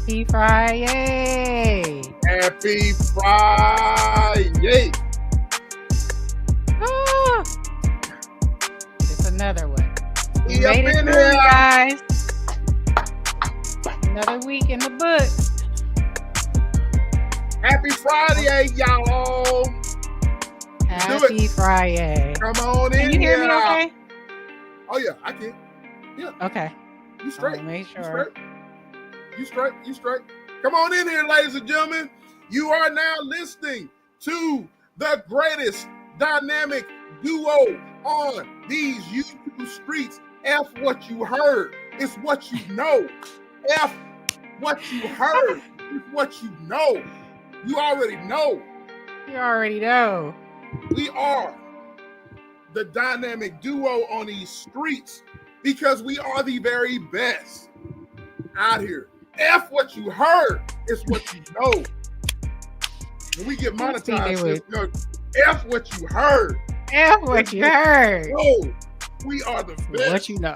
Happy Friday. Happy Friday. Ah, it's another one. We up made it in through, here. guys. Another week in the books. Happy Friday, y'all. Happy Friday. Come on Can in you hear here. me okay? Oh, yeah, I can. Yeah, Okay. you straight. Make You sure. straight. You straight. You straight. Come on in here, ladies and gentlemen. You are now listening to the greatest dynamic duo on these YouTube streets. F what you heard. It's what you know. F what you heard. It's what you know. You already know. You already know. We are the dynamic duo on these streets because we are the very best out here. F what you heard. It's what you know. When we get monetized, it's good. F what you heard. F what you heard. No, we are the best. What you know.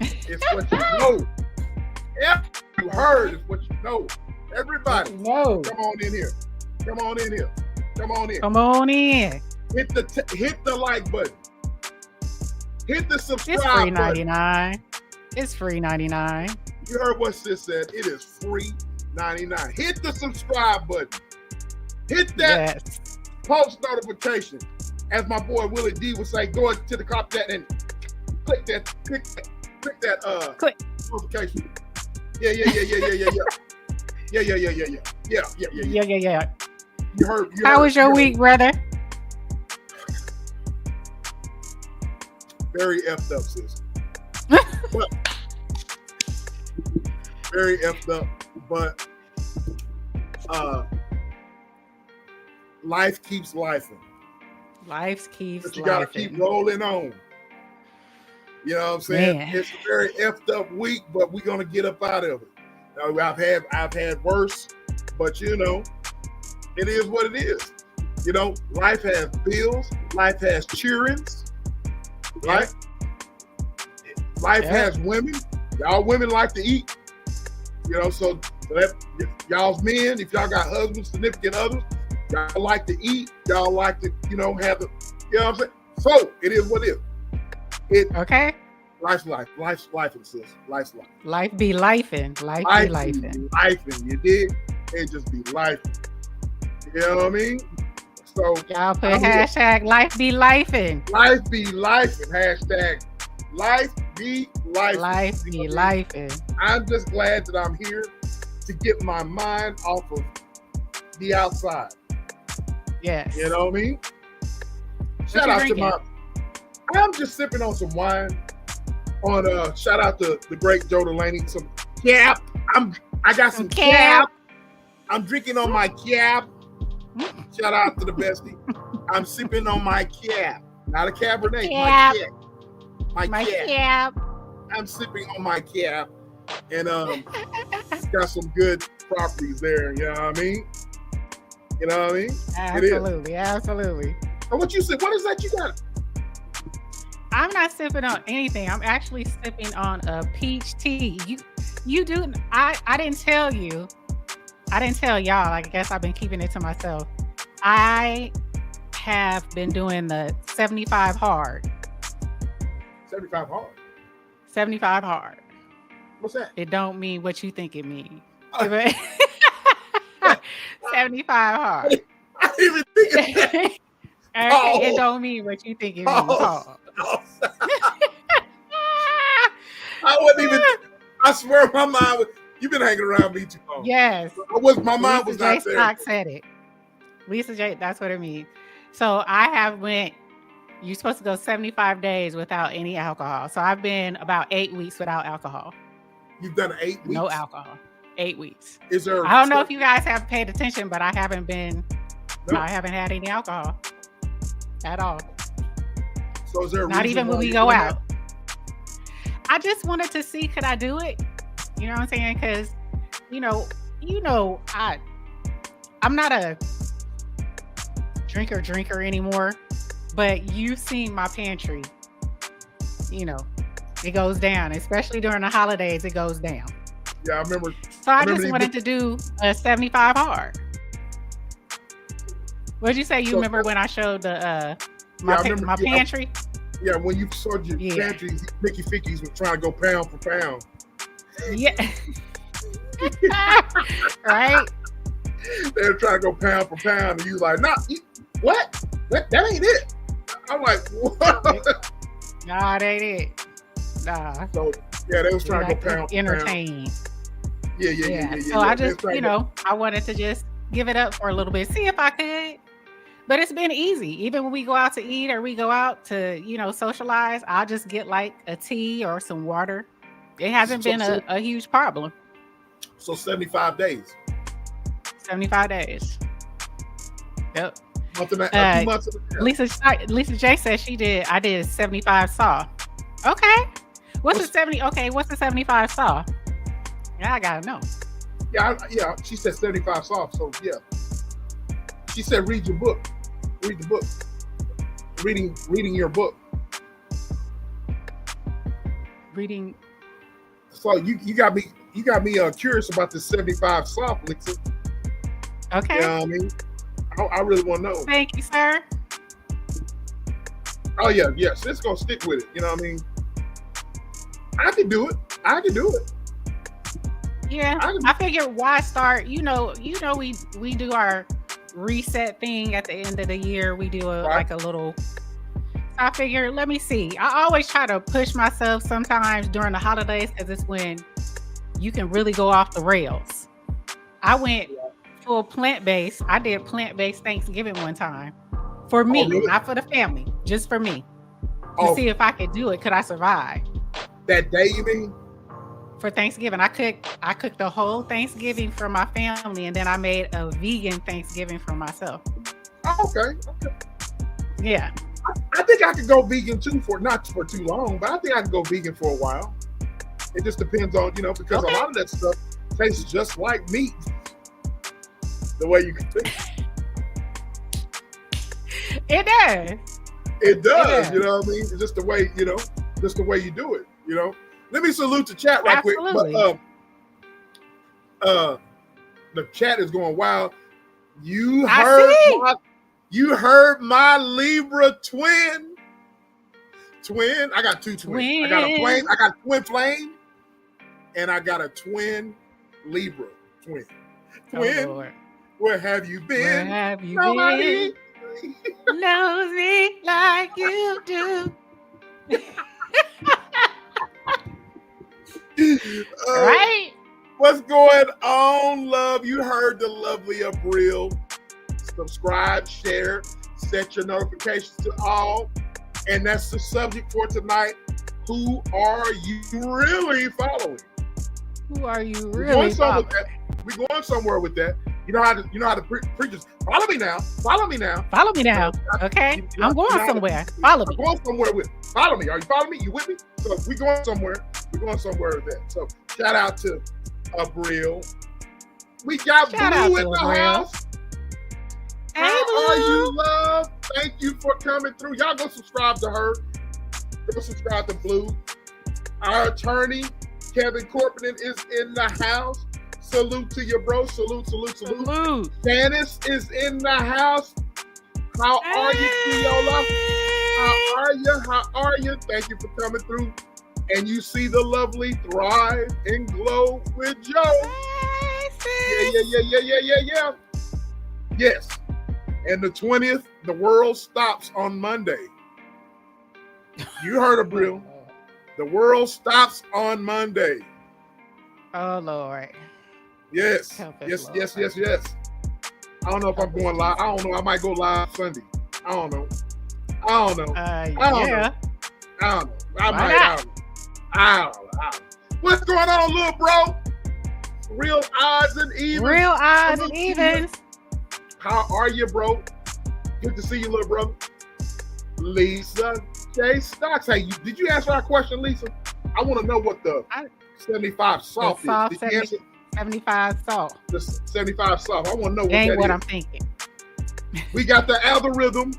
It's what you know. F what you heard is what you know. Everybody, No. come on in here. Come on in here. Come on in. Come on in. Hit the like button. Hit the subscribe It's free button. 99. It's free 99. You heard what sis said. It is free 99. Hit the subscribe button. Hit that Yes. post notification. As my boy Willie D would say, go to the cop that and click that Click. notification. Yeah. Yeah. You heard. How was your week, brother? Very effed up, sis. But very effed up, but life keeps lifing. Life keeps But you gotta keep rolling on. You know what I'm saying? Man. It's a very effed up week, but we're gonna get up out of it. I've had worse, but you know, it is what it is. You know, life has bills, life has childrens, right? Life has women. Y'all women like to eat. You know, so that y'all's men, if y'all got husbands, significant others, y'all like to eat. Y'all like to, have the, you know what I'm saying? So it is what it is. Okay. Life's life, sis. Life's life. Life be lifing. Life be lifing. Lifing, you dig? It just be life. You know what I mean? So Y'all put hashtag life be lifing. life be life and hashtag life be life. Life be lifing. I'm just glad that I'm here to get my mind off of the outside. Yes. You know what I mean? What you drinking? I'm just sipping on some wine. Shout out to the great Joe Delaney. Some cap. I got some cap. I'm drinking on my cap. Shout out to the bestie. I'm sipping on my cap. Not a Cabernet. Cap. My cap. Cap. I'm sipping on my cap. And it's got some good properties there. You know what I mean? You know what I mean? Absolutely. Absolutely. So what you said? What is that you got? I'm not sipping on anything. I'm actually sipping on a peach tea. You do. I didn't tell you. I didn't tell y'all. I guess I've been keeping it to myself. I have been doing the 75 hard. 75 hard. 75 hard. What's that? It don't mean what you think it means. 75 hard. I didn't even think of that. It don't mean what you think it means. I wasn't even. I swear, my mind was. You've been hanging around me too long. Yes. My mind was not there. Stock said it. Lisa J. That's what it means. So I have went. You're supposed to go 75 days without any alcohol. So I've been about 8 weeks without alcohol. You've done 8 weeks. No alcohol. 8 weeks. Is there? I don't know if you guys have paid attention, but I haven't been. No. I haven't had any alcohol at all. So is there a not even when we go out? I just wanted to see, could I do it? You know what I'm saying? Because, I'm not a drinker anymore, but you've seen my pantry. It goes down, especially during the holidays. It goes down. Yeah, I remember. So I just wanted to do a 75 hard. What'd you say? You remember when I showed the my pantry? Yeah, when you showed your pantry, Mickey Fickies was trying to go pound for pound. Yeah. Right? They were trying to go pound for pound, and you like, nah, what? That ain't it. I'm like, what? Nah, that ain't it. Nah. So yeah, they was trying to go pound. Entertain. Yeah. So I just, I wanted to just give it up for a little bit, see if I could. But it's been easy. Even when we go out to eat or we go out to, socialize, I'll just get like a tea or some water. It hasn't been a huge problem. So 75 days. 75 days. Yep. 2 months. Lisa J said I did 75 soft. Okay. What's the 75 soft? Yeah, I gotta know. Yeah. She said 75 soft. So yeah. She said read your book. Read the book. Reading your book. Reading. So you got me curious about the 75 soft, Lisa. Okay. You know what I mean? I really want to know. Thank you, sir. Oh yeah. Sis gonna stick with it. You know what I mean? I can do it. Yeah. I figured why start, we do our reset thing at the end of the year. We do like a little. I figured, let me see. I always try to push myself sometimes during the holidays because it's when you can really go off the rails. I went full plant-based. I did plant-based Thanksgiving one time for me, not for the family, just for me to see if I could do it. Could I survive? That day, you mean? For Thanksgiving, I cooked the whole Thanksgiving for my family, and then I made a vegan Thanksgiving for myself. Oh, okay. Yeah. I think I could go vegan too, not for too long, but I think I can go vegan for a while. It just depends on, because a lot of that stuff tastes just like meat. The way you can think. It does. It does, you know what I mean? It's just the way, just the way you do it, Let me salute the chat right quick. But, the chat is going wild. You heard my Libra twin. I got 2 twins. I got a plane. I got a twin flame, and I got a twin Libra twin. Twin, where have you been? Where have you Nobody been? Knows me like you do. Right? What's going on, love? You heard the lovely Abril. Subscribe, share, set your notifications to all. And that's the subject for tonight. Who are you really following? Who are you really following? We're going somewhere with that. You know how the preachers follow me now. Follow me now. Follow me now. Okay. I'm going somewhere. Follow me. I'm going somewhere with follow me. Are you following me? You with me? So we're going somewhere. We're going somewhere with that. So shout out to Abril. We got Blue in the house. Hey, How are you, love? Thank you for coming through. Y'all go subscribe to her. Go subscribe to Blue. Our attorney, Kevin Corporan, is in the house. Salute to you, bro. Salute. Janice is in the house. How are you, Fiola? How are you? Thank you for coming through. And you see the lovely Thrive and Glow with Joe. Yeah. Yes. And the 20th, the world stops on Monday. You heard of Brill. The world stops on Monday. Oh, Lord. Yes. Yes. I don't know if I'm going live. I don't know. I might go live Sunday. I don't know. I don't know. I don't know. What's going on, little bro? Real odds and evens. How are you, bro? Good to see you, little bro. Lisa J. Stocks. Hey, did you answer our question, Lisa? I want to know what the 75 soft is. Did you answer? 75 soft. The 75 soft. I want to know what that that is. What I'm thinking. We got the algorithm,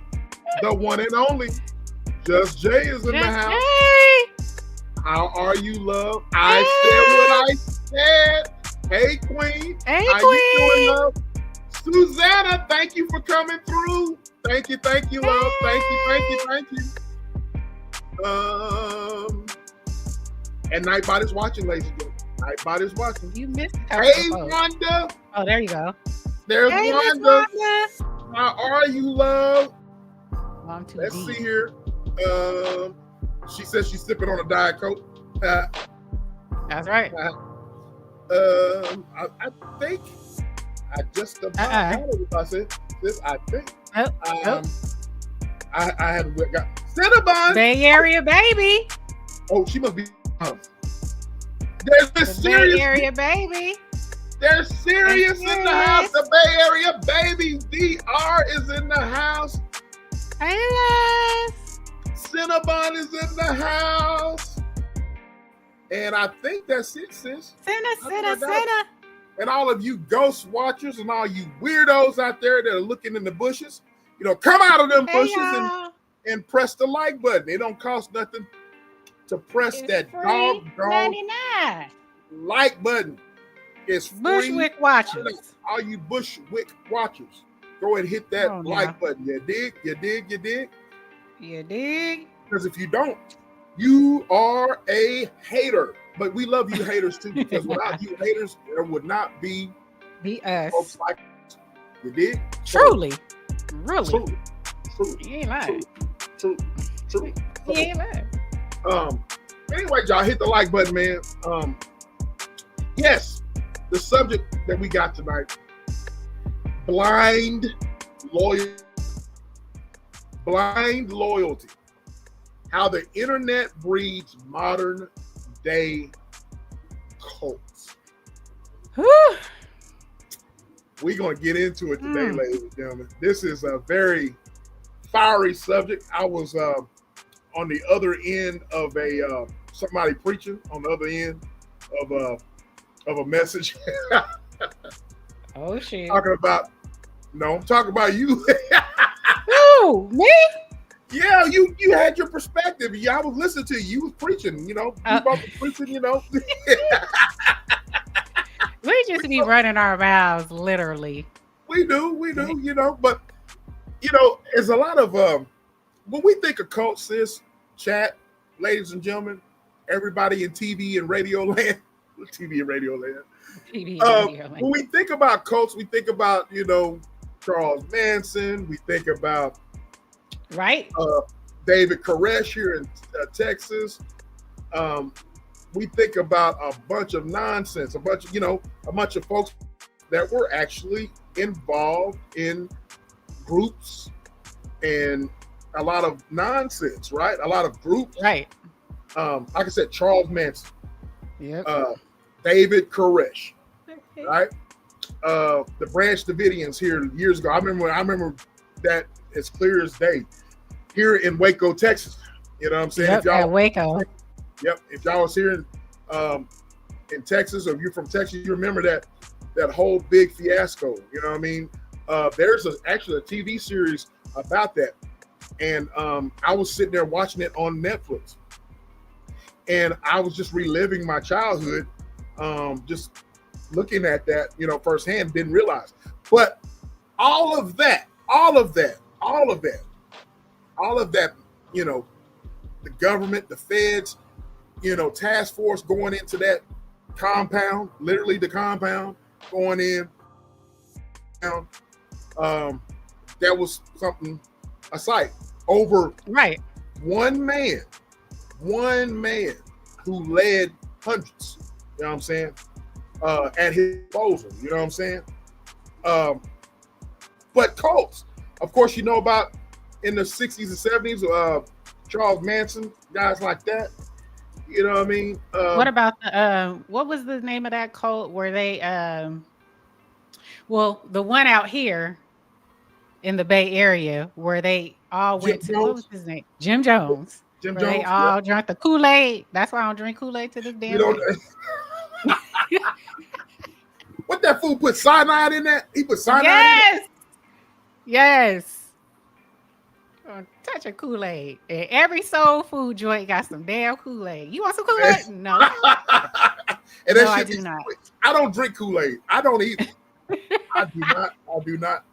the one and only. Just Jay is in the house. How are you, love? I said what I said, hey, Queen. Hey, How Queen. you doing, love? Susanna, thank you for coming through. Thank you, love. Thank you. And Nightbody's watching, ladies and gentlemen. Nightbody's watching. You missed a couple Hey, of folks. Wanda. Oh, there you go. There's Hey, Miss Wanda. Wanda. How are you, love? Oh, I'm too Let's deep. see here. She says she's sipping on a Diet Coke. That's right. I think I just about had it if I said this. I think. I had got Cinnabon. Bay Area baby. Oh, she must be. There's this serious. Bay Area baby. They're serious in the house. The Bay Area baby. DR is in the house. Hey, Les. Cinnabon is in the house. And I think that's it, sis. Cinna. And all of you ghost watchers and all you weirdos out there that are looking in the bushes, come out of them bushes and press the like button. It don't cost nothing to press that doggone like button. It's free. Bushwick watchers. All you Bushwick watchers, go ahead and hit that like button. You dig? You dig? Because if you don't, you are a hater. But we love you haters too, because without you haters, there would not be us. Folks like us. You dig? Truly. Really. Truly. You ain't lying. True. You ain't lying. Anyway, y'all hit the like button, man. Yes, the subject that we got tonight: blind loyalty. How the internet breeds modern day cults. We're gonna get into it today, ladies and gentlemen. This is a very fiery subject. I was on the other end of a somebody preaching on the other end of a message. Oh shit! I'm talking about you. Who, me? Yeah, you had your perspective. Yeah, I was listening to you. You was preaching. You about to preaching. We just be running our mouths, literally. We do. But there's a lot of when we think of cults, sis, chat, ladies and gentlemen, everybody in TV and radio land. When we think about cults, we think about Charles Manson. We think about David Koresh here in Texas. We think about a bunch of nonsense, a bunch of folks that were actually involved in groups and a lot of nonsense, right? A lot of groups, right? Like I said, Charles Manson, David Koresh, right? The Branch Davidians here years ago. I remember that as clear as day. Here in Waco, Texas, you know what I'm saying? Yep, at Waco. Yep. If y'all was here in Texas, or if you're from Texas, you remember that whole big fiasco. You know what I mean? There's actually a TV series about that, and I was sitting there watching it on Netflix, and I was just reliving my childhood, just looking at that, firsthand. Didn't realize, but all of that, the government, the feds, task force going into that compound, literally the compound going in. That was something, a sight over one man who led hundreds, you know what I'm saying, at his disposal, you know what I'm saying? But cults, of course, about in the 60s and 70s, Charles Manson, guys like that. You know what I mean? What about what was the name of that cult where they the one out here in the Bay Area where they all went to, what was his name? Jim Jones. Jim Jones. They all drank the Kool-Aid. That's why I don't drink Kool-Aid to this damn day. What that fool put cyanide in that? He put cyanide in that? Yes. Touch of Kool-Aid. And every soul food joint got some damn Kool-Aid. You want some Kool-Aid? No. And No, that I shit do is not. I don't drink Kool-Aid. I don't either. I do not. I do not.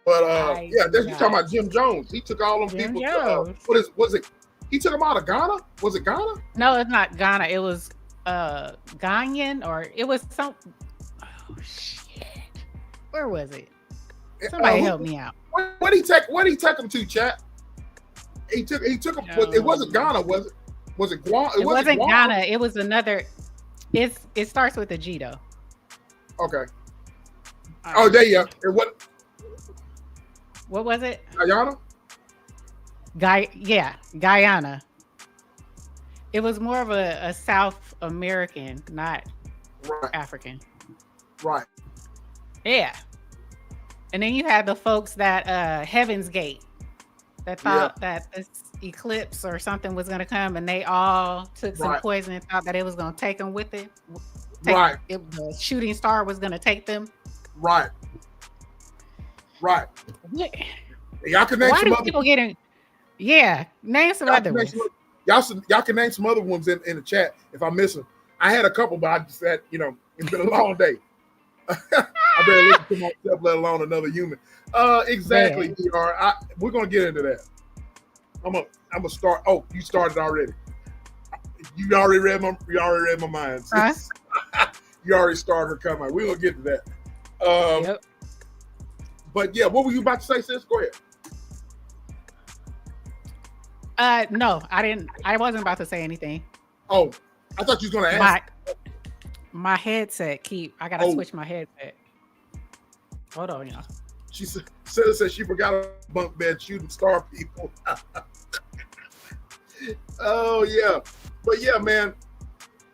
But I yeah, do that's you talking not. about Jim Jones. He took all them Jim people to Jones. was it? He took them out of Ghana? Was it Ghana? No, it's not Ghana. It was Ghanaian, or it was some. Oh shit! Where was it? Somebody help me out. What he take them to, chat? He took them. It wasn't Ghana, was it? Was it Guam? It wasn't Ghana. It was another. It starts with a G though. Okay. Oh, there you go. What was it? Guyana? Guyana. It was more of a South American, not African. Right. Yeah. And then you had the folks that Heaven's Gate that thought that this eclipse or something was going to come, and they all took some poison and thought that it was going to take them with it. The shooting star was going to take them. Right. Y'all can name Why some do other people getting? Yeah, name some other ones. Y'all can name some other ones in the chat if I miss them. I had a couple, but I just said, it's been a long day. I better listen to myself, let alone another human. Exactly, DR. We're gonna get into that. I'm gonna start. Oh, you started already. You already read my mind. Huh? You already started her comment. We're gonna get to that. But yeah, what were you about to say, sis? Go ahead. No, I didn't. I wasn't about to say anything. Oh, I thought you was gonna ask. My headset I gotta switch my headset. Hold on, y'all. She said she forgot a bunk bed shooting star people. Oh yeah, but yeah, man,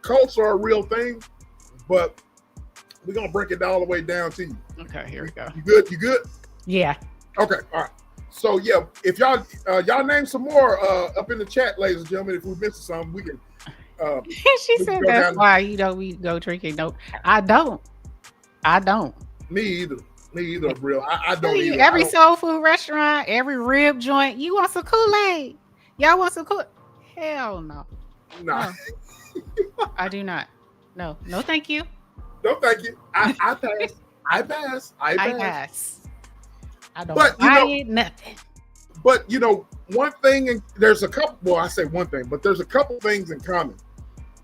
cults are a real thing, but we're gonna break it all the way down to you. Okay, here we go. You good? You good? Yeah. Okay, all right. So yeah, if y'all name some more up in the chat, ladies and gentlemen, if we missed something, we can. She said that's why we go drinking. Nope, I don't. Me either, real. I don't either. Every soul food restaurant, every rib joint, you want some Kool-Aid? Y'all want some Kool-Aid? Hell no. No. I do not. No, thank you. No, thank you. I pass. I don't buy nothing. But one thing, and there's a couple. Well, I say one thing, but there's a couple things in common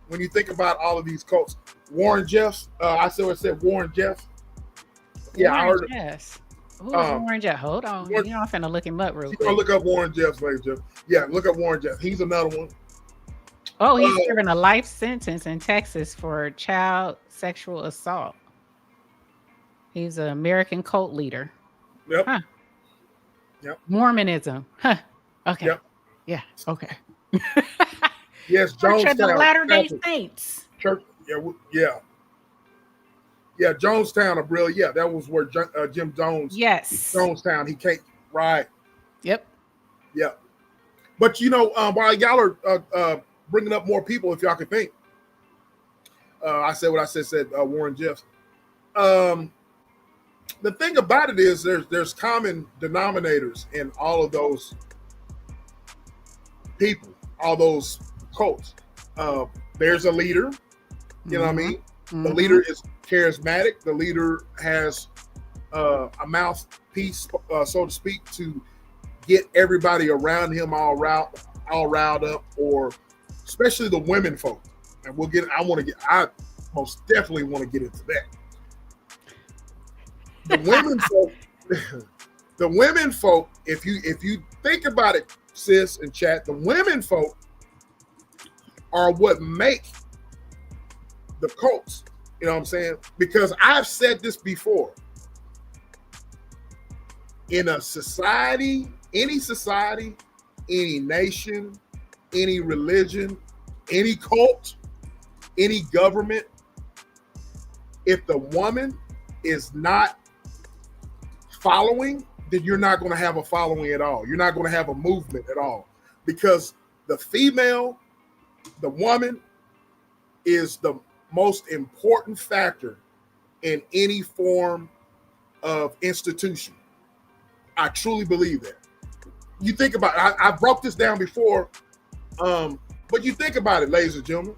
when you think about all of these cults. Warren Jeffs. I said Warren Jeffs. Yeah, I heard. Yes. Who is Warren Jeffs? Hold on. I'm finna look him up real quick. Look up Warren Jeffs, ladies and gentlemen. Yeah, look up Warren Jeffs. He's another one. Oh, he's serving a life sentence in Texas for child sexual assault. He's an American cult leader. Yep. Huh. Yep. Mormonism. Huh. Okay. Yep. Yeah. Okay. Yes, Church of the Latter-day Saints. Church. Yeah. Yeah, Jonestown of real. Yeah, that was where Jim Jones. Yes. Jonestown. He can't. Right. Yep. Yeah. But while y'all are bringing up more people, if y'all can think, I said what I said. Warren Jeffs. The thing about it is, there's common denominators in all of those people, all those cults. There's a leader. You know what I mean? Mm-hmm. The leader is charismatic. The leader has a mouthpiece, so to speak, to get everybody around him all riled up, or especially the women folk. And I most definitely want to get into that. The women folk, if you think about it, sis and chat, the women folk are what make the cults. You know what I'm saying? Because I've said this before. In a society, any nation, any religion, any cult, any government, if the woman is not following, then you're not going to have a following at all. You're not going to have a movement at all, because the female, the woman, is the most important factor in any form of institution. I truly believe that. You think about it, I broke this down before, but you think about it, ladies and gentlemen.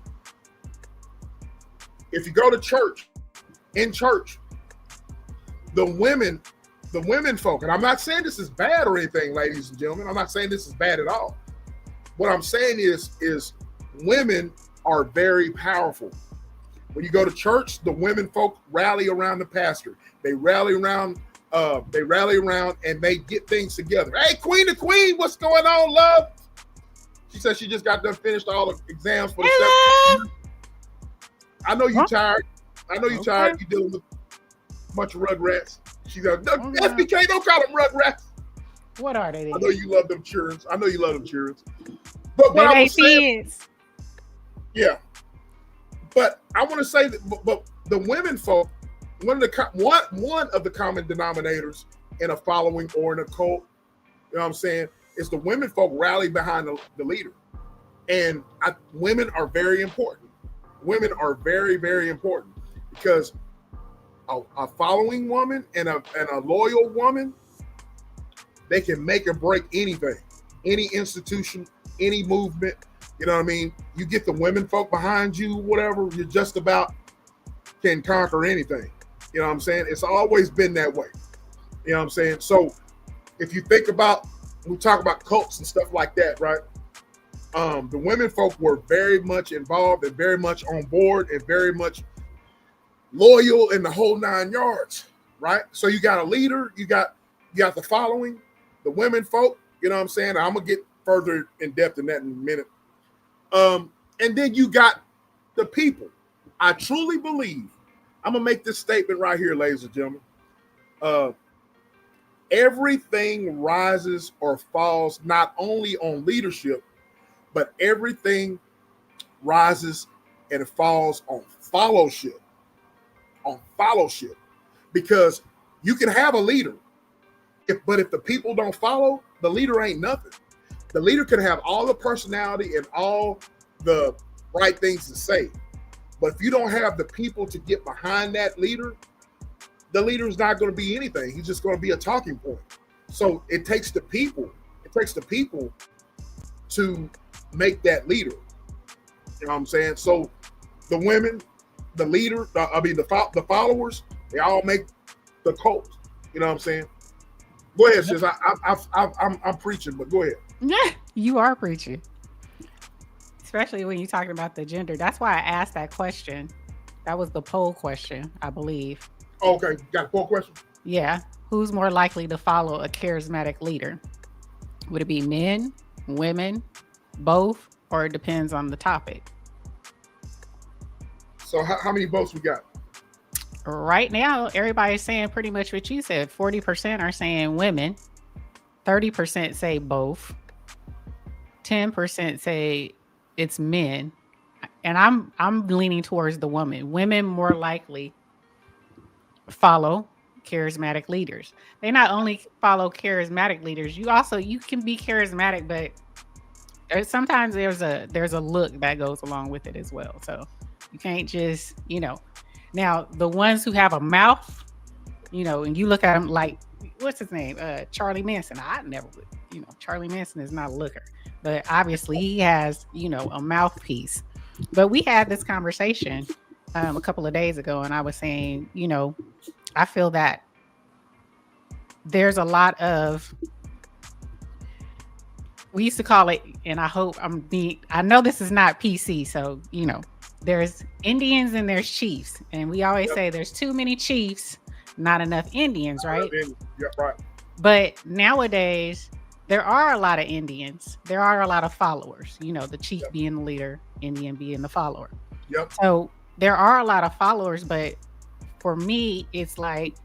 If you go to church, in church, the women folk, and I'm not saying this is bad or anything, ladies and gentlemen. I'm not saying this is bad at all. What I'm saying is women are very powerful. When you go to church, the women folk rally around the pastor. They rally around, and they get things together. Hey, Queen the Queen, what's going on, love? She said she just got done finished all the exams for the second. I know you tired. I know you tired. You dealing with a bunch of rugrats. She goes, SBK, don't call them rugrats. What are they? I know you love them children. But what I was saying, yeah. But I want to say that, but the women folk, one of the common denominators in a following or in a cult, you know what I'm saying, is the women folk rally behind the leader. And women are very important. Women are very, very important because a following woman and a loyal woman, they can make or break anything, any institution, any movement. You know what I mean? You get the women folk behind you, whatever, you just about can conquer anything. You know what I'm saying? It's always been that way. You know what I'm saying? So if you think about, we talk about cults and stuff like that, right? The women folk were very much involved and very much on board and very much loyal in the whole 9 yards, right? So you got a leader, you got the following, the women folk, you know what I'm saying? I'm gonna get further in depth in that in a minute. And then you got the people. I truly believe, I'm gonna make this statement right here, ladies and gentlemen. Everything rises or falls not only on leadership, but everything rises and falls on followship. Because you can have a leader, but if the people don't follow, the leader ain't nothing. The leader can have all the personality and all the right things to say, but if you don't have the people to get behind that leader, the leader is not going to be anything. He's just going to be a talking point. So it takes the people. It takes the people to make that leader. You know what I'm saying? So the women, the leader, the followers, they all make the cult. You know what I'm saying? Go ahead, sis. I'm preaching, but go ahead. Yeah, you are preaching. Especially when you're talking about the gender. That's why I asked that question. That was the poll question, I believe. Okay, got a poll question? Yeah. Who's more likely to follow a charismatic leader? Would it be men, women, both, or it depends on the topic? So how many votes we got? Right now, everybody's saying pretty much what you said. 40% are saying women. 30% say both. 10% say it's men. And I'm leaning towards the woman. Women more likely follow charismatic leaders. They not only follow charismatic leaders, you can be charismatic, but sometimes there's a look that goes along with it as well. So you can't just, now the ones who have a mouth, and you look at them like, what's his name? Charlie Manson. I never would, Charlie Manson is not a looker, but obviously he has, a mouthpiece. But we had this conversation a couple of days ago, and I was saying, I feel that there's a lot of, we used to call it, and I know this is not PC, so, there's Indians and there's chiefs. And we always say there's too many chiefs, not enough Indians, right? Yeah, right. But nowadays, there are a lot of Indians. There are a lot of followers, the chief being the leader, Indian being the follower. Yep. So there are a lot of followers, but for me, it's like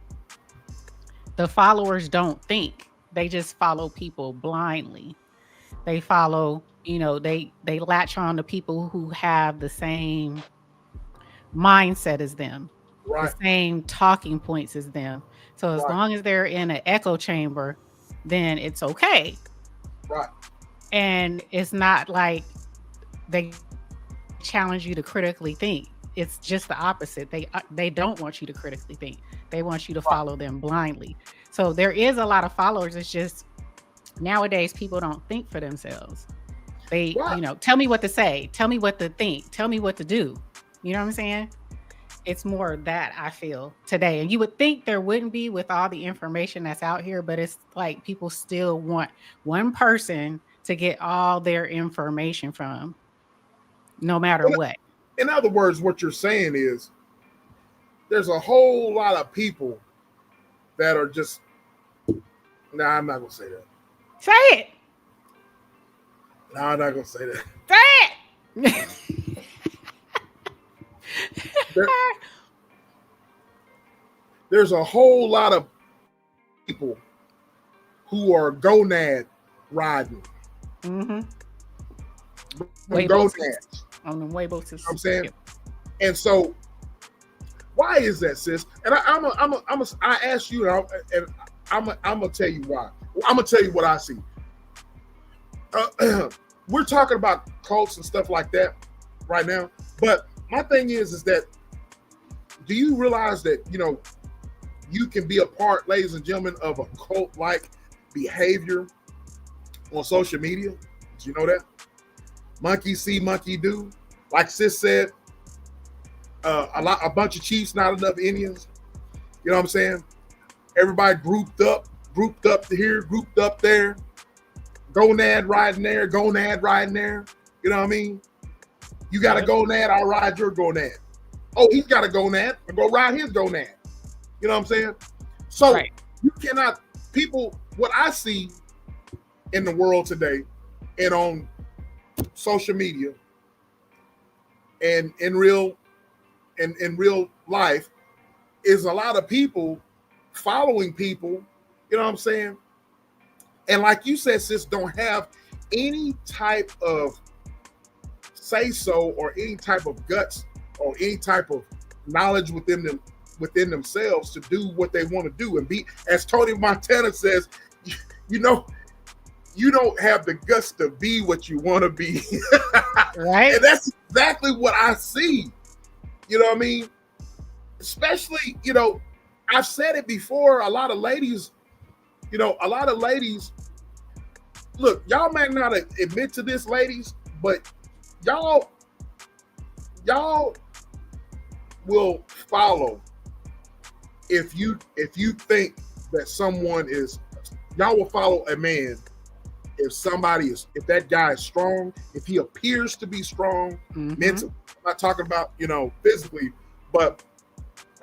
the followers don't think. They just follow people blindly. They follow, they latch on to people who have the same mindset as them, right, the same talking points as them. So as long as they're in an echo chamber, then it's okay. Right. And it's not like they challenge you to critically think. It's just the opposite. They don't want you to critically think. They want you to follow them blindly. So there is a lot of followers. It's just nowadays people don't think for themselves. They, tell me what to say, tell me what to think, tell me what to do. You know what I'm saying? It's more that I feel today. And you would think there wouldn't be with all the information that's out here, but it's like people still want one person to get all their information from, no matter what. In other words, what you're saying is there's a whole lot of people that are just. Nah, I'm not gonna say that. Say it. Nah, I'm not gonna say that. Say it. There, there's a whole lot of people who are gonad riding. Mm-hmm. Gonads. On the Weibo system. You know I'm saying? And so, why is that, sis? And I ask you, and I'm gonna tell you why. I'm gonna tell you what I see. We're talking about cults and stuff like that right now, but my thing is that do you realize that you can be a part, ladies and gentlemen, of a cult-like behavior on social media? Did you know that? Monkey see, monkey do. Like sis said, a bunch of chiefs, not enough Indians. You know what I'm saying? Everybody grouped up here, grouped up there. Gonad riding there, gonad riding there. You know what I mean? You got a gonad, I'll ride your gonad. Oh, he's got a gonad, I'll go ride his gonad. You know what I'm saying? So You cannot, people, what I see in the world today and on social media and in real life is a lot of people following people, you know what I'm saying? And like you said, sis, don't have any type of say so or any type of guts or any type of knowledge within themselves to do what they want to do and be, as Tony Montana says, you don't have the guts to be what you want to be. Right. And that's exactly what I see. You know what I mean? Especially, I've said it before, a lot of ladies, look, y'all might not admit to this, ladies, but y'all will follow if you think that someone is, y'all will follow a man if that guy is strong, if he appears to be strong mentally. I'm not talking about, physically, but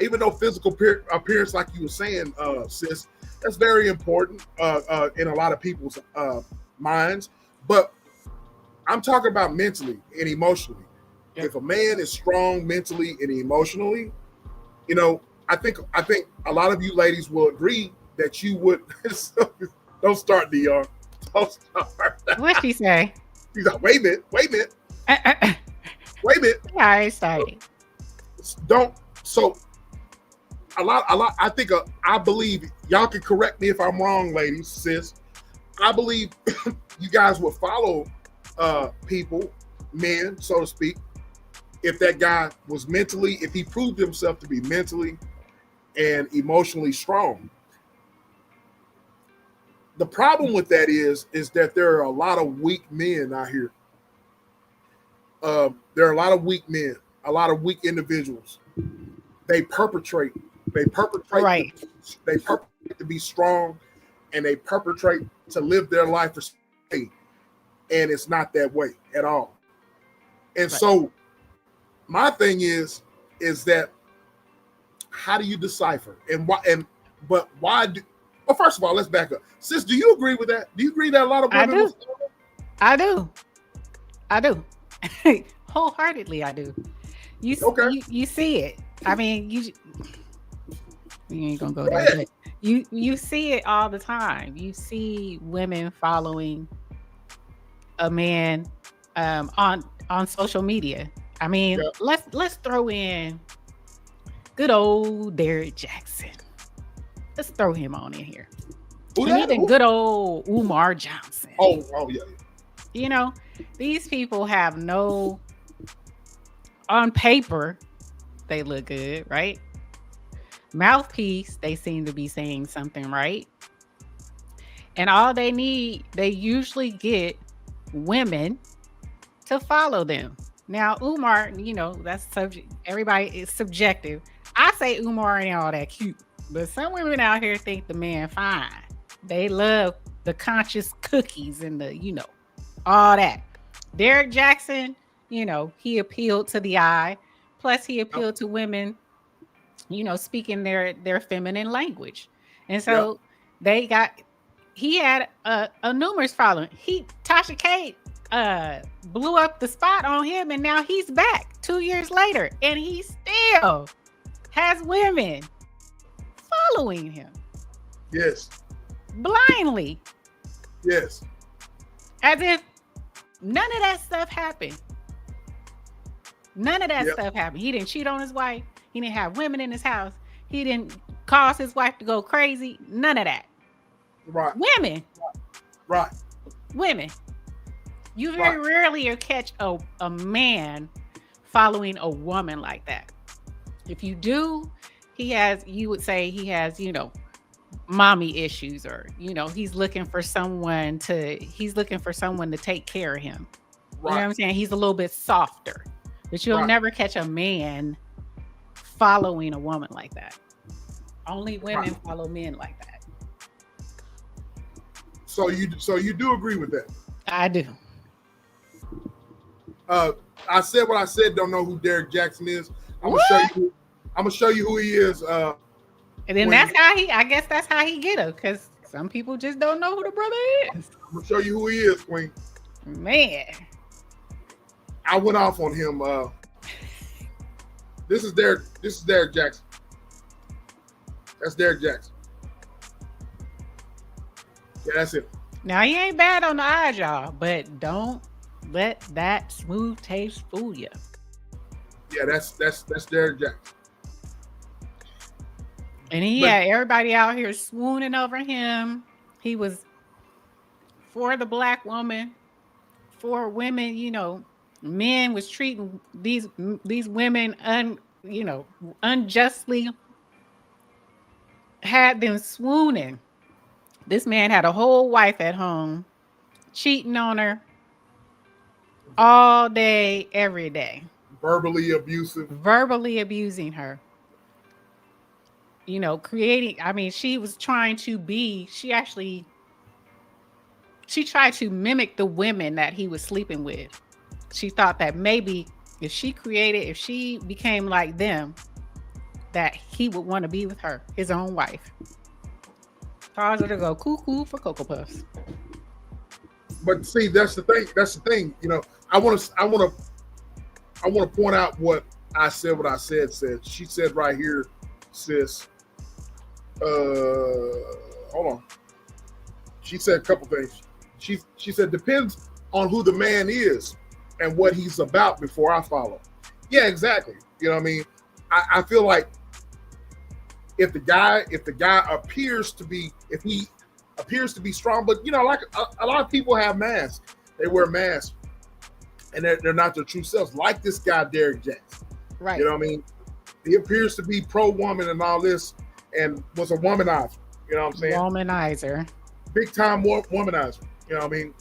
even though physical appearance, like you were saying, sis, that's very important in a lot of people's minds. But I'm talking about mentally and emotionally. Yep. If a man is strong mentally and emotionally, I think a lot of you ladies will agree that you would. Don't start, DR. Don't start. What'd she say? She's like, wait a minute. Wait a minute. Yeah, I started. Don't. So a lot. I believe y'all can correct me if I'm wrong, ladies, sis. I believe you guys will follow people, men, so to speak, if that guy was if he proved himself to be mentally and emotionally strong. The problem with that is that there are a lot of weak men out here. There are a lot of weak men, a lot of weak individuals. They perpetrate. Right. They perpetrate to be strong, and they perpetrate to live their life for speed. And it's not that way at all. And so my thing is that how do you decipher? But why do, well, first of all, let's back up. Sis, do you agree with that? Do you agree that a lot of women I do. Wholeheartedly, I do. You see it. I mean, you ain't gonna go there, but you see it all the time. You see women following a man on social media. I mean, let's throw in good old Derrick Jackson. Let's throw him on in here. And even good old Umar Johnson. Oh yeah. These people have on paper, they look good, right? Mouthpiece, they seem to be saying something right. And all they usually get women to follow them. Now, Umar, that's subject. Everybody is subjective. I say Umar ain't all that cute, but some women out here think the man fine. They love the conscious cookies and all that. Derek Jackson, he appealed to the eye. Plus, he Yep. appealed to women, speaking their feminine language, and Yep. so he had a numerous following. Tasha K blew up the spot on him, and now he's back 2 years later, and he still has women following him Yes. blindly, Yes. as if none of that stuff happened. None of that Yep. stuff happened. He didn't cheat on his wife. He didn't have women in his house. He didn't cause his wife to go crazy. None of that. Right. Women. Right. Women. You very rarely catch a man following a woman like that. If you do, you would say he has, mommy issues, or, he's looking for someone to take care of him. Right. You know what I'm saying? He's a little bit softer, but you'll never catch a man following a woman like that. Only women follow men like that. So you do agree with that? I do. I said what I said. Don't know who Derek Jackson is. I'm gonna show you who he is. And then I guess that's how he get her, because some people just don't know who the brother is. I'm gonna show you who he is, Queen. Man, I went off on him. This is Derek Jackson. That's Derek Jackson. Yeah, that's it. Now he ain't bad on the eyes, y'all, but don't let that smooth taste fool you. Yeah, that's Derek Jackson. And he had everybody out here swooning over him. He was for the black woman, for women. Men was treating these women unjustly, had them swooning. This man had a whole wife at home, cheating on her all day, every day. Verbally abusive. Verbally abusing her. She was trying to she tried to mimic the women that he was sleeping with. She thought that maybe if she became like them, that he would want to be with her, his own wife. Cause her to go cuckoo for Cocoa Puffs. But see, that's the thing. I want to point out what I said. What I said. She said right here, sis. Hold on. She said a couple things. She said depends on who the man is and what he's about before I follow. Yeah, exactly. You know what I mean? I feel like if the guy appears to be strong, but like a lot of people have masks. They wear masks and they're not their true selves. Like this guy, Derek Jackson. Right. You know what I mean? He appears to be pro-woman and all this, and was a womanizer. You know what I'm saying? Womanizer. Big time womanizer. You know what I mean?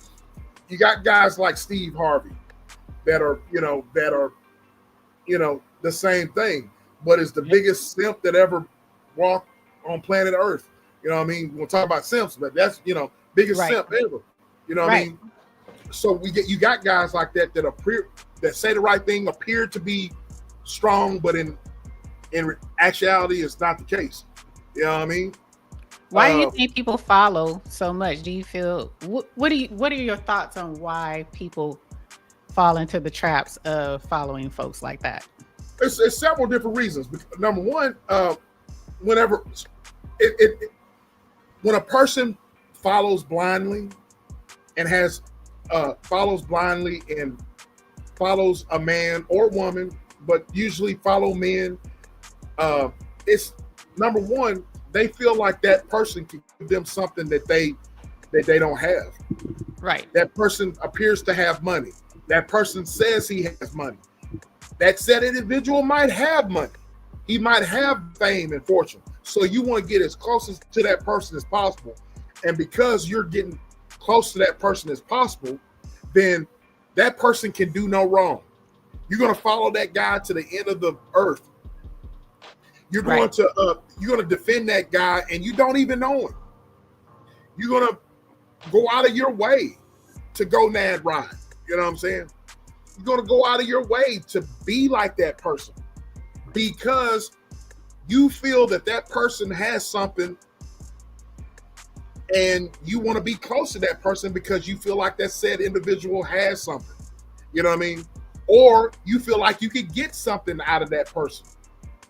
You got guys like Steve Harvey that are the same thing, but is the biggest simp that ever walked on planet Earth. You know what I mean? We'll talk about simps, but that's biggest simp ever. You know what I mean? So you got guys like that that say the right thing, appear to be strong, but in actuality, it's not the case. You know what I mean? Why do you think people follow so much? Do you feel what are your thoughts on why people fall into the traps of following folks like that? It's several different reasons. Number one, when a person follows blindly and follows a man or woman, but usually follow men, it's number one, they feel like that person can give them something that they don't have. Right. That person appears to have money. That person says he has money. That said individual might have money. He might have fame and fortune. So you want to get as close to that person as possible. And because you're getting close to that person as possible, then that person can do no wrong. You're going to follow that guy to the end of the earth. You're going to defend that guy, and you don't even know him. You're going to go out of your way to go Nad ride. You know what I'm saying? You're going to go out of your way to be like that person because you feel that that person has something and you want to be close to that person because you feel like that said individual has something. You know what I mean? Or you feel like you could get something out of that person.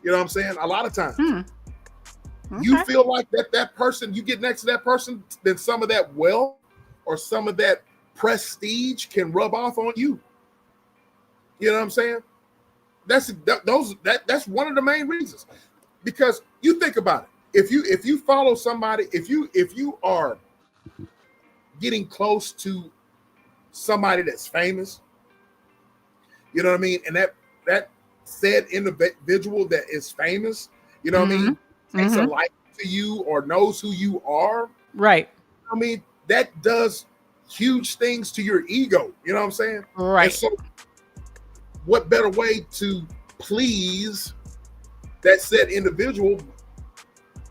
You know what I'm saying? A lot of times. Okay. You feel like that person, you get next to that person, then some of that wealth or some of that prestige can rub off on you. You know what I'm saying? That's one of the main reasons. Because you think about it. If you follow somebody, if you are getting close to somebody that's famous, you know what I mean? And that said individual that is famous, you know what I mean, takes a like to you or knows who you are. Right. I mean, that does huge things to your ego. You know what I'm saying? Right. And so what better way to please that said individual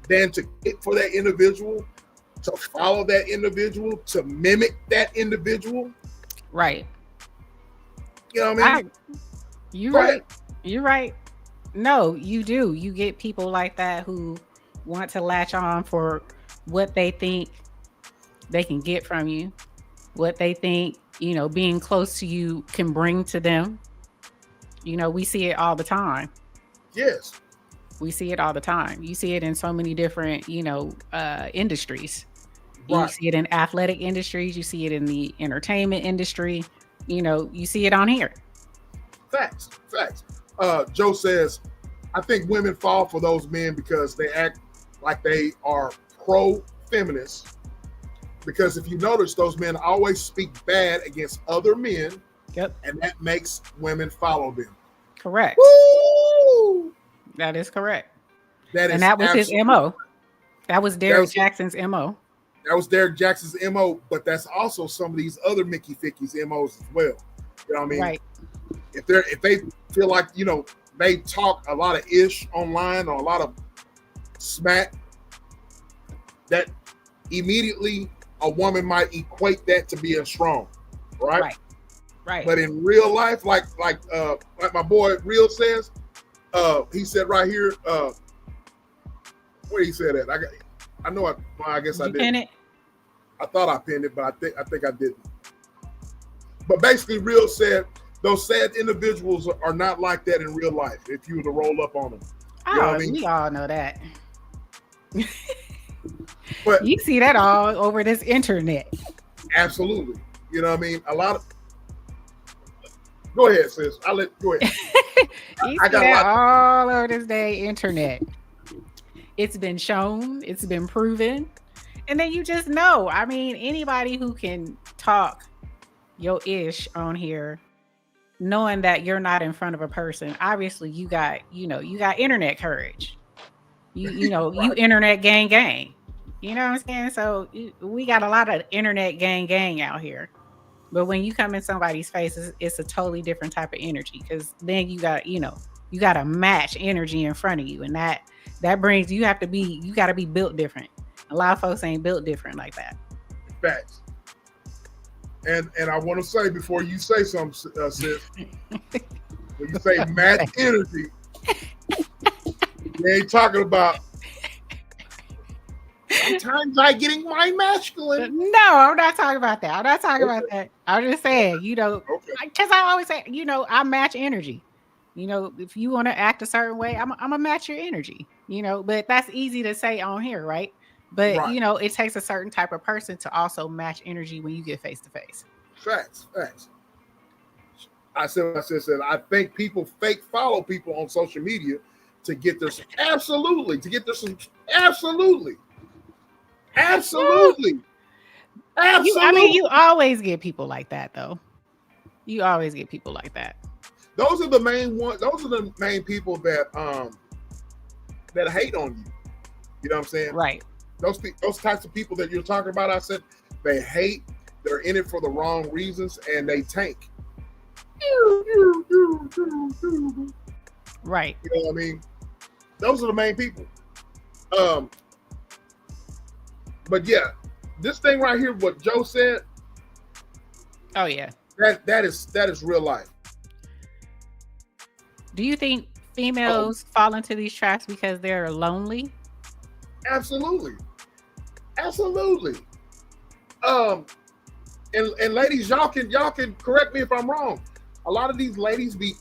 than to get for that individual, to follow that individual, to mimic that individual? Right. You know what I mean? You're right. You're right. No, you do. You get people like that who want to latch on for what they think they can get from you, what they think, you know, being close to you can bring to them. You know, we see it all the time. Yes. We see it all the time. You see it in so many different, you know, industries. Right. You see it in athletic industries. You see it in the entertainment industry. You know, you see it on here. Facts. Joe says, I think women fall for those men because they act like they are pro-feminist. Because if you notice, those men always speak bad against other men. Yep. And that makes women follow them. Correct. Woo! That is correct. That was his MO. That was Derek Jackson's MO. That was Derek Jackson's MO, but that's also some of these other Mickey Ficky's MOs as well. You know what I mean? Right. If they feel like, you know, they talk a lot of ish online or a lot of smack, that immediately a woman might equate that to being strong, right? Right. But in real life, like my boy Real says, he said right here, where he said that? I guess I did. Pin it? I thought I pinned it, but I think I didn't. But basically, Real said those sad individuals are not like that in real life. If you were to roll up on them, you know what I mean? We all know that. But you see that all over this internet. Absolutely. You know what I mean? A lot of. Go ahead, sis. Go ahead. You see that all over this day internet. It's been shown. It's been proven. And then you just know. I mean, anybody who can talk your ish on here, knowing that you're not in front of a person, obviously you got internet courage. You know, right. You internet gang. You know what I'm saying? So we got a lot of internet gang out here. But when you come in somebody's face, it's a totally different type of energy, because then you got to match energy in front of you, and that brings you got to be built different. A lot of folks ain't built different like that. Facts. And I want to say before you say something, sis, when you say match energy, we ain't talking about. Sometimes I getting my masculine. No, I'm not talking about that. I'm just saying, because I always say, I match energy. If you want to act a certain way, I'm gonna match your energy. But that's easy to say on here, right? But right. It takes a certain type of person to also match energy when you get face to face. Facts. I said, I think people fake follow people on social media to get their absolutely. You always get people like that, though. You always get people like that. Those are the main ones. Those are the main people that hate on you. You know what I'm saying? Right. Those types of people that you're talking about, I said they hate. They're in it for the wrong reasons, and they tank. Right. You know what I mean? Those are the main people. Um, but yeah, this thing right here, what Joe said, Oh yeah. that is real life. Do you think Oh, females fall into these traps because they're lonely? absolutely, absolutely. Um, and ladies, y'all can correct me if I'm wrong. A lot of these ladies be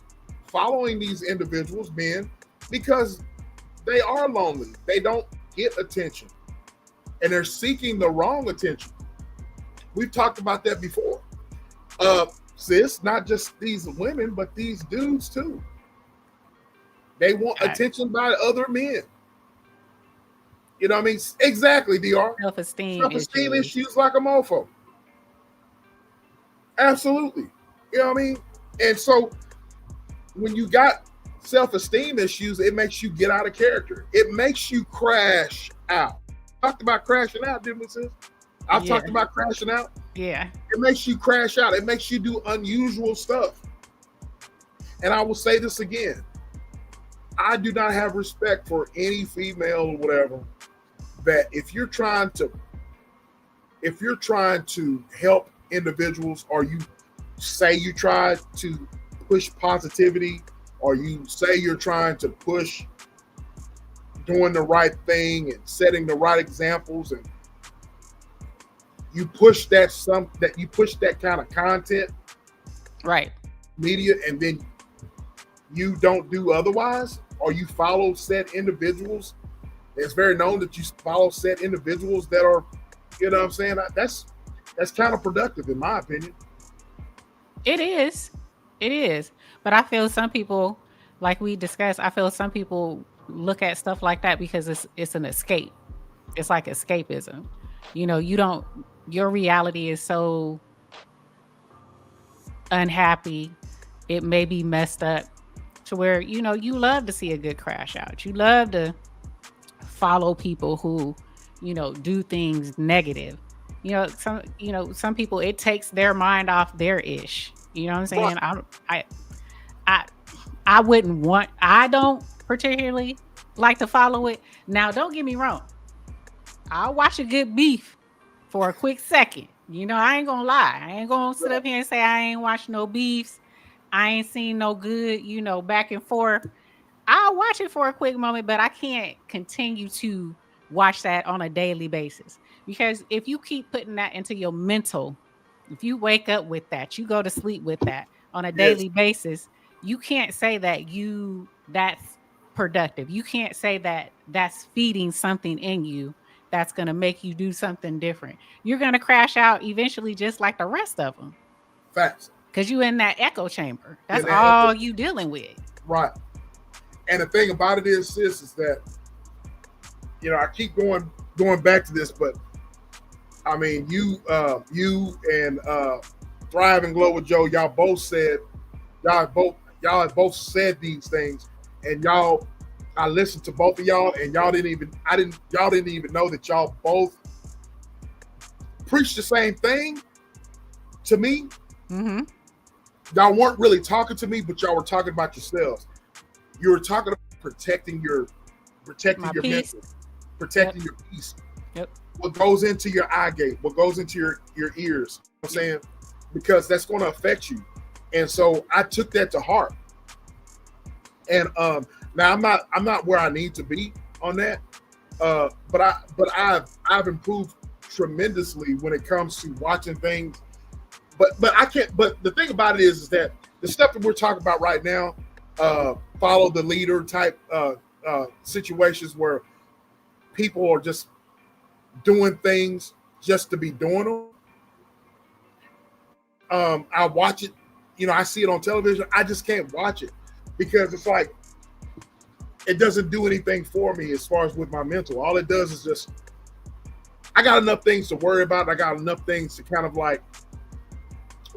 following these individuals, men, because they are lonely. They don't get attention, and they're seeking the wrong attention. We've talked about that before. Sis, not just these women, but these dudes too. They want Got attention by other men. You know what I mean? Exactly, Dr. self-esteem Self-esteem issues. issues like a mofo. Absolutely. You know what I mean? And so when you got self-esteem issues, it makes you get out of character. It makes you crash out. Talked about crashing out, didn't we, sis? I've Yeah. talked about crashing out. Yeah. It makes you crash out. It makes you do unusual stuff. And I will say this again. I do not have respect for any female or whatever that if you're trying to help individuals, or you say you try to push positivity, or you say you're trying to push doing the right thing and setting the right examples, and you push that kind of content, Right. media, and then you don't do otherwise, or you follow said individuals. It's very known that you follow said individuals that are, you know what I'm saying? That's counterproductive in my opinion. It is. It is. But I feel some people, like we discussed, I feel some people look at stuff like that because it's an escape. It's like escapism. You don't your reality is so unhappy. It may be messed up to where, you love to see a good crash out. You love to follow people who, do things negative. Some people, it takes their mind off their ish. You know what I'm Right. saying? I I wouldn't want. I don't particularly like to follow it. Now, don't get me wrong. I'll watch a good beef for a quick second. I ain't gonna lie. I ain't gonna sit up here and say I ain't watched no beefs. I ain't seen no good, back and forth. I'll watch it for a quick moment, but I can't continue to watch that on a daily basis. Because if you keep putting that into your mental, if you wake up with that, you go to sleep with that on a Yes. daily basis, you can't say that's productive. You can't say that that's feeding something in you that's going to make you do something different. You're going to crash out eventually just like the rest of them. Facts. Because you in that echo chamber. That's In that all you dealing with. Right. And the thing about it is, sis, is that, I keep going back to this, but I mean, you and Thrive and Glow with Joe, y'all have both said these things, and I listened to both of y'all, and y'all didn't even know that y'all both preached the same thing to me. Mm-hmm. Y'all weren't really talking to me, but y'all were talking about yourselves. You were talking about protecting your peace. mental, protecting your peace. Yep. What goes into your eye gate, what goes into your ears. You know what I'm saying? Because that's going to affect you. And so I took that to heart. And now I'm not where I need to be on that. But I've improved tremendously when it comes to watching things. But I can't. But the thing about it is that the stuff that we're talking about right now, follow the leader type situations where people are just doing things just to be doing them. I watch it. I see it on television. I just can't watch it because it's like it doesn't do anything for me as far as with my mental. All it does is just I got enough things to worry about. I got enough things to kind of like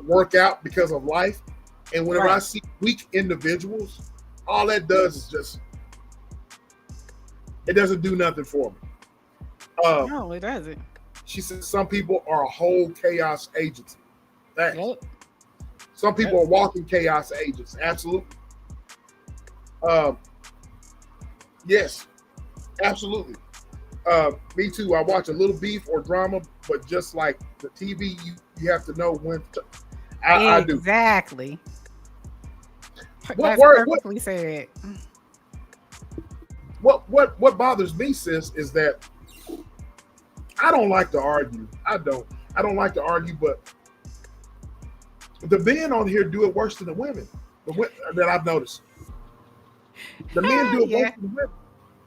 work out because of life. And whenever I see weak individuals, all that does is just it doesn't do nothing for me. No, it doesn't. She said some people are a whole chaos agency. Thanks. Yep. Some people are walking chaos agents. Absolutely. Yes, absolutely. Me too. I watch a little beef or drama, but just like the TV, you have to know when. I do. Exactly. What That's word? perfectly said. What bothers me, sis, is that I don't like to argue. I don't like to argue, but the men on here do it worse than the women. That I've noticed. The men do it worse than the women.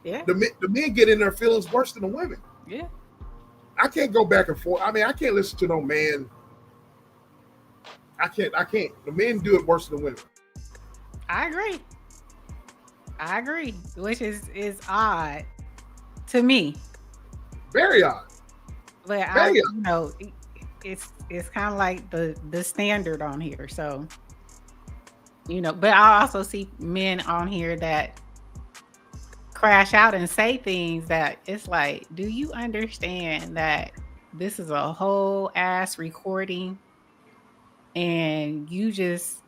Yeah. The men get in their feelings worse than the women. Yeah. I can't go back and forth. I mean, I can't listen to no man. I can't. The men do it worse than the women. I agree. Which is odd to me. Very odd. But it's kind of like the standard on here. So, but I also see men on here that crash out and say things that it's like, do you understand that this is a whole ass recording and you just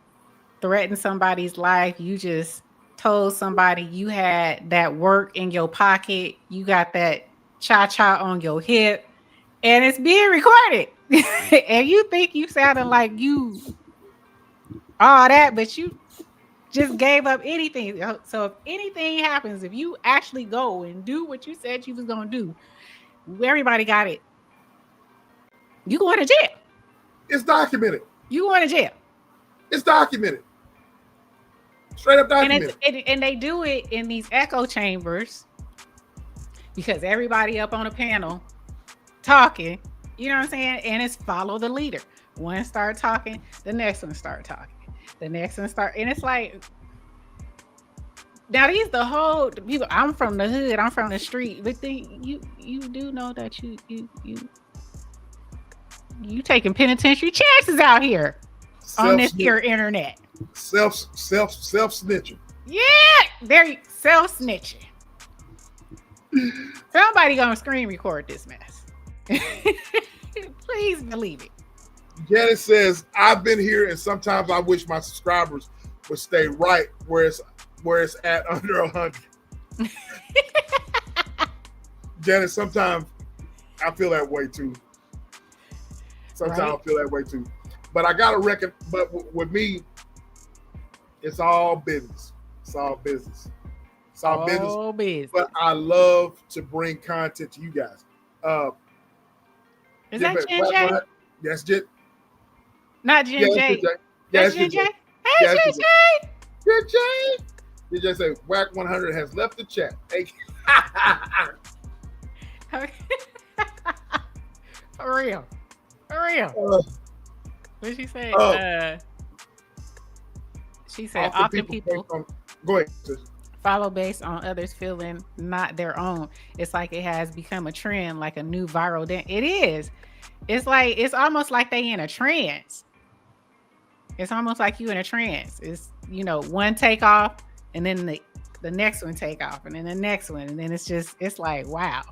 threatened somebody's life? You just told somebody you had that work in your pocket, you got that cha-cha on your hip, and it's being recorded. And you think you sounded like you all that, but you just gave up anything. So if anything happens, if you actually go and do what you said you was gonna do, everybody got it. You going to jail. It's documented. You going to jail. It's documented. Straight up documented. And they do it in these echo chambers because everybody up on a panel talking, you know what I'm saying? And it's follow the leader. One start talking, the next one start talking. The next one start, and it's like, now these the whole people. I'm from the hood. I'm from the street. But then you do know that you taking penitentiary chances out here on this here internet. Self snitching. Yeah, they're self snitching. Somebody gonna screen record this mess. Please believe it. Janet says, I've been here and sometimes I wish my subscribers would stay right where it's at under 100. Janet, sometimes I feel that way too. Sometimes I feel that way too. But I gotta reckon, but with me, it's all business. It's all business. It's all business. But I love to bring content to you guys. Is that Jen J? That's Jen. Not Jen J. That's Jen J. Hey, Jen Jen J. Jen J. Jen J say, Whack 100 has left the chat. Hey. For real. What did she say? She said, often people go ahead. Follow based on others feeling not their own. It's like it has become a trend, like a new viral dance. It is. It's like, it's almost like they in a trance. It's almost like you in a trance. It's, one take off and then the next one take off and then the next one. And then it's like, wow.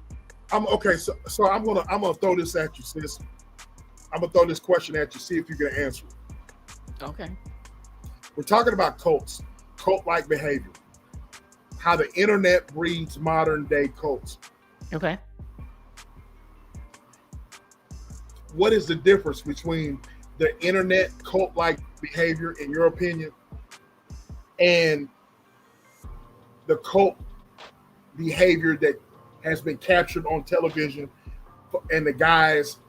Okay. So I'm going to throw this at you, sis. I'm going to throw this question at you. See if you can answer it. Okay. We're talking about cults, cult-like behavior. How the internet breeds modern day cults. Okay. What is the difference between the internet cult-like behavior, in your opinion, and the cult behavior that has been captured on television and the guys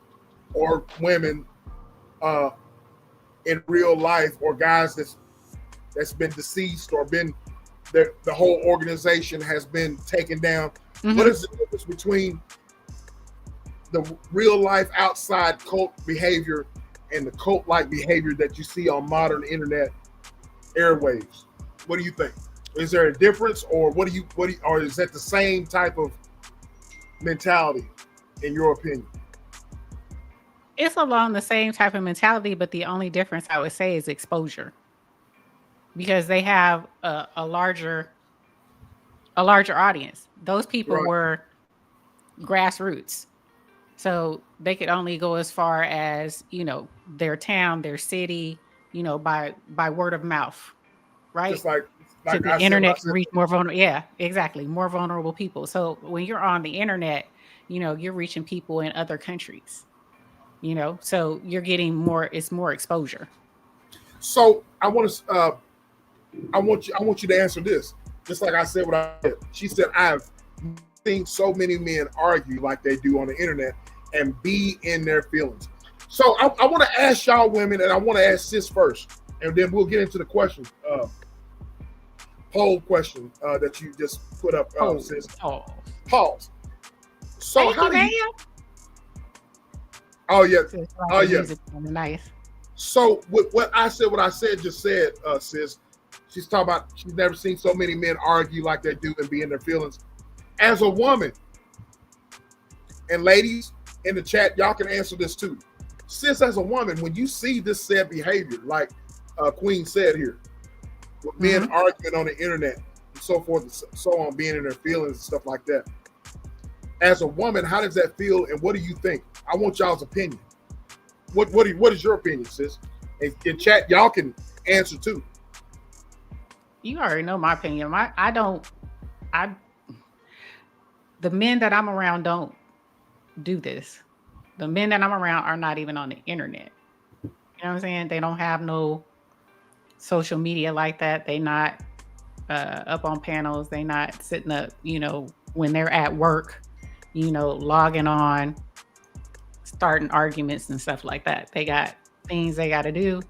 or women in real life, or guys that's been deceased or been the whole organization has been taken down? Mm-hmm. What is the difference between the real life outside cult behavior and the cult-like behavior that you see on modern internet airwaves? What do you think? Is there a difference, or or is that the same type of mentality, in your opinion? It's along the same type of mentality, but the only difference I would say is exposure, because they have a larger audience. Those people were grassroots, so they could only go as far as their town, their city, by word of mouth, right? Just like To the I said, what I internet can said. reach more vulnerable. Yeah, exactly. More vulnerable people. So when you're on the internet, you're reaching people in other countries, so you're getting more, it's more exposure. So I want you to answer this. Just like I said what I said. She said, I've seen so many men argue like they do on the internet and be in their feelings. So I want to ask y'all women, and I want to ask sis first, and then we'll get into the question, poll question that you just put up, sis. Pause. So Thank how you, do ma'am. you? Oh yeah, oh yeah. Nice. So with what I said, just said, sis. She's talking about she's never seen so many men argue like they do and be in their feelings. As a woman, and ladies in the chat, y'all can answer this too. Sis, as a woman, when you see this said behavior, like Queen said here, with men arguing on the internet and so forth and so on, being in their feelings and stuff like that. As a woman, how does that feel, and what do you think? I want y'all's opinion. What is your opinion, sis? And in chat, y'all can answer too. You already know my opinion. The men that I'm around don't do this. The men that I'm around are not even on the internet. You know what I'm saying? They don't have no social media like that. They not up on panels. They not sitting up, when they're at work, logging on, starting arguments and stuff like that. They got things they got to do.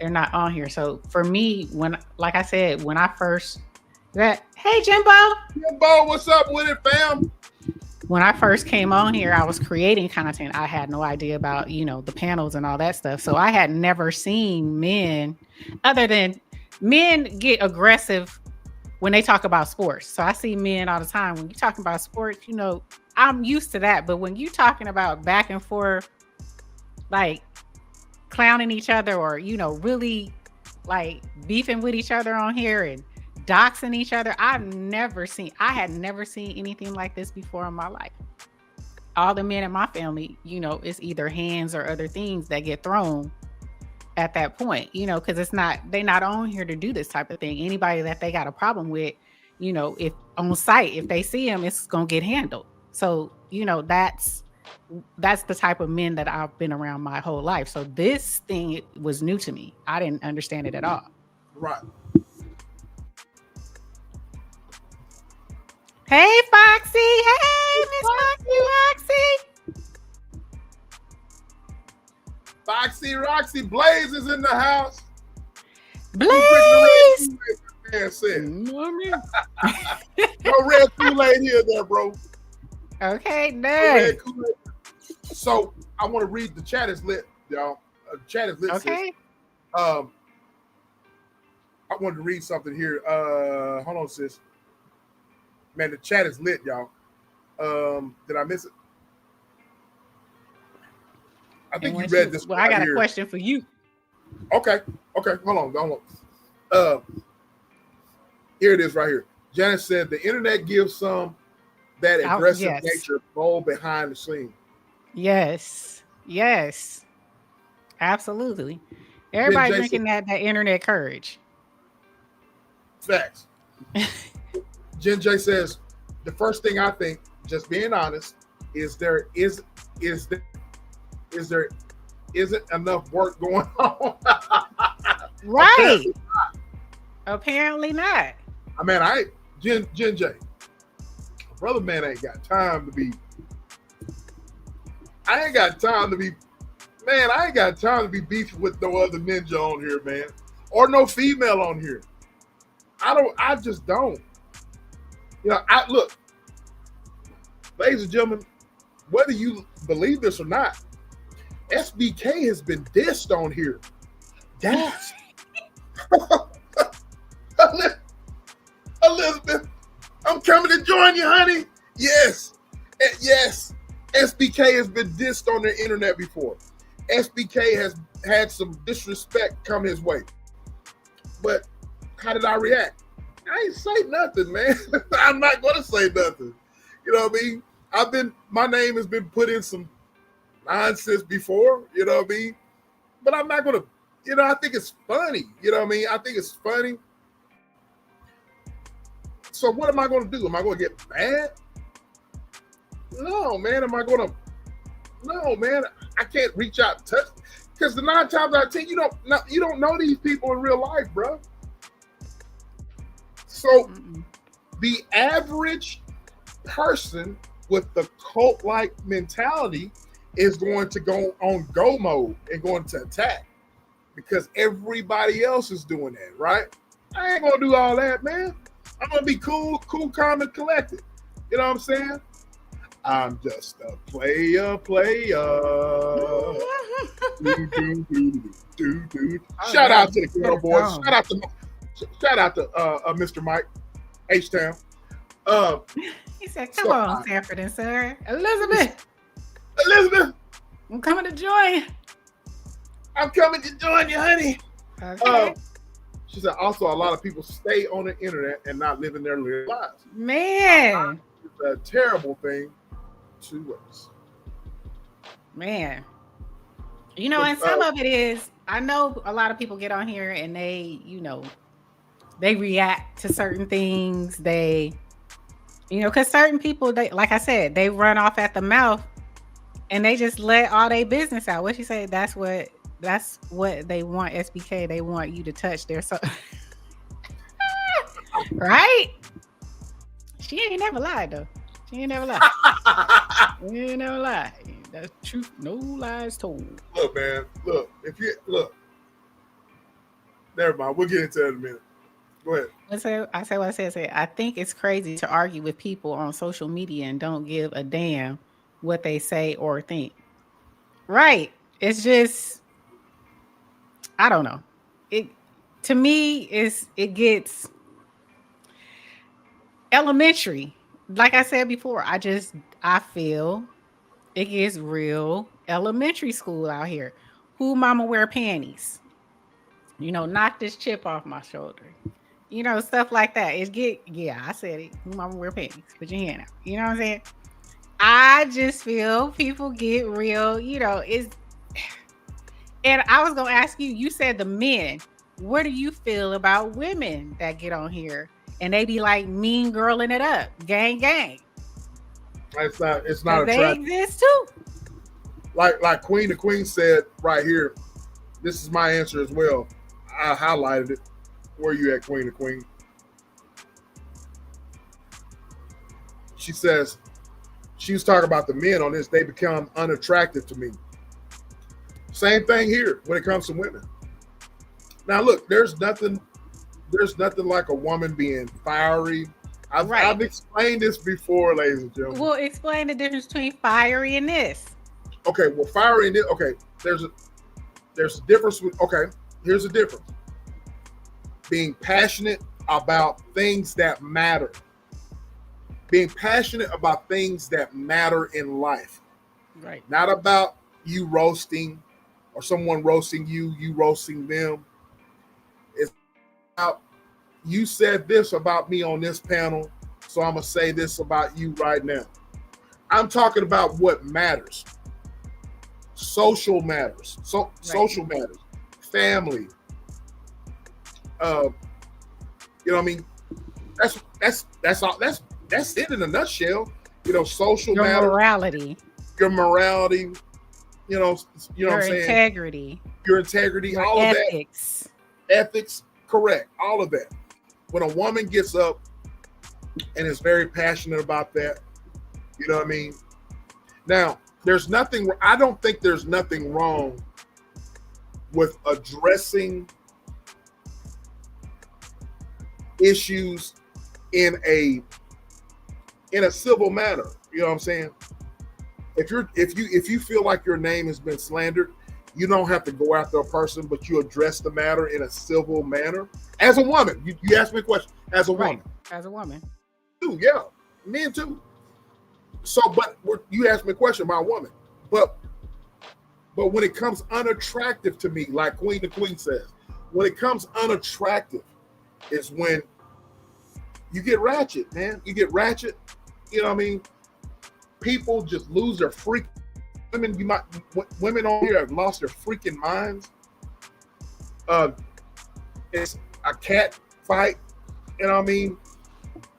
They're not on here. So for me, like I said, when I first hey Jimbo, what's up with it, fam? When I first came on here, I was creating content. I had no idea about, the panels and all that stuff. So I had never seen men, other than men get aggressive when they talk about sports. So I see men all the time. When you're talking about sports, I'm used to that. But when you're talking about back and forth, like clowning each other or, really like beefing with each other on here and doxing each other, I had never seen anything like this before in my life. All the men in my family, it's either hands or other things that get thrown at that point, because they're not on here to do this type of thing. Anybody that they got a problem with, if on site, if they see them, it's going to get handled. So, that's the type of men that I've been around my whole life. So this thing was new to me. I didn't understand it at all. Right. Hey, Foxy. Hey, Miss Foxy. Foxy Roxy Blaze is in the house. Blaze. No red Kool-Aid here, there, bro. Okay, nice. So I want to read the chat is lit, y'all. Chat is lit. Okay. Sis. I wanted to read something here. Hold on, sis. Man, the chat is lit, y'all. Did I miss it? I think you read this. Well, I got a question for you. Okay. Hold on. Here it is right here. Janice said the internet gives some that aggressive nature bold behind the scene. Yes. Absolutely. Everybody drinking that internet courage. Facts. Jen J says, the first thing I think, just being honest, is there isn't enough work going on? Right. Apparently not. I mean, Jen J, brother man ain't got time to be. I ain't got time to be beefing with no other ninja on here, man. Or no female on here. I just don't. Look, ladies and gentlemen, whether you believe this or not, SBK has been dissed on here. Yes. Elizabeth, I'm coming to join you, honey. Yes. SBK has been dissed on the internet before. SBK has had some disrespect come his way. But how did I react? I ain't say nothing, man. I'm not going to say nothing. You know what I mean? My name has been put in some nonsense before, you know what I mean? But I'm not going to You know, I think it's funny. You know what I mean? I think it's funny. So what am I going to do? Am I going to get mad? No, man. No, man. I can't reach out and touch, because the 9 times out of 10, you don't know these people in real life, bro. So the average person with the cult-like mentality is going to go on go mode and going to attack, because everybody else is doing that, right? I ain't gonna do all that, man. I'm gonna be cool, calm, and collected. You know what I'm saying? I'm just a player. Shout out to the girl boys. Shout out to Mr. Mike H-Town. He said, "Come on, Sanford and Son. Elizabeth, I'm coming to join. I'm coming to join you, honey." Okay. She said, also, a lot of people stay on the internet and not living their real lives. Man. It's a terrible thing to witness. Man. You know, and some of it is, I know a lot of people get on here and they, you know, they react to certain things. They, you know, because certain people, they, like I said, they run off at the mouth and they just let all their business out. What she said, that's what they want, SBK. They want you to touch their soul. Right? She ain't never lied, though. She ain't never lied. She ain't never lied. That's truth. No lies told. Look, man. Look. Never mind. We'll get into that in a minute. Go ahead. I say what I said. I think it's crazy to argue with people on social media and don't give a damn what they say or think. Right. It's just, I don't know. To me, it gets elementary. Like I said before, I feel it gets real elementary school out here. Who mama wear panties? You know, knock this chip off my shoulder. You know, stuff like that. I said it. Who mama wear panties? Put your hand out. You know what I'm saying? I just feel people get real, you know, and I was going to ask you, you said the men, what do you feel about women that get on here and they be like mean girling it up, gang. It's not they exist too. Like Queen the Queen said right here, this is my answer as well. I highlighted it. Where you at, Queen the Queen? She says, she was talking about the men on this, they become unattractive to me. Same thing here when it comes to women. Now look, there's nothing like a woman being fiery. I've explained this before, ladies and gentlemen. Well, explain the difference between fiery and this. Okay, well, fiery and this, okay, there's a difference with, okay, here's the difference. Being passionate about things that matter. Being passionate about things that matter in life. Right. Not about you roasting or someone roasting you roasting them. It's about, you said this about me on this panel, so I'm going to say this about you right now. I'm talking about what matters. Social matters. Social matters. Family. You know what I mean? That's all. That's it in a nutshell. You know, social matters. Your morality. You know what I'm saying? Your integrity. All of that. Ethics. Correct. All of that. When a woman gets up and is very passionate about that, you know what I mean? Now, I don't think there's nothing wrong with addressing issues in a civil manner. You know what I'm saying? If you feel like your name has been slandered, you don't have to go after a person, but you address the matter in a civil manner. As a woman, you asked me a question. As a woman. As a woman. Too, yeah. Men too. So, but you asked me a question about a woman. But when it comes unattractive to me, like Queen the Queen says, when it comes unattractive is when you get ratchet, man. You get ratchet. You know what I mean? People just lose their freak. Women on here have lost their freaking minds. Uh, it's a cat fight. You know what I mean?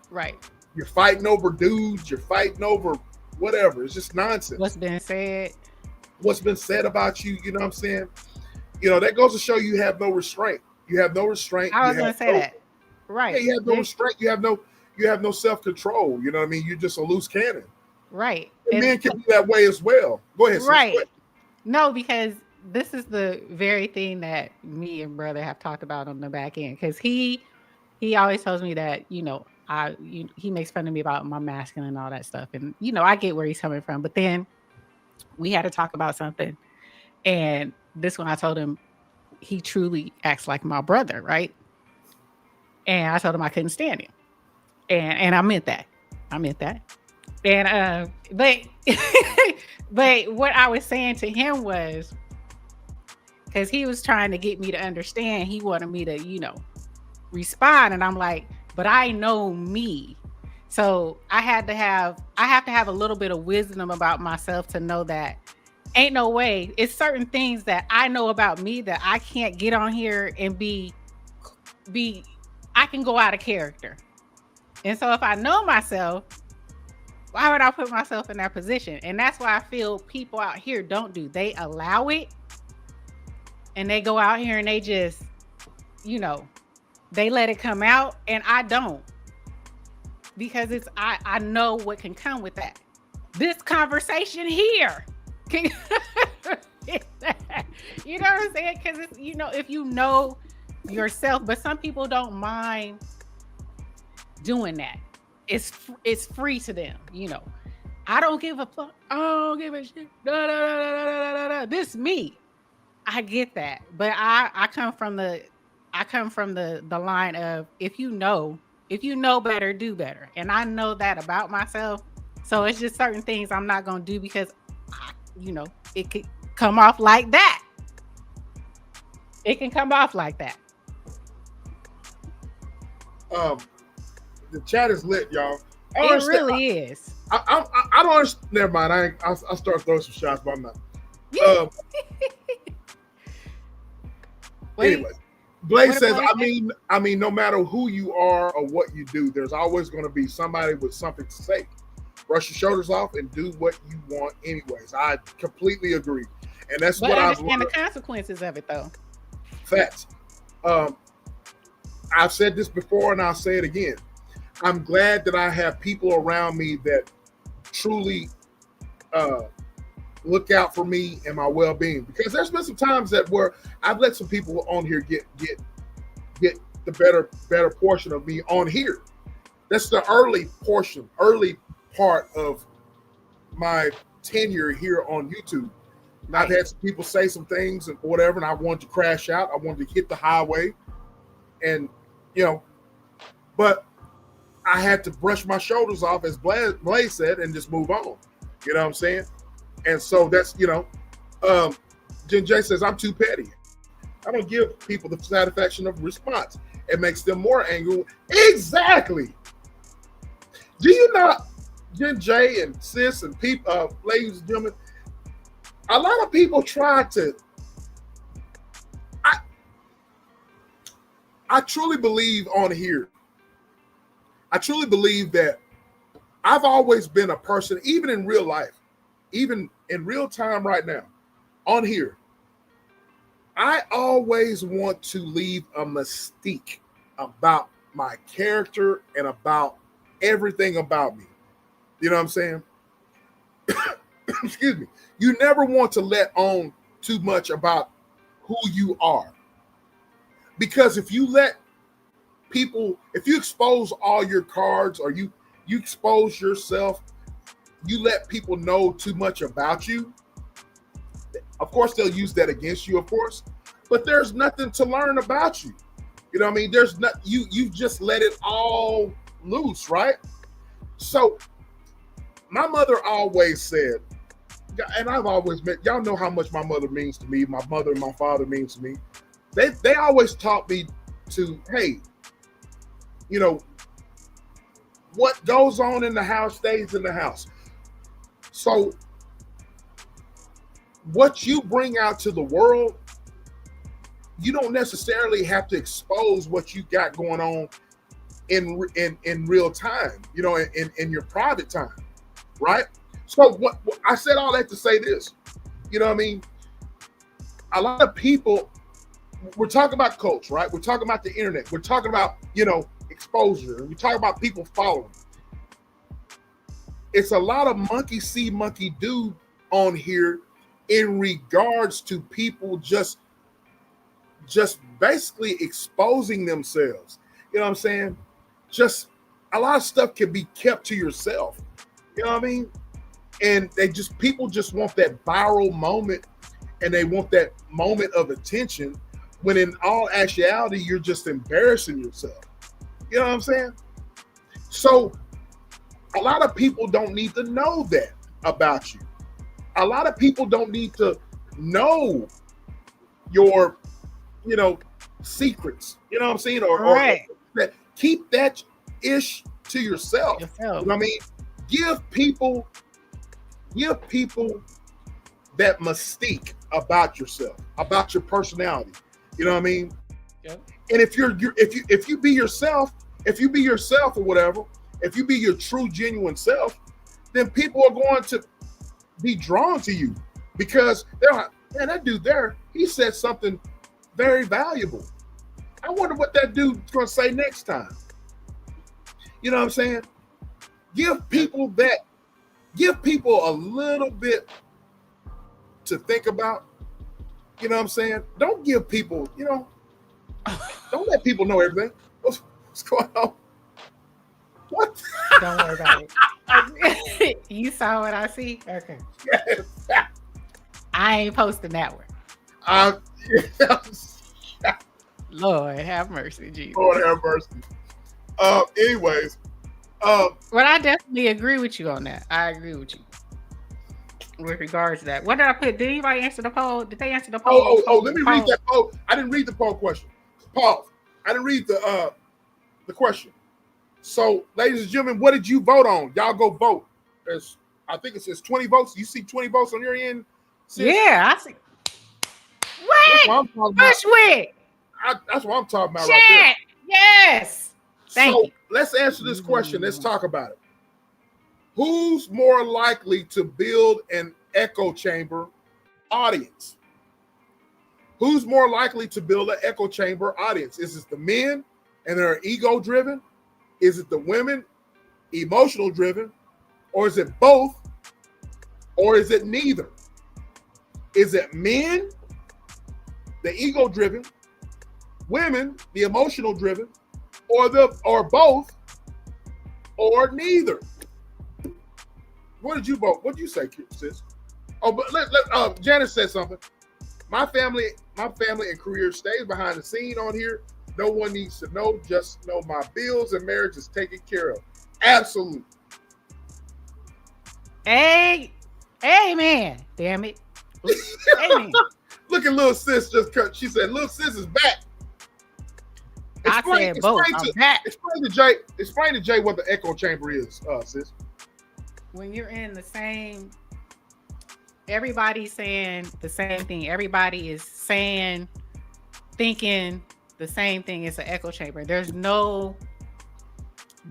Right. You're fighting over dudes. You're fighting over whatever. It's just nonsense. What's been said. What's been said about you. You know what I'm saying? You know, that goes to show you have no restraint. You have no restraint. I was going to say that. Right. Yeah, you have no restraint. You have no self-control. You know what I mean? You're just a loose cannon. Right. And men can be that way as well. Go ahead. Right. No, because this is the very thing that me and brother have talked about on the back end. Because he always tells me that, you know, he makes fun of me about my masculine and all that stuff. And, you know, I get where he's coming from. But then we had to talk about something. And this one I told him he truly acts like my brother, right? And I told him I couldn't stand him. And I meant that. And but but what I was saying to him was, because he was trying to get me to understand, he wanted me to, you know, respond. And I'm like, but I know me. So I have to have a little bit of wisdom about myself to know that ain't no way. It's certain things that I know about me that I can't get on here and be I can go out of character. And so if I know myself, why would I put myself in that position? And that's why I feel people out here don't do. They allow it. And they go out here and they just, you know, they let it come out. And I don't. Because I know what can come with that. This conversation here. You know what I'm saying? Because it's, you know, if you know yourself, but some people don't mind doing that. It's free to them, you know. I don't give a fuck. I don't give a shit. This me. I get that, but I come from the line of if you know better, do better, and I know that about myself. So it's just certain things I'm not gonna do because it could come off like that. It can come off like that. The chat is lit, y'all. It really is. I don't understand. Never mind. I'll start throwing some shots, but I'm not. Anyway, Blaze says, I mean, no matter who you are or what you do, there's always going to be somebody with something to say. Brush your shoulders off and do what you want anyways. I completely agree. And that's what I've learned. And the consequences of it, though. Facts. I've said this before and I'll say it again. I'm glad that I have people around me that truly look out for me and my well-being, because there's been some times that where I've let some people on here get the better portion of me on here. That's the early part of my tenure here on YouTube. And I've had some people say some things and whatever, and I wanted to crash out. I wanted to hit the highway, and but I had to brush my shoulders off, as Blaze said, and just move on. You know what I'm saying? And so that's, Jen J says, I'm too petty. I don't give people the satisfaction of response. It makes them more angry. Exactly. Do you not, Jen J and sis and people, ladies and gentlemen, a lot of people try to, I truly believe on here, I truly believe that I've always been a person, even in real life, even in real time right now, on here, I always want to leave a mystique about my character and about everything about me. You know what I'm saying? Excuse me. You never want to let on too much about who you are. Because if you let people, if you expose all your cards, or you expose yourself, you let people know too much about you, of course they'll use that against you, of course, but there's nothing to learn about you. You know what I mean? There's not, you just let it all loose, right? So my mother always said, and I've always met, y'all know how much my mother means to me, my mother and my father means to me. They always taught me to, hey, what goes on in the house stays in the house. So what you bring out to the world you don't necessarily have to expose what you got going on in real time, you know, in your private time, right? So what I said all that to say this, you know what I mean? A lot of people, we're talking about coach, right? We're talking about the internet. We're talking about, you know, exposure. We're talking about people following. It's a lot of monkey see, monkey do on here in regards to people just basically exposing themselves. You know what I'm saying? Just a lot of stuff can be kept to yourself. You know what I mean? And people just want that viral moment, and they want that moment of attention, when in all actuality, you're just embarrassing yourself. You know what I'm saying? So a lot of people don't need to know that about you. A lot of people don't need to know your, you know, secrets. You know what I'm saying? Or that, keep that ish to yourself. You know what I mean? Give people that mystique about yourself, about your personality. You know what I mean? Yep. And if you be yourself, or whatever, if you be your true, genuine self, then people are going to be drawn to you, because they're like, man, that dude there, he said something very valuable. I wonder what that dude's going to say next time. You know what I'm saying? Give people a little bit to think about. You know what I'm saying? Don't give people, you know, don't let people know everything. What's going on? What? Don't worry about it. You saw what I see? Okay. Yes. I ain't posting that one. Lord have mercy, Jesus. Lord have mercy. Anyways. Well, I definitely agree with you on that. I agree with you with regards to that. What did I put? Did anybody answer the poll? Did they answer the poll? Let me read that poll. I didn't read the poll question. Pause. I didn't read the question. So, ladies and gentlemen, what did you vote on? Y'all go vote. I think it says 20 votes. You see 20 votes on your end? Sis? Yeah, I see. Bushwick. That's what I'm talking about right there. Yes. Thank you. Let's answer this question. Let's talk about it. Who's more likely to build an echo chamber audience? Who's more likely to build an echo chamber audience? Is it the men and they're ego driven? Is it the women emotional driven? Or is it both? Or is it neither? Is it men, the ego driven, women, the emotional driven, or both, or neither? What did you vote? What did you say, sis? Oh, but Janice said something. My family and career stays behind the scene on here. No one needs to know. Just know my bills and marriage is taken care of. Absolutely. Amen. Damn it. Amen. Look at little sis just cut. She said, "Little sis is back." Explain to Jay what the echo chamber is, sis. When you're in the same, everybody's saying the same thing. Everybody is thinking the same thing. It's an echo chamber. There's no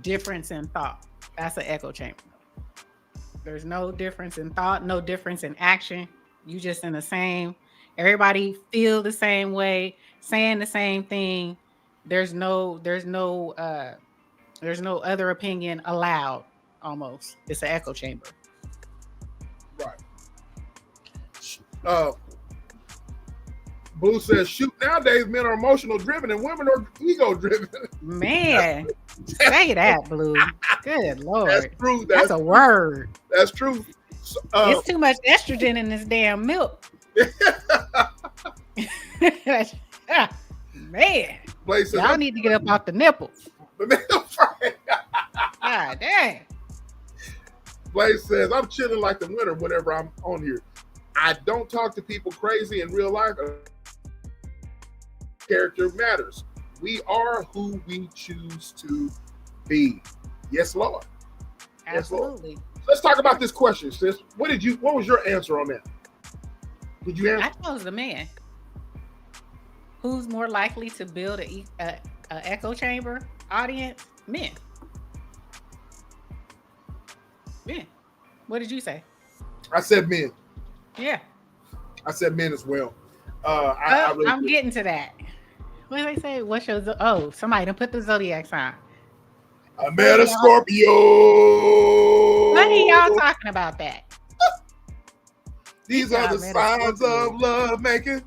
difference in thought. That's an echo chamber. There's no difference in thought, no difference in action. You just in the same, everybody feel the same way, saying the same thing. There's no other opinion allowed. Almost, it's an echo chamber. Right. Blue says, "Shoot, nowadays men are emotional driven and women are ego driven." Man, say that, Blue. Good Lord, that's true. That's a word. That's true. It's too much estrogen in this damn milk. Man, y'all need to get up off the nipples. God dang. Blaze says, "I'm chilling like the winter whenever I'm on here. I don't talk to people crazy in real life. Character matters. We are who we choose to be." Yes, Lord. Absolutely. Yes, Lord. Let's talk about this question, sis. What was your answer on that? Did you answer? I chose the man. Who's more likely to build a echo chamber audience? Men. Men. What did you say? I said men. Yeah. I said men as well. I'm getting to that. What did they say? What's your somebody done put the zodiac sign. I met a Scorpio. What are y'all talking about that? These are the signs of love making.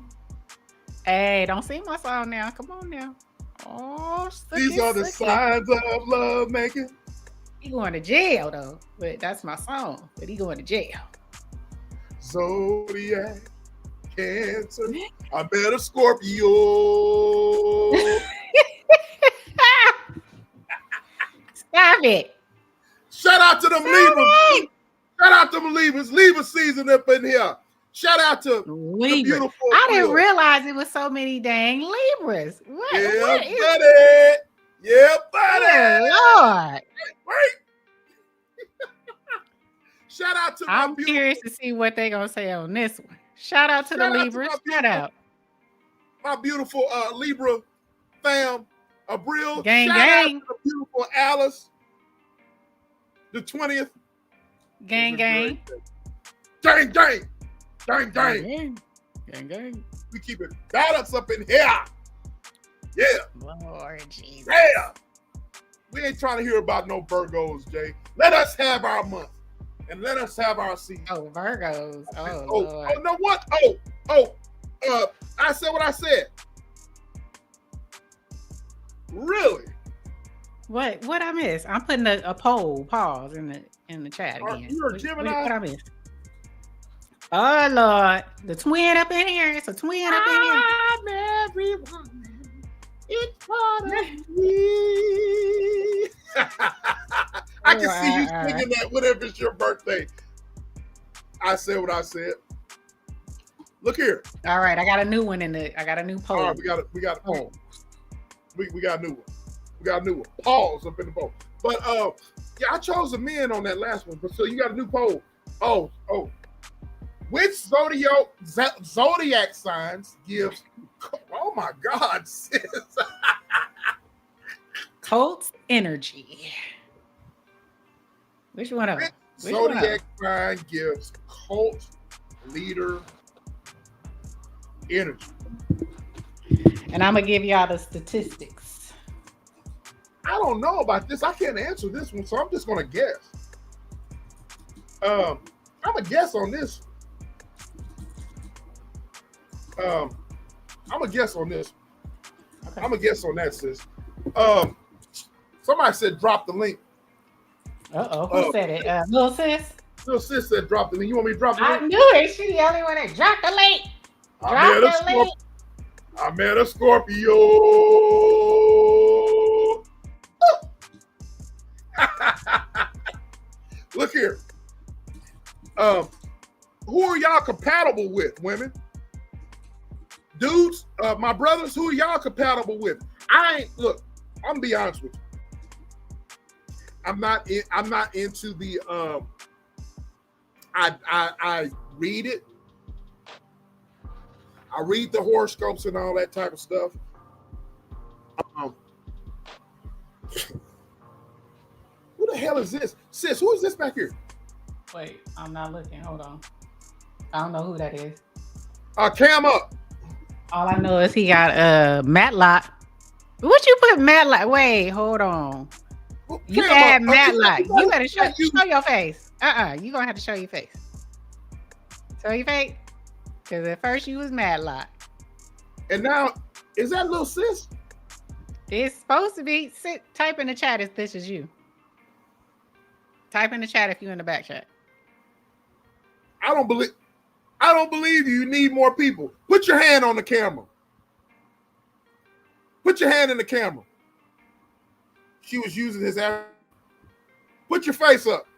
Hey, don't sing my song now. Come on now. Oh, these are the signs of love making. He going to jail though, but that's my song. But he going to jail. Zodiac, Cancer. I met a Scorpio. Stop it. Shout out to them Libras. Shout out to them Libras. Libra season up in here. Shout out to Libra. The beautiful. I didn't realize it was so many dang Libras. What? Yeah, what buddy. Is... Yeah, buddy. Oh, Lord. Wait. Shout out to I'm curious to see what they're going to say on this one. Shout out to the Libras. Shout out. My beautiful Libra fam. Abril. Gang, shout gang. out to the beautiful Alice. The 20th. Gang, gang. Gang, gang. Gang, gang. Gang, gang. We keep it balanced up in here. Yeah. Lord Jesus. Yeah. We ain't trying to hear about no Virgos, Jay. Let us have our month. And let us have our season. Oh, Virgos. Oh, no, what? I said what I said. Really? What I miss? I'm putting a pause in the chat again. You're a Gemini? What I miss? Oh Lord, the twin up in here. It's a twin up in here. I'm everyone. It's part of me. I can see you singing that whenever it's your birthday. I said what I said. Look here. All right, I got a new one I got a new poll. All right, we got a new one. We got a new one. Pause up in the poll. But yeah, I chose the men on that last one. But so you got a new poll. Oh. Which zodiac signs gives? Oh my God, sis. Cult energy. Which one of them? Zodiac sign gives cult leader energy. And I'm gonna give y'all the statistics. I don't know about this. I can't answer this one, so I'm just gonna guess. I'm gonna guess on this. I'm gonna guess on this. Okay. I'm gonna guess on that, sis. Somebody said drop the link. Who said it? Little sis? Little sis said drop the link. You want me to drop the link? I knew it. She the only one that dropped the link. I met a Scorpio. Look here. Who are y'all compatible with, women? Dudes, my brothers, who are y'all compatible with? I'm gonna be honest with you. I'm not into the I read it. I read the horoscopes and all that type of stuff. Who the hell is this? Sis, who is this back here? Wait, I'm not looking. Hold on. I don't know who that is. Cam up. All I know is he got Matlock. What you put Matlock? Wait, hold on. You add Matlock. You better show your face. You gonna have to show your face. Show your face. Because at first you was Matlock. And now, is that little sis? It's supposed to be. Type in the chat if this is you. Type in the chat if you in the back chat. I don't believe you need more people. Put your hand on the camera. Put your hand in the camera. She was using his ass. Put your face up.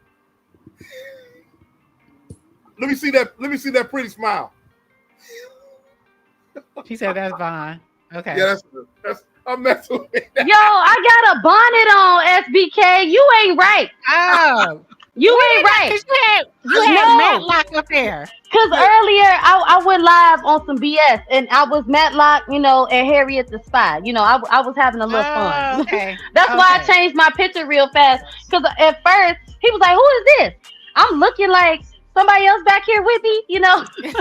Let me see that pretty smile. She said that's fine. Okay. Yeah, that's I'm messing with it. Yo, I got a bonnet on, SBK. You ain't right. Oh, You ain't right. Because you had Matlock up there. Because earlier I went live on some BS and I was Matlock, and Harriet the Spy. I was having a little fun. Okay. That's why I changed my picture real fast. Because at first he was like, "Who is this?" I'm looking like somebody else back here with me, Okay.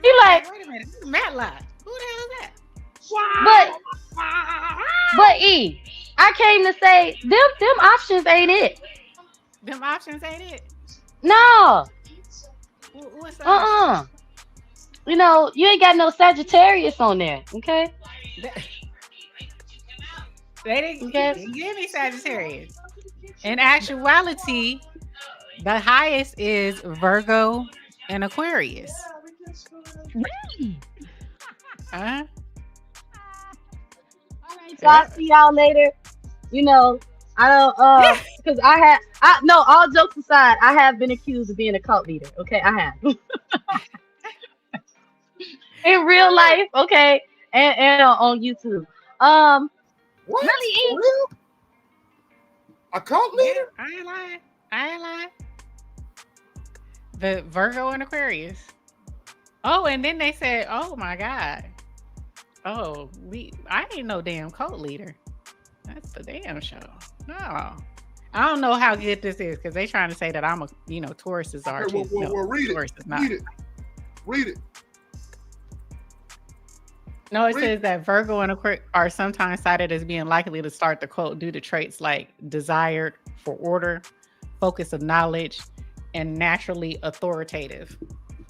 He like, wait a minute, this is Matlock. Who the hell is that? But I came to say them options ain't it. Them options ain't it. No. What's that? You ain't got no Sagittarius on there, okay? They didn't give me Sagittarius. In actuality, the highest is Virgo and Aquarius. Really? Huh? So I'll see y'all later. I don't because all jokes aside, I have been accused of being a cult leader. Okay, I have. In real life, okay, and on YouTube. What? Really? For real? A cult leader? I ain't lying. The Virgo and Aquarius. Oh, and then they said, "Oh my God. Oh, I ain't no damn cult leader." That's the damn show. No. I don't know how good this is because they trying to say that I'm a, Taurus is our Okay, well, read Taurus it. is not. Read it. No, it says that Virgo and Aquarius are sometimes cited as being likely to start the cult due to traits like desire for order, focus of knowledge, and naturally authoritative,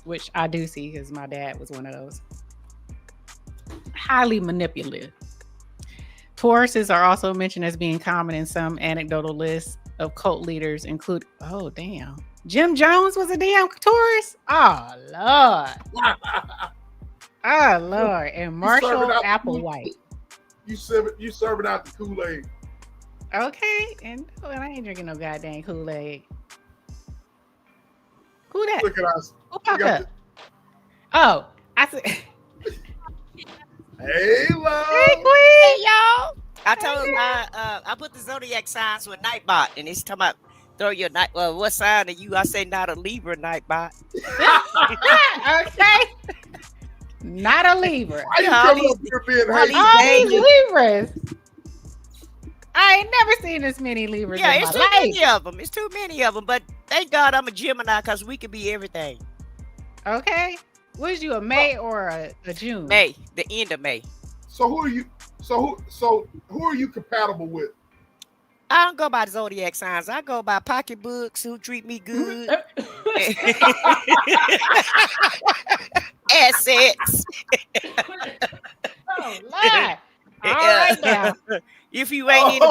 which I do see because my dad was one of those. Highly manipulative. Tauruses are also mentioned as being common in some anecdotal lists of cult leaders, include Jim Jones was a damn Taurus. Oh Lord. Oh Lord. And Marshall Applewhite. You serving out the Kool-Aid. Okay. And I ain't drinking no goddamn Kool-Aid. Who that? Look at us. Who popped up? Oh, I said. Hey, love. Hey, Queen. Hey, y'all. I told him I put the zodiac signs with Nightbot, and he's talking about throw your night. Well, what sign are you? I say not a Libra, Nightbot. Okay. Not a Libra. Why you coming up here being All these Libras. I ain't never seen this many Libras. Yeah, in it's my too life. many of them. It's too many of them. But thank God I'm a Gemini because we could be everything. Okay. Was you a May or a June? May, the end of May. So who are you? So who are you compatible with? I don't go by the zodiac signs. I go by pocketbooks who treat me good. Assets. Oh Lord. All right now. If you ain't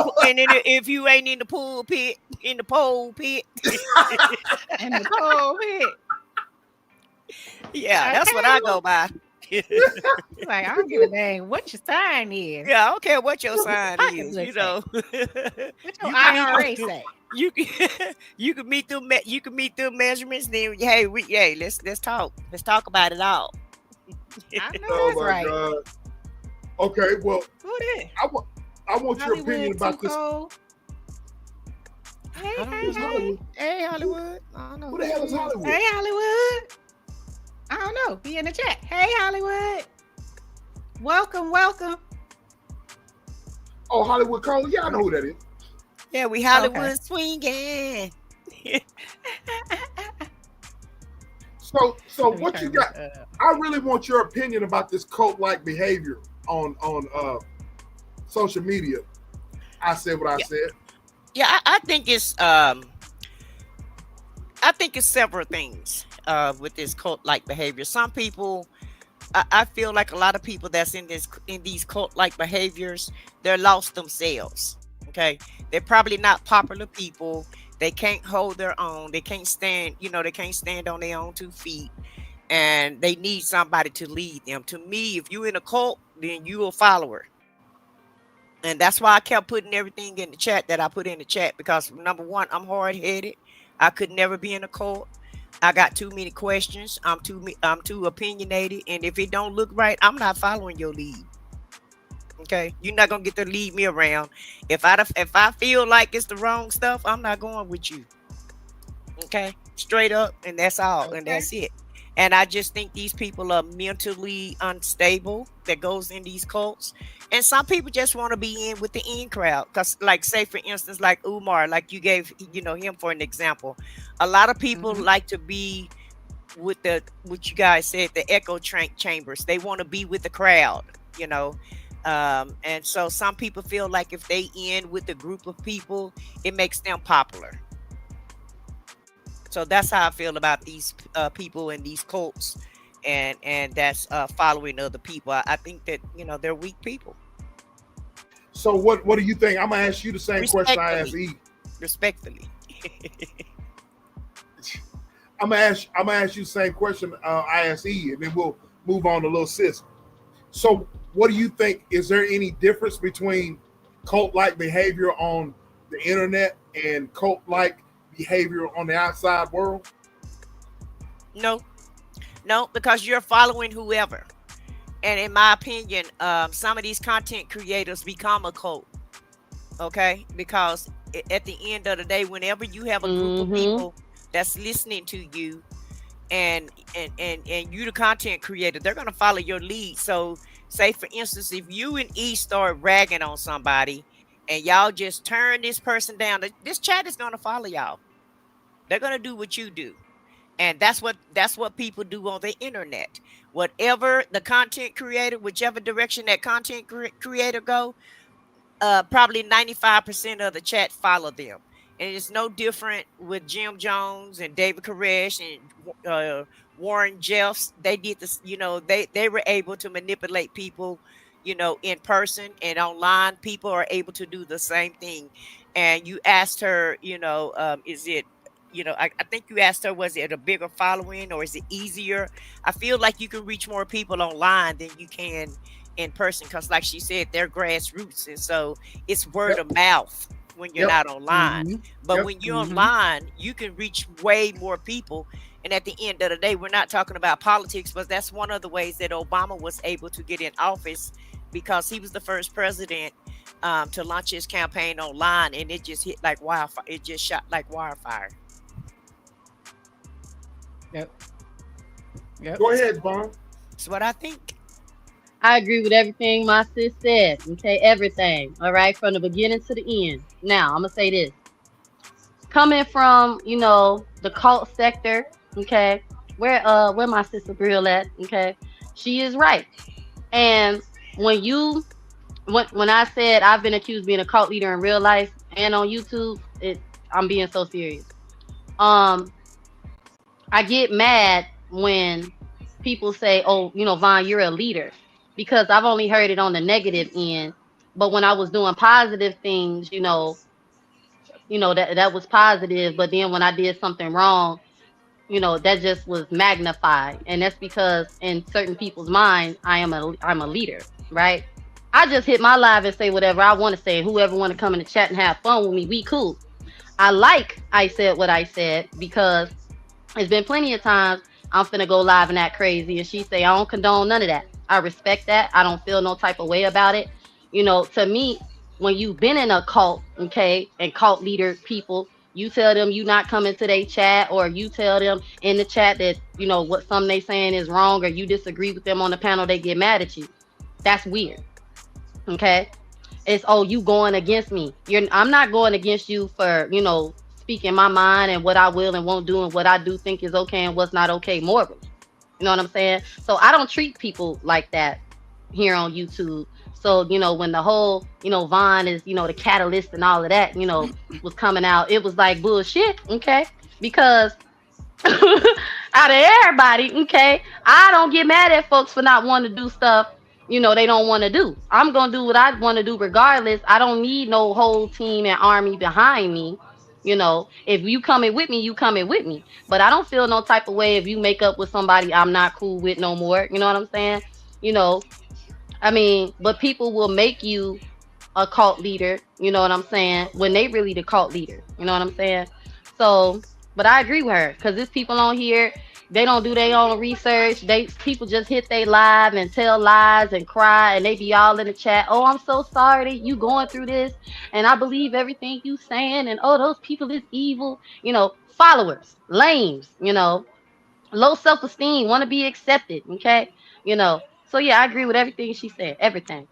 in the pool pit, in the pole pit. In the pole pit. Yeah, that's what I go by. Like, I don't give a dang what your sign is. Yeah, I don't care what your sign is. What your IRA say? You can meet them measurements. Then let's talk. Let's talk about it all. I know that's right. God. Okay, well, Who that? I want your opinion about this. Hey, Hollywood. I don't know Who the hell is Hollywood? Hey, Hollywood. I don't know. Be in the chat. Hey, Hollywood. Welcome. Oh, Hollywood Cole. Yeah, I know who that is. Yeah, we Hollywood swinging. So what you got? I really want your opinion about this cult-like behavior on social media. I said what I said. Yeah, I think it's several things with this cult-like behavior. Some people, I feel like a lot of people that's in these cult-like behaviors, they're lost themselves. Okay, they're probably not popular people. They can't hold their own. They can't stand. They can't stand on their own 2 feet, and they need somebody to lead them. To me, if you're in a cult, then you're a follower. And that's why I kept putting everything in the chat that I put in the chat, because number one, I'm hard-headed. I could never be in a cult. I got too many questions. I'm too opinionated. And if it don't look right, I'm not following your lead. Okay, you're not gonna get to lead me around. If I feel like it's the wrong stuff, I'm not going with you. Okay, straight up, and that's all, and Okay. that's it. And I just think these people are mentally unstable that goes in these cults. And some people just want to be in with the in crowd. Because, like, say for instance, like Umar, like you gave, him for an example. A lot of people Mhm. like to be with the, what you guys said, the echo chambers. They want to be with the crowd, you know. And so some people feel like if they in with a group of people, it makes them popular. So that's how I feel about these people and these cults, and that's following other people. I think that they're weak people. So what do you think? I'm gonna ask you the same question I asked Respectfully, E. respectfully. I'm gonna ask you the same question I asked E, and then we'll move on to little sis. So what do you think? Is there any difference between cult-like behavior on the internet and cult-like behavior on the outside world? No, no, because you're following whoever. And in my opinion, some of these content creators become a cult. Okay, because at the end of the day, whenever you have a group of Mm-hmm. people that's listening to you, and you the content creator, they're gonna follow your lead. So say for instance, if you and E start ragging on somebody and y'all just turn this person down, this chat is gonna follow y'all. They're gonna do what you do. And that's what people do on the internet. Whatever the content creator, whichever direction that content creator go, probably 95% of the chat follow them. And it's no different with Jim Jones and David Koresh and Warren Jeffs. They did this, they were able to manipulate people, in person, and online people are able to do the same thing. And you asked her, is it, I think you asked her, was it a bigger following or is it easier? I feel like you can reach more people online than you can in person, because like she said, they're grassroots, and so it's word Yep. of mouth when you're Yep. not online. Mhm. But Yep. when you're Mhm. online, you can reach way more people. And at the end of the day, we're not talking about politics, but that's one of the ways that Obama was able to get in office, because he was the first president to launch his campaign online, and it just hit like wildfire. It just shot like wildfire. Yep. Yep. Go ahead, Vaughn. That's what I think. I agree with everything my sis said. Okay, everything. All right, from the beginning to the end. Now, I'm gonna say this. Coming from, the cult sector, okay, where my sister Brill at, okay, she is right. And when you when I said I've been accused of being a cult leader in real life and on YouTube, I'm being so serious. Um, I get mad when people say, "Oh, Vaughn, you're a leader," because I've only heard it on the negative end. But when I was doing positive things, that was positive. But then when I did something wrong, that just was magnified, and that's because in certain people's minds, I'm a leader, right? I just hit my live and say whatever I want to say, and whoever want to come in the chat and have fun with me, we cool. I said what I said, because there's been plenty of times I'm finna go live and act crazy, and she say I don't condone none of that. I respect that. I don't feel no type of way about it. To me, when you've been in a cult, okay, and cult leader people, you tell them you not coming to their chat, or you tell them in the chat that what something they saying is wrong, or you disagree with them on the panel, they get mad at you. That's weird. Okay, it's, oh, you going against me. I'm not going against you for speaking my mind and what I will and won't do, and what I do think is okay and what's not okay morally. You know what I'm saying? So I don't treat people like that here on YouTube. So when the whole Vaughn is the catalyst and all of that was coming out, it was like bullshit. Okay, because out of everybody, okay, I don't get mad at folks for not wanting to do stuff they don't want to do. I'm gonna do what I want to do regardless. I don't need no whole team and army behind me. If you coming with me, you coming with me. But I don't feel no type of way if you make up with somebody I'm not cool with no more. You know what I'm saying? you know I mean, but people will make you a cult leader, you know what I'm saying, when they really the cult leader, you know what I'm saying? So, but I agree with her, because there's people on here, They don't do their own research. People just hit they live and tell lies and cry, and they be all in the chat. Oh, I'm so sorry that you going through this, and I believe everything you saying. And oh, those people is evil. Followers, lames. Low self esteem, want to be accepted. Okay, So yeah, I agree with everything she said. Everything.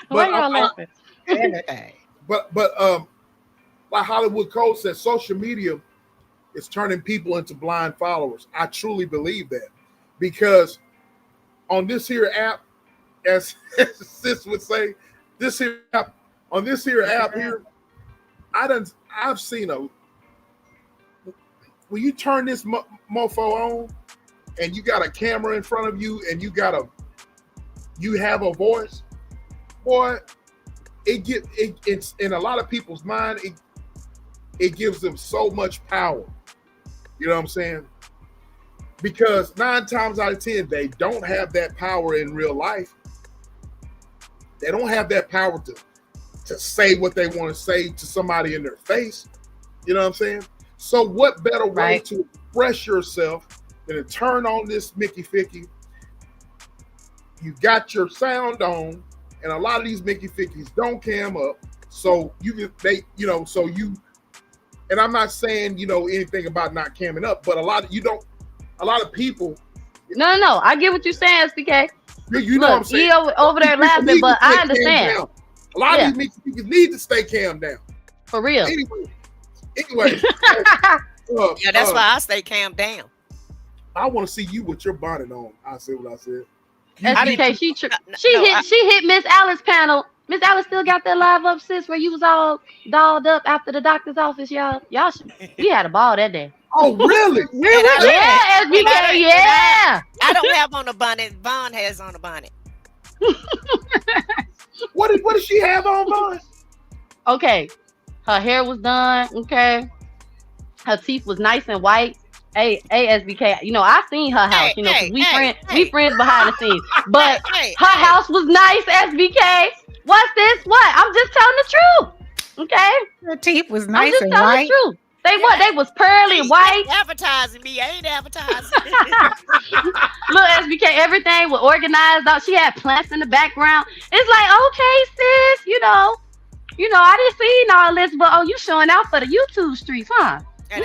Why But y'all laughing? Everything. but like Hollywood Code says, social media is turning people into blind followers. I truly believe that, because on this here app, as Sis would say, this here app here, I've seen when you turn this mofo on and you got a camera in front of you and you have a voice, boy, it's in a lot of people's mind, it gives them so much power. You know what I'm saying? Because 9 times out of 10, they don't have that power in real life. They don't have that power to say what they want to say to somebody in their face. You know what I'm saying? So what better way to express yourself than to turn on this Mickey Ficky? You got your sound on, and a lot of these Mickey Fickies don't cam up. So and I'm not saying, anything about not camming up, but a lot of people. No. I get what you're saying, SBK. You know what I'm saying? He over there laughing, but I understand. A lot of these Mickey Fickies need to stay cam down. For real. Anyway. Yeah, that's why I stay cam down. I want to see you with your bonnet on. I said what I said. SBK, she hit Miss Alice panel. Miss Alice still got that live up, sis, where you was all dolled up after the doctor's office, y'all. We had a ball that day. Oh, really? Really? Yeah, SBK, yeah. I don't have on a bonnet. Vaughn has on a bonnet. What did she have on, Vaughn? Okay. Her hair was done, okay. Her teeth was nice and white. Hey, SBK, I seen her house, because we friends behind the scenes. But her house was nice, SBK. What's this? What? I'm just telling the truth. Okay? Her teeth was nice and white. I'm just telling the truth. They was pearly white. Advertising me. I ain't advertising. Look, SBK, everything was organized out. She had plants in the background. It's like, okay, sis, I didn't see all this, but you showing out for the YouTube streets, huh? And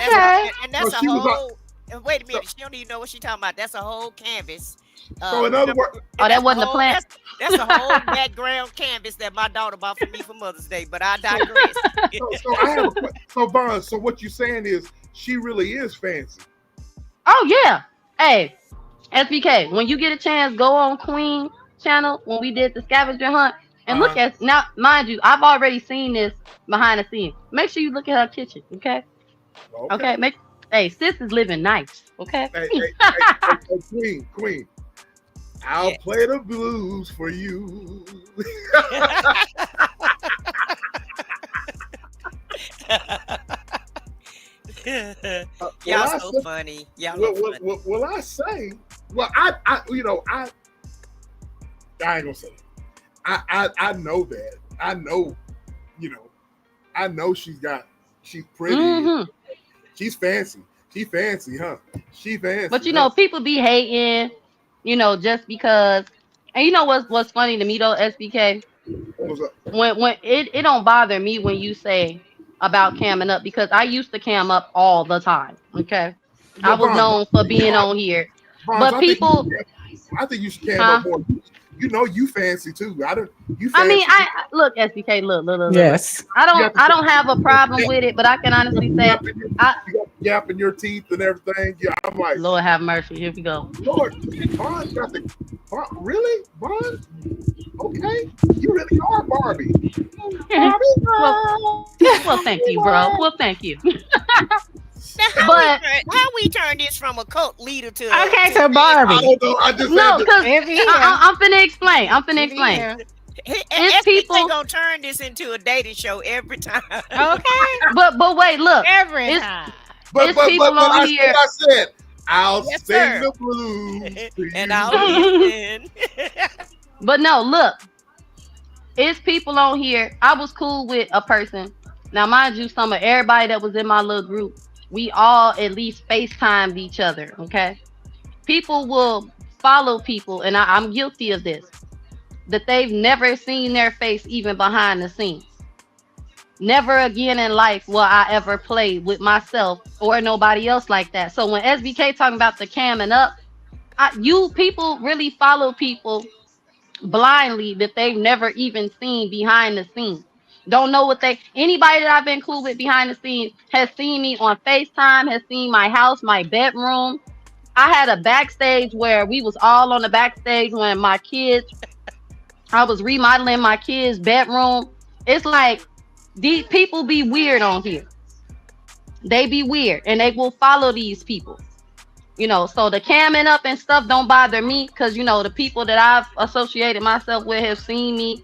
that's a whole. Wait a minute, she don't even know what she's talking about. That's a whole canvas. So in other words, that wasn't a plant. That's a whole background canvas that my daughter bought for me for Mother's Day. But I digress. So I have a question. So Vaughn, so what you're saying is she really is fancy. Oh yeah. Hey, SBK, when you get a chance, go on Queen channel when we did the scavenger hunt and look at now. Mind you, I've already seen this behind the scenes. Make sure you look at her kitchen, okay? Okay. Hey, sis is living nice, okay? Hey, Queen. I'll play the blues for you. Y'all so funny. Well, I say, I ain't gonna say it. I know that. I know she's pretty. Mm-hmm. She's fancy. She fancy, huh? She fancy. But people be hating, just because. And what's funny to me though, SBK? What's up? When it don't bother me when you say about camming up, because I used to cam up all the time. Okay, I was known for being on here, but people. I think you should cam up more. You fancy too. Look, SBK, look. Yes. I don't have a problem with it, but I can honestly say you got gap in your teeth and everything. Yeah, I'm like, Lord have mercy. Here we go. Lord, Bond got the really? Bond? Okay. You really are Barbie. Well, thank you, bro. Well, thank you. Now, how we turn this from a cult leader to to Barbie? I just I'm finna explain. It's people gonna turn this into a dating show every time. Okay, but wait, look, every time. But on here. I said I'll sing the blues and I'll listen. But no, look, it's people on here. I was cool with a person. Now, mind you, some of everybody that was in my little group, we all at least FaceTimed each other. Okay. People will follow people, and I'm guilty of this, that they've never seen their face even behind the scenes. Never again in life will I ever play with myself or nobody else like that. So when SBK talking about the camming up, you people really follow people blindly that they've never even seen behind the scenes. Don't know what anybody that I've been cool with behind the scenes has seen me on FaceTime, has seen my house, my bedroom. I had a backstage where we was all on the backstage when my kids, I was remodeling my kids' bedroom. It's like these people be weird on here. They be weird and they will follow these people. So the camming up and stuff don't bother me because the people that I've associated myself with have seen me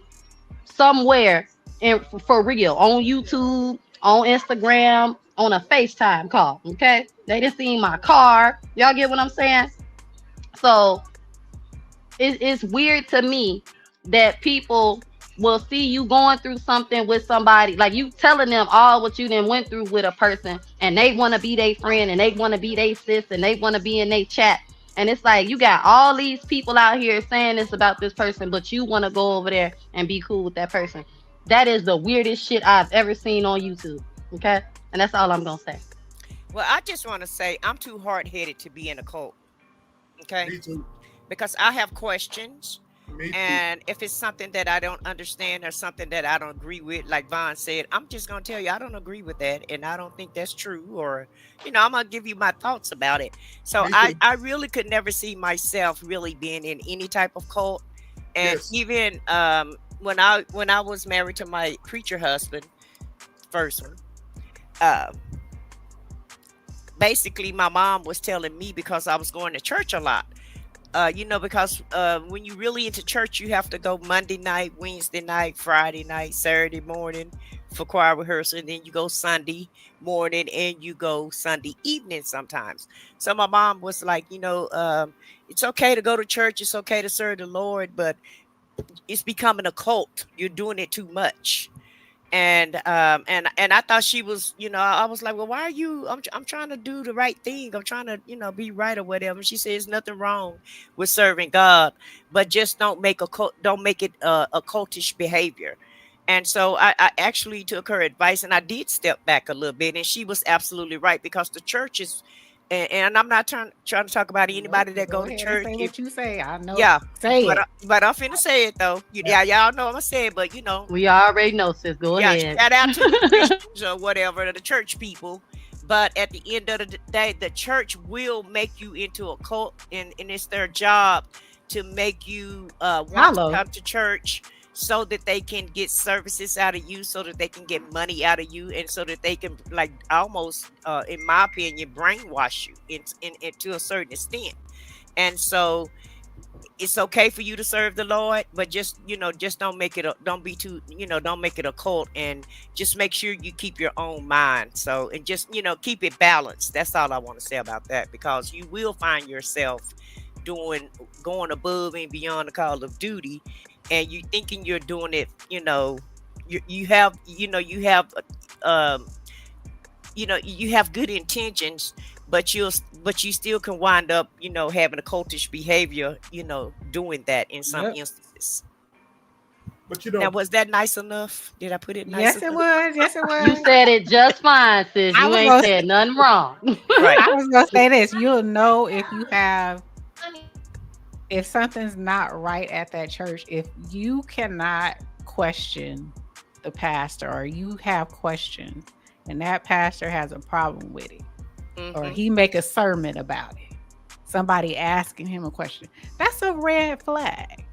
somewhere and for real on YouTube, on Instagram, on a FaceTime call. Okay, they didn't see my car. Y'all get what I'm saying? So it's weird to me that people will see you going through something with somebody, like you telling them all what you then went through with a person, and they want to be their friend, and they want to be their sis, and they want to be in their chat. And it's like you got all these people out here saying this about this person, but you want to go over there and be cool with that person. That is the weirdest shit I've ever seen on YouTube. Okay, and that's all I'm gonna say. Well, I just want to say I'm too hard-headed to be in a cult. Okay, Me too. because I have questions. Me too. And if it's something that I don't understand or something that I don't agree with, like Vaughn said, I'm just going to tell you, I don't agree with that. And I don't think that's true. Or, I'm going to give you my thoughts about it. So I really could never see myself really being in any type of cult. And Yes. even when I was married to my preacher husband, first one, basically my mom was telling me, because I was going to church a lot, because when you really into church, you have to go Monday night, Wednesday night, Friday night, Saturday morning for choir rehearsal, and then you go Sunday morning and you go Sunday evening sometimes. So my mom was like, it's okay to go to church, it's okay to serve the Lord, but it's becoming a cult. You're doing it too much. And I thought she was, I was like, well, why are you? I'm trying to do the right thing. I'm trying to, be right or whatever. And she says there's nothing wrong with serving God, but just don't make it a cultish behavior. And so I actually took her advice, and I did step back a little bit, and she was absolutely right, because the church is. And I'm not trying to talk about anybody that go to church. Say what you say. I know. Yeah, say it. But I'm finna say it though. Yeah, y'all know I'm gonna say it, but we already know, sis. Go ahead. Shout out to the Christians or whatever, the church people. But at the end of the day, the church will make you into a cult, and it's their job to make you want to come to church, so that they can get services out of you, so that they can get money out of you, and so that they can, like, almost, in my opinion, brainwash you into a certain extent. And so it's okay for you to serve the Lord, but just don't make it don't make it a cult, and just make sure you keep your own mind. So, and just keep it balanced. That's all I want to say about that, because you will find yourself going above and beyond the call of duty, and you thinking you're doing it, you have good intentions, but you still can wind up, having a cultish behavior, doing that in some instances. But now, was that nice enough? Did I put it nice enough? It was. Yes, it was. You said it just fine, sis. You ain't said nothing wrong. Right. I was gonna say this. You'll know if something's not right at that church, if you cannot question the pastor, or you have questions and that pastor has a problem with it, or he make a sermon about it, somebody asking him a question, that's a red flag.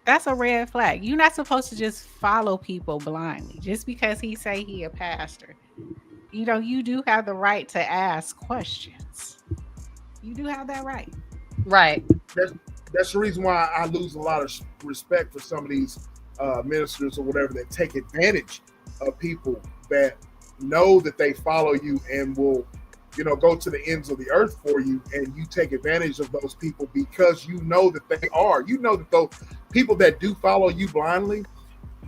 That's a red flag. You're not supposed to just follow people blindly just because he say he a pastor. You do have the right to ask questions. You do have that right. Right. That's the reason why I lose a lot of respect for some of these ministers or whatever that take advantage of people that know that they follow you and will, go to the ends of the earth for you, and you take advantage of those people because you know that that those people that do follow you blindly,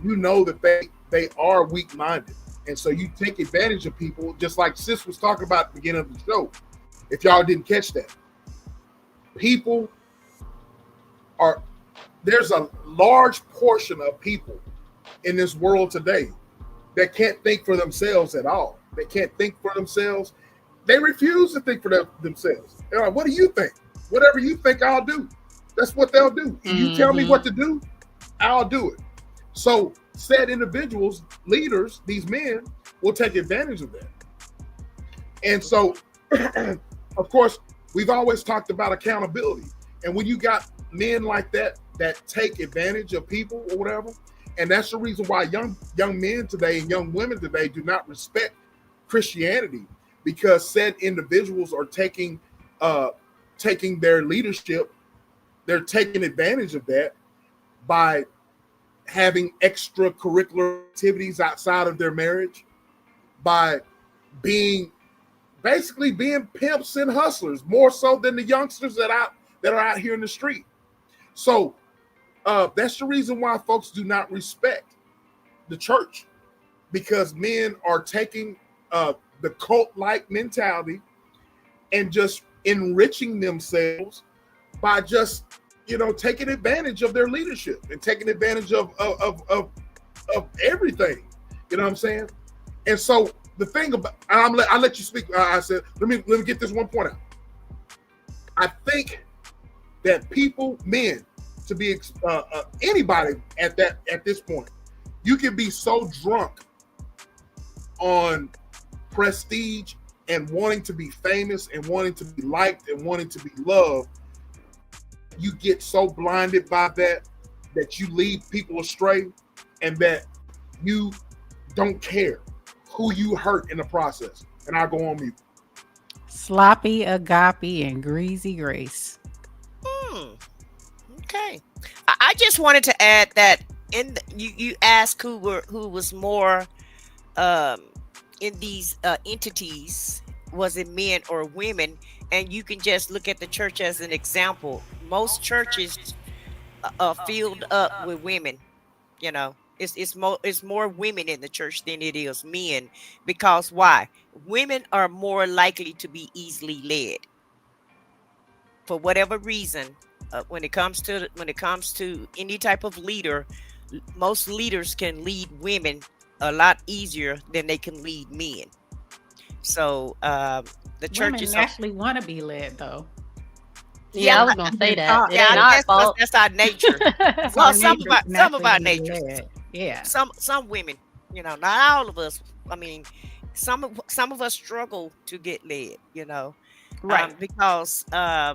that they are weak-minded. And so you take advantage of people, just like Sis was talking about at the beginning of the show. If y'all didn't catch that, people are, there's a large portion of people in this world today that can't think for themselves at all. They can't think for themselves. They refuse to think for themselves. They're like, what do you think? Whatever you think, I'll do. That's what they'll do. If you tell me what to do, I'll do it. So said individuals, leaders, these men will take advantage of that. And so, of course, we've always talked about accountability. And when you got men like that take advantage of people or whatever, and that's the reason why young men today and young women today do not respect Christianity, because said individuals are taking their leadership, they're taking advantage of that by having extracurricular activities outside of their marriage, by basically being pimps and hustlers, more so than the youngsters that are out here in the street. So that's the reason why folks do not respect the church, because men are taking the cult-like mentality and just enriching themselves by just, taking advantage of their leadership and taking advantage of everything. You know what I'm saying? And so the thing about, I'll let you speak. I said, let me get this one point out. I think that people, men, to be anybody at this point, you can be so drunk on prestige and wanting to be famous and wanting to be liked and wanting to be loved. You get so blinded by that you lead people astray, and that you don't care who you hurt in the process. And I'll go on mute. Sloppy agape and greasy grace. Okay. I just wanted to add that you asked who was more in these entities, was it men or women? And you can just look at the church as an example. Most churches are filled up with women. It's more women in the church than it is men. Because why? Women are more likely to be easily led. For whatever reason, when it comes to any type of leader, most leaders can lead women a lot easier than they can lead men. So the churches actually want to be led, though. Yeah, I was gonna say that. Yeah, I guess that's our nature. Well, some of our nature. Yeah. Some women, not all of us. I mean, some of us struggle to get led. Right? Because I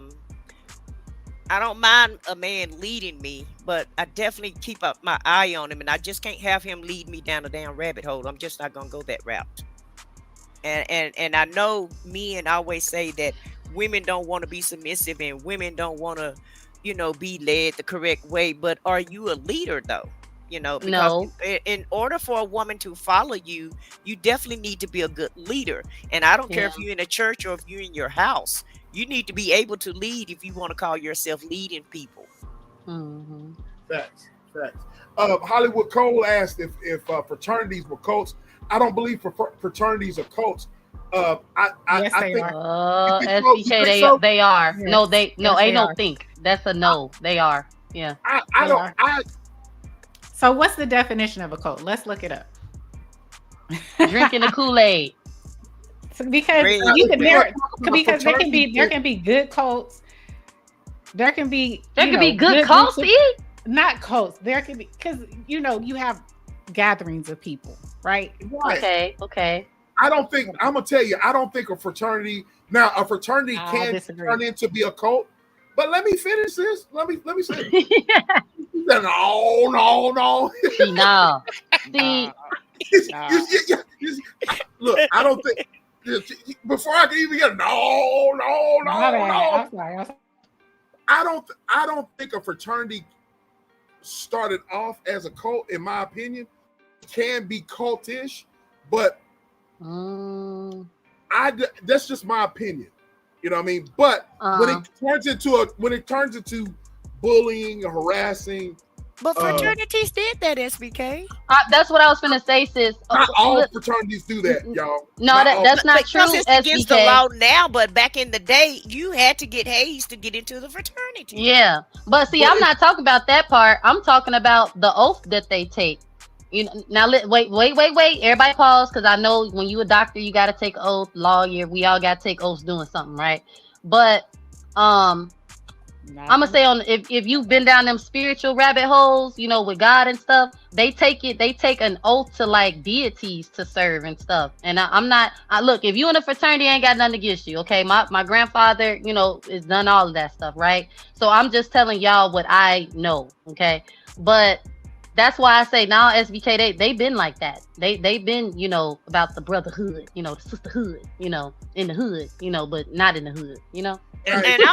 don't mind a man leading me, but I definitely keep up my eye on him, and I just can't have him lead me down a damn rabbit hole. I'm just not gonna go that route. And I know men always say that women don't want to be submissive and women don't want to, be led the correct way. But are you a leader though? Because No. In order for a woman to follow you, you definitely need to be a good leader. And I don't care if you're in a church or if you're in your house. You need to be able to lead if you want to call yourself leading people. Mm-hmm. Facts. Hollywood Cole asked if fraternities were cults. I don't believe fraternities are cults. Yes, I they think are. SBK, they are. Yes. No, Yes, ain't they no are. think. That's a no. They are. Yeah. I don't. So what's the definition of a cult? Let's look it up. Drinking the Kool-Aid. Because Really? there can be good cults. There can be good cults. Not cults. There can be, because you have gatherings of people, right? Right. Okay. I don't think, I'm gonna tell you, I don't think a fraternity can turn into be a cult. But let me finish this. Let me say it. No. See, no. See, Look, I don't think, before I can even get no. I'm sorry. I don't think a fraternity started off as a cult. In my opinion, it can be cultish, but that's just my opinion. You know what I mean? But when it turns into bullying or harassing, But fraternities did that, SBK. That's what I was gonna say, sis. Not all Look, fraternities do that, y'all. no, Not all. that's not true, Because it's against the SBK. law now, but back in the day, you had to get hazed to get into the fraternity. Yeah, but see, I'm not talking about that part. I'm talking about the oath that they take. You know, now wait. Everybody pause, because I know when you a doctor, you got to take an oath. Lawyer, we all got to take oaths doing something, right? But I'm gonna say if you've been down them spiritual rabbit holes, you know, with God and stuff, they take an oath to like deities to serve and stuff. And look, if you in a fraternity, I ain't got nothing against you, okay? My grandfather, you know, has done all of that stuff, right? So I'm just telling y'all what I know, okay? But that's why I say now SBK, they've been like that. They've been, you know, about the brotherhood, you know, the sisterhood, you know, in the hood, you know, but not in the hood, you know. And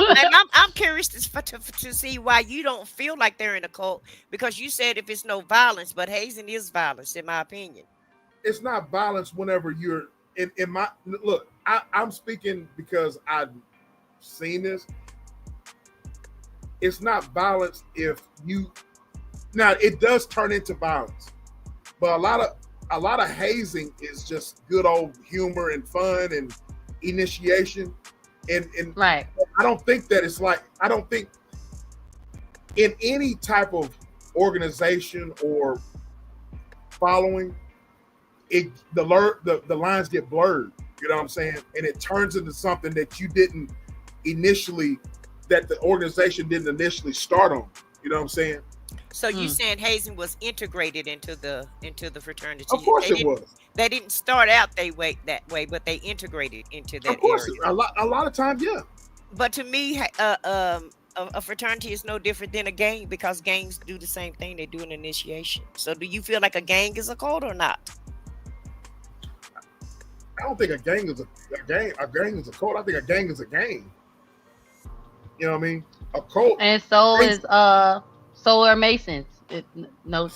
I'm curious to see why you don't feel like they're in a cult, because you said if it's no violence, but hazing is violence, in my opinion. It's not violence whenever you're in my look. I'm speaking because I've seen this. It's not violence if you. Now it does turn into violence, but a lot of hazing is just good old humor and fun and initiation, and right. I don't think that it's like, I don't think in any type of organization or following the lines get blurred. You know what I'm saying? And it turns into something that you didn't initially, that the organization didn't initially start on. You know what I'm saying? So you saying hazing was integrated into the fraternity? Of course it was. They didn't start out that way, but they integrated into that. Of course, area. a lot of times, yeah. But to me, a fraternity is no different than a gang, because gangs do the same thing. They do an initiation. So do you feel like a gang is a cult or not? I don't think a gang is a gang. A gang is a cult. I think a gang is a gang. You know what I mean? A cult. And so are Masons. You know.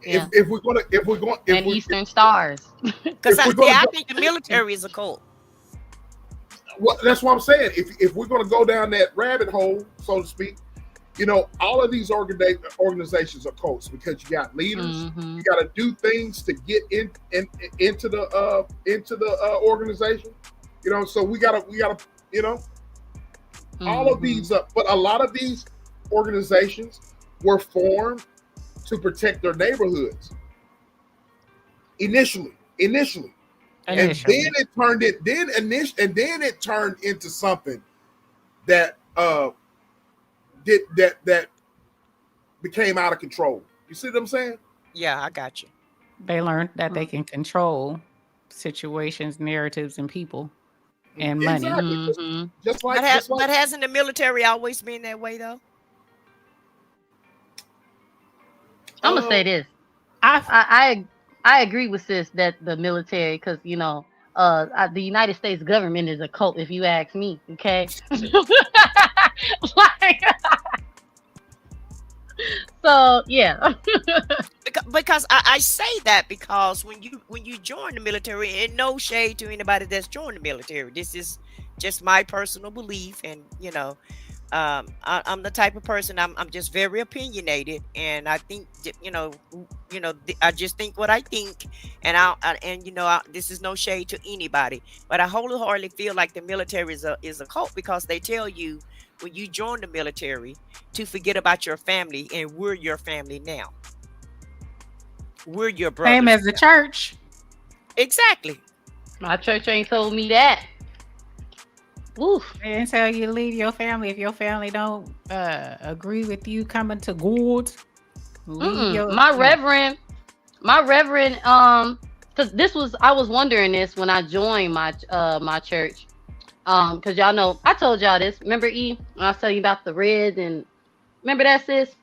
Yeah. If we're going, and Eastern Stars. Because I think the military is a cult. Well, that's what I'm saying. If we're going to go down that rabbit hole, so to speak, you know, all of these organizations are cults, because you got leaders. Mm-hmm. You got to do things to get into the organization. You know, so we gotta you know, all of these. But a lot of these organizations were formed to protect their neighborhoods initially. And then it turned into something that that became out of control. You see what I'm saying? Yeah, I got you. They learned that they can control situations, narratives, and people, and money. Exactly. Mm-hmm. Just like but hasn't the military always been that way though? I'm gonna say this. I agree with sis that the military, because you know, the United States government is a cult, if you ask me. Okay. Like, so yeah. Because I say that because when you join the military, and no shade to anybody that's joined the military, this is just my personal belief, and you know, I'm the type of person, I'm just very opinionated, and I think I just think what I think, and this is no shade to anybody, but I wholeheartedly feel like the military is a cult, because they tell you when you join the military to forget about your family, and we're your family now. We're your brothers. Same as the church. Exactly. My church ain't told me that. Oof. They didn't tell you to leave your family if your family don't agree with you coming to God. My reverend, because I was wondering this when I joined my church, because y'all know I told y'all this. Remember E? When I was telling you about the reds, and remember that, sis?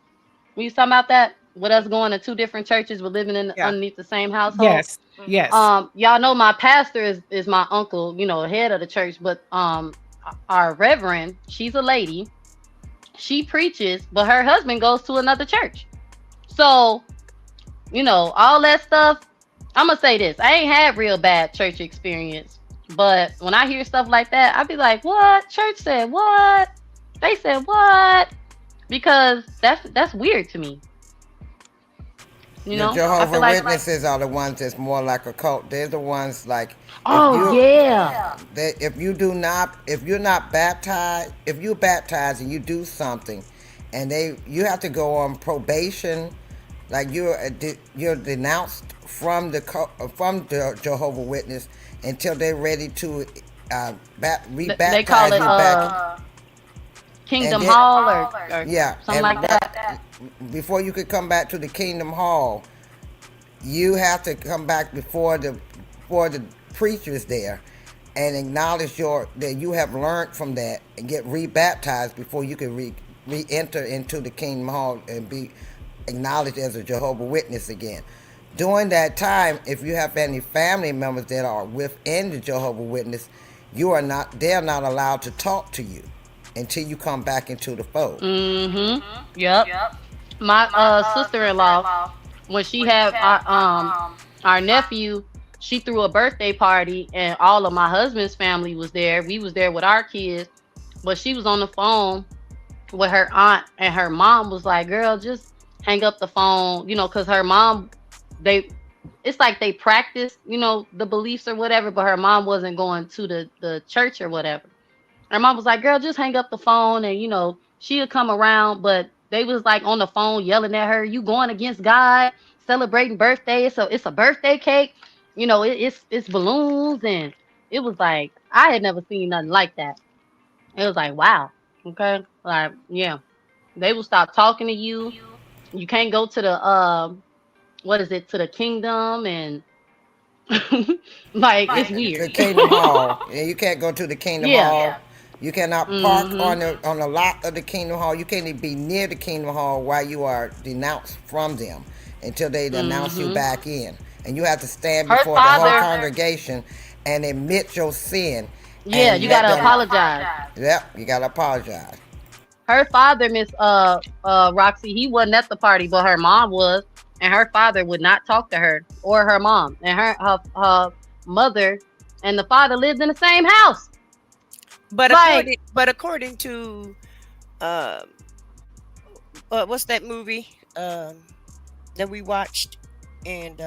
When you talking about that, with us going to two different churches, but living underneath the same household. Yes. Y'all know my pastor is my uncle, you know, head of the church, but our reverend, she's a lady, she preaches, but her husband goes to another church. So, you know, all that stuff. I'm gonna say this: I ain't had real bad church experience, but when I hear stuff like that, I be like, "What? Church said what? They said what?" because that's weird to me. You The know, I feel Jehovah like, Witnesses are the ones that's more like a cult. They're the ones like if oh you yeah, if you do not if you're not baptized, if you're baptized and you do something, and you have to go on probation, like you're denounced from the Jehovah Witness until they're ready to they call rebaptize it you back, and Kingdom then Hall or yeah, something and like that. before you could come back to the Kingdom Hall, you have to come back before the preachers there and acknowledge that you have learned from that and get rebaptized before you can re-enter into the Kingdom Hall and be acknowledged as a Jehovah Witness again. During that time, if you have any family members that are within the Jehovah Witness, they're not allowed to talk to you until you come back into the fold. Mm-hmm. Yep. My sister-in-law, when she had our nephew, she threw a birthday party and all of my husband's family was there. We was there with our kids, but she was on the phone with her aunt, and her mom was like, "Girl, just hang up the phone," because her mom, they, it's like they practice, the beliefs or whatever, but her mom wasn't going to the church or whatever. Her mom was like, "Girl, just hang up the phone and she'll come around." But they was like on the phone yelling at her, "You going against God, celebrating birthday. It's a birthday cake. It's balloons." And it was like, I had never seen nothing like that. It was like, wow. Okay. Like, yeah. They will stop talking to you. You can't go to the what is it, to the kingdom, and like it's weird. The Kingdom Hall. Yeah, you can't go to the Kingdom Yeah. Hall. You cannot park Mm-hmm. on the lot of the Kingdom Hall. You can't even be near the Kingdom Hall while you are denounced from them until they denounce you Mm-hmm. back in. And you have to stand Her before the whole father, congregation and admit your sin yeah, and you let gotta them. apologize. Yep, you gotta apologize. Her father, Miss Roxy, he wasn't at the party, but her mom was, and her father would not talk to her or her mom, and her mother and the father lived in the same house. But Like, according to um what's that movie that we watched, and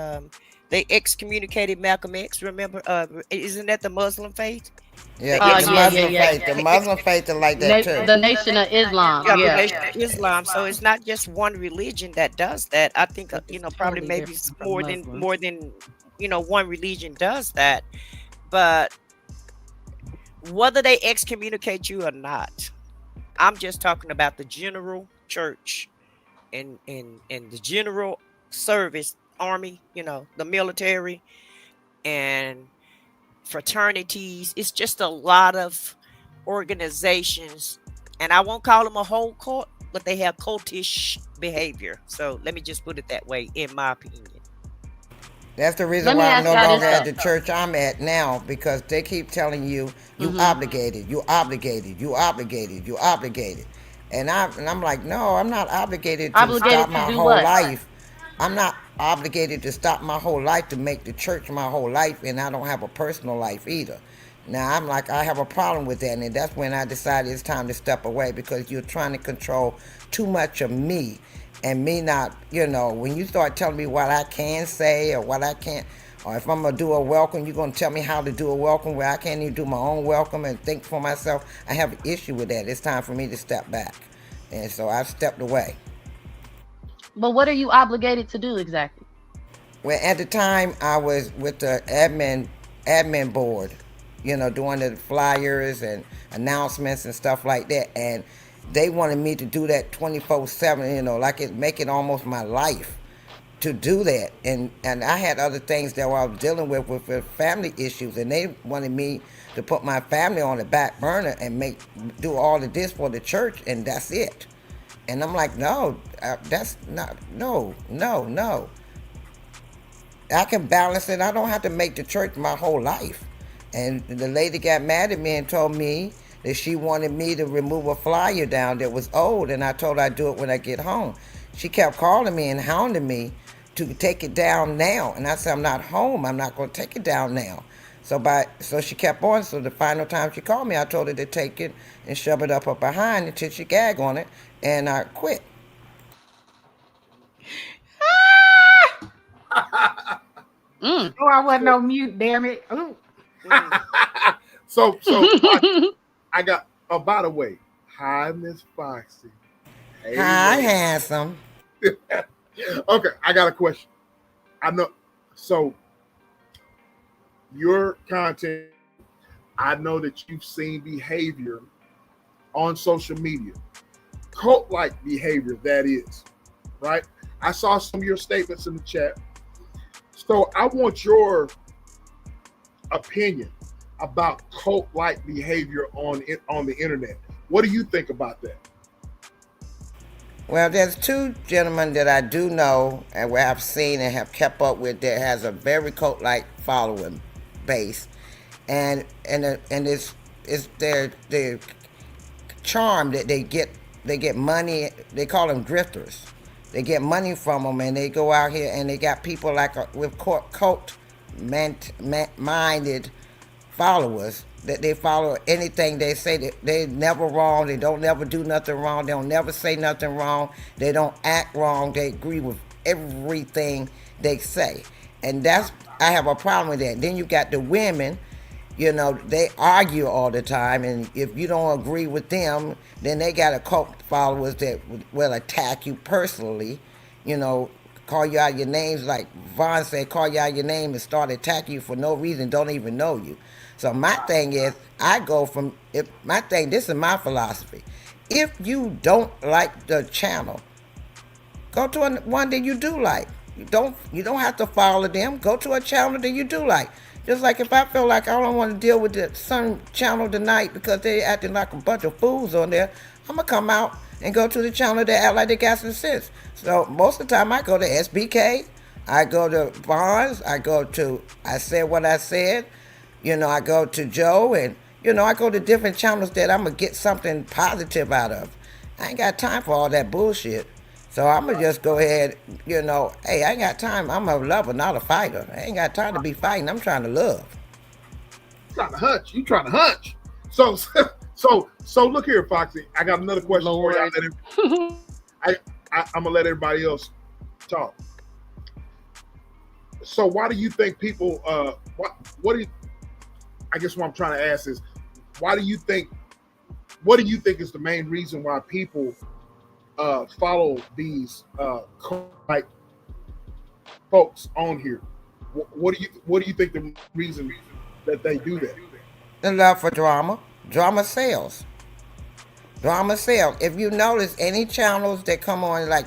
they excommunicated Malcolm X. Remember, isn't that the Muslim faith? Yeah, They the yeah, yeah, Muslim yeah. faith. The Muslim faith are like that too. The Nation of Islam, yeah, the yeah. Nation of Islam. So it's not just one religion that does that. I think It's probably totally maybe different from more than Muslims. one religion does that. But whether they excommunicate you or not, I'm just talking about the general church and the general service, army, the military and fraternities. It's just a lot of organizations, and I won't call them a whole cult, but they have cultish behavior. So let me just put it that way, in my opinion. That's the reason Let me why I'm ask no y'all this longer at though. the church I'm at now, because they keep telling you Hmm. obligated, you obligated, you obligated, you obligated. And I'm like, no, I'm not obligated to stop Obligated to my do whole what? life. I'm not obligated to stop my whole life to make the church my whole life, and I don't have a personal life either. Now I'm like, I have a problem with that, and that's when I decided it's time to step away, because you're trying to control too much of me, and me not, when you start telling me what I can say or what I can't, or if I'm gonna do a welcome, you're gonna tell me how to do a welcome where I can't even do my own welcome and think for myself. I have an issue with that. It's time for me to step back, and so I've stepped away. But what are you obligated to do exactly? Well, at the time, I was with the admin board, doing the flyers and announcements and stuff like that, and they wanted me to do that 24/7. Like make it almost my life to do that, and I had other things that I was dealing with family issues, and they wanted me to put my family on the back burner and do all of this for the church, and that's it. And I'm like, no, that's not, no, no, no. I can balance it. I don't have to make the church my whole life. And the lady got mad at me and told me that she wanted me to remove a flyer down that was old, and I told her I'd do it when I get home. She kept calling me and hounding me to take it down now, and I said, I'm not home. I'm not going to take it down now. So she kept on. So the final time she called me, I told her to take it and shove it up her behind until she gag on it, and I quit. Mm. Oh, I wasn't on mute, damn it. Ooh. Mm. So I got. Oh, by the way, hi, Miss Foxy. Hey, Hi, lady. handsome. Okay, I got a question. I know. So your content, I know that you've seen behavior on social media, cult-like behavior. That is right. I saw some of your statements in the chat. So I want your opinion about cult-like behavior on the internet. What do you think about that? Well, there's two gentlemen that I do know and where I've seen and have kept up with that has a very cult-like following base, and it's their charm that they get money. They call them drifters. They get money from them, and they go out here and they got people like with minded followers that they follow anything they say. That they never wrong. They don't never do nothing wrong. They don't never say nothing wrong. They don't act wrong. They agree with everything they say, and that's I have a problem with that. Then you got the women. They argue all the time, and if you don't agree with them, then they got a cult followers that will attack you personally. You know, call you out your names, like Vaughn said, call you out your name and start attacking you for no reason, don't even know you. So my thing is, I go from if my thing. This is my philosophy. If you don't like the channel, go to one that you do like. You don't have to follow them. Go to a channel that you do like. Just like if I feel like I don't want to deal with the some channel tonight because they acting like a bunch of fools on there, I'm gonna come out and go to the channel that act like they got some sense. So most of the time I go to SBK, I go to Bonds, I said what I said. I go to Joe, and I go to different channels that I'm gonna get something positive out of. I ain't got time for all that bullshit. So I'm gonna just go ahead, hey, I ain't got time. I'm a lover, not a fighter. I ain't got time to be fighting. I'm trying to love. Trying to hunch. You trying to hunch. So look here, Foxy. I got another question for you. I'm gonna let everybody else talk. So why do you think people? What do you? I guess what I'm trying to ask is, why do you think? What do you think is the main reason why people follow these like folks on here? What do you think the reason that they do that? The love for drama. Drama sells. Drama sells. If you notice any channels that come on like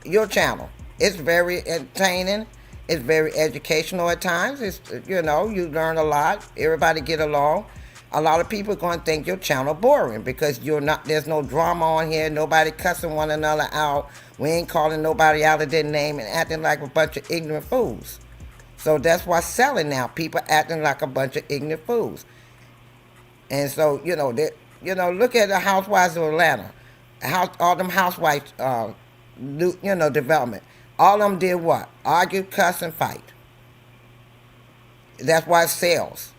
your channel, it's very entertaining. It's very educational at times. It's you learn a lot. Everybody get along. A lot of people are going to think your channel boring because you're not. There's no drama on here. Nobody cussing one another out. We ain't calling nobody out of their name and acting like a bunch of ignorant fools. So that's what's selling now. People acting like a bunch of ignorant fools. And so look at the Housewives of Atlanta. All them housewives, development. All of them did what? Argue, cuss, and fight. That's why it sells.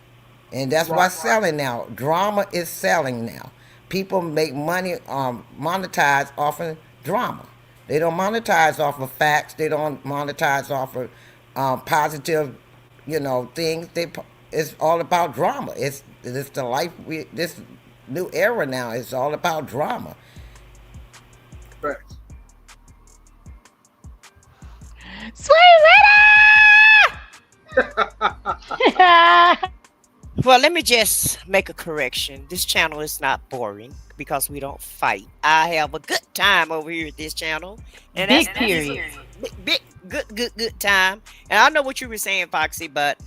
And that's why it's selling now. Drama is selling now. People make money, monetize off of drama. They don't monetize off of facts. They don't monetize off of positive, things. It's all about drama. It's the life this new era now. It's all about drama. Facts. Sweet Well, let me just make a correction. This channel is not boring because we don't fight. I have a good time over here at this channel, and Big that's period. big good time. And I know what you were saying, Foxy, but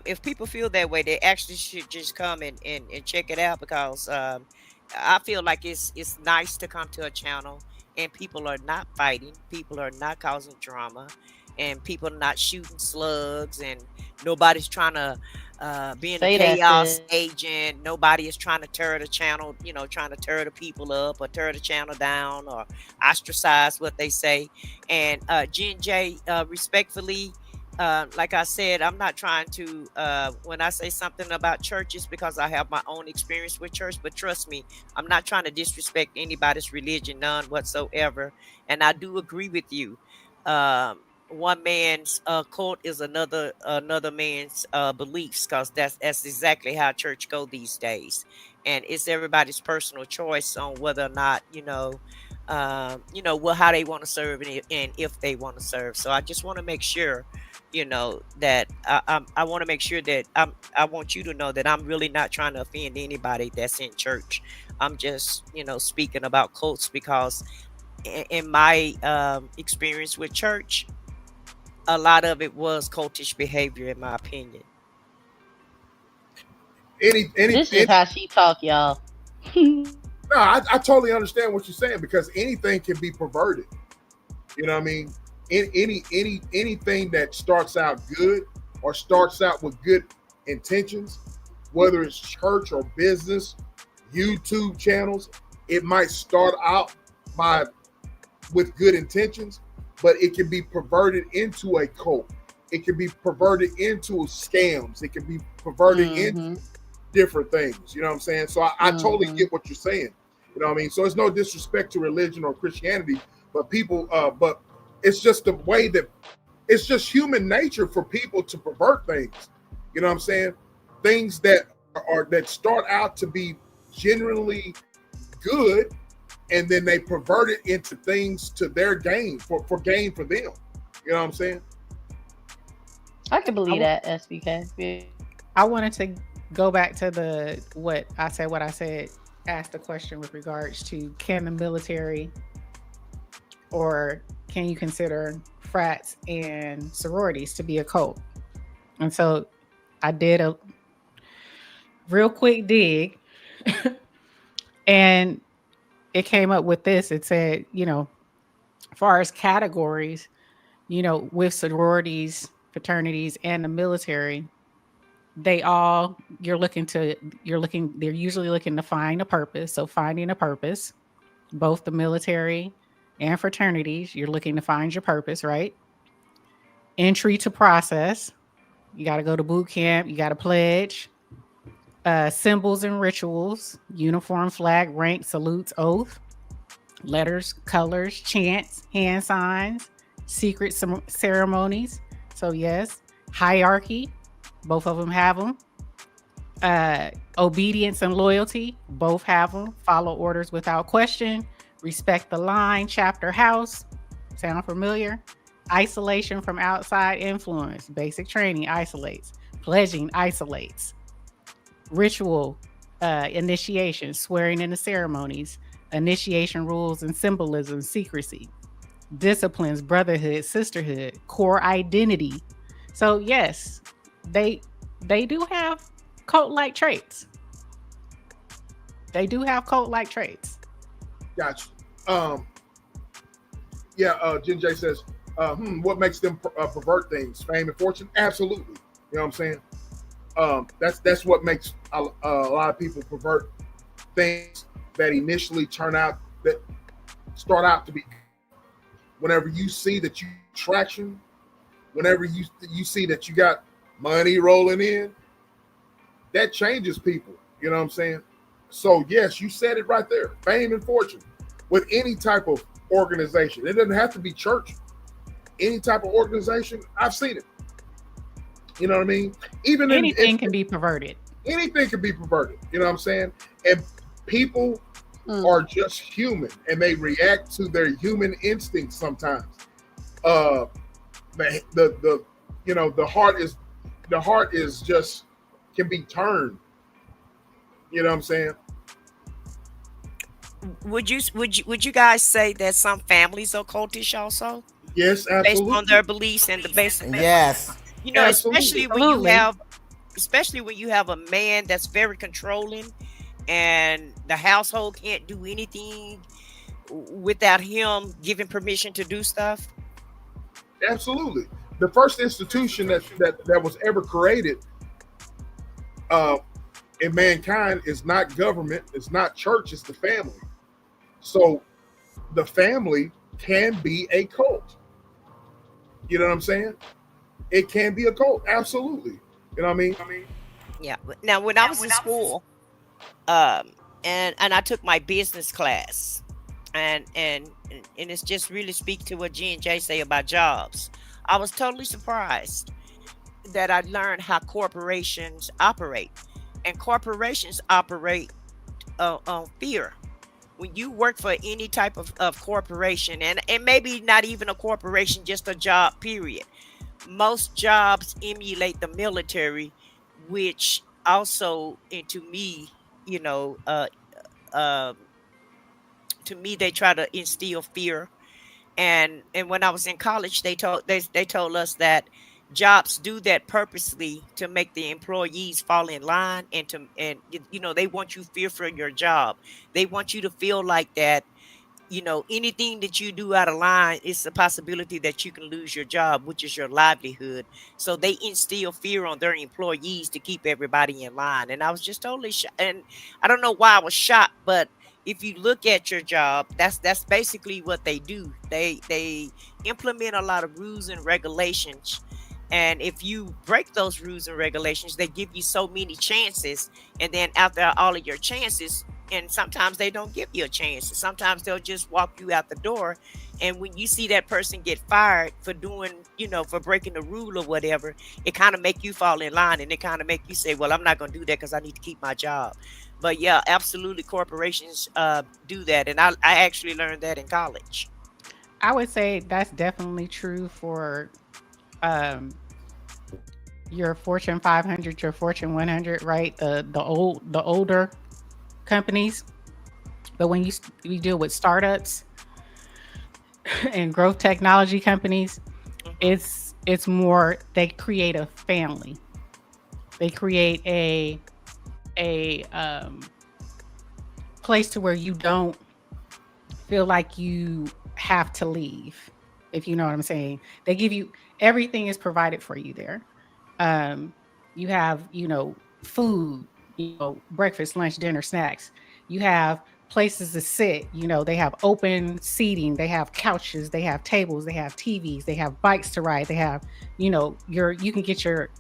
if people feel that way, they actually should just come and check it out because I feel like it's nice to come to a channel and people are not fighting, people are not causing drama, and people are not shooting slugs, and nobody's trying to being a Say that, chaos sis. agent. Nobody is trying to tear the channel, trying to tear the people up or tear the channel down or ostracize what they say. And Jen J, respectfully, like I said, I'm not trying to, when I say something about churches, because I have my own experience with church, but trust me, I'm not trying to disrespect anybody's religion, none whatsoever. And I do agree with you. One man's cult is another man's beliefs, because that's exactly how church go these days. And it's everybody's personal choice on whether or not, well, how they want to serve, and if they want to serve. So I just want to make sure, that I want to make sure that I want you to know that I'm really not trying to offend anybody that's in church. I'm just, speaking about cults, because in my experience with church, a lot of it was cultish behavior, in my opinion. This is how she talk, y'all. No, I totally understand what you're saying, because anything can be perverted. You know what I mean? Anything that starts out good or starts out with good intentions, whether it's church or business, YouTube channels, it might start out with good intentions, but it can be perverted into a cult. It can be perverted into scams. It can be perverted into different things. You know what I'm saying? So I totally get what you're saying. You know what I mean? So it's no disrespect to religion or Christianity, but but it's just the way that it's just human nature for people to pervert things. You know what I'm saying? Things that start out to be genuinely good, and then they pervert it into things to their gain, for gain for them. You know what I'm saying? I can believe that, SBK. I wanted to go back to what I said, ask the question with regards to, can the military, or can you consider frats and sororities to be a cult? And so I did a real quick dig and it came up with this. It said, as far as categories, with sororities, fraternities, and the military, they're usually looking to find a purpose. So finding a purpose, both the military and fraternities, you're looking to find your purpose, right? Entry to process, you got to go to boot camp, you got to pledge. Symbols and rituals, uniform, flag, rank, salutes, oath, letters, colors, chants, hand signs, secret ceremonies. So yes, hierarchy, both of them have them. Obedience and loyalty, both have them. Follow orders without question. Respect the line, chapter, house. Sound familiar? Isolation from outside influence. Basic training isolates. Pledging isolates. Ritual, initiation, swearing in the ceremonies. Initiation rules and symbolism, secrecy. Disciplines, brotherhood, sisterhood, core identity. So yes, they do have cult-like traits. They do have cult-like traits. Gotcha. Jen J says, what makes them pervert things? Fame and fortune? Absolutely. You know what I'm saying? That's what makes a lot of people pervert things that initially start out to be. Whenever you see that you traction, whenever you see that you got money rolling in, that changes people. You know what I'm saying? So yes, you said it right there. Fame and fortune with any type of organization. It doesn't have to be church. Any type of organization, I've seen it. You know what I mean? Even anything can be perverted. Anything can be perverted. You know what I'm saying? And people are just human, and they react to their human instincts sometimes. The heart is just can be turned. You know what I'm saying? Would you guys say that some families are cultish also? Yes, absolutely. Based on their beliefs and the basic. Yes. Especially when you have a man that's very controlling, and the household can't do anything without him giving permission to do stuff. Absolutely. The first institution that was ever created in mankind is not government, it's not church, it's the family. So the family can be a cult. You know what I'm saying? It can be a cult, absolutely. You know what I mean? Yeah. Now, when I was in school, um, and I took my business class, and it's just really speak to what G and J say about jobs. I was totally surprised that I learned how corporations operate, and corporations operate on fear. When you work for any type of corporation, and maybe not even a corporation, just a job, period, most jobs emulate the military, which also, and to me, you know, um, to me, they try to instill fear. And when I was in college, they told us that jobs do that purposely to make the employees fall in line, and they want you fearful of your job. They want you to feel like that, anything that you do out of line, it's a possibility that you can lose your job, which is your livelihood. So they instill fear on their employees to keep everybody in line. And I was just totally shocked. And I don't know why I was shocked, but if you look at your job, that's basically what they do. They implement a lot of rules and regulations. And if you break those rules and regulations, they give you so many chances. And then after all of your chances, and sometimes they don't give you a chance. Sometimes they'll just walk you out the door. And when you see that person get fired for doing, for breaking the rule or whatever, it kind of make you fall in line, and it kind of make you say, well, I'm not going to do that because I need to keep my job. But yeah, absolutely, corporations do that. And I actually learned that in college. I would say that's definitely true for um, your Fortune 500, your Fortune 100, right? The older companies. But when you deal with startups and growth technology companies, Hmm. it's more, they create a family. They create a place to where you don't feel like you have to leave, if you know what I'm saying. They give you, everything is provided for you there. Um, you have, food, breakfast, lunch, dinner, snacks. You have places to sit, they have open seating, they have couches, they have tables, they have TVs, they have bikes to ride, they have, you can get your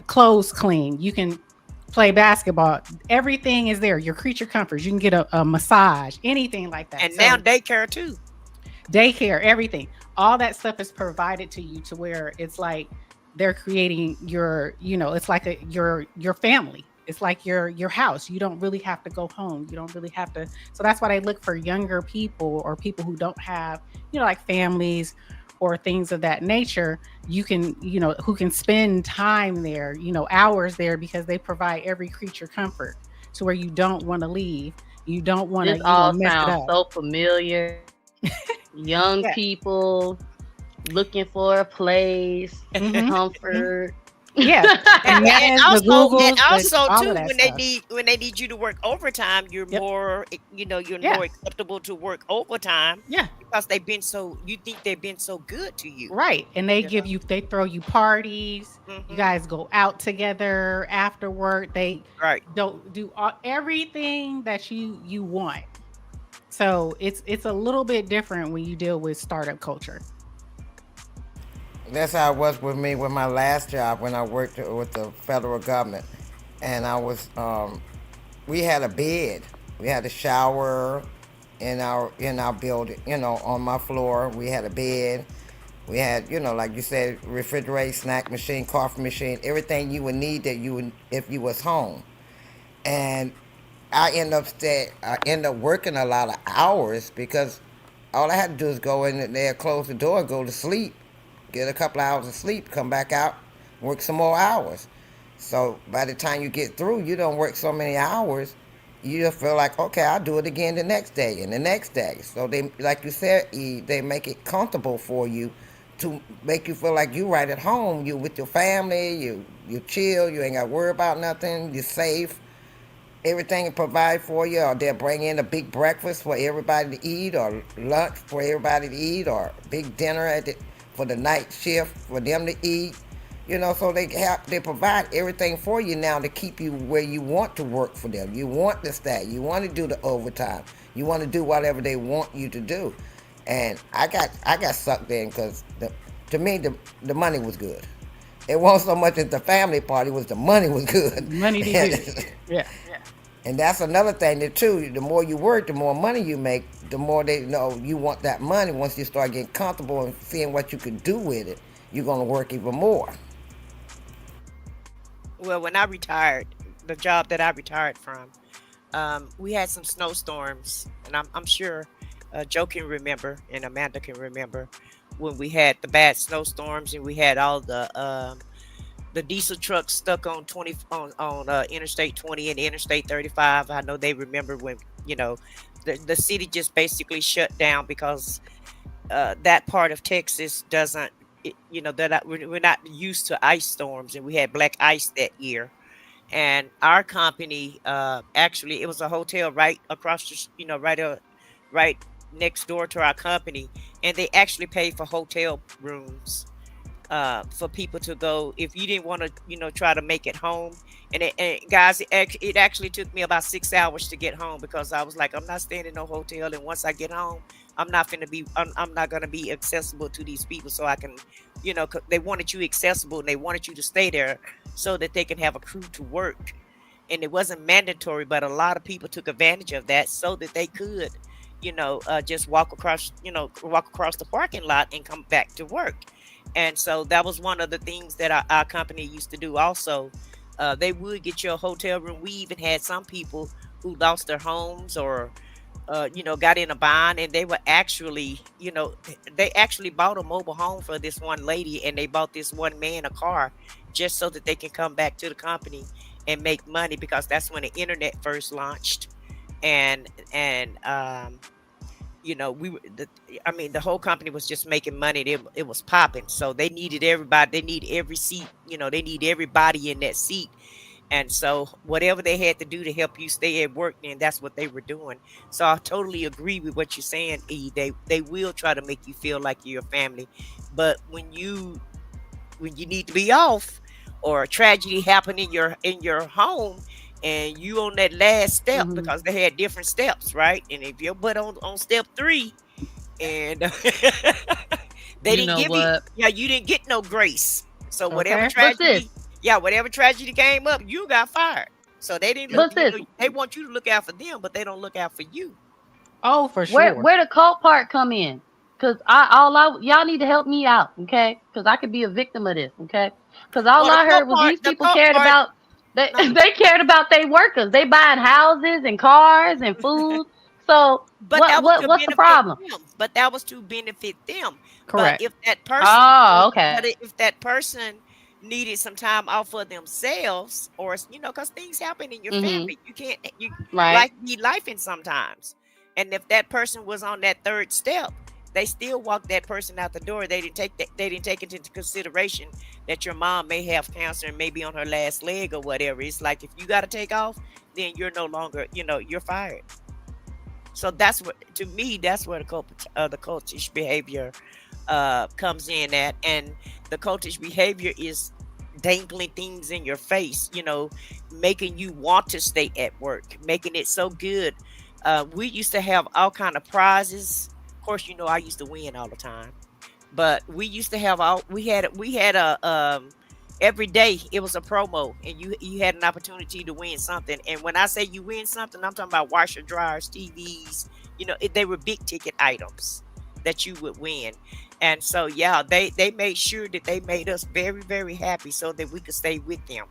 clothes clean, you can play basketball. Everything is there. Your creature comforts. You can get a massage, anything like that. And now So daycare too. daycare, everything, all that stuff is provided to you to where it's like they're creating it's like your family. It's like your house. You don't really have to go home. You don't really have to. So that's why they look for younger people or people who don't have, like families or things of that nature. You can, who can spend time there, hours there, because they provide every creature comfort to where you don't want to leave. You don't want to, This all mess it sounds up. so familiar. Young Yeah. people looking for a place, Hmm. comfort. Yeah. The and, and Metas, the also and Googles, also all of too, that when they stuff. need you to work overtime, you're Yep. more you're Yeah. more acceptable to work overtime Yeah. because you think they've been so good to you. Right. And You know. they throw you parties. You Hmm. guys go out together after work. They Right. don't do everything that you want. So it's a little bit different when you deal with startup culture. That's how it was with me with my last job when I worked with the federal government, and we had a bed, we had a shower in our building, on my floor. We had a bed, we had, like you said, refrigerator, snack machine, coffee machine, everything you would need that you would if you was home. And I end up working a lot of hours because all I had to do is go in there, close the door, go to sleep, get a couple of hours of sleep, come back out, work some more hours. So by the time you get through, you don't work so many hours. You just feel like, okay, I'll do it again the next day and the next day. So they, like you said, they make it comfortable for you to make you feel like you right at home. You with your family, you chill, you ain't got to worry about nothing, you're safe, everything is provided for you, or they'll bring in a big breakfast for everybody to eat, or lunch for everybody to eat, or big dinner for the night shift for them to eat. So they provide everything for you now to keep you where you want to work for them. You want to stay. You want to do the overtime. You want to do whatever they want you to do. And I got sucked in because To me, the money was good. It wasn't so much as the family part; it was the money was good. Money be good. Yeah. And that's another thing that too. The more you work, the more money you make. The more they know you want that money. Once you start getting comfortable and seeing what you can do with it, you're gonna work even more. Well, when I retired, the job that I retired from, we had some snowstorms, and I'm sure Joe can remember and Amanda can remember when we had the bad snowstorms and we had all the diesel trucks stuck on 20 on Interstate 20 and Interstate 35. I know they remember when the city just basically shut down because that part of Texas doesn't. We're not used to ice storms, and we had black ice that year. And our company, actually, it was a hotel right across right next door to our company, and they actually paid for hotel rooms for people to go if you didn't want to try to make it home. And guys, it actually took me about 6 hours to get home because I was like, I'm not staying in no hotel, and once I get home, I'm not going to be accessible to these people. So I can, 'cause they wanted you accessible and they wanted you to stay there so that they can have a crew to work. And it wasn't mandatory, but a lot of people took advantage of that so that they could just walk across the parking lot and come back to work. And so that was one of the things that our company used to do also. They would get you a hotel room. We even had some people who lost their homes or got in a bind, and they were actually, they actually bought a mobile home for this one lady, and they bought this one man a car just so that they can come back to the company and make money, because that's when the internet first launched. And we were the whole company was just making money. It was popping, so they needed everybody. They need every seat. They need everybody in that seat. And so whatever they had to do to help you stay at work, then that's what they were doing. So I totally agree with what you're saying, E. They will try to make you feel like you're a family, but when you need to be off, or a tragedy happened in your home, and you on that last step, Hmm. because they had different steps, right? And if your butt on step 3, and they You didn't know give you, what? yeah, you didn't get no grace. So whatever Okay. But sis, tragedy, yeah, whatever tragedy came up, you got fired. So they didn't look, but sis, they want you to look out for them, but they don't look out for you. Oh, for where sure. where the cult part come in? Cause y'all need to help me out, okay? Cause I could be a victim of this, okay? Cause all Well, I heard was these the people cult cared part, about they no, they cared about their workers. They buying houses and cars and food. So but that was to what's the benefit problem? them. But that was to benefit them. But Correct. if that person, Oh, okay. if that person needed some time off for themselves, or because things happen in your Mhm. family, you can't, Right. life be life in sometimes. And if that person was on that third step, they still walked that person out the door. They didn't take that. They didn't take into consideration that your mom may have cancer and may be on her last leg or whatever. It's like, if you got to take off, then you're no longer, you're fired. So that's what, to me, that's where the cultish behavior comes in at. And the cultish behavior is dangling things in your face, making you want to stay at work, making it so good. We used to have all kind of prizes. Of course, I used to win all the time, but we used to have all we had a every day it was a promo, and you had an opportunity to win something. And when I say you win something, I'm talking about washer dryers, TVs. They were big ticket items that you would win. And so, yeah, they made sure that they made us very, very happy so that we could stay with them.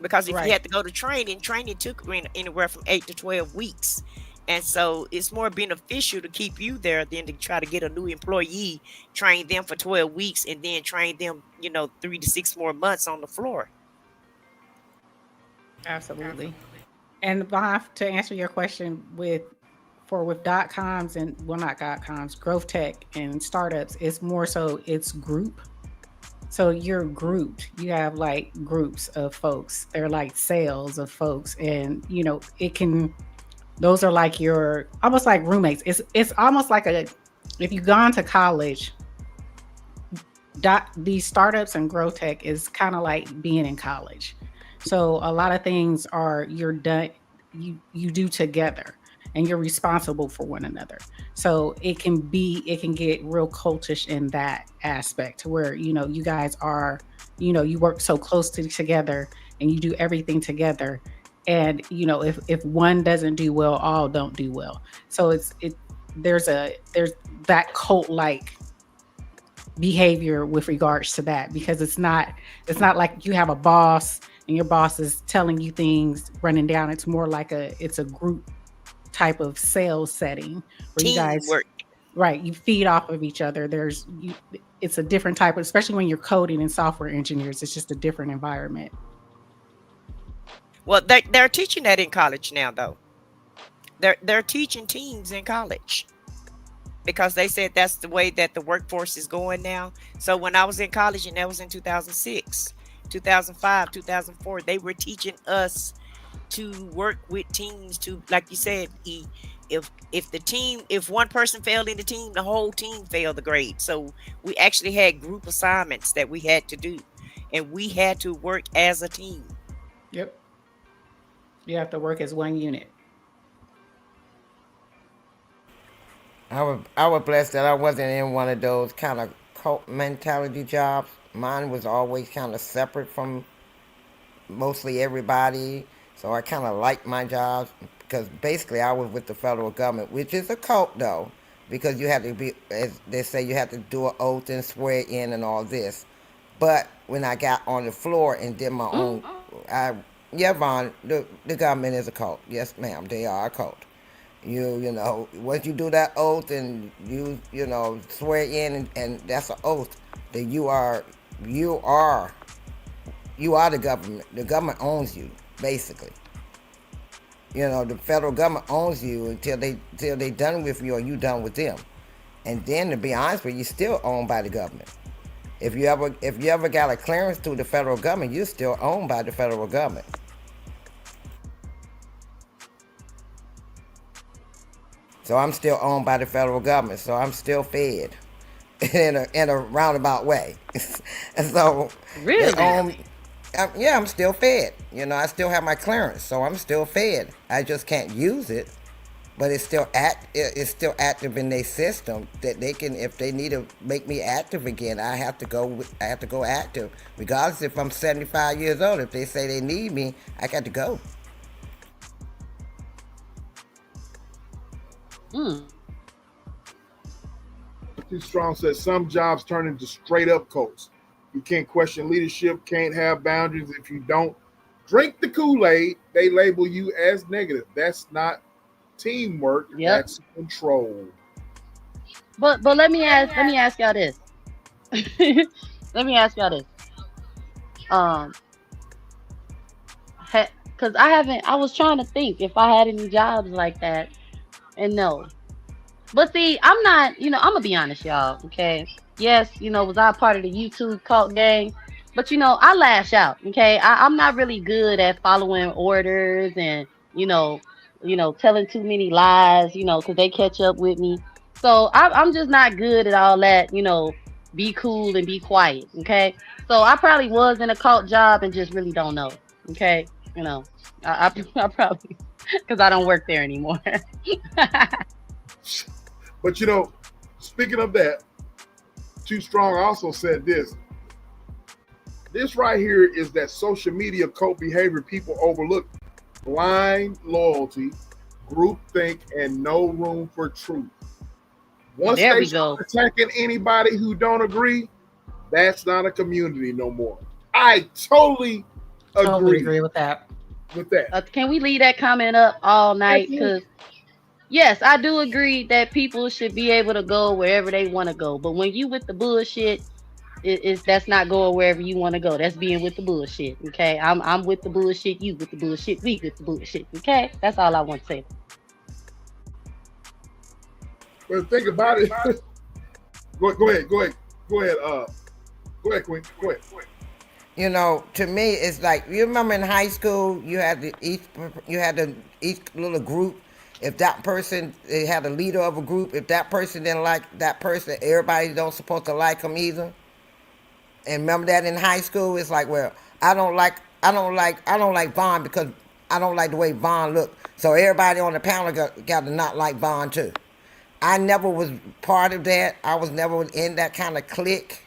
Because if you Right. had to go to training took anywhere from 8 to 12 weeks. And so it's more beneficial to keep you there than to try to get a new employee, train them for 12 weeks, and then train them, 3 to 6 more months on the floor. Absolutely. And Bob, to answer your question with dot coms and, well, not dot coms, growth tech and startups, it's more so it's group. So you're grouped. You have like groups of folks. They're like sales of folks, and it can. Those are like your almost like roommates. It's almost like if you've gone to college. These startups and growth tech is kind of like being in college. So a lot of things are you're done. You do together. and you're responsible for one another. So it can get real cultish in that aspect where, you guys are, you work so closely together and you do everything together. And, if one doesn't do well, all don't do well. So there's that cult like behavior with regards to that, because it's not like you have a boss and your boss is telling you things running down. It's more like it's a group type of sales setting where you guys, Teamwork. right, you feed off of each other. It's a different type of, especially when you're coding and software engineers, it's just a different environment. Well, they're teaching that in college now, though. They're teaching teams in college because they said that's the way that the workforce is going now. So when I was in college, and that was in 2006, 2005, 2004, they were teaching us to work with teams to, like you said, if one person failed in the team, the whole team failed the grade. So we actually had group assignments that we had to do, and we had to work as a team. Yep. You have to work as one unit. I was blessed that I wasn't in one of those kind of cult mentality jobs. Mine was always kind of separate from mostly everybody. So I kind of liked my jobs because basically I was with the federal government, which is a cult though, because you have to be, as they say, you have to do an oath and swear in and all this. But when I got on the floor and did my own, I yeah, Vaughn, the government is a cult. Yes, ma'am, they are a cult. Once you do that oath and you swear in, and that's an oath that you are you are the government. The government owns you, basically. The federal government owns you until they done with you or you done with them. And then, to be honest with you, you're still owned by the government. If you ever got a clearance through the federal government, you're still owned by the federal government. So I'm still owned by the federal government. So I'm still fed in a roundabout way. And so they Really? own. Yeah, I'm still fed. I still have my clearance, so I'm still fed. I just can't use it, but it's still active in their system that they can, if they need to make me active again, I have to go active, regardless if I'm 75 years old. If they say they need me, I got to go. Mm. Too Strong says some jobs turn into straight up cults. You can't question leadership, can't have boundaries. If you don't drink the Kool-Aid, they label you as negative. That's not teamwork, Yep. that's control. But let me ask y'all this. Let me ask y'all this. Um, because I was trying to think if I had any jobs like that, and no. But see, I'm not, I'm gonna be honest, y'all. Okay. Yes, was I part of the YouTube cult gang? But I lash out. Okay. I'm not really good at following orders and, you know, telling too many lies, because they catch up with me. So I'm just not good at all that, be cool and be quiet. Okay. So I probably was in a cult job and just really don't know. Okay. You know, I probably, because I don't work there anymore. But speaking of that, Too Strong also said this. This right here is that social media cult behavior people overlook: blind loyalty, groupthink, and no room for truth. Once There they we go. start attacking anybody who don't agree, that's not a community no more. I totally Totally agree agree with that. with that. Can we leave that comment up all night? Absolutely. Because yes, I do agree that people should be able to go wherever they want to go. But when you with the bullshit, that's not going wherever you want to go. That's being with the bullshit. Okay, I'm with the bullshit. You with the bullshit. We with the bullshit. Okay, that's all I want to say. But think about it. Go ahead, Queen. Go ahead. To me, it's like, you remember in high school, each little group. If that person, they had a leader of a group, if that person didn't like that person, everybody don't supposed to like him either. And remember that in high school, it's like, well, I don't like Vaughn because I don't like the way Vaughn look. So everybody on the panel got to not like Vaughn too. I never was part of that. I was never in that kind of clique.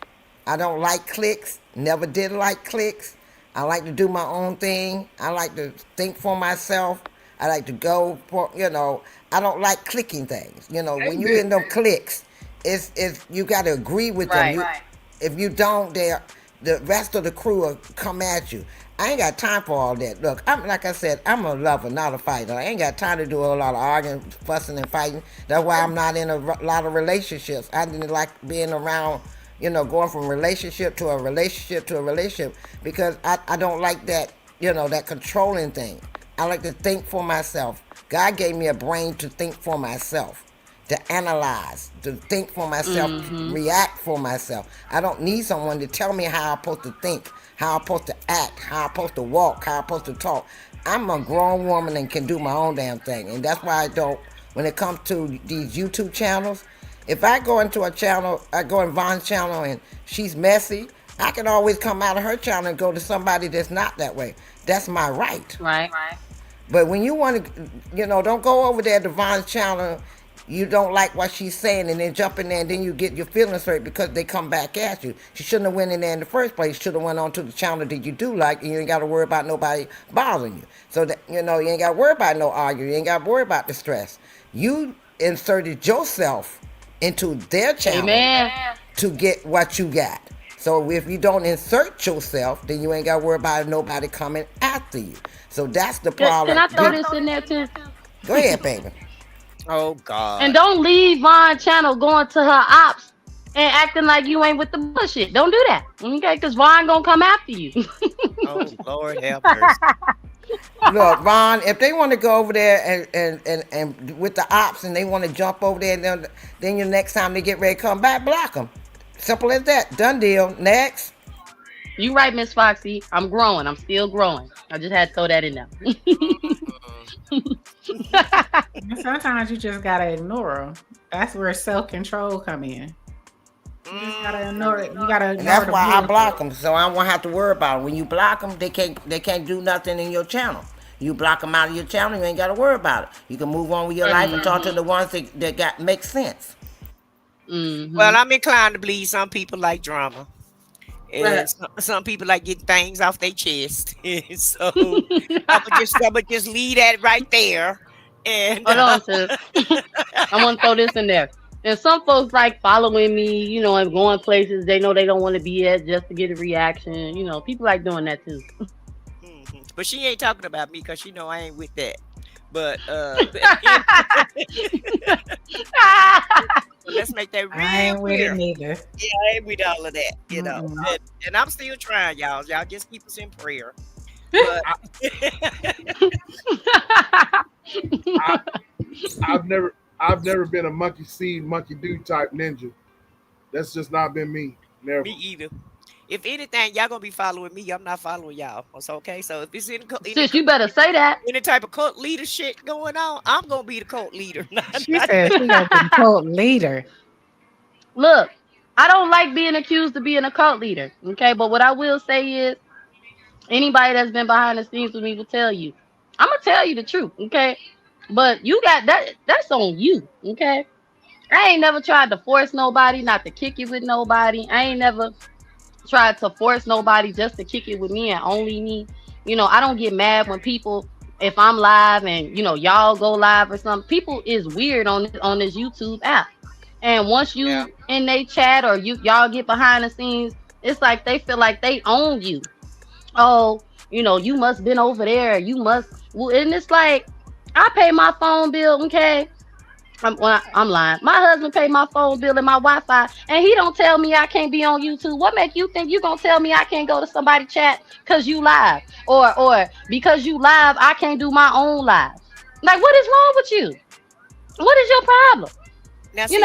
I don't like cliques. Never did like cliques. I like to do my own thing. I like to think for myself. I like to go for, I don't like clicking things. When you in them cliques, it's you got to agree with them. Right. If you don't, the rest of the crew will come at you. I ain't got time for all that. Look, like I said, I'm a lover, not a fighter. I ain't got time to do a lot of arguing, fussing, and fighting. That's why I'm not in a lot of relationships. I didn't like being around, going from relationship to a relationship to a relationship because I don't like that, that controlling thing. I like to think for myself. God gave me a brain to think for myself, to analyze, to think for myself, to react for myself. I don't need someone to tell me how I'm supposed to think, how I'm supposed to act, how I'm supposed to walk, how I'm supposed to talk. I'm a grown woman and can do my own damn thing. And that's why I don't, when it comes to these YouTube channels, if I go into a channel, I go in Von's channel and she's messy, I can always come out of her channel and go to somebody that's not that way. That's my right. Right. But when you want to, don't go over there to Von's channel, you don't like what she's saying, and then jump in there, and then you get your feelings hurt because they come back at you. She shouldn't have went in there in the first place. Should have went on to the channel that you do like, and you ain't got to worry about nobody bothering you. So that, you ain't got to worry about no arguing. You ain't got to worry about the stress. You inserted yourself into their channel to get what you got. So if you don't insert yourself, then you ain't got to worry about nobody coming after you. So that's the problem. Can I throw this in there too? Go ahead, baby. Oh God. And don't leave Von channel going to her ops and acting like you ain't with the bullshit. Don't do that. Okay? Because Von gonna come after you. Oh Lord have mercy. Look, Von, if they want to go over there and with the ops and they want to jump over there, then the next time they get ready to come back, block them. Simple as that. Done deal. Next. You right, Miss Foxy. I'm growing. I'm still growing. I just had to throw that in there. Sometimes you just gotta ignore them. That's where self-control come in. You just gotta ignore it. You gotta ignore. And that's why I block them, so I won't have to worry about it. When you block them, they can't do nothing in your channel. You block them out of your channel, you ain't got to worry about it. You can move on with your life and talk to the ones that make sense. Well, I'm inclined to believe some people like drama. And some people like getting things off their chest. So I'm gonna just leave that right there. And hold on, sis. I want to throw this in there. And some folks like following me, and going places they know they don't want to be at just to get a reaction. People like doing that too. But she ain't talking about me because she know I ain't with that. But let's make that real I ain't with clear. it neither. Yeah, I ain't with all of that, And I'm still trying, y'all. Y'all just keep us in prayer. But I've never been a monkey see, monkey do type ninja. That's just not been me. Never. Me either. If anything, y'all gonna be following me. I'm not following y'all. It's okay. So if it's sis, you better say that. Any type of cult leader shit going on, I'm gonna be the cult leader. She said she's gonna be cult leader. Look, I don't like being accused of being a cult leader. Okay, but what I will say is, anybody that's been behind the scenes with me will tell you. I'm gonna tell you the truth. Okay, but you got that. That's on you. Okay, I ain't never tried to force nobody not to kick it with nobody. I ain't never tried to force nobody just to kick it with me and only me. I don't get mad when people, if I'm live and y'all go live or something. People is weird on this YouTube app, and once you in they chat or y'all get behind the scenes, it's like they feel like they own you. Oh, you must been over there. You must, and it's like I pay my phone bill. Okay. I'm lying. My husband paid my phone bill and my Wi-Fi, and he don't tell me I can't be on YouTube. What make you think you gonna tell me I can't go to somebody chat because you live, or because you live I can't do my own live? Like, what is wrong with you? What is your problem? Now, see,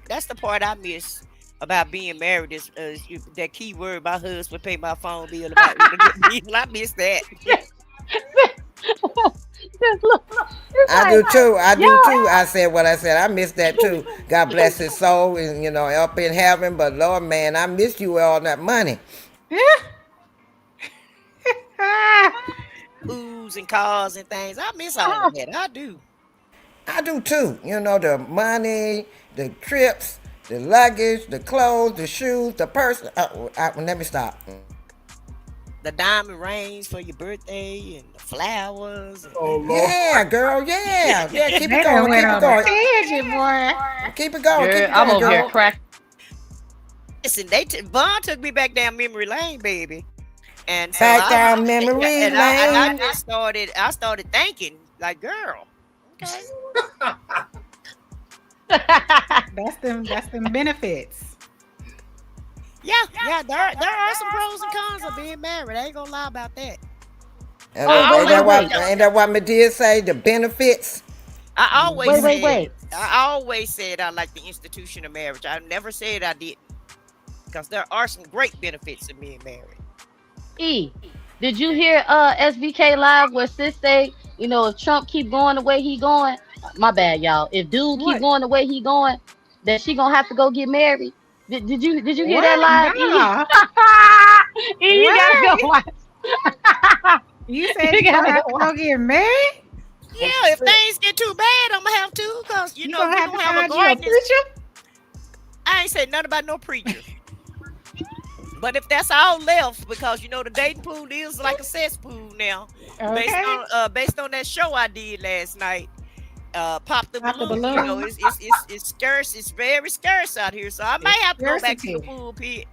that's the part I miss about being married is that key word. My husband paid my phone bill. I miss that. I do too. I said what I said. I miss that too. God bless his soul, and up in heaven. But Lord, man, I miss you with all that money. Ooh, cruising cars and things. I miss all of that. I do. I do too. You know, the money, the trips, the luggage, the clothes, the shoes, the purse. Let me stop. The diamond rings for your birthday and the flowers. And Oh Lord. Yeah, girl. Yeah. Yeah, keep They it done going. went Keep it on a going. tangent, boy. Keep it going. Girl, Keep it I'm going, over here girl. cracking. listen, Vaughn took me back down memory lane, baby. And so Back down memory and I lane. just started thinking, like, girl, okay. That's them benefits. Yeah, there are some pros and cons of being married. I ain't gonna lie about that. Ain't that what Medea say? The benefits. I always Wait. I always said I like the institution of marriage. I never said I didn't, because there are some great benefits of being married. Did you hear SBK Live where sis say, you know, if Trump keep going the way he going, my bad, y'all. If dude keep going the way he going, then she gonna have to go get married. Did you hear that live? Nah. You gotta go watch. You said you gonna have to go get married? Yeah, if things get too bad, I'm gonna have to, because you know gonna we have don't to have a find you a garden. preacher? I ain't said nothing about no preacher. But if that's all left, because you know the dating pool is like a cesspool now, Okay. based on that show I did last night, Pop the Pop the Balloon. You know, it's scarce. It's very scarce out here, so I might have to go back to the pool pit.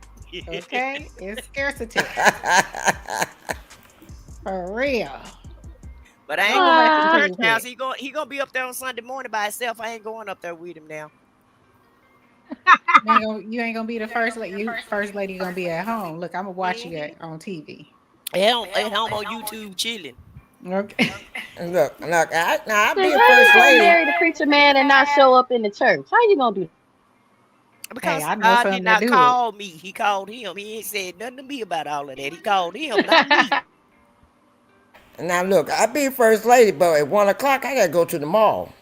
Okay, it's scarcity for real. But I ain't going back to the church house. He gonna be up there on Sunday morning by himself. I ain't going up there with him now. You ain't gonna be the first lady. First lady gonna be at home. Look, I'm gonna watch you on TV. At home on YouTube chilling. Okay. Look, I'll be Sis, a how you first gonna lady. marry the preacher man and not show up in the church? How you gonna do that? Because I know God something did to not do it. call me. He called him. He ain't said nothing to me about all of that. He called him, not me. Now look, I'll be first lady, but at 1:00 I gotta go to the mall.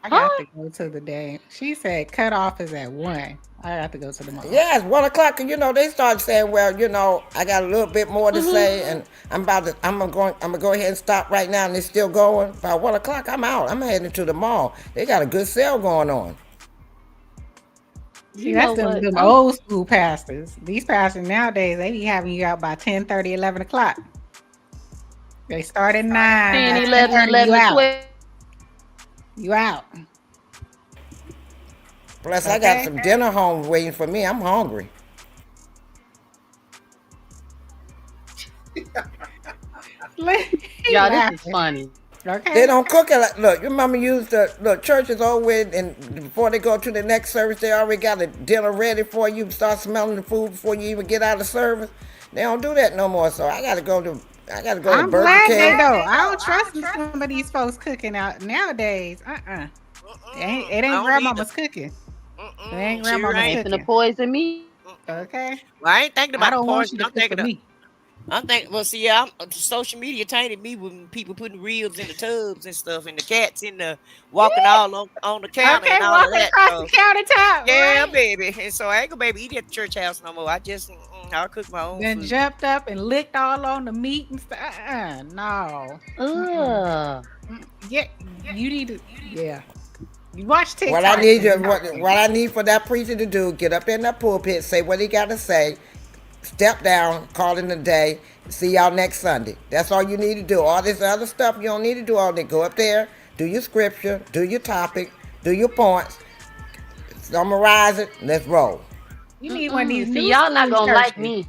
I got to go to the day. She said cutoff is at 1. I got to go to the mall. Yeah, it's 1:00, and you know they start saying, well, you know, I got a little bit more to say, and I'm gonna go ahead and stop right now, and it's still going. By 1:00, I'm out. I'm heading to the mall. They got a good sale going on. See, that's them old school pastors. These pastors nowadays, they be having you out by 10:30, 11 o'clock. They start at 9. 10, by 11, 10:30, 11, you out. 12. You out. Plus, I got some dinner home waiting for me. I'm hungry. Y'all, this is funny. Okay. They don't cook it. Look, your mama used the church is over with, and before they go to the next service, they already got a dinner ready for you. Start smelling the food before you even get out of service. They don't do that no more. So I gotta go to I'm Burger glad King. they don't. I don't trust some of these folks cooking out nowadays. It ain't grandmama's cooking. It ain't grandmama's Ain't cooking. finna poison me. Okay. Well, I ain't thinking about I don't the want portion. you to cook for me. Well, see, social media tainted me with people putting ribs in the tubs and stuff, and the cats in the walking all on the counter Okay, and all of walking that. across So, the countertop. yeah, right? baby. And so I ain't gonna baby eat at the church house no more. I just I'll cook my own Then food. jumped up and licked all on the meat and stuff. No. Ugh. Yeah, you need to. Yeah. You watch TikTok. What I need for that preacher to do, get up in that pulpit, say what he got to say, step down, call it a day, see y'all next Sunday. That's all you need to do. All this other stuff, you don't need to do all that. Go up there, do your scripture, do your topic, do your points, summarize it, let's roll. You need one of these. See, y'all not gonna like me.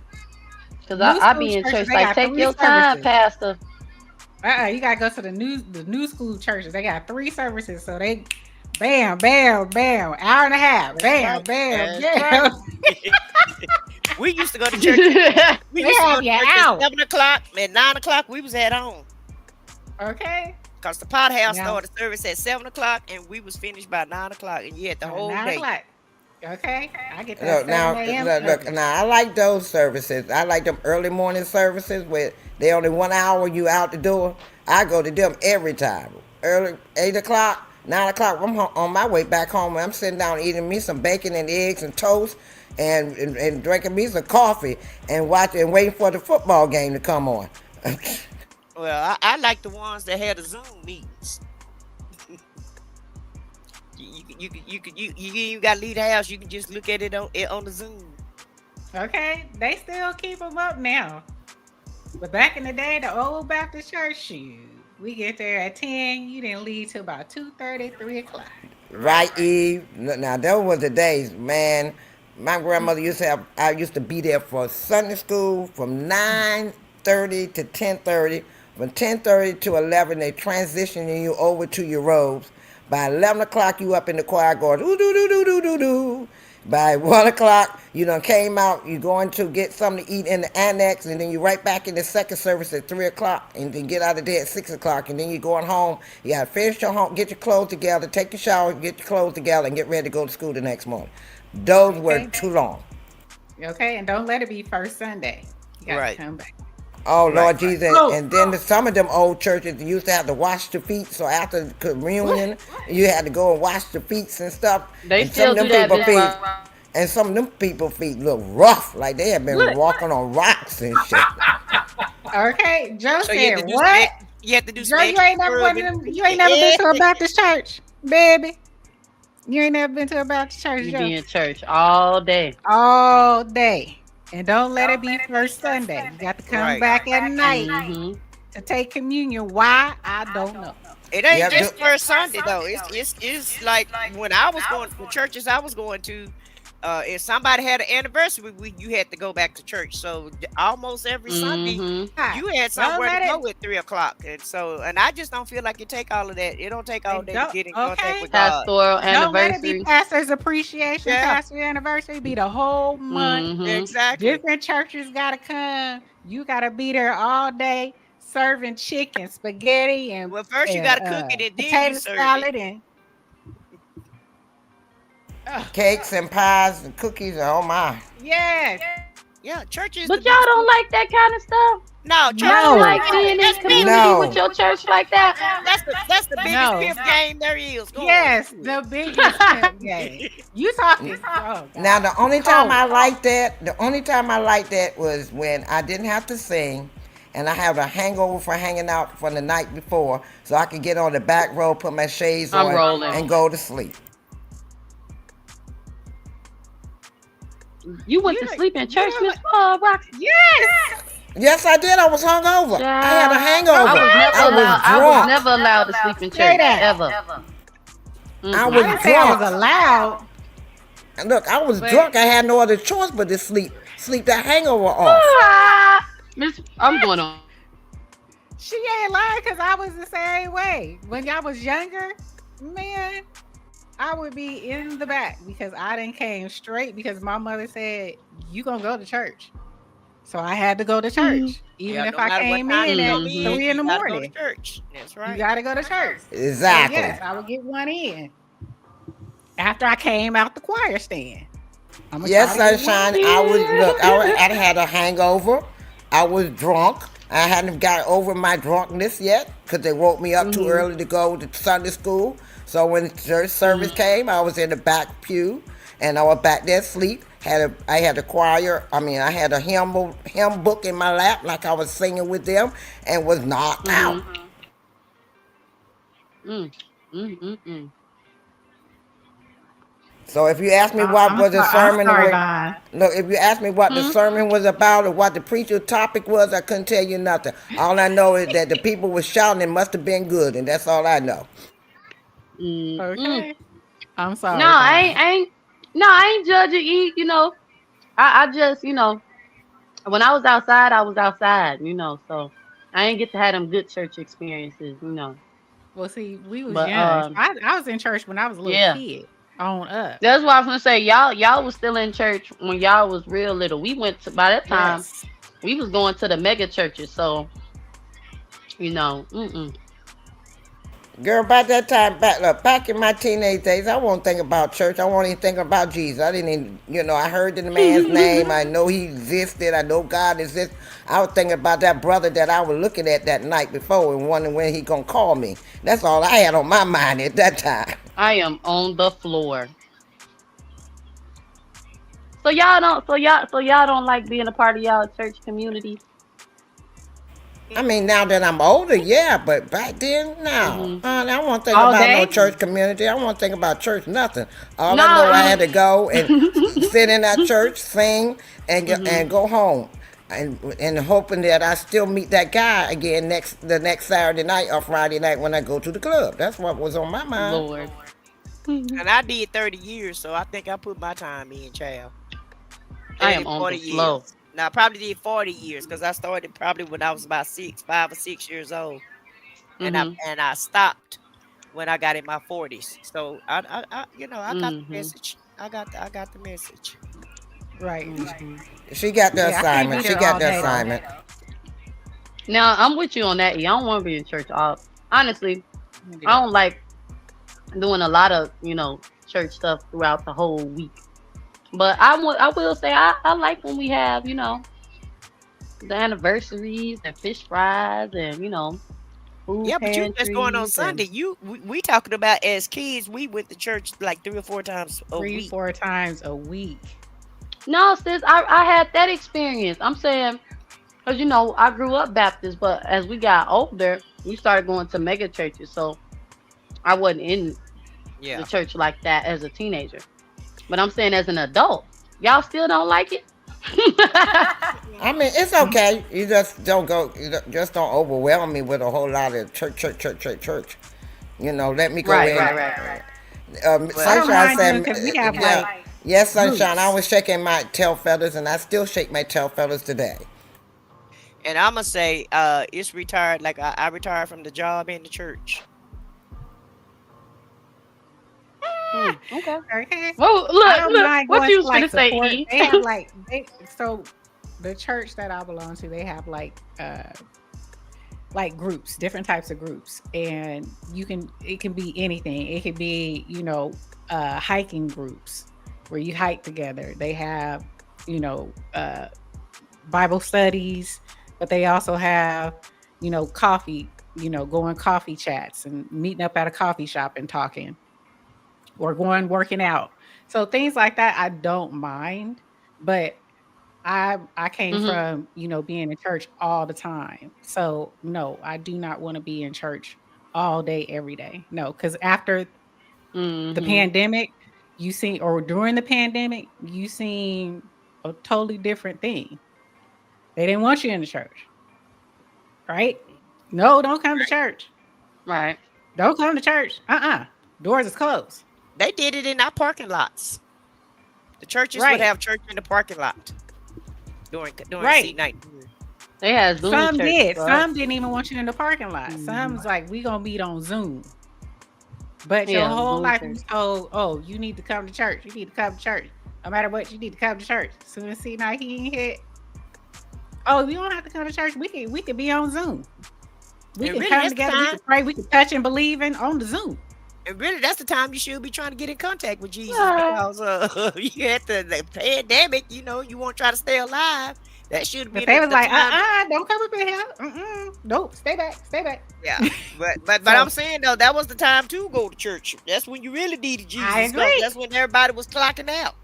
Because I be in church like, take your time, Pastor. You gotta go to the new school churches. They got 3 services, so they bam, bam, bam, hour and a half, bam, bam, bam. We used to go to church. We used to go to church out. at 7 o'clock. At 9 o'clock, we was at home. Okay. Because the pot house started service at 7 o'clock, and we was finished by 9 o'clock, and you had the whole 9 day. o'clock. Okay, I get that. Look, now I like those services. I like them early morning services where they only 1 hour, you out the door. I go to them every time. Early 8 o'clock, 9 o'clock. I'm on my way back home. I'm sitting down eating me some bacon and eggs and toast, and drinking me some coffee and waiting for the football game to come on. Well, I like the ones that had the Zoom meetings. You got to leave the house. You can just look at it on the Zoom. Okay, they still keep them up now. But back in the day, the old Baptist church, shoot, we get there at 10. You didn't leave till about 2:30, 3 o'clock. Right, Eve? Now, those were the days, man. My grandmother used to have, I used to be there for Sunday school from 9:30 to 10:30. From 10:30 to 11, they transitioning you over to your robes. By 11 o'clock, you up in the choir going, doo doo doo doo doo doo doo. By 1 o'clock, you done came out, you going to get something to eat in the annex, and then you right back in the second service at 3 o'clock, and then get out of there at 6 o'clock, and then you going home. You got to finish your home, get your clothes together, take your shower, get your clothes together, and get ready to go to school the next morning. Those were too long. Okay, and don't let it be first Sunday. You got to come back. Oh, Lord Right. Jesus. And then some of them old churches used to have to wash the feet. So after the communion, you had to go and wash the feet and stuff. They and still some do of them that. people Bitch. feet, and some of them people feet look rough, like they have been walking on rocks and shit. Okay, Joe So you have said, to do what? you have to do Joe, some you ain't never one of them. You ain't never been to a Baptist church, baby. You ain't never been to a Baptist church, You Joe. be in church all day. All day. And don't let it be first Sunday. You got to come back at night to take communion. Why? I don't know. It ain't Yep, just first Sunday though. It's like when I was going to churches I was going to. If somebody had an anniversary, you had to go back to church. So almost every Sunday, you had somewhere to go at 3 o'clock. And I just don't feel like it take all of that. It don't take all day to get in contact with God. Pastoral Don't let it anniversary. be pastor's appreciation, Yeah. pastor anniversary. Be the whole month. Exactly. Different churches gotta come. You gotta be there all day serving chicken, spaghetti, and Well, first you gotta cook it and then you potato serve salad it. and Cakes and pies and cookies. Oh, my. yes. Yeah, churches. But y'all don't like that kind of stuff? No, church. Y'all No. like being in community No. with your church like that? That's the biggest No. pimp game there is. Go on. Yes, the biggest pimp game. You talking? Oh, God. Now, the only time I liked that was when I didn't have to sing, and I had a hangover for hanging out from the night before, so I could get on the back row, put my shades I'm on, rolling. and go to sleep. You went to sleep in church, Miss Roxy? Yes. Yes, I did. I was hungover. I had a hangover. I was never drunk. allowed to sleep in Say church that. ever. I I was didn't say I was drunk. allowed. And look, I was But- drunk. I had no other choice but to sleep that hangover off. Ah, Miss, I'm going on. She ain't lying because I was the same way. When y'all was younger, man, I would be in the back because I didn't came straight because my mother said, you gonna go to church. So I had to go to church. Even Yeah, if no I matter what came time in you at come in, 3 in the you gotta go to morning. church. That's right. You gotta go to church. Exactly. So yes, I would get one in. After I came out the choir stand. I'ma Yes, try to get sunshine. one. I had a hangover. I was drunk. I hadn't got over my drunkenness yet because they woke me up too early to go to Sunday school. So when church service came, I was in the back pew and I was back there asleep. I had a choir. I had a hymn book in my lap like I was singing with them and was knocked out. So if you ask me what was the sermon, if you ask me what the sermon was about or what the preacher topic was, I couldn't tell you nothing. All I know is that the people were shouting. It must have been good, and that's all I know. Okay. I'm sorry. No, I ain't judging you. You know, I just, when I was outside, I was outside. So I ain't get to have them good church experiences. Well, see, we was But, young. I was in church when I was a little kid. On up. That's why I was gonna say y'all was still in church when y'all was real little. We went to, by that time we was going to the mega churches. So Girl, by that time, back in my teenage days, I won't think about church. I won't even think about Jesus. I didn't even, I heard the man's name. I know he existed. I know God exists. I was thinking about that brother that I was looking at that night before and wondering when he gonna call me. That's all I had on my mind at that time. I am on the floor. So y'all don't like being a part of y'all church community? I mean, now that I'm older, yeah, but back then, no. Mhm. I don't want to think All about no day? church community. I don't want to think about church, nothing. All I No, know, I had to go and sit in that church, sing, Mhm. and go home. And hoping that I still meet that guy again the next Saturday night or Friday night when I go to the club. That's what was on my mind. Lord. Mhm. And I did 30 years, so I think I put my time in, child. I 30, am on 40 the flow. years. Now, I probably did 40 years because I started probably when I was about 5 or 6 years old. And I Mhm. and I stopped when I got in my 40s. So I got the Mhm. message. I got the message. Right. Mhm. She got the Yeah, I can't be assignment. She there got all the day though. assignment. Now I'm with you on that. I don't want to be in church all. Honestly, I can't do I that. don't like doing a lot of church stuff throughout the whole week. But I will say I like when we have the anniversaries and fish fries and food Yeah, but you just going on pantries Sunday. and We talking about as kids, we went to church like 3 or 4 times a Three, week. 4 times a week. no sis, I had that experience. I'm saying because I grew up Baptist, but as we got older, we started going to mega churches. So I wasn't in the Yeah. church like that as a teenager. But I'm saying as an adult, y'all still don't like it? I mean, it's okay. You just don't go. Just don't overwhelm me with a whole lot of church, church, church, church, church. Let me go Right, in. right, right, right. I Well, don't Sunshine mind doing said, because we have "Yeah, like yes, Sunshine. I groups. was shaking my tail feathers, and I still shake my tail feathers today." and I'm gonna say, it's retired. Like I retired from the job in the church. Okay. Okay. Well, I look, don't look, mind what going you to was gonna like say, support. E? They have so the church that I belong to, they have like groups, different types of groups. And it can be anything. It could be, hiking groups where you hike together. They have, you know, Bible studies, but they also have, coffee, going coffee chats and meeting up at a coffee shop and talking or going working out. So things like that I don't mind, but I came Mhm. from, being in church all the time. So no, I do not want to be in church all day every day. No, cuz after the Mhm. pandemic, you see or during the pandemic, you seen a totally different thing. They didn't want you in the church, right? No, don't come to church. Right. Don't come to church. Doors is closed. They did it in our parking lots. The churches would Right. have church in the parking lot during Right. C19. They had Zoom Some churches did. for us. Some didn't even want you in the parking lot. Some Mhm. was like, we gonna meet on Zoom. But your Yeah, whole Zoom life church. you told, oh, you need to come to church. You need to come to church. No matter what, you need to come to church. As soon as C19 hit, oh, we don't have to come to church. We can be on Zoom. We And can really, come that's the together. We time. can pray. We can touch and believe in on the Zoom. And really, that's the time you should be trying to get in contact with Jesus Ah. because you had the pandemic. You want to try to stay alive. That should But be they was the like, time. don't come up in here. Nope, stay back, stay back. Yeah, but I'm So saying though, that was the time to go to church. That's when you really needed I Jesus because agree. that's when everybody was clocking out.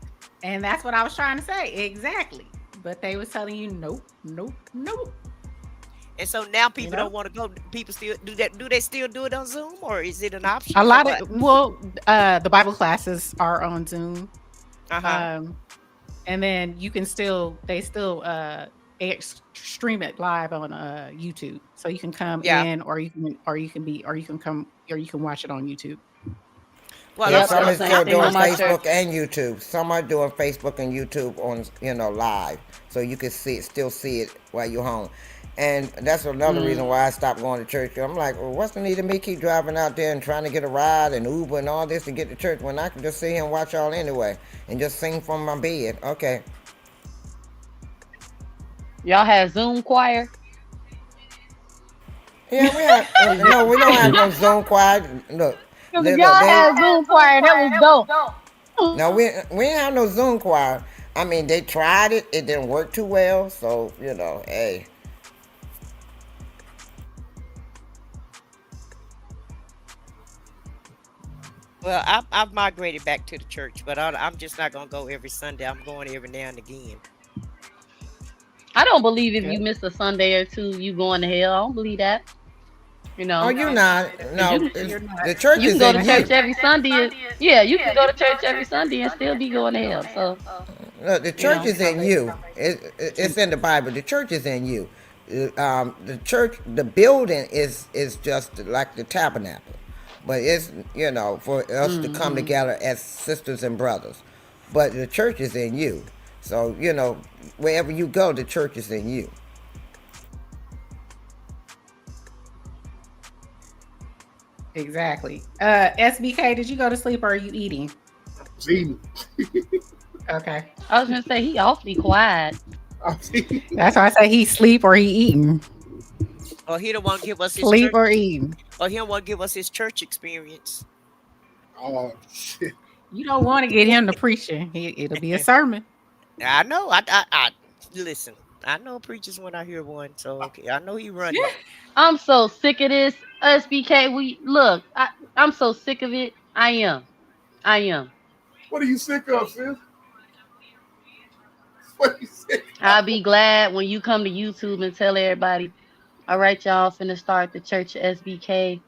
And that's what I was trying to say. Exactly. But they was telling you, nope, nope, nope. And so now You people know? don't want to go. People still do that. Do they still do it on Zoom or is it an option A or lot what? of the Bible classes are on Zoom. Uh huh. Um, and then they still stream it live on YouTube. So you can come Yeah. in or you can watch it on YouTube. Well, Yeah, I'm Yep, some the are I'm same still I'm thing doing on my I'm church. Facebook and YouTube. Some are doing Facebook and YouTube on live, so you can still see it while you're home. And that's another Mm. reason why I stopped going to church. I'm like, well, what's the need of me keep driving out there and trying to get a ride and Uber and all this to get to church when I can just sit here and watch y'all anyway and just sing from my bed? Okay. Y'all had Zoom choir. Yeah, we have. No, we don't have no Zoom choir. Look, Cause if look, y'all had Zoom choir, that was dope. no, we didn't have no Zoom choir. I mean, they tried it. It didn't work too well. So hey. well, I've migrated back to the church, but I'm just not gonna go every Sunday. I'm going every now and again. I don't believe if Yeah. you miss a Sunday or two, you going to hell. I don't believe that. You Oh, know, you're not. 'cause No, You're not. the church you can is go in to you. church every Sunday. Yeah, you can go to church every Sunday and still be going to hell. So, No, the you church know, is in you. It's in the Bible. The church is in you. The church, the building is just like the tabernacle, but it's for us to come hmm together as sisters and brothers. But the church is in you. So wherever you go, the church is in you. Exactly. SBK, did you go to sleep or are you eating? See, Okay. I was gonna say he awfully quiet. I see. That's why I say he sleep or he eating. Or he don't want to give us his Sleep church. or eating. Or he don't want to give us his church experience. Oh shit. You don't want to get him to preaching. It'll be a sermon. I know. I listen. I know preachers when I hear one. So okay, I know he running. I'm so sick of this SBK. We look. I'm so sick of it. I am. I am. What are you sick of, sis? What are you sick I'll be glad when you come to YouTube and tell everybody, all right, y'all finna start the Church of SBK,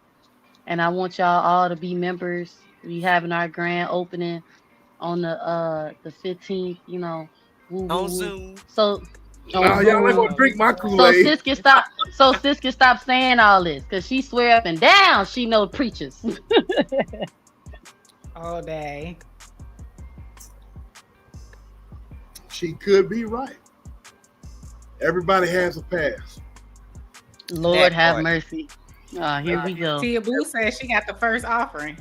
and I want y'all all to be members. We having our grand opening on the 15th, woo woo On woo. Zoom. So on Nah, y'all ain't Zoom. gonna drink my So Kool-Aid. sis can stop so sis can stop saying all this because she swear up and down she know preachers. All day. She could be right. Everybody has a past. Lord That have part. mercy. Here we go. Tia Boo says she got the first offering.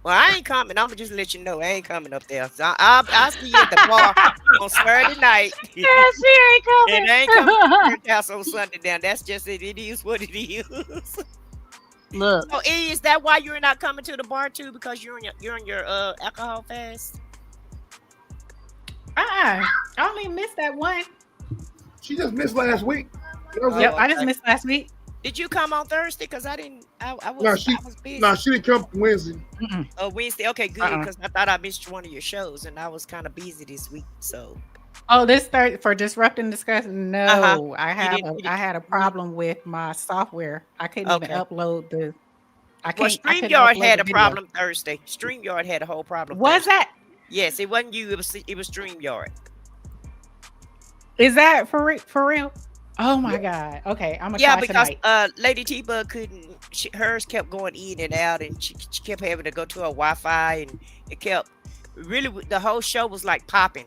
Well, I ain't coming. I'm gonna just let you know I ain't coming up there. So I'll see you at the bar on Saturday night. Yeah, she ain't coming. And I ain't coming to the church house on Sunday down. That's just it. It is what it is. Look, So E, is that why you're not coming to the bar too? Because you're on your alcohol fast? I only missed that one. She just missed last week. That was Yep, it. I just missed last week. Did you come on Thursday? Because I didn't. I was No, I was busy. she didn't come Wednesday. Mm-mm. Oh, Wednesday. Okay, good. Uh-uh. Because I thought I missed one of your shows, and I was kind of busy this week. So Oh, this third for disrupting discussion. No, Uh-huh. I had a problem with my software. I couldn't even Okay. upload the. I well, couldn't StreamYard upload had the a video. problem Thursday. StreamYard had a whole problem. Was Thursday. that? Yes, it wasn't you. It was StreamYard. Is that for real? Oh my god. Okay, I'm gonna Yeah, try because tonight. Lady T-Bug couldn't. Hers kept going in and out, and she kept having to go to her Wi-Fi, and it kept really. The whole show was like popping.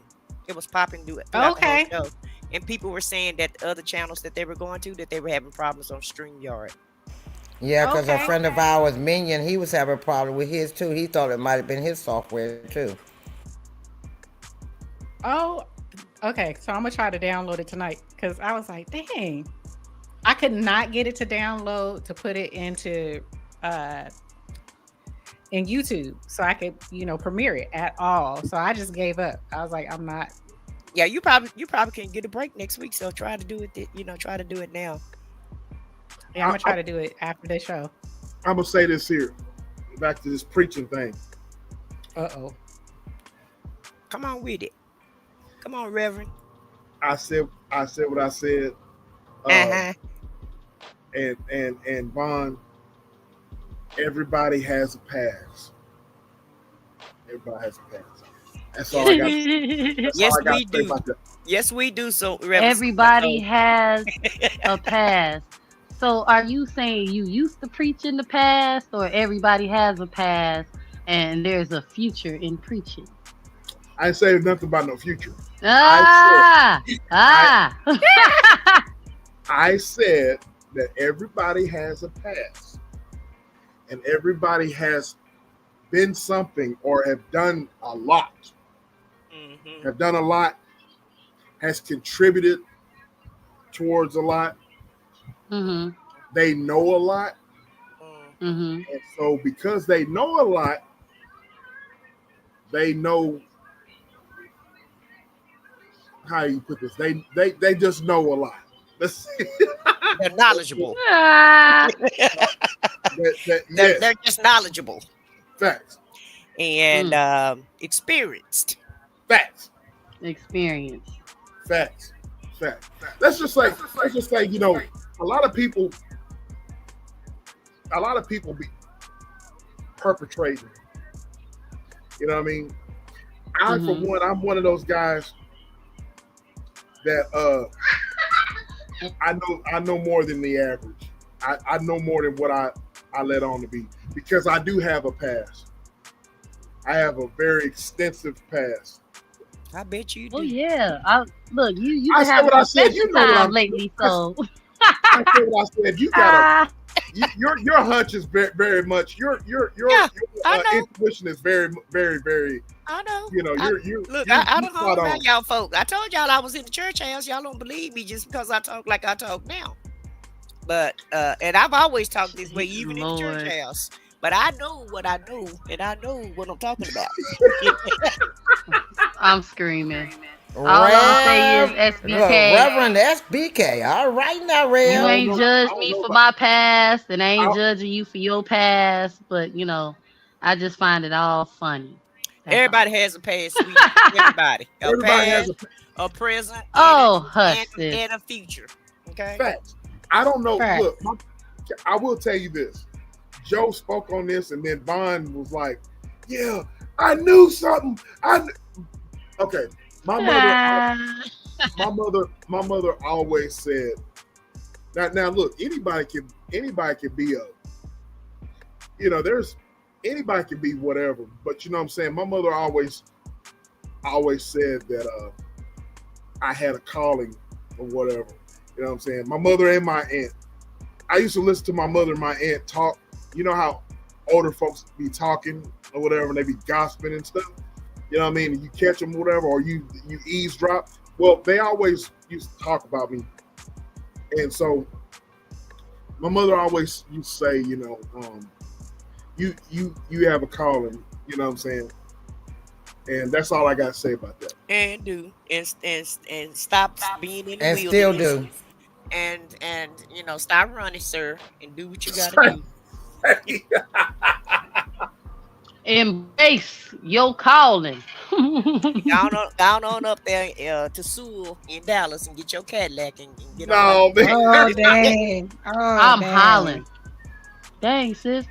It was popping throughout the Okay. whole show, and people were saying that the other channels that they were going to, that they were having problems on StreamYard. Yeah, because a Okay. friend of ours, Minion, he was having a problem with his too. He thought it might have been his software too. Oh, okay. So I'm gonna try to download it tonight because I was like, dang, I could not get it to download to put it into in YouTube so I could premiere it at all. So I just gave up. I was like, I'm not. Yeah, you probably can get a break next week, so try to do it. Try to do it now. Yeah, I'm gonna try to do it after this show. I'm gonna say this here. Back to this preaching thing. Uh-oh. Come on with it. Come on, Reverend. I said what I said. Uh-huh. And Vaughn, everybody has a past. Everybody has a past. That's all I got. Yes, we do. Yes, we do. So Reverend, everybody has a past. So are you saying you used to preach in the past, or everybody has a past and there's a future in preaching? I ain't saying nothing about no future. I said that everybody has a past, and everybody has been something or have done a lot. Mm-hmm. Have done a lot, has contributed towards a lot. Mm-hmm. They know a lot. Mm-hmm. And so because they know a lot, they know, how you put this? They just know a lot. Let's see. They're knowledgeable. They're just knowledgeable. Facts. And experienced. Facts. Experience. Facts. Facts. Let's just say, a lot of people, be perpetrating. You know what I mean? For one, I'm one of those guys that I know more than the average. I know more than what I let on to be, because I do have a past. I have a very extensive past. I bet you do. Oh yeah. Look, you I been said having what a I said. special time lately, so I said what I said. You gotta. Your hunch is very, very much Yeah, I know. intuition is very, very, very. I know. You're I don't know spot on. about y'all folk. I told y'all I was in the church house. Y'all don't believe me just because I talk like I talk now. But and I've always talked this way, even in the church Lord. house. But I know what I know, and I know what I'm talking about. I'm screaming. All I'ma say is SBK. Reverend SBK. All right now, You Rev. ain't I judged don't me know for about. my past, and I ain't I, judging you for your past, but I just find it all funny. That's all. Everybody has a past, sweetie. Everybody, a everybody has past, a present, Oh, hush, sis. and a future. Okay. facts. I don't know. Facts. Look, I will tell you this. Joe spoke on this, and then Vaughn was like, "Yeah, I knew something. Okay, my mother always said. Now, look, anybody can be there's anybody can be whatever. But you know what I'm saying. My mother always said that I had a calling or whatever. You know what I'm saying. My mother and my aunt. I used to listen to my mother and my aunt talk. You know how older folks be talking or whatever, and they be gossiping and stuff. You know what I mean? And you catch them, whatever, or you eavesdrop. Well, they always used to talk about me, and so my mother always used to say, you have a calling. You know what I'm saying? And that's all I got to say about that. And do and stop being in the And wilderness. still do. And stop running, sir, and do what you gotta do. Embrace your calling. Down on up there to Sewell in Dallas and get your Cadillac and get No, on. man. Oh dang! Oh, I'm dang. hollering. Dang, sis.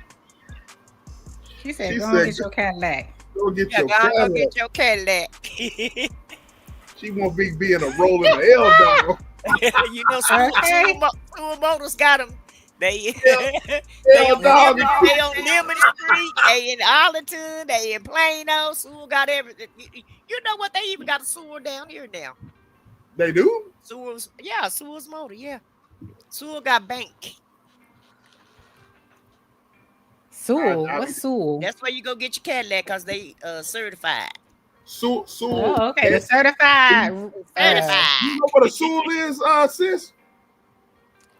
She said, She "Go said, and get your Cadillac." Go get Yeah, your go Cadillac. get your Cadillac. She won't be being a rolling the L dog. Sewell Motors got them. They L dog. they on Lemon Street. They in Arlington. They in Plano. Sewell got everything. You know what? They even got a Sewell down here now. They do? Sewell's Motor. Yeah, Sewell got bank. Sewell, I- what's Sewell? That's where you go get your Cadillac because they certified. Sewell. Oh, okay, the certified. Certified. You know what a Sewell is, sis?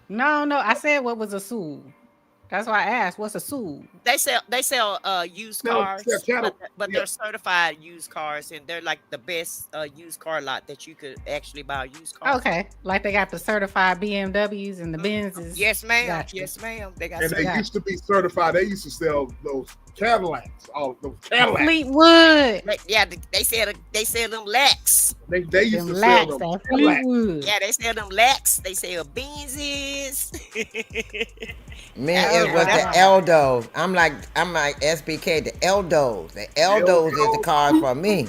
No, I said what was a Sewell. That's why I asked, what's a Sewell? They sell used cars, cattle. but they're certified used cars, and they're like the best used car lot that you could actually buy a used car. Okay, like they got the certified BMWs and the Benzes. Yes, ma'am. Gotcha. Yes, ma'am. They got. And they used to be certified. They used to sell those Cadillacs. All those Cadillacs. Fleetwood. Yeah, they sell them Lex. They used Them to sell Lax, them that Cadillacs. Fleetwood. Yeah, they sell them Lex. They sell Benzes. Me, Oh, it was the wow. Eldos. I'm like SBK, the Eldos. The Eldos is the cars for me.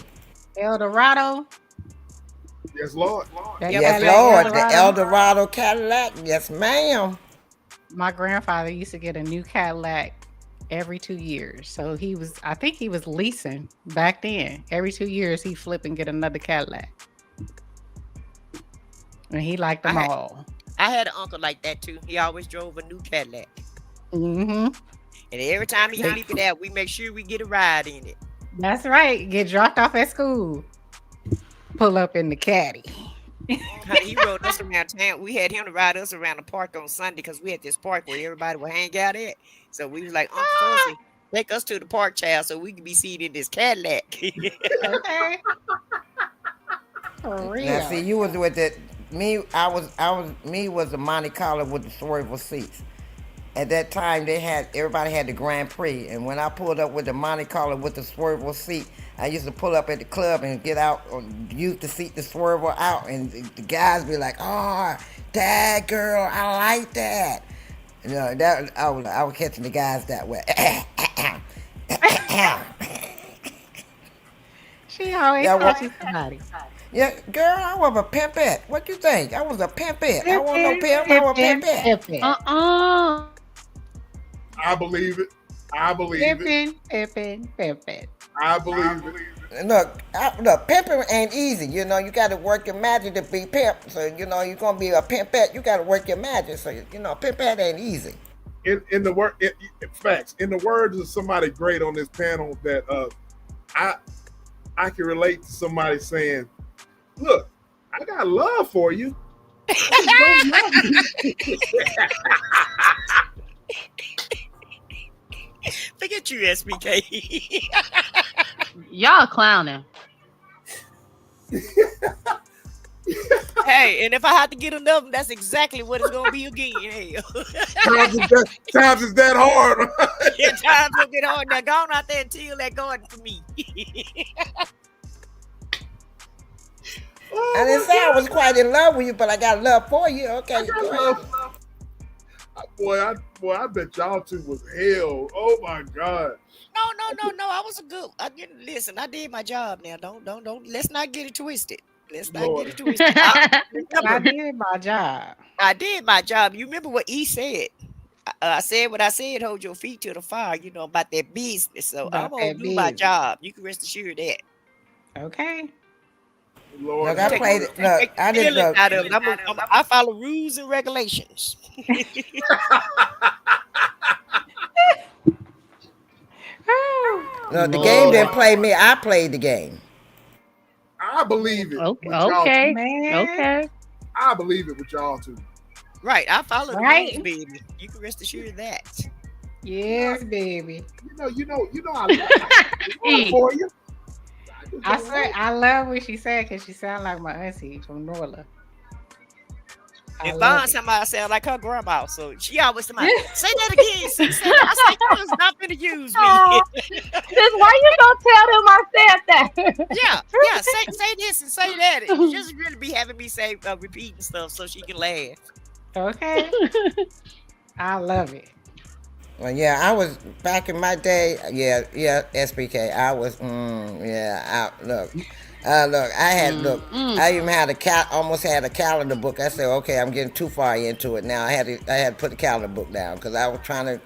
Eldorado. Yes, Lord. That Yes, Cadillac Lord. The Eldorado. Eldorado Cadillac. Yes, ma'am. My grandfather used to get a new Cadillac every 2 years. So I think he was leasing back then. Every 2 years he'd flip and get another Cadillac. And he liked them all. I had an uncle like that too. He always drove a new Cadillac. Mm-hmm. And every time he flip it out, we make sure we get a ride in it. That's right. Get dropped off at school. Pull up in the caddy. Honey, he rode us around town. We had him to ride us around the park on Sunday because we had this park where everybody would hang out at. So we was like, Uncle Fuzzy, take us to the park, child, so we can be seated in this Cadillac. Okay. For real. Now, see, you was with it. Me, I was. Me was the Monte Carlo with the swervable seats. At that time, everybody had the Grand Prix, and when I pulled up with the Monte Carlo with the swervable seat, I used to pull up at the club and get out, or use the seat to swerve out, and the guys be like, "Oh, that girl, I like that." You know, that I was catching the guys that way. She always Yeah, catches somebody. Yeah, girl, I was a pimpette. What you think? I was a pimpette. I wasn't no pimp. I was a pimpette. Uh-uh. I believe it. I believe it. Pimpin'. I believe it. Look, pimping ain't easy. You know, you got to work your magic to be pimp. So, you know, you're going to be a pimpette, you got to work your magic. So, you know, pimpette ain't easy. In the word, facts. In the words of somebody great on this panel, that I can relate to somebody saying, "Look, I got love for you. I just don't love you." Forget you, SBK. Y'all clowning. Hey, and if I have to get another, that's exactly what it's gonna be again. Hey. Times is that hard. Yeah, times will get hard. Now go on out there and till that going for me. I didn't say I was quite in love with you, but I got love for you. Okay, go ahead. Boy, I bet y'all two was hell. Oh my God. No. I was a good. Listen, I did my job. Now, don't. Let's not get it twisted. Let's not get it twisted. I did my job. I did my job. You remember what he said? I said what I said. Hold your feet to the fire. You know about that business. So I'm gonna do my job. You can rest assured that. Okay. Lord, Look, I played it. Look, I didn't look. I follow rules and regulations. No, the game didn't play me. I played the game. I believe it. Okay. Man. Okay. I believe it with y'all too. Right. I follow the Right. rules, baby. You can rest assured of that. Yes, baby. You know, I love for you. I swear, I love what she said because she sounds like my auntie from Norla. And Vaughn somebody sound like her grandma, so she always say that again. Sis. I say you was not gonna use me. Sis, why you gonna tell them I said that? yeah. Say this and say that. You just really be having me say repeating stuff so she can laugh. Okay. I love it. Well, yeah, I was back in my day. Yeah, SBK. I was, look, I even had almost had a calendar book. I said, okay, I'm getting too far into it now. I had to put the calendar book down because I was trying to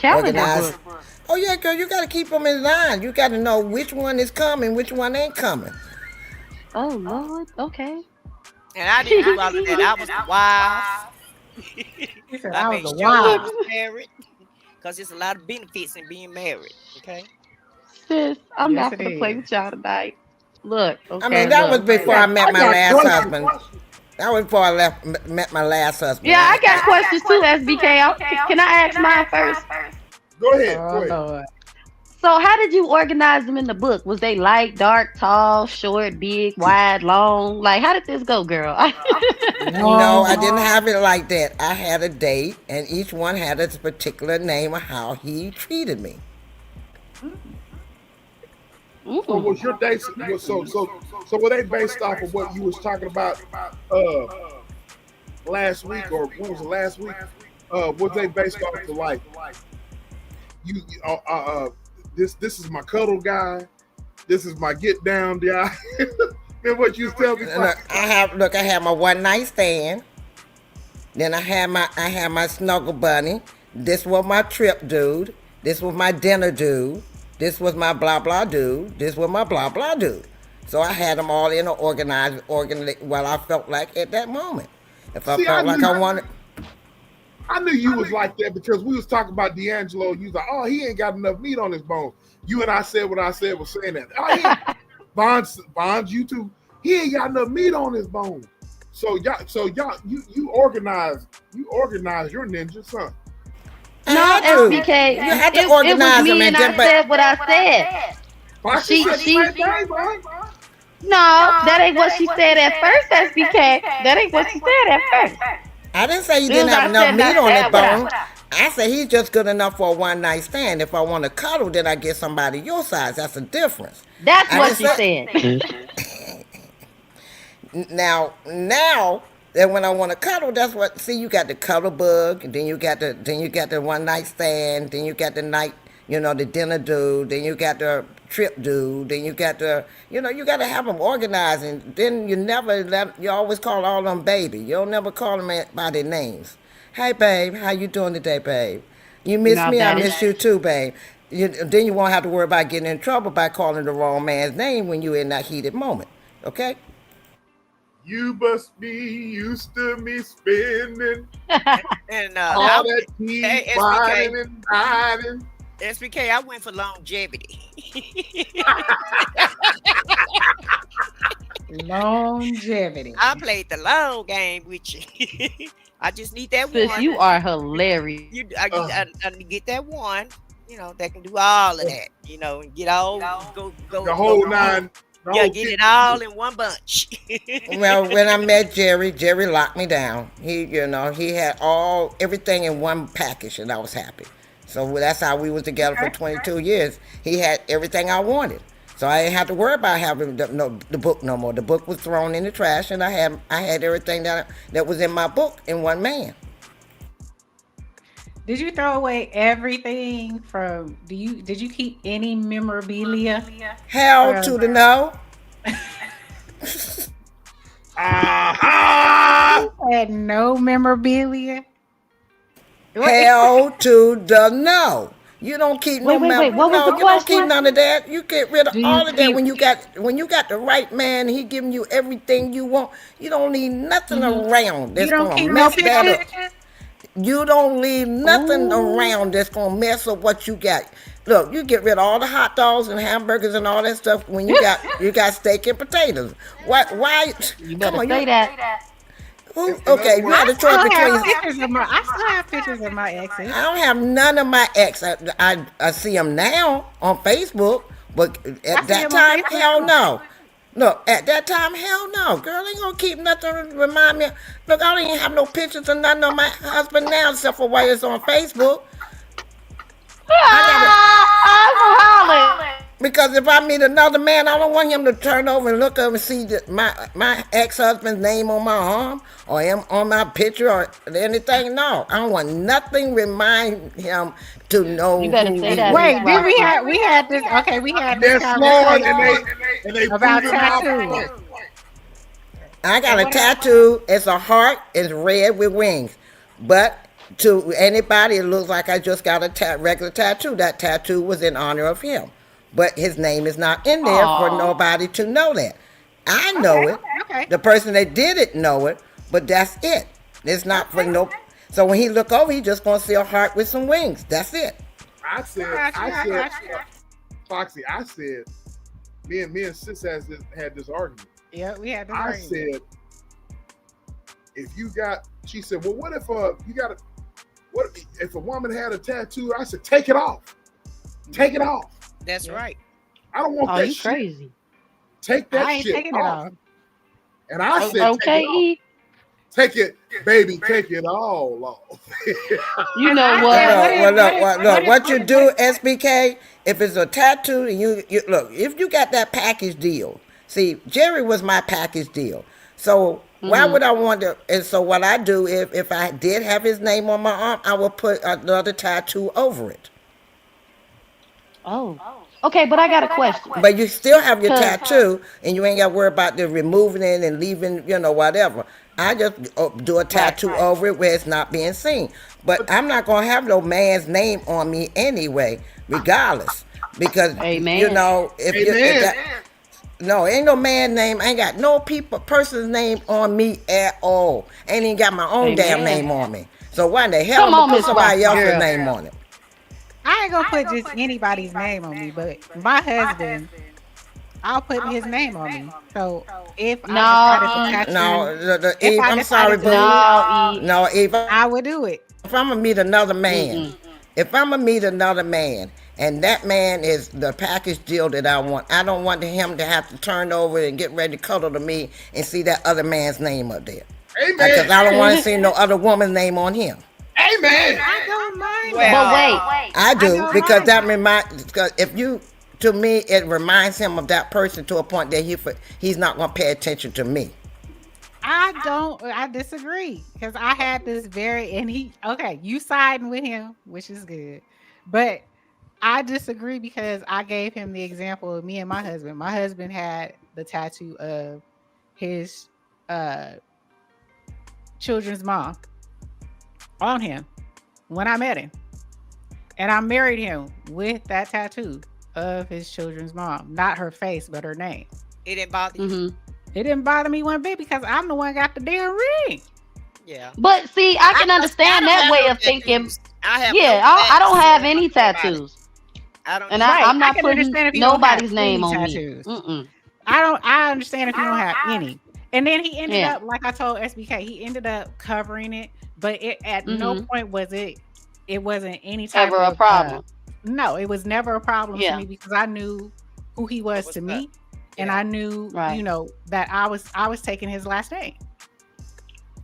organize. Book. Oh yeah, girl, you got to keep them in line. You got to know which one is coming, which one ain't coming. Oh Lord, okay. And I didn't do all of that. I was wild. I was wild. Married. Because there's a lot of benefits in being married, okay? Sis, I'm not going to play with y'all tonight. Look, okay. I mean, that was before I met my last husband. That was before I met my last husband. Yeah, I got questions too, SBK. Can I ask mine first? Go ahead. Lord. So how did you organize them in the book? Was they light, dark, tall, short, big, wide, long? Like, how did this go, girl? No, I didn't have it like that. I had a date, and each one had its particular name of how he treated me. So was your dates? So were they based off of what you was talking about last week, or what was it last week? Was they based off of like you? This is my cuddle guy. This is my get down guy. Remember what you was telling me? I had my one night stand. Then I had my snuggle bunny. This was my trip dude. This was my dinner dude. This was my blah blah dude. This was my blah blah dude. So I had them all in an organized what I felt like at that moment. If I felt like I wanted. I knew you was like that because we was talking about D'Angelo. You was like, oh, he ain't got enough meat on his bone. You and I said what I said was saying that. Oh, Bonds, you too. He ain't got enough meat on his bone. So y'all, you organize your ninja, son. No, SBK. You had to organize them, and I said what I said. No, that ain't what she said at first, SBK. That ain't what she said at first. I didn't say you didn't have enough meat on that bone. I say he's just good enough for a one night stand. If I want to cuddle, then I get somebody your size. That's a difference. That's I what didn't she say said. now that when I want to cuddle, that's what. See, you got the cuddle bug, and then you got the one night stand, then you got the night, the dinner dude, then you got the trip dude, then you got the, you got to have them organized, and then you always call all them baby. You don't never call them by their names. Hey, babe, how you doing today, babe? You miss Now me, I that is miss you too, babe. Then you won't have to worry about getting in trouble by calling the wrong man's name when you're in that heated moment. Okay? You must be used to me spending And all that hey, tea, whining and dining. SBK, I went for longevity. Longevity. I played the long game with you. I just need that Sis, one. you are hilarious. I need to get that one. That can do all of that. And get all go The whole go, nine. The Yeah, whole get kit. it all in one bunch. Well, when I met Jerry locked me down. He had everything in one package, and I was happy. So that's how we was together for 22 years. He had everything I wanted. So I didn't have to worry about having the book no more. The book was thrown in the trash, and I had everything that was in my book in one man. Did you throw away everything from? Did you keep any memorabilia? Hell to the no. Aha! You had no memorabilia. Hell to the no. You don't keep Wait, what was the you don't keep question? none of that. You get rid of Do you all of that keep- when you got the right man. He giving you everything you want. You don't need nothing around that's You don't gonna keep no mess that up. pictures. You don't leave nothing Ooh. around that's gonna mess up what you got. Look, you get rid of all the hot dogs and hamburgers and all that stuff when you got steak and potatoes. Why? You better Come on, say that. Okay, you had a choice I between. still have pictures of my exes. I don't have none of my ex. I see them now on Facebook, but at that time, hell no. Look, at that time, hell no. Girl, ain't gonna keep nothing to remind me. Look, I don't even have no pictures of nothing of my husband now except for while it's on Facebook. Because if I meet another man, I don't want him to turn over and look up and see that my ex-husband's name on my arm or him on my picture or anything. No, I don't want nothing remind him to know. You better who say he that. was. Wait, did we had this? Okay, we had They're this flawed conversation and they about prove him out. tattoos. I got a tattoo. It's a heart. It's red with wings. But to anybody, it looks like I just got a regular tattoo. That tattoo was in honor of him. But his name is not in there for nobody to know that. I know it. Okay. The person that did it know it, but that's it. It's not for no. So when he look over, he just gonna see a heart with some wings. That's it. I said, Foxy, I said, me and Sis had this argument. Yeah, we had this. I argument. said, she said, well, what if if a woman had a tattoo? I said, take it off. Take it off. That's right. I don't want Oh, that you shit. crazy. Take that I ain't shit taking it off. off. And I said, Okay, E. take it, baby, take it all off. You know what? What you do, SBK? If it's a tattoo, and you look, if you got that package deal. See, Jerry was my package deal. So why would I want to? And so what I do, if I did have his name on my arm, I would put another tattoo over it. Oh. Okay, but I got a question. But you still have your tattoo, and you ain't got to worry about the removing it and leaving, whatever. I just do a tattoo over it where it's not being seen. But I'm not going to have no man's name on me anyway, regardless. Because, Amen. no, ain't no man name. I ain't got no person's name on me at all. Ain't even got my own damn name on me. So why in the hell Come am I on, put Miss somebody Foxy else's girl. name on it? I ain't gonna put just anybody's name on me, but my husband, I'll put his name on me. So if I decided to tattoo, Eve, I'm sorry, boo. No, Eve, I would do it. if I'm gonna meet another man, and that man is the package deal that I want, I don't want him to have to turn over and get ready to cuddle to me and see that other man's name up there. Amen. Because I don't want to see no other woman's name on him. Amen. man. I don't mind. Well, But that. wait, I do don't because mind. that reminds. Because if you, to me, it reminds him of that person to a point that he's not going to pay attention to me. I disagree because I had this and okay, you siding with him, which is good. But I disagree because I gave him the example of me and my husband. My husband had the tattoo of his uh children's mom on him when I met him. And I married him with that tattoo of his children's mom. Not her face, but her name. it didn't bother you. mm-hmm. It didn't bother me one bit because I'm the one got the damn ring. Yeah. But see, I can understand I don't that have way no of thinking. tattoos. I have Yeah, no I don't tattoos. have any tattoos, I don't. and Right. I'm I not can putting understand if you don't nobody's have name any on tattoos. me. Mm-mm. I understand if you don't have any. And then he ended Yeah. up, like I told SBK, he ended up covering it, but it at no point was it wasn't any type Ever a of problem? no, it was never a problem to Yeah. me because I knew who he was What's to up? me, and Yeah. I knew, Right. you know, that I was taking his last name.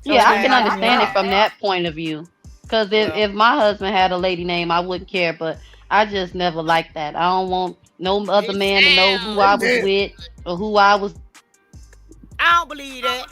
So Yeah, it I didn't can bother me understand at it from that point of view. Because Well, if my husband had a lady name, I wouldn't care. But I just never liked that. I don't want no other it man to know who I sounds. was Amen. with or who I was. I don't believe that. all.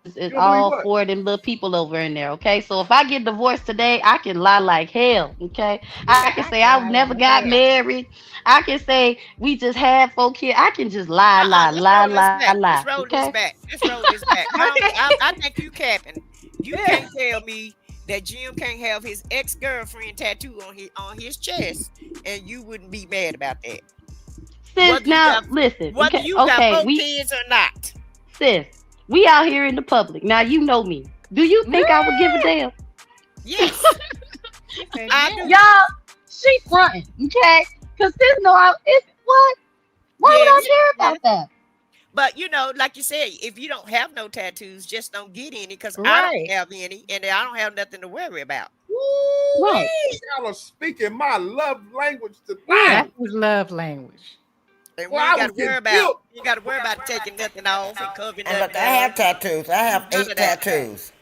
It's You don't believe all what? for them little people over in there. Okay, so if I get divorced today, I can lie like hell. Okay, I can say I never got married. I can say we just had 4 kids. I can just lie, Let's roll this back. lie. Let's roll this Okay. back. Let's roll this back. I think you capping. You Yeah. can't tell me that Jim can't have his ex-girlfriend tattoo on his chest, and you wouldn't be mad about that. Sis, Whether you now got listen. whether Okay, you got okay, 4 we kids or not. sis, we out here in the public. Now you know me. Do you think I would give a damn? Yes, He said, I yeah. do. Y'all, she fronting, okay? Cause sis know it's what? Why would I Yes, care yes. about that? But you know, like you said, if you don't have no tattoos, just don't get any because I Right. don't have any, and I don't have nothing to worry about. Right. Y'all are speaking my love language tonight. That's his love language. And Well, we I ain't got was to worry getting about killed. you got to worry about taking nothing off and covering And nothing look, I have up. tattoos. I have None 8 of that. tattoos,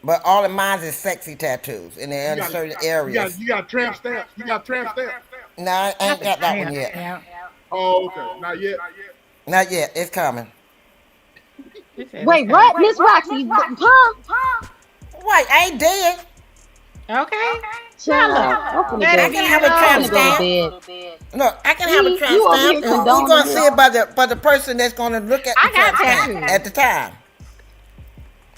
but all of mine is sexy tattoos, and they're You in got, certain you areas. got tramp stamp. You got tramp stamp. No, I ain't got that one yet. Yeah. Oh, okay. Not yet. Not yet. It's coming. He said Wait, it's what? Miss Roxy, huh? Wait, I ain't dead. Okay. Child, open the Let door. it I can have a go. tramp I'm gonna stamp. go to bed. Look, I can have a See, tramp you over stamp. here And who's condoning gonna this. see it by the person that's gonna look at the I got tramp stamp tattoos. at the time?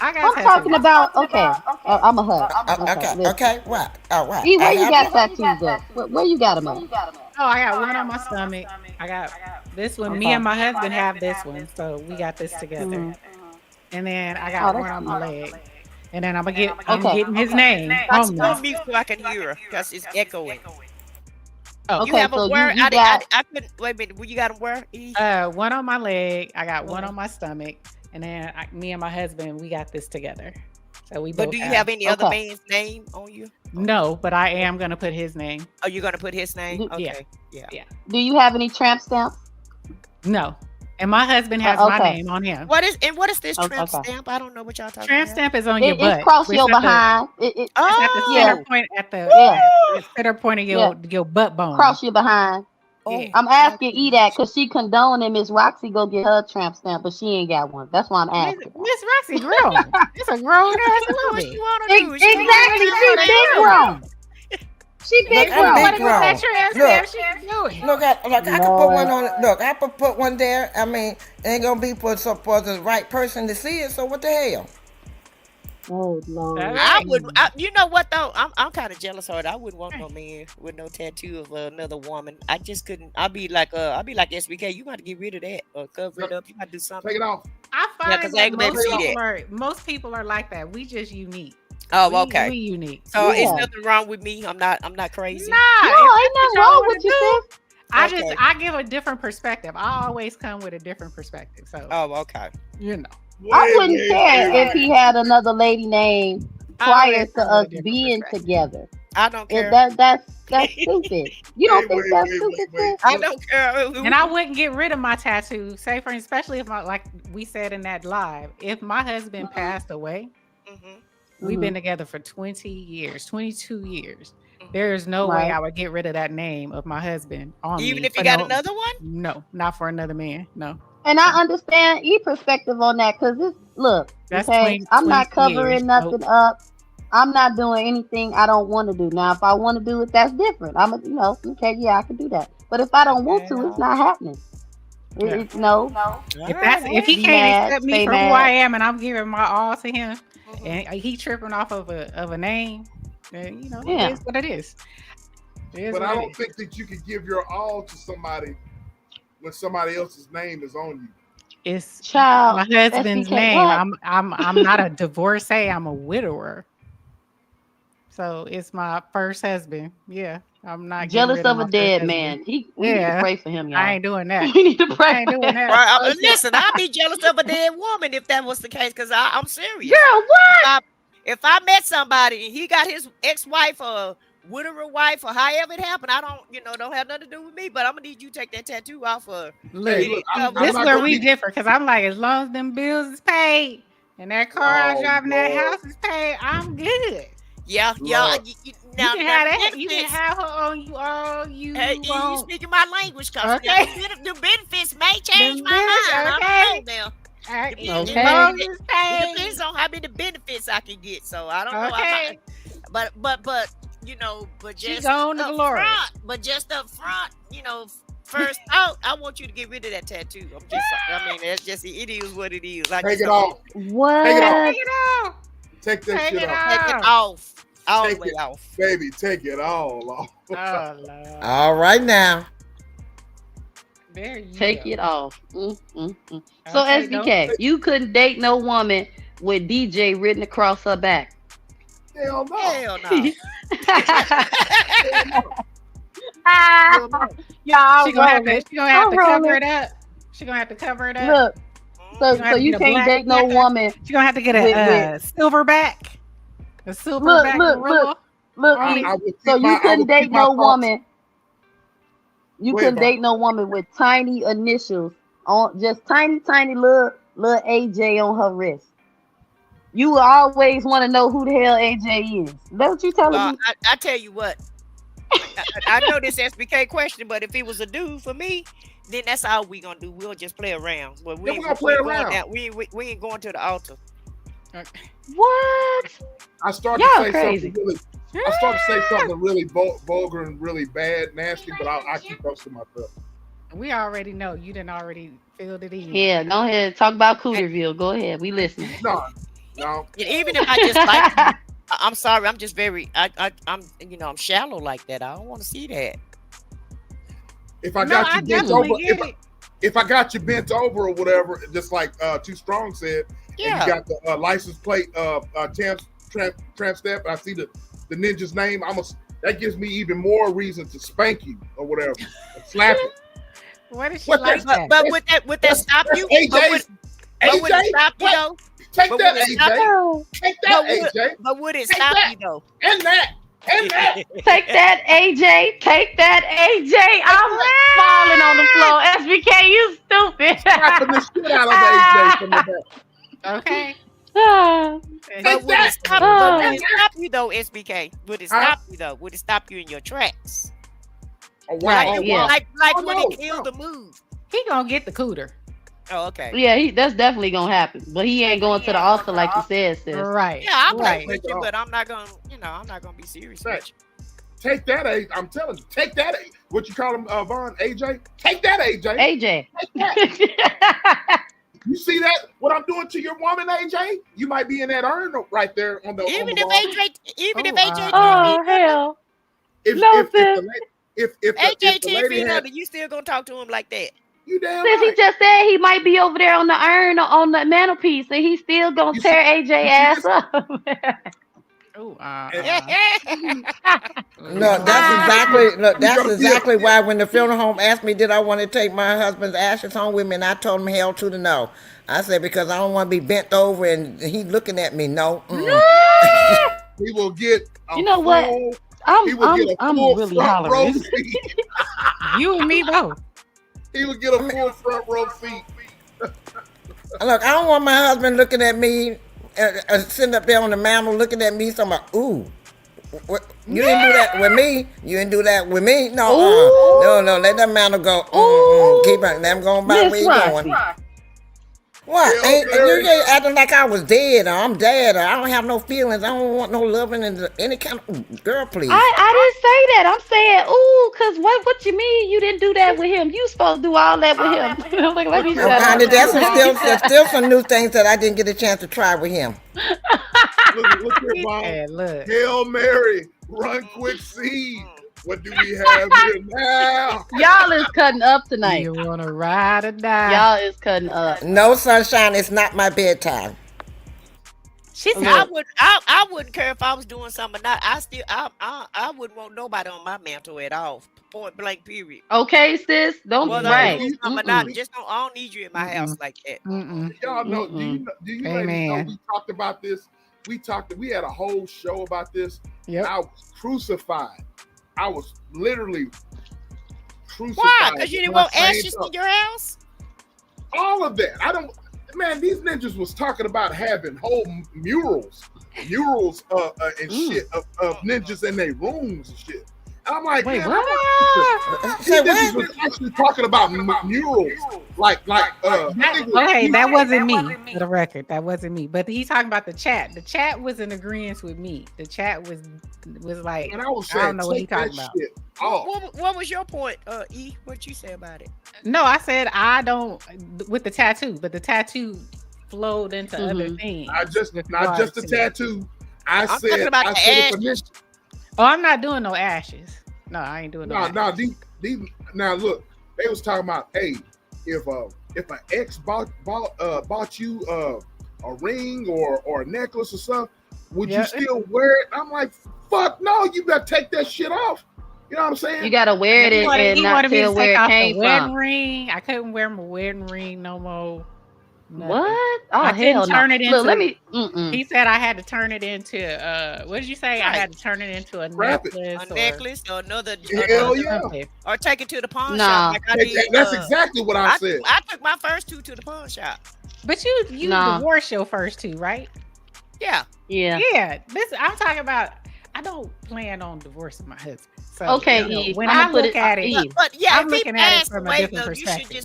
I got I'm tattoos. talking about okay. I'm a hug. Okay, listen. okay, what? Oh, what? E, where I you have got tattoos at? Where you got them at? Oh, I got one on my stomach. I got this one. Me Okay. and my husband have this one, so we got this together. Mhm. And then I Oh, got that's one on my cute. leg. And then I'm Okay. getting his name That's on go me. mute so I can hear her because it's echoing. Oh, You Okay, have a so word? you got I couldn't wait a minute. You got a word? E? one on my leg. I got one on my stomach. And then me and my husband, we got this together. So we But both do you have any other Okay. man's name on you? No, but I am gonna put his name. Are you gonna put his name? Yeah. Okay. Yeah. Do you have any tramp stamps? No. And my husband has my Okay. name on him. What is this Okay. tramp stamp? I don't know what y'all talking Tramp about. stamp is on your It's butt. cross It's your at the- behind. It's at the Yeah. center point at the center point of your butt bone. Cross your behind. Yeah. I'm asking E that because she condoning Miss Roxy go get her tramp stamp, but she ain't got one. That's why I'm asking. Miss Roxy grown. It's a grown ass What woman. you wanna do? Exactly. She big grown. She big Look, I'm grown. big What is grown. that tramp Look. stamp she can do it? Look, I can put one on. Look, I could put one there. I mean, it ain't gonna be for the right person to see it. So what the hell? Oh Lord. I would. You know what though? I'm kind of jealous of it. I wouldn't want no man with no tattoo of another woman. I just couldn't. I'd be like SBK. You got to get rid of that or cover it up. You got to do something. Take it off. I Yeah, find 'cause I that ain't gonna be able to see most people are like that. We just unique. Oh, okay. We unique. So Yeah. it's nothing wrong with me. I'm not crazy. Nah, No, if ain't that's nothing what y'all wrong wanna with you, do, sis. Okay. I give a different perspective. I always come with a different perspective. So Oh, okay. you know. I wouldn't care if he had another lady name prior always to come with a us different being perspective. together. I don't care. That's stupid. You don't think that's stupid, sis? I don't care. And I wouldn't get rid of my tattoo. Say especially if like we said in that live, if my husband passed away, Mhm. We've been together for 20 years, 22 years. There is no way I would get rid of that name of my husband on Even me. if you got another one? No, not for another man. No. And I understand E perspective on that because it's look, That's okay, 20 I'm not 22 years. covering nothing up. I'm not doing anything I don't want to do. Now, if I want to do it, that's different. I'm a, okay, yeah, I can do that. But if I don't want to, it's not happening. It's no. If he can't accept me for who I am and I'm giving my all to him, and he tripping off of a name, then it is what it is. But I don't think that you could give your all to somebody when somebody else's name is on you. It's my husband's SBK, name. what? I'm not a divorcee. I'm a widower. So it's my first husband. Yeah, I'm not jealous getting rid of a my dead first man. husband. We need to pray for him, y'all. I ain't doing that. We need to pray. I ain't doing that. Right, listen, I'd be jealous of a dead woman if that was the case, because I'm serious. Girl, what? If I met somebody and he got his ex-wife or widower wife or however it happened, I don't have nothing to do with me, but I'm gonna need you to take that tattoo off of. Look, this is where we differ, because I'm like, as long as them bills is paid and that car I drive and that house is paid, I'm good. Yeah. You can have that. You can have her on you all you want. You speaking my language, cause okay. The benefits may change my mind. Okay. I don't know now. It depends on how many benefits I can get. So I don't know. Okay. But but just going to glory. But just up front, first out, I want you to get rid of that tattoo. That's just it is what it is. Take it off. What? Take it off. Take that shit off. Take it off. All the way off. Baby, take it all off. Oh, Lord. All right now. There you Take go. it off. So Okay, SBK, you couldn't date no woman with DJ written across her back. Hell no. Hell no. Y'all, She gonna have to cover it up. She gonna have to cover it up. Look, so you can't date no woman. She gonna have to get a silverback. A silverback gorilla. Look. So you couldn't date no woman. You couldn't date no woman with tiny initials on, just tiny little AJ on her wrist. You always want to know who the hell AJ is. That's what you telling me. I tell you what. I know this SBK question, but if it was a dude for me, then that's all we gonna do. We'll just play around. But we gonna play around. We ain't going to the altar. What? I started to say something really vulgar and really bad, nasty, but I keep those to myself. We already know. You didn't already filled it in. Yeah, go ahead. Talk about Cooterville. Go ahead. We listening. No. And even if I just like you, I'm sorry. I'm just very. I'm shallow like that. I don't want to see that. If I got you bent over, if I got you bent over or whatever, just like Too Strong said, and you got the license plate tramp step, and I see the ninja's name, that gives me even more reason to spank you or whatever, slap it. What is she like that? But would that stop you? Would it stop you though? Take that, AJ. Take that, AJ. But would it stop you though? And that. Take that, AJ. Take that, AJ. I'm falling on the floor. SBK, you stupid. Slapping the shit out of AJ from the back. Okay. But would it stop you though, SBK? Would it stop you though? Would it stop you in your tracks? Oh, wow. Like when it killed the move. He gonna get the cooter. Oh, okay. Yeah, that's definitely gonna happen. But he ain't going to the altar like you said, sis. Right. Yeah, I'm right with you, but I'm not gonna, I'm not gonna be serious with you. Take that, I'm telling you. Take that, what you call him, Vaughn, AJ? Take that, AJ. AJ. Take that. You see that? What I'm doing to your woman, AJ? You might be in that urn right there on the. Even if AJ. Oh hell. If AJ 10 feet under, you still gonna talk to him like that? You damn Since right. he just said he might be over there on the urn or on the mantelpiece, and he's still gonna tear AJ ass up. No, that's exactly why when the funeral home asked me, did I want to take my husband's ashes home with me, and I told him hell to the no. I said, because I don't want to be bent over and he looking at me. No. He will get. You know what? I'm really hollering. You and me both. He would get a full front row seat. Look, I don't want my husband looking at me sitting up there on the mantle looking at me, talking about, ooh. You didn't do that with me. You didn't do that with me. No, no. Let that mantle go. Keep it. Let him go by where you going. What? You ain't acting like I was dead or I'm dead or I don't have no feelings. I don't want no loving and any kind of girl, please. I didn't say that. I'm saying, ooh, cause what you mean you didn't do that with him? You supposed to do all that with him. Like, let me shut up. There's still some new things that I didn't get a chance to try with him. Look here, Mom. Hail Mary, run quick seed. What do we have here now? Y'all is cutting up tonight. You wanna ride or die? Y'all is cutting up. No, sunshine, it's not my bedtime. She said, I wouldn't care if I was doing something or not. I wouldn't want nobody on my mantle at all. Point blank, period. Okay, sis. Don't be right. Just don't. I don't need you in my house like that. Y'all know? Do you ladies know we talked about this? We had a whole show about this. Yep. I was crucified. I was literally crucified. Why? Because you didn't want ashes in your house? All of that. Man, these ninjas was talking about having whole murals and shit of ninjas in their rooms and shit. And I'm like, wait, what? These ninjas was actually talking about murals. That wasn't me. For the record, that wasn't me. But he's talking about the chat. The chat was in agreement with me. The chat was like, and I don't know what he's talking about. What was your point, E? What you say about it? No, I said I don't with the tattoo, but the tattoo flowed into other things. Not just the tattoo. I'm said about the ashes. Oh, I'm not doing no ashes. No, I ain't doing no ashes. These now look, they was talking about, hey, if an ex bought you a ring or a necklace or something, would you still wear it? I'm like, fuck no, you gotta take that shit off. You know what I'm saying? You gotta wear it and not tell where it came from. Ring. I couldn't wear my wedding ring no more. Nothing. What? Oh, hell no. Look, let me. He said I had to turn it into. What did you say? Right. I had to turn it into a necklace or another. Hell yeah. Or take it to the pawn shop. Like I did, that's exactly what I said. I took my first two to the pawn shop. But you divorced your first two, right? Yeah. I'm talking about. I don't plan on divorcing my husband. So, okay, when I look at it, I'm looking at it from a different perspective.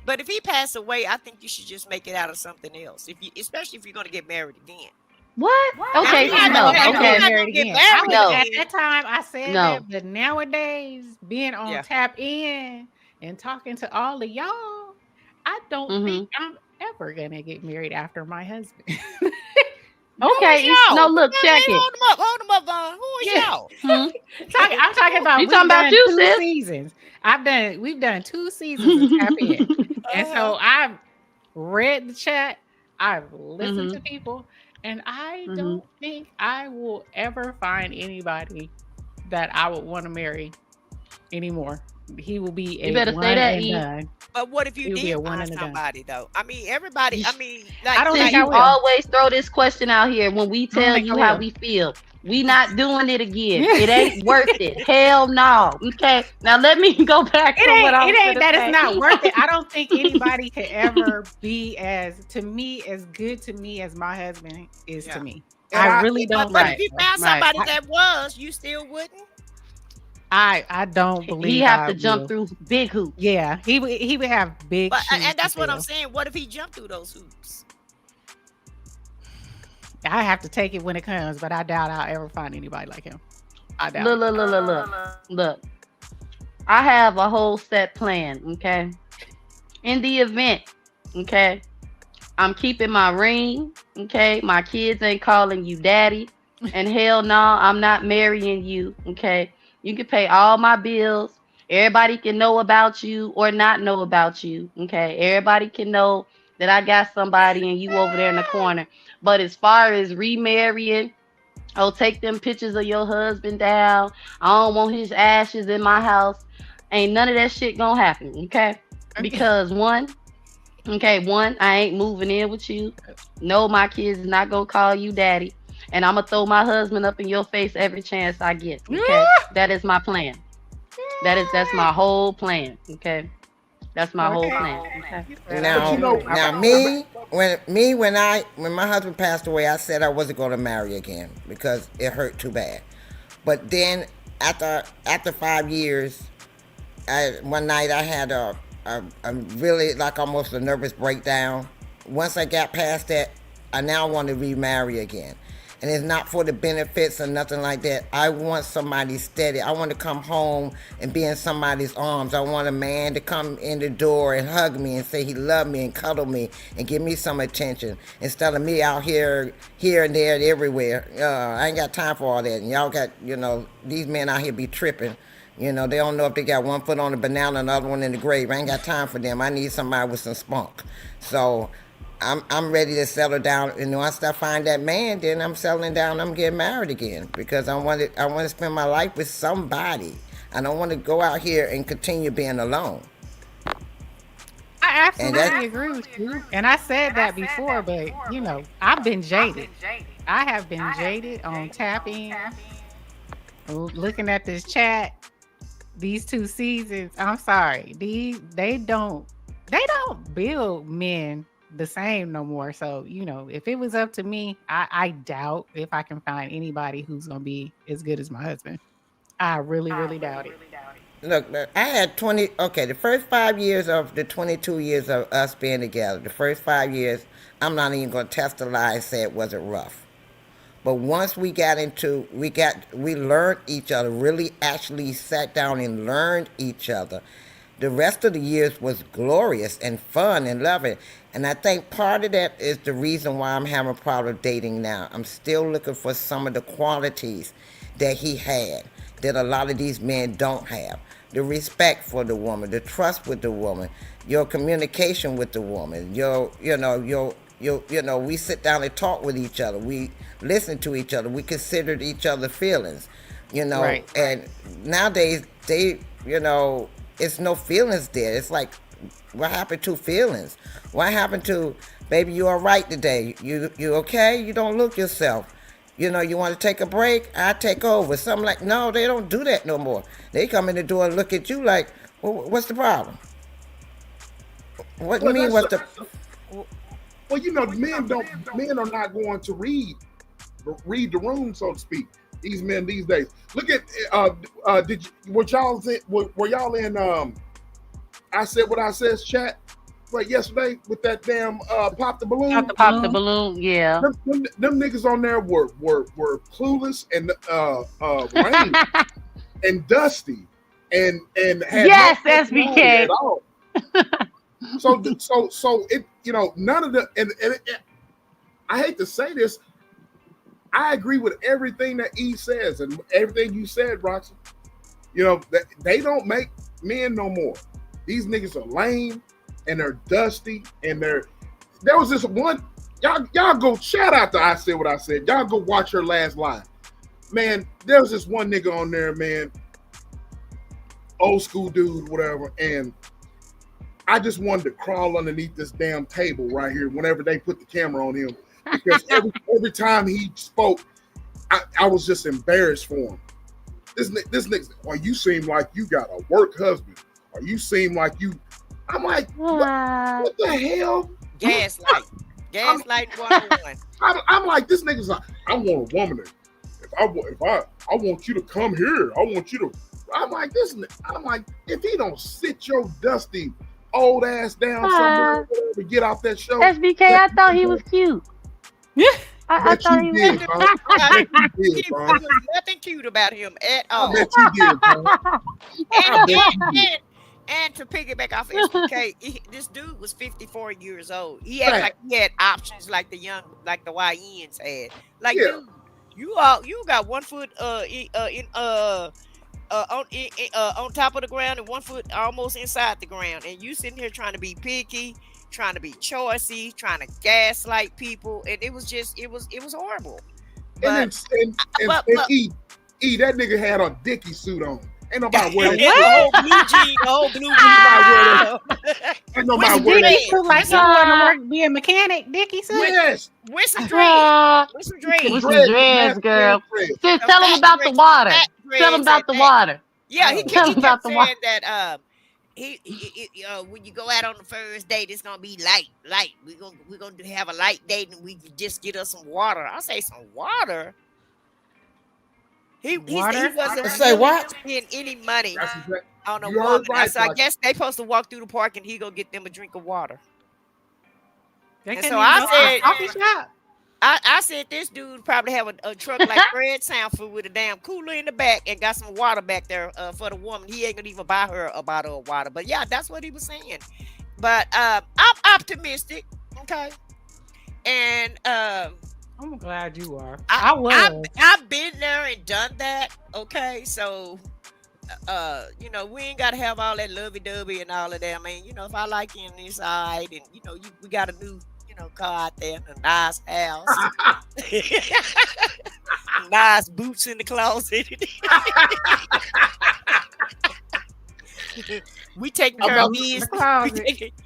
But if he passed away, I think you should just make it out of something else. Especially if you're going to get married again. What? Okay, no. Okay. At that time, I said that, but nowadays, being on Tap In and talking to all of y'all, I don't think I'm ever gonna get married after my husband. Okay, no, look, check it. Hold them up, Vaughn. Who is y'all? I'm talking about. You talking about you, sis? Seasons. We've done 2 seasons of Tap In, and so I've read the chat. I've listened to people, and I don't think I will ever find anybody that I would want to marry anymore. He will be a one and done. But what if you did find somebody though? I mean, everybody. I mean, I don't think you always throw this question out here when we tell you how we feel. We not doing it again. It ain't worth it. Hell no. Okay. Now let me go back to what I was saying. It's not worth it. I don't think anybody could ever be as good to me as my husband is to me. I really don't. But if you found somebody that was, you still wouldn't. I don't believe he have to jump through big hoops. Yeah, he would have big. And that's what I'm saying. What if he jumped through those hoops? I have to take it when it comes, but I doubt I'll ever find anybody like him. I doubt. Look. I have a whole set plan. Okay, in the event, okay, I'm keeping my ring. Okay, my kids ain't calling you daddy, and hell no, I'm not marrying you. Okay. You can pay all my bills. Everybody can know about you or not know about you. Okay. Everybody can know that I got somebody and you over there in the corner. But as far as remarrying, take them pictures of your husband down. I don't want his ashes in my house. Ain't none of that shit gonna happen. Okay. Because one, I ain't moving in with you. No, my kids is not gonna call you daddy. And I'm going to throw my husband up in your face every chance I get. Okay. That is my plan. That's my whole plan. Okay. That's my whole Okay. plan. Okay. You said But Now, you know, now when my husband passed away, I said I wasn't going to marry again because it hurt too bad. But then after 5 years, one night I had a really like almost a nervous breakdown. Once I got past that, I now want to remarry again. And it's not for the benefits or nothing like that. I want somebody steady. I want to come home and be in somebody's arms. I want a man to come in the door and hug me and say he loved me and cuddle me and give me some attention instead of me out here and there and everywhere. I ain't got time for all that. And y'all got, these men out here be tripping. They don't know if they got one foot on the banana and the other one in the grave. I ain't got time for them. I need somebody with some spunk. So I'm ready to settle down. And once I find that man, then I'm settling down. I'm getting married again because I want to spend my life with somebody. I don't want to go out here and continue being alone. I absolutely agree with you. And I said that before, but I've been jaded. I have been jaded on tapping, looking at this chat. These 2 seasons, I'm sorry, they don't build men the same no more. So if it was up to me, I doubt if I can find anybody who's gonna be as good as my husband. I really doubt it. Look, I had the first 5 years of the 22 years of us being together, the first 5 years, I'm not even going to test the lie and say it wasn't rough. But once we learned each other, really actually sat down and learned each other. The rest of the years was glorious and fun and loving. And I think part of that is the reason why I'm having a problem dating now. I'm still looking for some of the qualities that he had that a lot of these men don't have. The respect for the woman, the trust with the woman, your communication with the woman, we sit down and talk with each other. We listen to each other. We considered each other's feelings, Right. And nowadays it's no feelings there. It's like, what happened to feelings? What happened to, baby, you all right today? You okay? You don't look yourself. You want to take a break? I take over. Something like, no, they don't do that no more. They come in the door and look at you like, well, what's the problem? What do you mean? What's the? Well, men are not going to read the room, so to speak. These men these days. Look at were y'all in I said what I said chat yesterday with that damn pop the balloon. Pop the balloon, yeah. Them niggas on there were clueless and rain and dusty and had yes, no SBK at all. So it none of the and I hate to say this, I agree with everything that E says and everything you said, Roxy. They don't make men no more. These niggas are lame and they're dusty and there was this one, y'all go shout out to I said what I said. Y'all go watch her last live. Man, there was this one nigga on there, man, old school dude, whatever, and I just wanted to crawl underneath this damn table right here whenever they put the camera on him. Because every time he spoke, I was just embarrassed for him. This nigga, well, you seem like you got a work husband, or you seem like you. I'm like, what the hell? Gaslight 101. I'm like, this nigga's like, I want a woman. I want you to come here. I want you to. I'm like, if he don't sit your dusty old ass down somewhere to get off that show. SBK, I thought he was cute. I thought he was. Nothing cute about him at all. I bet you did, bro. And to piggyback off SBK, this dude was 54 years old. He acted like he had options like the YNs had. Like, dude, you got 1 foot on top of the ground and 1 foot almost inside the ground, and you sitting here trying to be picky, trying to be choicy, trying to gaslight people, and it was horrible. But, and E, that nigga had a Dickie suit on. Ain't nobody wearing that. The whole blue jean. Ain't nobody wearing that. Like he wanted to work, be a mechanic, Dickie suit. Yes. With some dreads. With some dreads, girl. Tell him about the water. Tell him about the water. Yeah, he kept saying that when you go out on the first date, it's gonna be light. We're gonna have a light date, and we just get us some water. I say some water. He Water? wasn't Say willing what? to spend any money That's exactly. on a You heard woman. right, So I Rocky. guess they supposed to walk through the park, and he go get them a drink of water. They And couldn't so even I go to a said, coffee shop. I said this dude probably have a truck like Fred Sanford with a damn cooler in the back and got some water back there for the woman. He ain't gonna even buy her a bottle of water. But yeah, that's what he was saying. But I'm optimistic, okay? And I'm glad you are. I was. I've been there and done that, okay? So we ain't gotta have all that lovey-dovey and all of that. I mean, if I like you on this side, and we got a new car out there, a nice house, nice boots in the closet. We taking care of bees.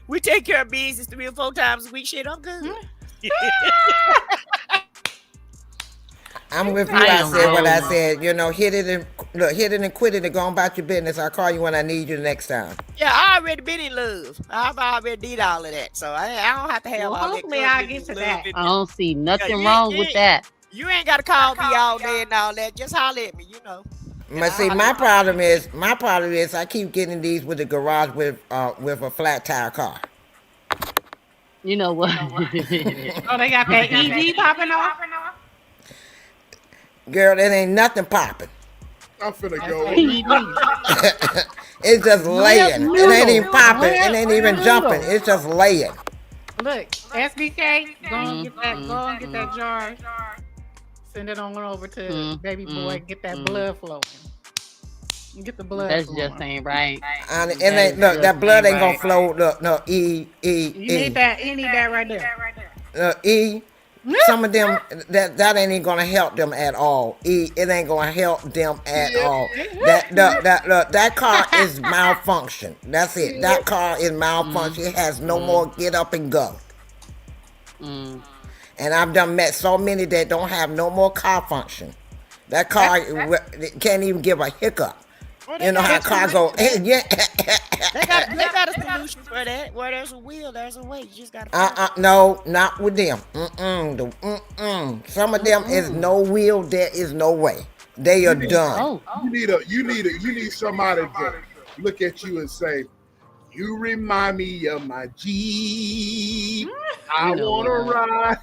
We take care of business 3 or 4 times a week. Shit, I'm good. I'm with you. I said what I said. Hit it and quit it and go on about your business. I'll call you when I need you the next time. Yeah, I already been in love. I've already did all of that, so I don't have to have all that. Hopefully, I'll get to that. I don't see nothing wrong with that. You ain't got to call me all day and all that. Just holler at me, But see, my problem is I keep getting these with the garage with a flat tire car. You know what? Oh, they got that EV popping off. Girl, it ain't nothing popping. I'm finna go. It's just laying. It ain't even popping. It ain't even jumping. It's just laying. Look, SBK, go and get that jar. Send it on over to baby boy. Get that blood flowing. Get the blood. That's flowing. just ain't right. And it ain't look. That blood ain't gonna flow. Look, no You need that. You need that right there. Some of them that ain't even gonna help them at all. It ain't gonna help them at all. That car is malfunction. That's it. That car is malfunction. It has no more get up and go. And I've done met so many that don't have no more car function. That car can't even give a hiccup. You know how cars go. Yeah. They got a solution for that. Where there's a wheel, there's a way. You just gotta. No, not with them. Some of them is no wheel. There is no way. They are done. You need somebody to look at you and say, "You remind me of my Jeep. I wanna ride."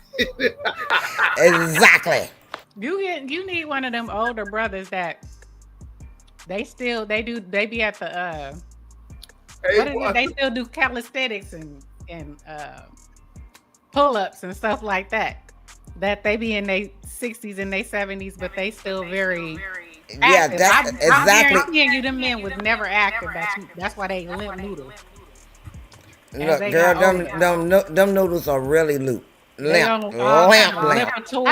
Exactly. You need one of them older brothers that they be at the they still do calisthenics and pull-ups and stuff like that. That they be in their 60s and their 70s, but they still very active. That's I'm exactly. guaranteeing you, them men was never active. That's why they limp noodle. Look, girl, them noodles are really limp. I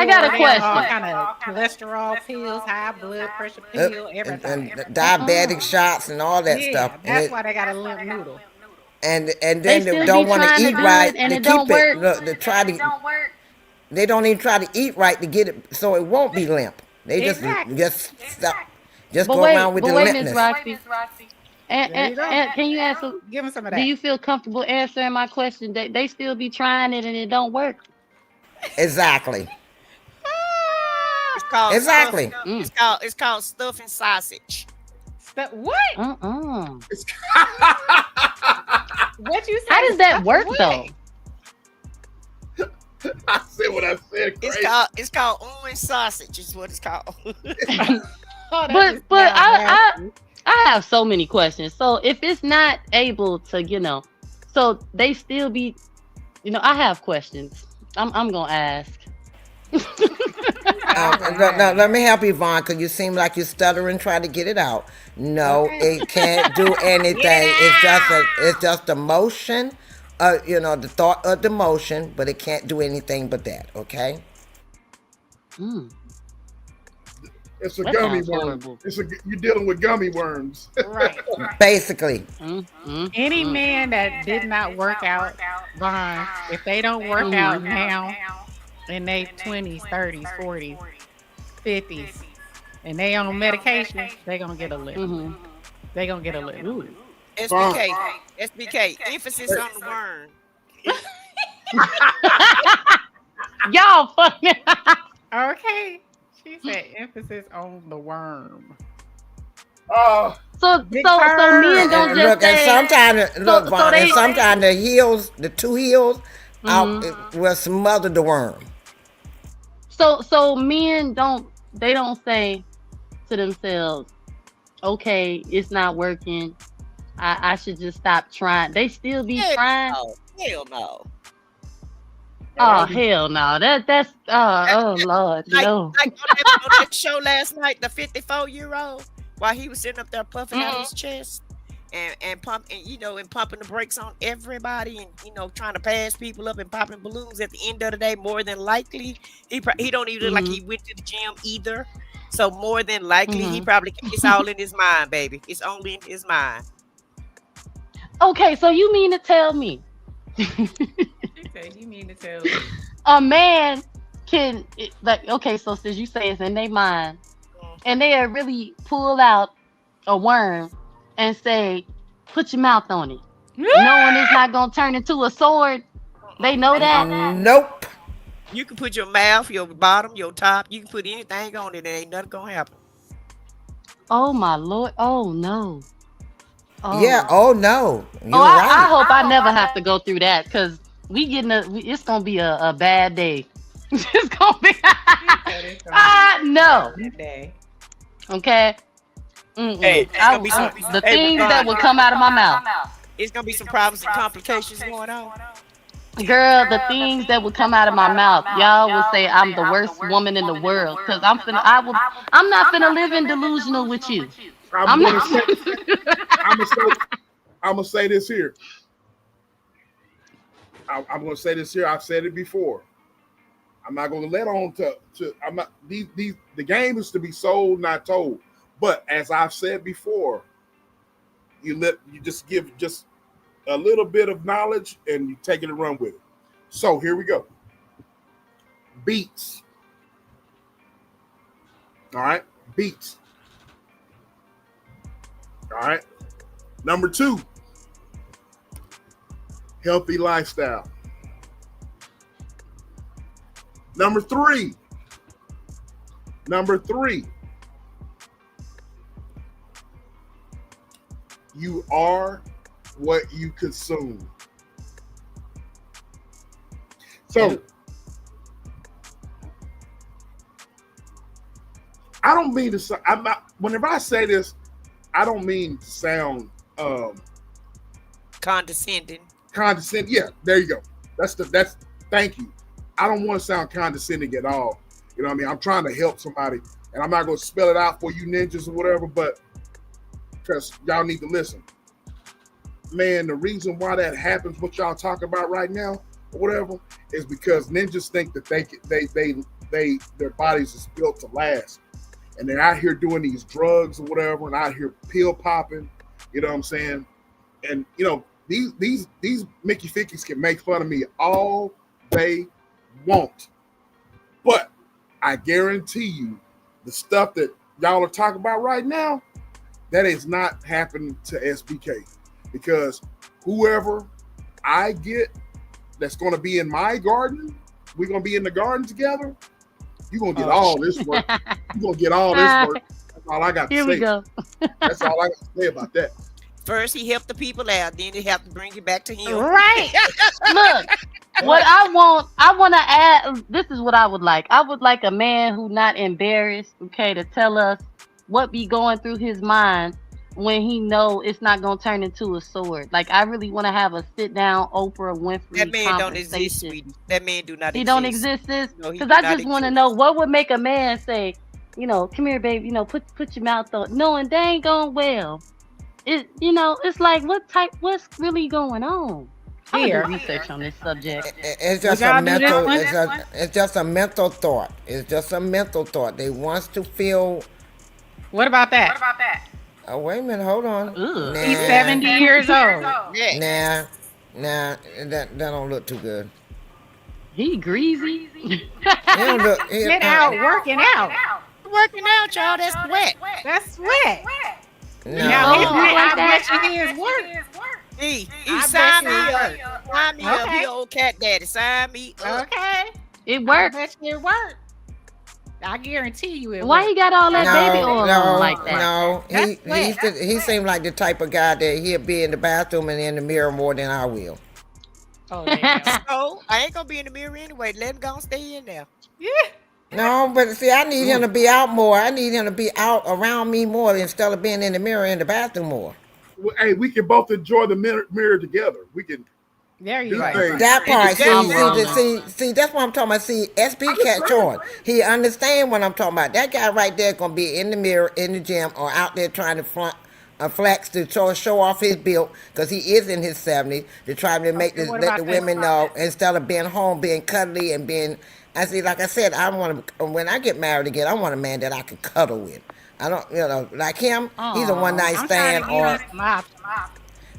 got a question. All kind of cholesterol pills, high blood pressure pill, everything. And diabetic shots and all that stuff. That's why they got a limp noodle. And then they don't want to eat right to keep it. Look, they don't even try to eat right to get it so it won't be limp. They just go around with the limpness. And can you answer? Give them some of that. Do you feel comfortable answering my question? They still be trying it and it don't work. Exactly. It's called Exactly. It's called stuffing sausage. What? What you say? How does that work though? I said what I said. It's called orange sausage. Is what it's called. But I have so many questions. So if it's not able to, so they still be, I have questions. I'm gonna ask. Let me help you, Vaughn, because you seem like you're stuttering trying to get it out. No, it can't do anything. It's just a motion, the thought of the motion, but it can't do anything but that. Okay. It's a gummy worm. You're dealing with gummy worms. Right. Basically. Any man that did not work out, Vaughn, if they don't work out now in their 20s, 30s, 40s, 50s, and they on medication, they gonna get a lip. They gonna get a lip. SBK, SBK, emphasis on the worm. Y'all funny. Okay. She said emphasis on the worm. So Big men curve. don't And just look, and say. sometimes look, so Vaughn, they. and sometimes the heels, the two heels, out Mhm. will smother the worm. So men don't say to themselves, okay, it's not working. I should just stop trying. They still be Hell trying. no. Hell no. Oh hell no. That's oh Lord Like, no. like on that show last night, the 54-year-old, while he was sitting up there puffing out his chest and pumping the brakes on everybody, and trying to pass people up and popping balloons. At the end of the day, more than likely, he don't even look like he went to the gym either. So more than likely, he probably it's all in his mind, baby. It's only in his mind. Okay, so you mean to tell me She said, you mean to tell me. a man can okay, so since you say it's in their mind, and they really pull out a worm and say, put your mouth on it, knowing it's not gonna turn into a sword. They know that. Nope. You can put your mouth, your bottom, your top. You can put anything on it. Ain't nothing gonna happen. Oh my Lord. Oh no. Oh. Yeah. Oh no. You're I right. hope I never have to go through that, because it's gonna be a bad day. It's gonna be no. Day. Okay. Hey, it's gonna be some, the things that would come out of my mouth. It's gonna be some problems and complications going on. Girl, the things that would come out of my mouth, y'all will say I'm the worst woman in the world, because I'm not finna live in delusional with you. I'm gonna say this here. I'm gonna say this here. I've said it before. I'm not gonna let on to I'm not the game is to be sold, not told. But as I've said before, you just give just a little bit of knowledge and you take it and run with it. So here we go. Beats. All right, beats. All right. Number 2, healthy lifestyle. Number three, you are what you consume. So I don't mean to. I'm not. Whenever I say this, I don't mean to sound Condescending. Yeah, there you go. That's. Thank you. I don't want to sound condescending at all. You know what I mean? I'm trying to help somebody, and I'm not going to spell it out for you ninjas or whatever, but because y'all need to listen. Man, the reason why that happens, what y'all talking about right now, or whatever, is because ninjas think that their bodies is built to last, and they're out here doing these drugs or whatever, and out here pill popping. You know what I'm saying? And you know these Mickey Fickies can make fun of me all they want, but I guarantee you, the stuff that y'all are talking about right now, that is not happening to SBK, because whoever I get that's going to be in my garden, we're going to be in the garden together. You're going to get all this work. You're going to get all this work. That's all I got to say. Here we go. That's all I got to say about that. First, he helped the people out. Then he have to bring it back to him. Right. Look, what I want to add, this is what I would like. I would like a man who not embarrassed, okay, to tell us what be going through his mind when he know it's not going to turn into a sword. Like, I really want to have a sit-down Oprah Winfrey That man don't conversation. exist, sweetie. That man do not He exist. don't exist, sis? No, he Because do I not just want to exist. know what would make a man say, you know, come here, babe, you know, put your mouth on, knowing they ain't going well. It's like, what's really going on? I'm gonna do research on this subject. It's just y'all a do mental. this one? It's just a mental thought. It's just a mental thought. They wants to feel. What about that? Oh, wait a minute. Hold on. Ugh. Nah, He's 70 years old. Yeah. Nah. That don't look too good. He greasy. He don't look. Get out, working out. Working out, y'all. That's sweat. That's sweat. Now, No. I bet you his work. He I sign me bet you up. Sign me up. Okay. He old cat daddy. Sign me up. Okay. It I worked. bet you it worked. I guarantee you it Why worked. he got all that baby No, oil no, on like that? no. That's wet. He seemed like the type of guy that he'll be in the bathroom and in the mirror more than I will. Oh, damn. So I ain't gonna be in the mirror anyway. Let him go and stay in there. Yeah. No, but see, I need him to be out more. I need him to be out around me more instead of being in the mirror in the bathroom more. Well, hey, we can both enjoy the mirror together. We can There you do go. things. That part, wrong. see, that's what I'm talking about. See, SB Cat Torn, he understand what I'm talking about. That guy right there gonna be in the mirror, in the gym, or out there trying to flex to show off his build, because he is in his 70s, to try to make Okay, what let about the this? women know, instead of being home, being cuddly and being. I see, like I said, I want to. When I get married again, I want a man that I can cuddle with. I don't, like him. He's a one night I'm stand, trying or to get some options.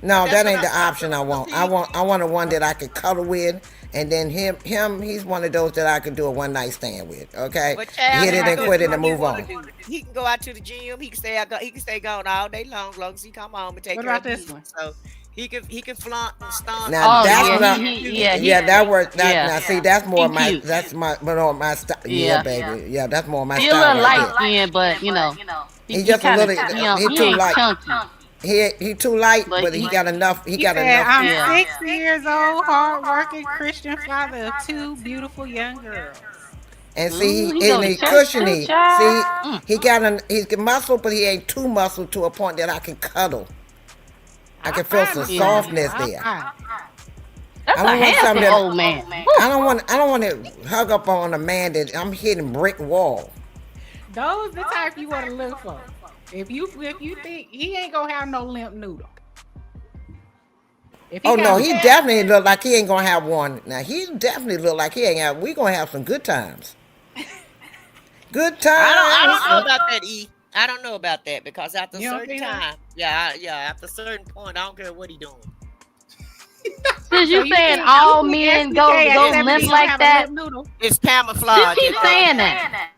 no, That's that what ain't the option I want. I want a one that I could cuddle with, and then him, he's one of those that I could do a one night stand with. Okay, But child, hit it and quit it and move on. He can go out to the gym. He can stay out. He can stay gone all day long, long as he come home and take What care about of this business. one? So he can flaunt and stunt. Now Oh, that's yeah, what I, he- that works. yeah. Now see, that's more He my, cute. that's my style. Yeah, Yeah. baby. Yeah, that's more my He a style little right light there. skinned, but you know, He just a kinda, little- you know, he he too ain't light. chunky. He too light, But but he he- got enough. He He got said, enough. I'm Yeah. 6 years old, hardworking Christian father of 2 beautiful young girls. And see, he go and to he church cushiony. too, child. See, he got he's muscle, but he ain't too muscle to a point that I can cuddle. I can feel some Yeah. softness there. That's I a don't want handsome something that- old man. I don't want to hug up on a man that I'm hitting brick wall. Those the type you want to look for. If you think he ain't gonna have no limp noodle. If Oh no, got he fat- definitely look like he ain't gonna have one. Now he definitely look like he ain't have. We gonna have some good times. Good times. I don't know about that, E. I don't know about that because after a You don't certain think that? time, after a certain point, I don't care what he doing. Since you you saying think- all you think men SBK go at 70 limp gonna like have a that, limp noodle? It's you camouflage. keep saying that.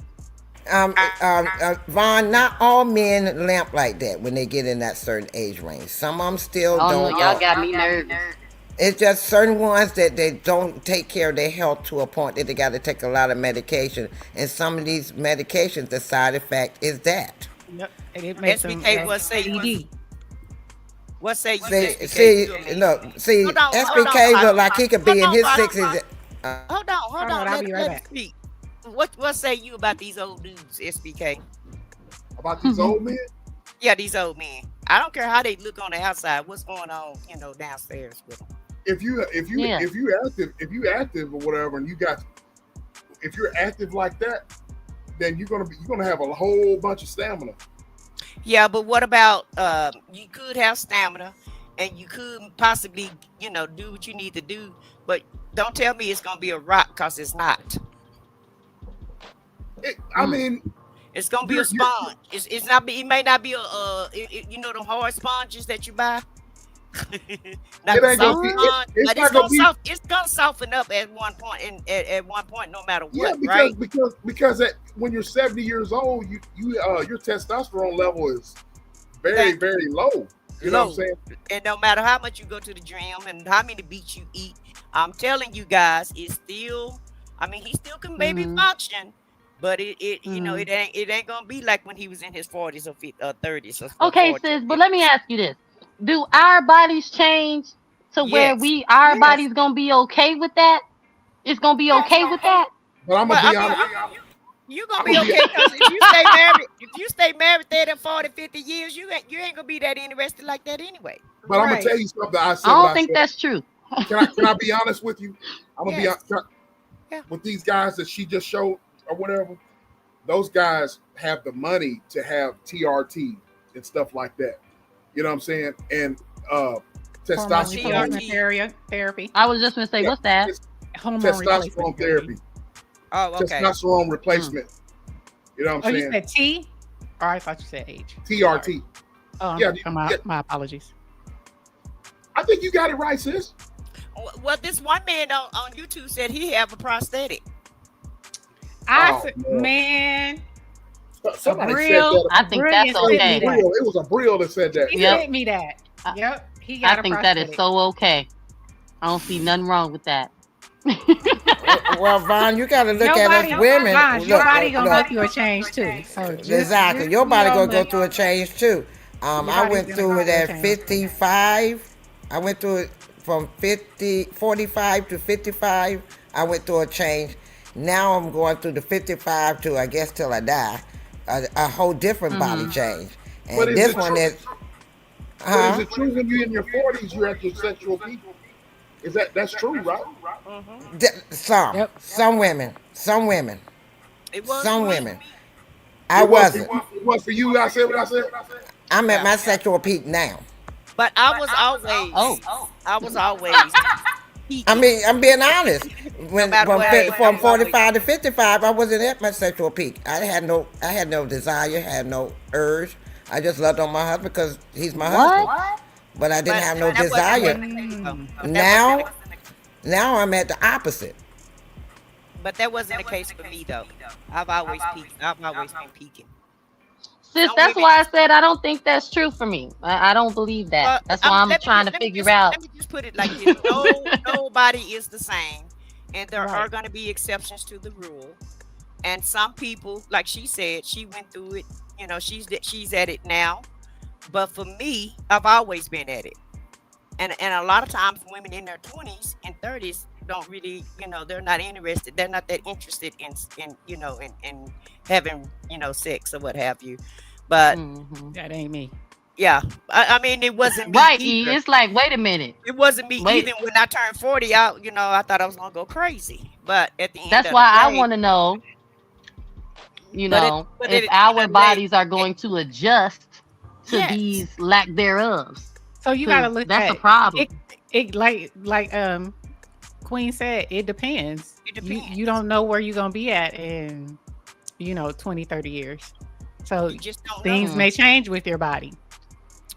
Vaughn, not all men limp like that when they get in that certain age range. Some of them still Oh no, don't. y'all got me nervous. It's just certain ones that they don't take care of their health to a point that they got to take a lot of medication. And some of these medications, the side effect is that. Yep. And it makes them SBK, what say you? ED. What say you? See, SBK? look, Hold on, SBK look like he could be in his hold on, 60s. Hold on. I'll be right Let me back. speak. What say you about these old dudes, SBK? About these old men. Yeah, these old men. I don't care how they look on the outside. What's going on, downstairs with them? If you Yeah. if you active or whatever, and if you're active like that, then you're gonna have a whole bunch of stamina. Yeah, but what about you could have stamina and you could possibly, do what you need to do, but don't tell me it's gonna be a rock because it's not. I mean, It's gonna be a sponge. It's not. It may not be them hard sponges that you buy. Not It the ain't soft gonna be- sponge, it's but not gonna be- it's gonna soften up at one point. At one point, no matter yeah, what, because right? because when you're 70 years old, your testosterone level is very very low. You know what I'm saying? And no matter how much you go to the gym and how many beats you eat, I'm telling you guys, it's still. I mean, he still can maybe function. But it ain't gonna be like when he was in his 40s or 30s. Or Okay, 40s. sis, but let me ask you this: do our bodies change to where Yes. our bodies gonna be okay with that? It's gonna be okay with that? But I'm Well, gonna be I mean, honest. You're gonna be okay because if you stay married 30, 40, 50 years, you ain't gonna be that interested like that anyway. But I'm Right. gonna tell you something. I said. I what don't think said. that's true. Can I be honest with you? I'm gonna Yes. be Yeah. with these guys that she just showed or whatever. Those guys have the money to have TRT and stuff like that. You know what I'm saying? And Hormone testosterone, replacement therapy. I was just gonna say, Yeah. what's that? Hormone testosterone replacement therapy, Oh, okay. testosterone replacement. You know what Oh, I'm you saying? said T? Or I thought you said H. TRT. Oh, Yeah, my apologies. I think you got it right, sis. Well, this one man on YouTube said he have a prosthetic. I Oh, said, Lord. man, A Somebody said Brill, that. I think that's Brilliant sent me okay. that. It was a Brill that said that. He Yeah. sent me that. I, Yep, he I got a think that is prosthetic. so okay. I don't see nothing wrong with that. Well, Vaughn, you got to look Your at us body, women. Vons, your Look, body gonna go look. through a change too. So Exactly. just Your be body on gonna go the. through a change too. Your I body's went gonna through go it through a at change. 55. I went through it from 45 to 55. I went through a change. Now I'm going through the 55 to, I guess, till I die. A whole different body change. But And is this it one true? is, But is huh? it true when you're in your 40s you're at your sexual peak? That's true, right? Mm-hmm. Yep. Some women, It was for some me. women. I It was for wasn't. you. It was for you. I said what I said. I'm at Yeah. my sexual peak now. But Oh, I was always I peaking, mean, I'm being honest. no When matter from what age. I from was always 45 to 55, I wasn't at my sexual peak. I had no desire, had no urge. I just loved on my husband because he's my husband. what? But I didn't but have no that wasn't desire. the case though. Mm. That wasn't Now, now I'm at the opposite. but that wasn't the case for me though. I've always peaked. I've always been peaking. Sis, Some that's women why I said I don't think that's true for me. I don't believe that. well, That's why I'm trying to figure out. let me just put it like this. No, nobody is the same. And there are Right. gonna be exceptions to the rule. And some people, like she said, she went through it, she's at it now. But for me, I've always been at it. And a lot of times women in their 20s and 30s don't really, they're not interested, they're not that interested in having sex or what have you. But Mhm. That ain't me. yeah, I mean it wasn't me Right, E. either. It's like, wait a minute. It wasn't me Wait. either when I turned 40 out. I thought I was gonna go crazy, but at the end That's of the why I day want to know, but if at the end our of the day, bodies are going to adjust to yes, these lack thereof. So you gotta Because look that's a at problem. it like Queen said, it depends. it You depends. don't know where you're gonna be at in 20, 30 years. So You just don't know. things may change with your body.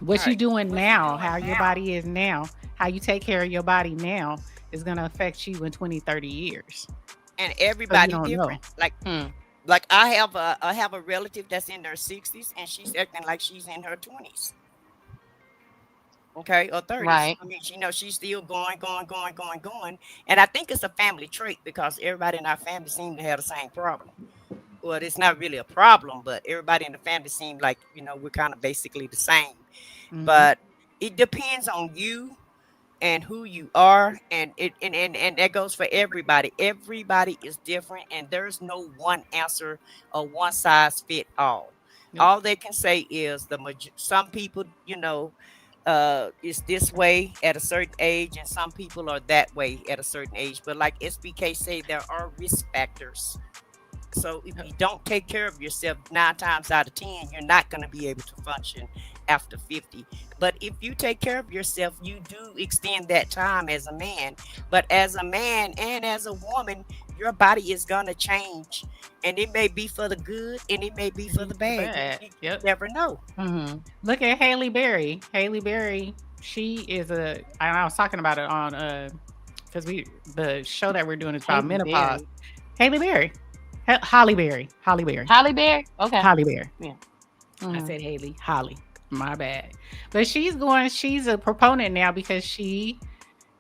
What you Right. doing now, how your body is now, how you take care of your body now is gonna affect you in 20, 30 years. And So you everybody don't know. different. Hmm. Like I have a relative that's in her 60s and she's acting like she's in her 20s. Okay, or 30s. Right. I mean, she's still going. And I think it's a family trait because everybody in our family seems to have the same problem. Well, it's not really a problem, but everybody in the family seems like, we're kind of basically the same. Hmm. But it depends on you and who you are, and that goes for everybody. Everybody is different, and there's no one answer or one size fit all. Nope. All they can say is some people, is this way at a certain age, and some people are that way at a certain age. But like SBK say, there are risk factors. So if you don't take care of yourself 9 times out of 10, you're not going to be able to function after 50. But if you take care of yourself, you do extend that time as a man. But as a man and as a woman, your body is going to change. And it may be for the good and it may be for the bad. Bad. You Yep. never know. Hmm. Look at Haley Berry. Haley Berry, she is I was talking about it on because the show that we're doing is about Haley menopause. Berry. Haley Berry. Holly Berry. Holly Berry. Holly Bear? Okay. Holly Berry. I Mhm. said Haley. Holly. My bad. But she's a proponent now because she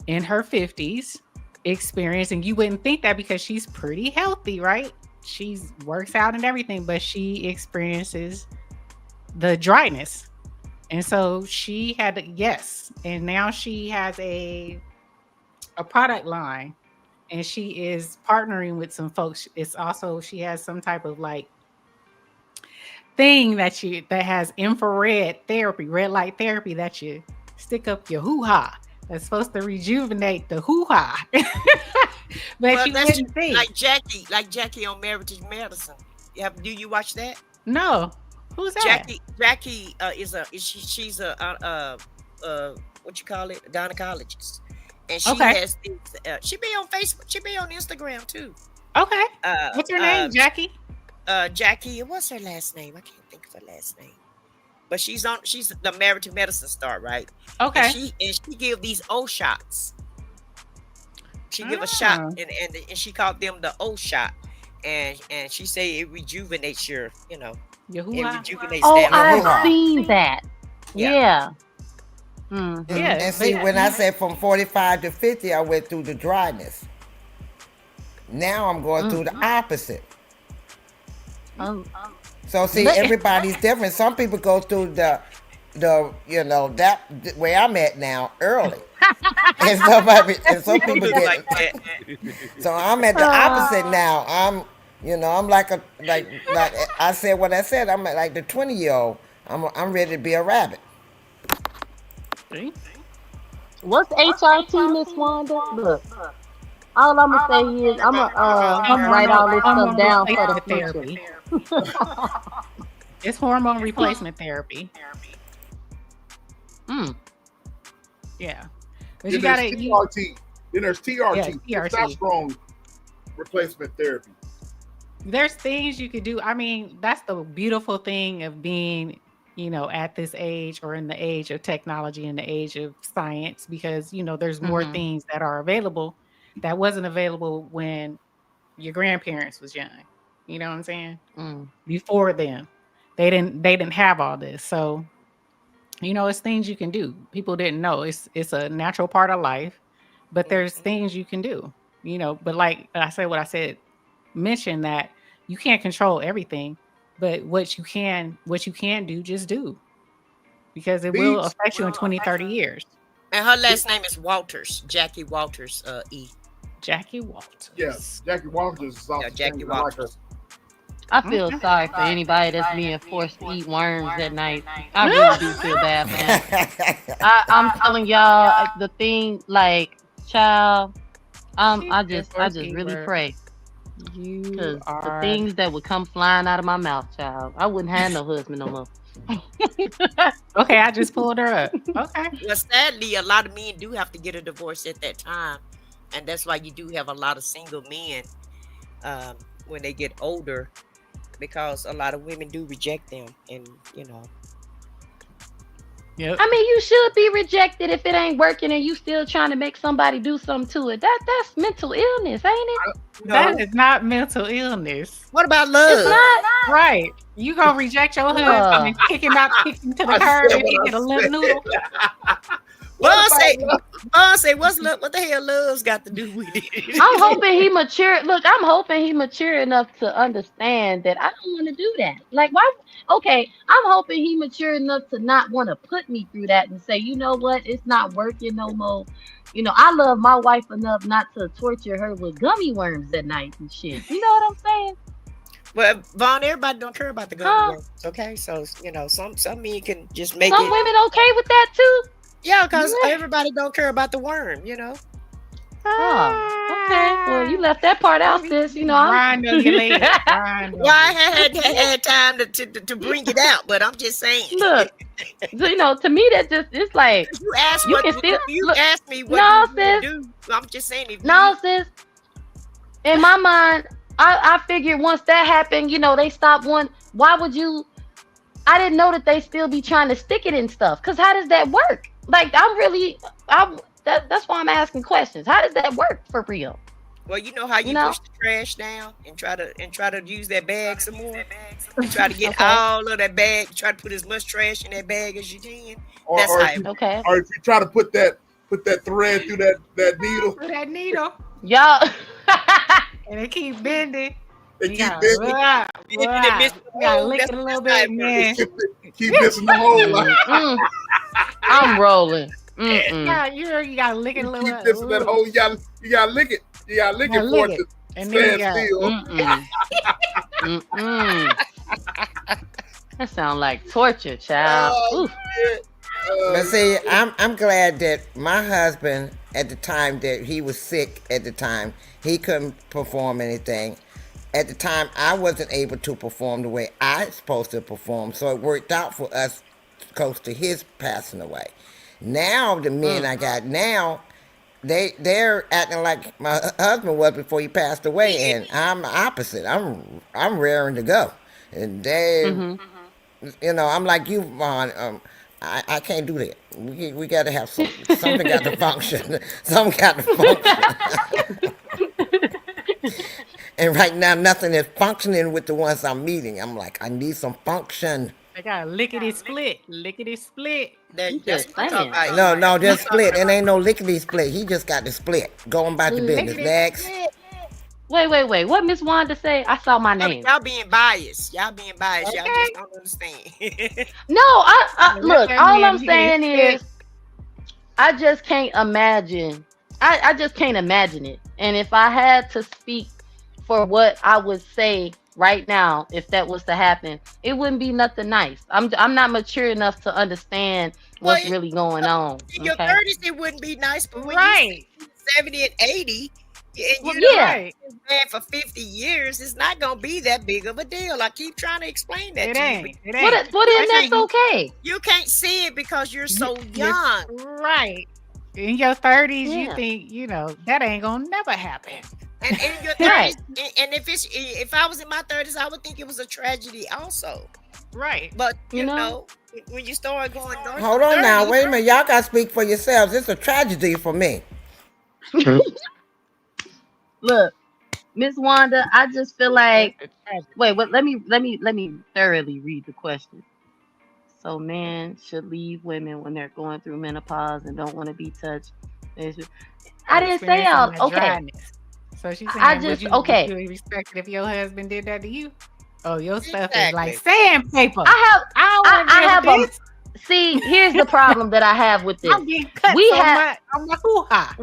in her 50s experiencing, you wouldn't think that because she's pretty healthy, right? She's works out and everything, but she experiences the dryness. And so she had and now she has a product line and she is partnering with some folks. It's also she has some type of like thing that has infrared therapy, red light therapy that you stick up your hoo-ha. That's supposed to rejuvenate the hoo-ha. But Well, you that's wouldn't think. like Jackie on Marriage is Medicine. Do you watch that? No. Who's that? Jackie she's what you call it, a gynecologist, and she Okay. has these, she be on Facebook, she be on Instagram too. Okay. Uh, What's her uh, name? Jackie? Jackie, what's her last name? I can't think of her last name, but she's the Married to Medicine star, right? Okay. And she give these O shots. She give a shot, Ah. and she called them the O shot, and she say it rejuvenates your Yahoo! It rejuvenates Oh, that Yeah, hoo I've hormone. ha. seen that. Yeah. Yeah. Mm-hmm. Yeah, And but see, when I said from 45 to 50, I went through the dryness. Now I'm going through the Mm-hmm. opposite. Um, So see, but everybody's different. Some people go through that where I'm at now early, and some You people look get. like that. So I'm at the uh, opposite now. I'm like I said what I said. I'm like the 20-year-old. I'm ready to be a rabbit. see, what's HRT, Miss Wanda? Look, all I'm gonna say is I'm gonna write all this stuff hormone down for the replacement future. therapy. It's hormone replacement therapy. Mm. Yeah, because Then you there's gotta TRT. Then there's yeah, TRT, TRT. testosterone replacement therapy. There's things you could do. I mean, that's the beautiful thing of being, at this age or in the age of technology and the age of science, because, there's more Mm-hmm. things that are available that wasn't available when your grandparents was young. You know what I'm saying? Mm. Before them, they didn't have all this. So, it's things you can do. People didn't know. It's a natural part of life, but there's Mhm. things you can do. But like I said, what I said, mention that you can't control everything, but what you can do, just do, because it will Beach, affect you in 20, 30 years. And her last name is Walters, Jackie Walters. E. Jackie yeah, Walters. Jackie Walters is off Yeah, the Jackie chain. I like her. Walters. I feel Okay. sorry for anybody that's being forced to eat worms at night. I really do feel bad for them. I'm telling y'all the thing, like, child. She I said just forced really keyword. pray, You cause the are things that would come flying out of my mouth, child, I wouldn't have no husband no more. okay. I just pulled her up. Okay. Well, sadly, a lot of men do have to get a divorce at that time, and that's why you do have a lot of single men um, when they get older, because a lot of women do reject them, and Yep. I mean, you should be rejected if it ain't working and you still trying to make somebody do something to it. That's mental illness, ain't it? That no. is not mental illness. What about It's love? not. Right. You gonna reject your husband and kick him to the I curb said and he what get a I limp said. noodle. What Bon about say, love? Bon say, what the hell love's got to do with it? I'm hoping he mature. Look, I'm hoping he mature enough to understand that I don't want to do that. Like, why? Okay, I'm hoping he mature enough to not want to put me through that and say, you know what, it's not working no more. I love my wife enough not to torture her with gummy worms at night and shit. You know what I'm saying? Well, Vaughn, everybody don't care about the gummy Huh? worms, okay? So some men can just make Some it. women okay with that too. Yeah, because Yeah. everybody don't care about the worm. Oh, okay. Well, you left that part out, sis. I'm. Grind on your leg. Grind on Well, I it. had time to bring it out, but I'm just saying. Look, to me that just it's like You asked you can still you look. asked me what No, you would sis. do. I'm just saying if No, sis. In my mind, I figured once that happened, they stopped one. Why would you? I didn't know that they still be trying to stick it in stuff. Cause how does that work? Like that's why I'm asking questions. How does that work for real? well, you know how you push the trash down and try to use that bag some more. You try to get Okay. all of that bag. Try to put as much trash in that bag as you can. Or, That's or, how if it you, works. Okay. or if you try to put that thread through that needle, Through that needle. Y'all. And it keep bending. it You keep gotta, bending, blah, miss blah. the You gotta hole. lick it a little bit, man. keep missing the hole. Like, I'm rolling. Yeah, you gotta lick it a little keep bit. missing that hole. You gotta lick it. You gotta lick Yeah, it for lick it it. to And then stand you still. That sound like torture, child. Oh, Oof. shit. But see, I'm glad that my husband, at the time that he was sick, at the time he couldn't perform anything. At the time, I wasn't able to perform the way I was supposed to perform, so it worked out for us close to his passing away. Now the men I got now, they're acting like my husband was before he passed away, and I'm the opposite. I'm raring to go, and I'm like you, Vaughn. I can't do that. We got to have something got to function. Something got to function. And right now, nothing is functioning with the ones I'm meeting. I'm like, I need some function. They got lickety split, lickety split. You That's just what I'm talking saying. about. No, no, That's just what I'm split. talking It about. ain't no lickety split. He just got the split. Going about the business. Lickety Next. split. Wait. What Miss Wanda say? I saw my name. Y'all being biased. Y'all Okay. just don't understand. No, I Let look. that All man I'm get saying his is, I just can't imagine. I just can't imagine it. And if I had to speak for what I would say right now, if that was to happen, it wouldn't be nothing nice. I'm not mature enough to understand Well, what's really going on. in your Okay. 30s, it wouldn't be nice, but when you Right. 70 and 80, and Well, you know yeah. Right. man for 50 years, it's not gonna be that big of a deal. I keep trying to explain that It to you. ain't. It What? ain't. What? Then Especially that's okay. You can't see it because you're so you're young. right. In your 30s, you Yeah. think, that ain't gonna never happen. And in your 30s, Right. and if I was in my 30s, I would think it was a tragedy also. Right. But You know? when you start going north, Hold on now. Wait a minute. Y'all got to speak for yourselves. It's a tragedy for me. Look, Miss Wanda, I just feel like. That's a tragedy. Wait. Let me thoroughly read the question. So men should leave women when they're going through menopause and don't want to be touched. They should- I didn't say Experiencing all. that Okay. dryness. So she's saying, I would just you okay. would you respect it if your husband did that to you? Oh, your stuff is Exactly. like sandpaper. I don't have want to deal have with this. see, here's the problem that I have with this. I'm getting cut We so have much. I'm like, hoo-ha.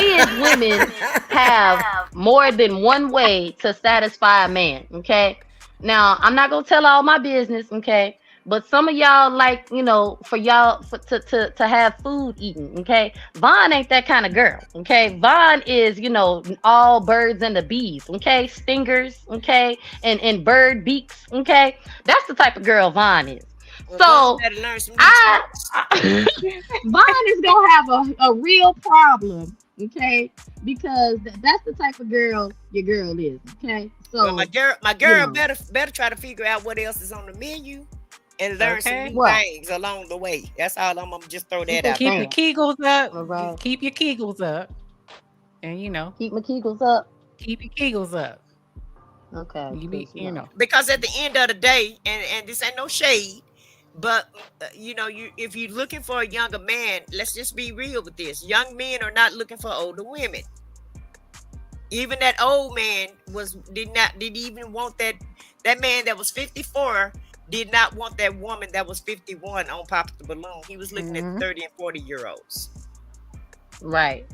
we as women have more than one way to satisfy a man. Okay. Now I'm not gonna tell all my business, okay? But some of y'all like, to have food eaten, okay? Vaughn ain't that kind of girl, okay? Vaughn is, all birds and the bees, okay? Stingers, okay? And bird beaks, okay? That's the type of girl Vaughn is. Well, So Vaughn better learn some new I, tricks. Vaughn is gonna have a real problem, okay? Because that's the type of girl your girl is, okay? So Well, my girl know. better try to figure out what else is on the menu and learn some Okay. new Well, things along the way. That's all I'm gonna just throw that just out Keep there. your saying. kegels up. All right. Just keep your kegels up. And Keep my kegels up. keep your kegels up. Okay. You be, 'cause, Because at the end of the day, and this ain't no shade, but if you're looking for a younger man, let's just be real with this. Young men are not looking for older women. Even that old man didn't even want that man that was 54 did not want that woman that was 51 on Pop the Balloon. He was looking Mhm. at 30 and 40-year-olds. Right.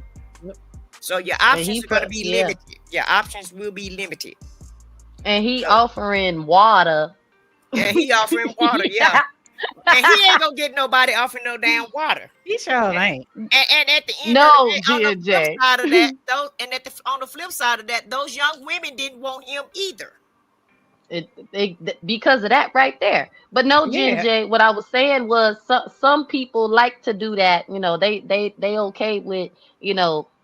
So your And options are going to be limited. Your options will be limited. And he So- offering water. And he offering water, yeah. And he ain't gonna get nobody offering no damn water. He sure ain't. And at the end No, of the day, on the G&J. flip side of that, on the flip side of that, those young women didn't want him either. Because of that right there. But no, Yeah. J, what I was saying was some people like to do that. They okay with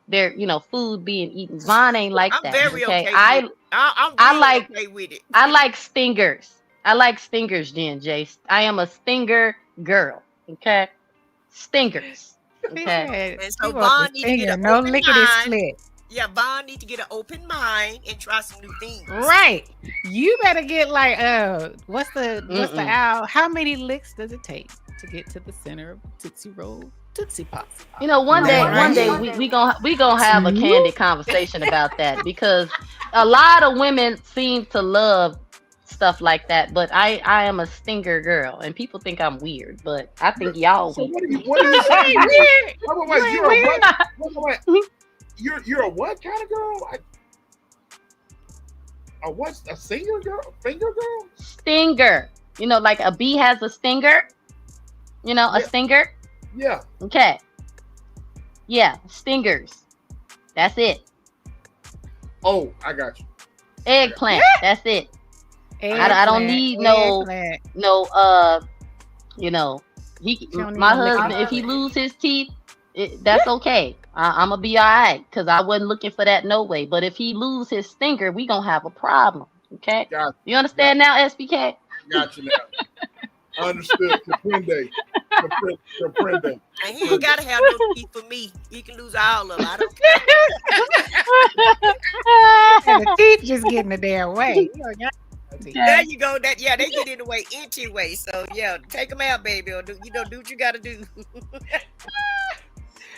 their food being eaten. Vaughn ain't like I'm that. very Okay, okay I with it. I'm I really like- okay with it. I like stingers. I like stingers, J. I am a stinger girl. Okay, stingers. He Okay. said, And so he wants Vaughn to need to sing get her, an no open lickety mind. split. Yeah, Vaughn need to get an open mind and try some new things. Right. You better get like what's the Mm-mm. owl? How many licks does it take to get to the center of Tootsie Roll Tootsie Pops? One Right. day we gonna have a candid conversation about that, because a lot of women seem to love stuff like that, but I am a stinger girl, and people think I'm weird, but I think y'all So weird. what are you You saying? ain't weird. Wait, You ain't you're a weird. what? Wait. You're a what kind of girl? What's a singer girl? Finger girl? Stinger, like a bee has a stinger, a Yeah. stinger. Yeah. Okay, yeah, stingers. That's it. Oh, I got you. Eggplant. That's it. I don't need no- Eggplant. He don't my even lick husband, it. if he lose his teeth, that's okay. I'm gonna be all right, because I wasn't looking for that no way. But if he lose his stinger, we gonna have a problem. Okay, Got you understand now, SBK? you now. Understood. Comprende. Comprende. And And he ain't gotta have no teeth for me. He can lose all of them. I don't care. And the teeth just get in the damn way. You know, y'all no teeth. There you go. That they get in the way anyway. So yeah, take them out, baby. Or do what you gotta do.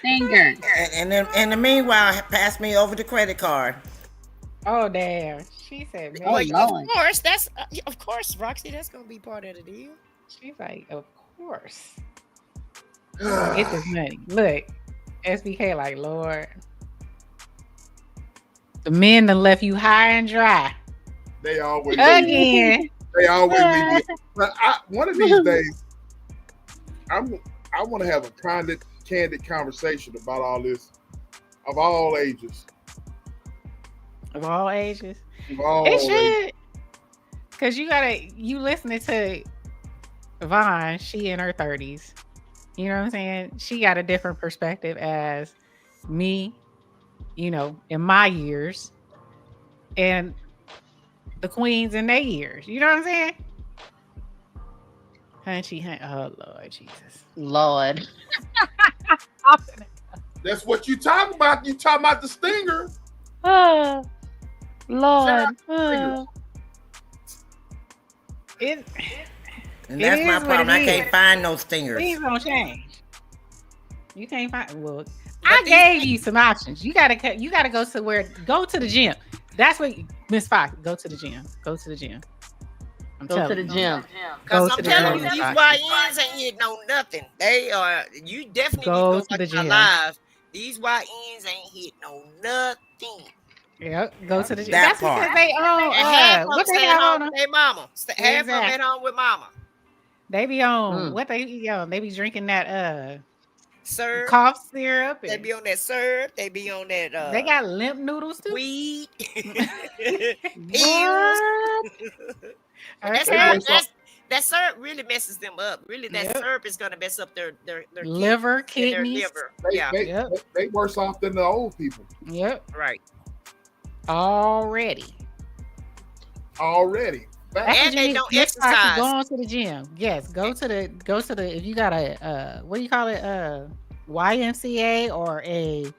Finger. And then in the meanwhile, pass me over the credit card. Oh damn. She said, Oh, man. Lord. Of course, Roxy, that's gonna be part of the deal. She's like, of course. Get this money. Look, SBK like, Lord. The men that left you high and dry. They always Again. They always leave me. But one of these days, I want to have a candid conversation about all this, of all ages. Of all ages. Of all It ages. should. Because you listening to Vaughn, she in her 30s. You know what I'm saying? She got a different perspective as me, you know, in my years. And the queens in their years. You know what I'm saying? Oh, Lord Jesus. Lord. That's what you talking about. You talking about the stinger. Oh, Lord. Oh. And that's It my is what problem. it I can't is. find no stingers. Things don't change. You can't find. Well, But I these gave you some options. You gotta go to the gym. That's what Miss Fox. Go to the gym. Go to the gym. I'm Go to telling the you. gym. Cause Go I'm to the telling gym, you, these Foxy. YNs ain't hitting on nothing. They are. You definitely Go need to to the go watch my gym. live. These YNs ain't hitting on nothing. Yep. Go to the gym. That That's part. because they And half own of what them they stay have home on them. with their mama. Half of them Exactly. at home with mama. They be on Mm. what they be on. They be drinking that Syrup. cough syrup. They And be on that syrup. They be on that they got limp noodles too. weed. Pills. What? And that Okay. syrup, that syrup really messes them up. Really, that Yep. syrup is gonna mess up their Liver, kidneys and their kidneys. liver. They, Yeah, they, Yep. they worse off than the old people Yep. right. Already. already. That's Fact. what And you they need. don't Miss Foxy, exercise. go on to the gym. Yes, go to the if you got a what do you call it? YMCA or a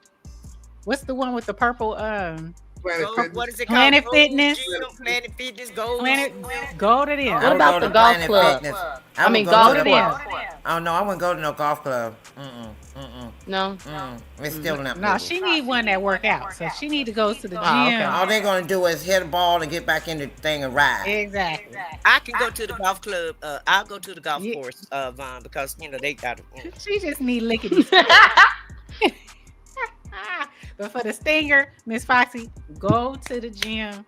what's the one with the purple Planet Go, Fitness. what is it Planet called? Gold Fitness. Gym, Planet Fitness, Gold. Planet go to them. I What would about go the to golf Planet club? Fitness. I mean, would golf to the club. Oh no, I wouldn't go to no golf club. No. It's still not. No, she need one that work out. So she need to go to the gym. Oh, okay. All they're gonna do is hit a ball and get back in the thing and ride. Exactly. I can go to the golf club. I'll go to the golf Yeah. course, Vaughn, because they got. She just need lickety. But for the stinger, Miss Foxy, go to the gym,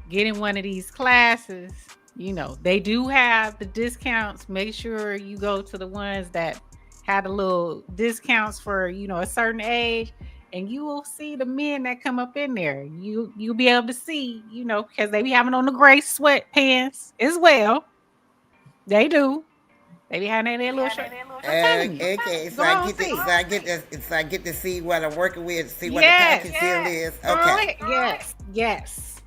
get in one of these classes. You know, they do have the discounts. Make sure you go to the ones that had the little discounts for, a certain age, and you will see the men that come up in there. You'll be able to see, because they be having on the gray sweatpants as well. They do. They be having their little shirt. I'm telling you. Okay, so Go I on, get to, see. so I get to see what I'm working with, see what Yes, the package deal is. Girl, Okay. Yes.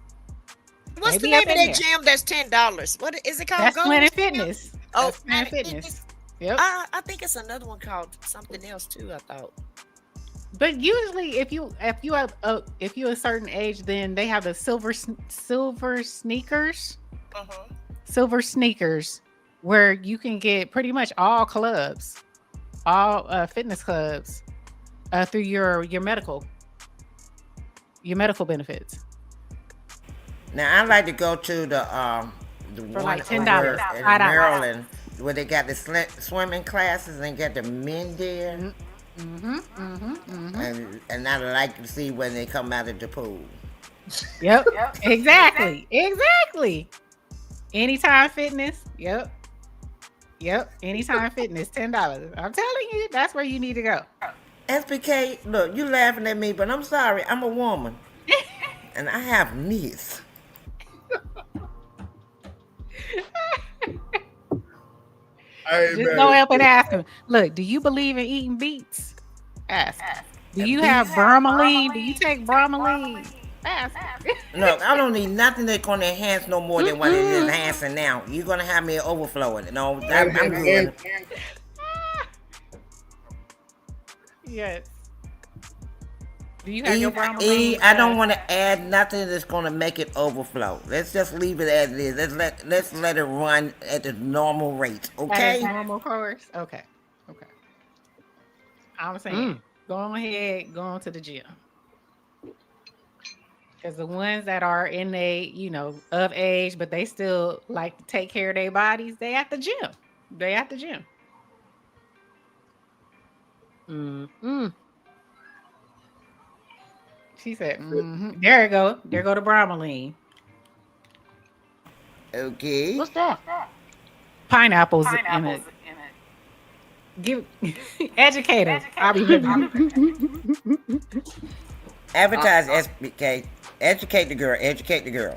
What's They the be name up of in that there. gym that's $10? What is it called? That's Gold Planet Gym? Fitness. Oh, That's Planet Planet Fitness. Fitness. Yep. I think it's another one called something else too. I thought. But usually, if you have if you're a certain age, then they have the silver sneakers, silver sneakers, where you can get pretty much all clubs, all fitness clubs, through your medical benefits. Now I like to go to the For one like $10, over in $5. Maryland where they got the swimming classes and got the men there. And I like to see when they come out of the pool. Yep. Exactly. Anytime Fitness. Yep. Anytime Fitness, $10. I'm telling you, that's where you need to go. SBK, look, you laughing at me, but I'm sorry, I'm a woman. And I have needs. Hey, Just man. go up and ask him. Look, do you believe in eating beets? Ask. Do you have bromelain? Do you take bromelain? Ask. Look, I don't need nothing that's going to enhance no more than what it is enhancing now. You're going to have me overflowing. No, I'm good. Yes. Do you have your E, bromelain? I don't want to add nothing that's going to make it overflow. Let's just leave it as it is. Let's let it run at the normal rate, At its okay? normal course? Okay. Okay. I'm saying, Mm. go ahead, go on to the gym. Because the ones that are in of age, but they still like to take care of their bodies, they at the gym. They at the gym. Mm. Mm. She said, there you go. There go the bromelain. Okay. What's that? Pineapples in it. Give educators. I remember. Advertise SBK. Educate the girl. Educate the girl.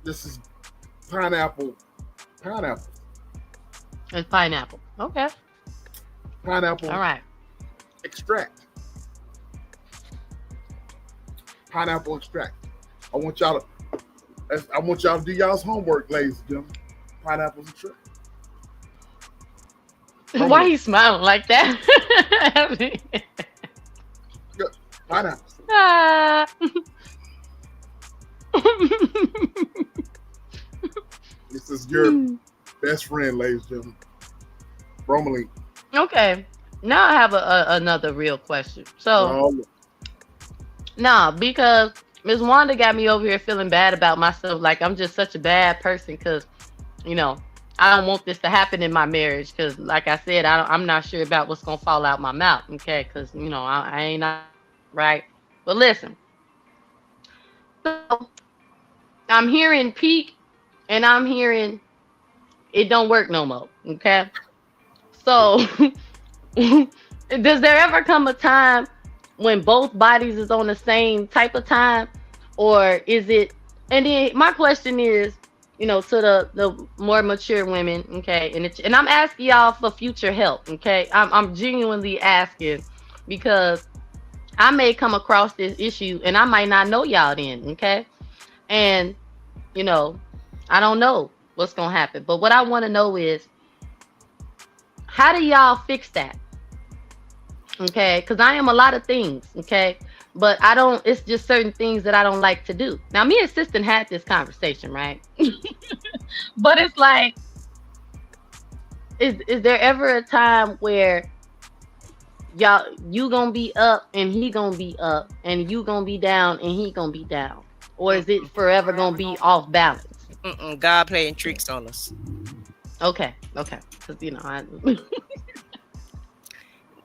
This is pineapple. Pineapple. It's pineapple. Okay. Pineapple All right. extract. Pineapple extract. I want y'all to do y'all's homework, ladies and gentlemen. Pineapple extract. Why he smiling like that? Pineapple. Ah. This is your best friend, ladies and gentlemen. Bromelain. Okay. Now I have another real question. So, nah, because Miss Wanda got me over here feeling bad about myself. Like I'm just such a bad person because, I don't want this to happen in my marriage. Because, like I said, I'm not sure about what's gonna fall out my mouth. Okay, because I ain't not right. But listen, so I'm hearing peak, and I'm hearing it don't work no more. Okay, so does there ever come a time when both bodies is on the same type of time, or is it? And then my question is, to the more mature women, okay, and I'm asking y'all for future help, okay. I'm genuinely asking because I may come across this issue and I might not know y'all then, okay, and I don't know what's gonna happen, but what I want to know is how do y'all fix that? Okay, because I am a lot of things, okay, but I don't. It's just certain things that I don't like to do. Now, me and Sistan had this conversation, right? But it's like, is there ever a time where you gonna be up and he gonna be up, and you gonna be down and he gonna be down, or is it forever gonna be off balance? God playing tricks on us. Okay, because I.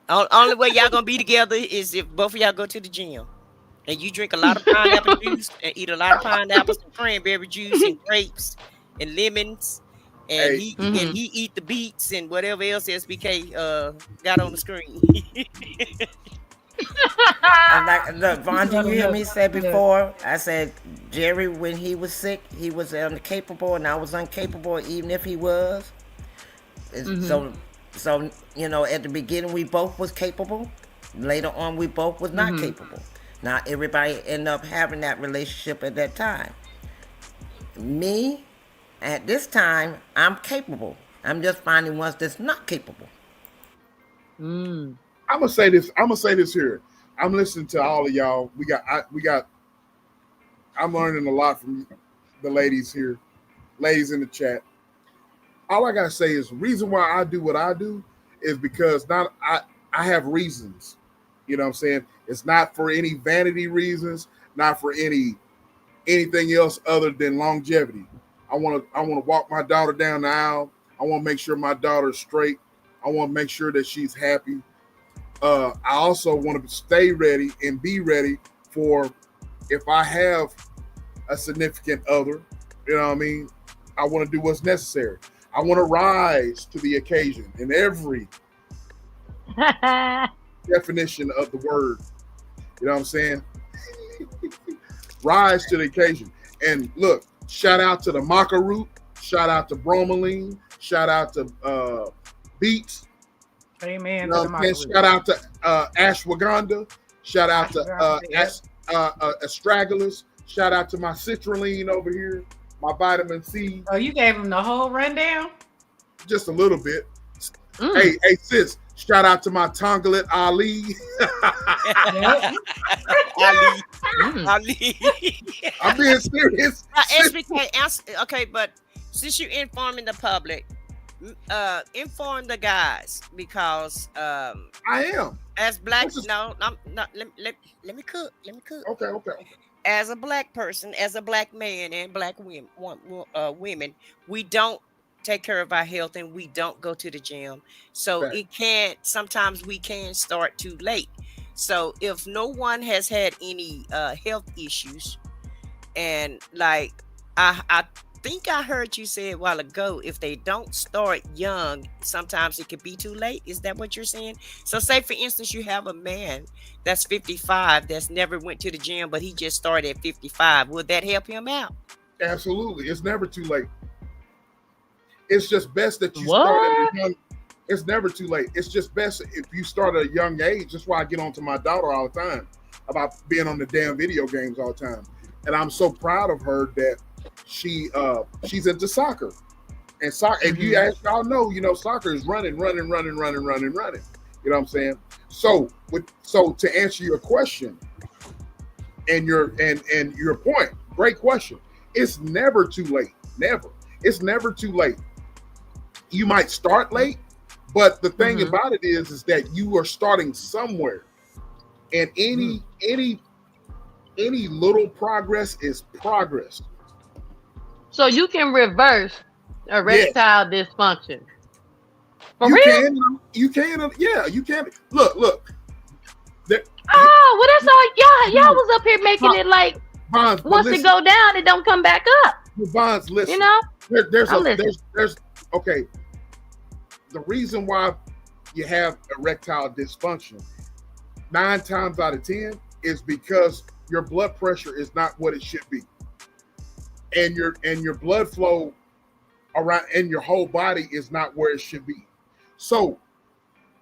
Only way y'all gonna be together is if both of y'all go to the gym and you drink a lot of pineapple juice and eat a lot of pineapples and cranberry juice and grapes and lemons, and Hey. he eat the beets and whatever else SBK got on the screen. And look, Vaughn, did you hear me say before? I said Jerry, when he was sick, he was incapable, and I was incapable, even if he was. So at the beginning we both was capable. Later on we both was not capable. Not everybody end up having that relationship at that time. Me, at this time, I'm capable. I'm just finding ones that's not capable. I'm gonna say this here. I'm listening to all of y'all. I'm learning a lot from the ladies here, ladies in the chat. All I gotta say is the reason why I do what I do is because I have reasons. You know what I'm saying? It's not for any vanity reasons, not for anything else other than longevity. I want to walk my daughter down the aisle. I want to make sure my daughter's straight. I want to make sure that she's happy. I also want to stay ready and be ready for if I have a significant other. You know what I mean? I want to do what's necessary. I want to rise to the occasion in every definition of the word. You know what I'm saying? Rise to the occasion. And look, shout out to the maca root. Shout out to bromelain. Shout out to beets. Amen. You know what I'm saying? Shout out to ashwagandha. Shout out to astragalus. Shout out to my citrulline over here. My vitamin C. Oh, you gave him the whole rundown? Just a little bit. Hey, sis, Shout out to my Tongalit Ali. Ali. Mm. Ali. I'm being serious. SBK, answer. Okay, but since you're informing the public, inform the guys because I am. as black, This is- no, I'm not. Let me cook. Let me cook. Okay. As a black person, as a black man, and black women, we don't take care of our health and we don't go to the gym. So Fact. it can't. Sometimes we can start too late. So if no one has had any health issues, and like I think I heard you say a while ago, if they don't start young, sometimes it could be too late. Is that what you're saying? So say for instance, you have a man that's 55 that's never went to the gym, but he just started at 55. Would that help him out? Absolutely. It's never too late. It's just best that you What? start at a young. It's never too late. It's just best if you start at a young age. That's why I get on to my daughter all the time about being on the damn video games all the time. And I'm so proud of her that she's into soccer. And soccer, if you as y'all know, soccer is running. You know what I'm saying? So to answer your question and your point, great question. It's never too late. Never. It's never too late. You might start late, but the thing about it is that you are starting somewhere. And any little progress is progress. So you can reverse erectile dysfunction. For real? You can. Yeah, you can. Look. Oh, well, that's all. Y'all was up here making it like Bonds, once it go down, it don't come back up. Bonds, listen. You know? There's okay. The reason why you have erectile dysfunction 9 times out of 10 is because your blood pressure is not what it should be, and your blood flow around in your whole body is not where it should be. So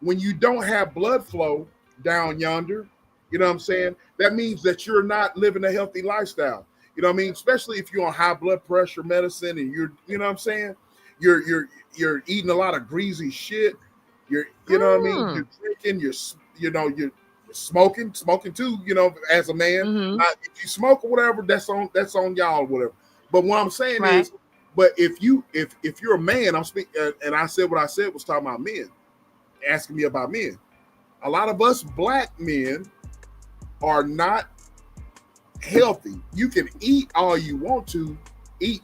when you don't have blood flow down yonder, you know what I'm saying? That means that you're not living a healthy lifestyle. You know what I mean? Especially if you're on high blood pressure medicine and you know what I'm saying? You're eating a lot of greasy shit. You know what I mean? You're drinking, you're smoking too, as a man. If you smoke or whatever, that's on y'all or whatever. But what I'm saying is, but if you're a man, I'm speaking, and I said what I said was talking about men, asking me about men. A lot of us black men are not healthy. You can eat all you want to eat.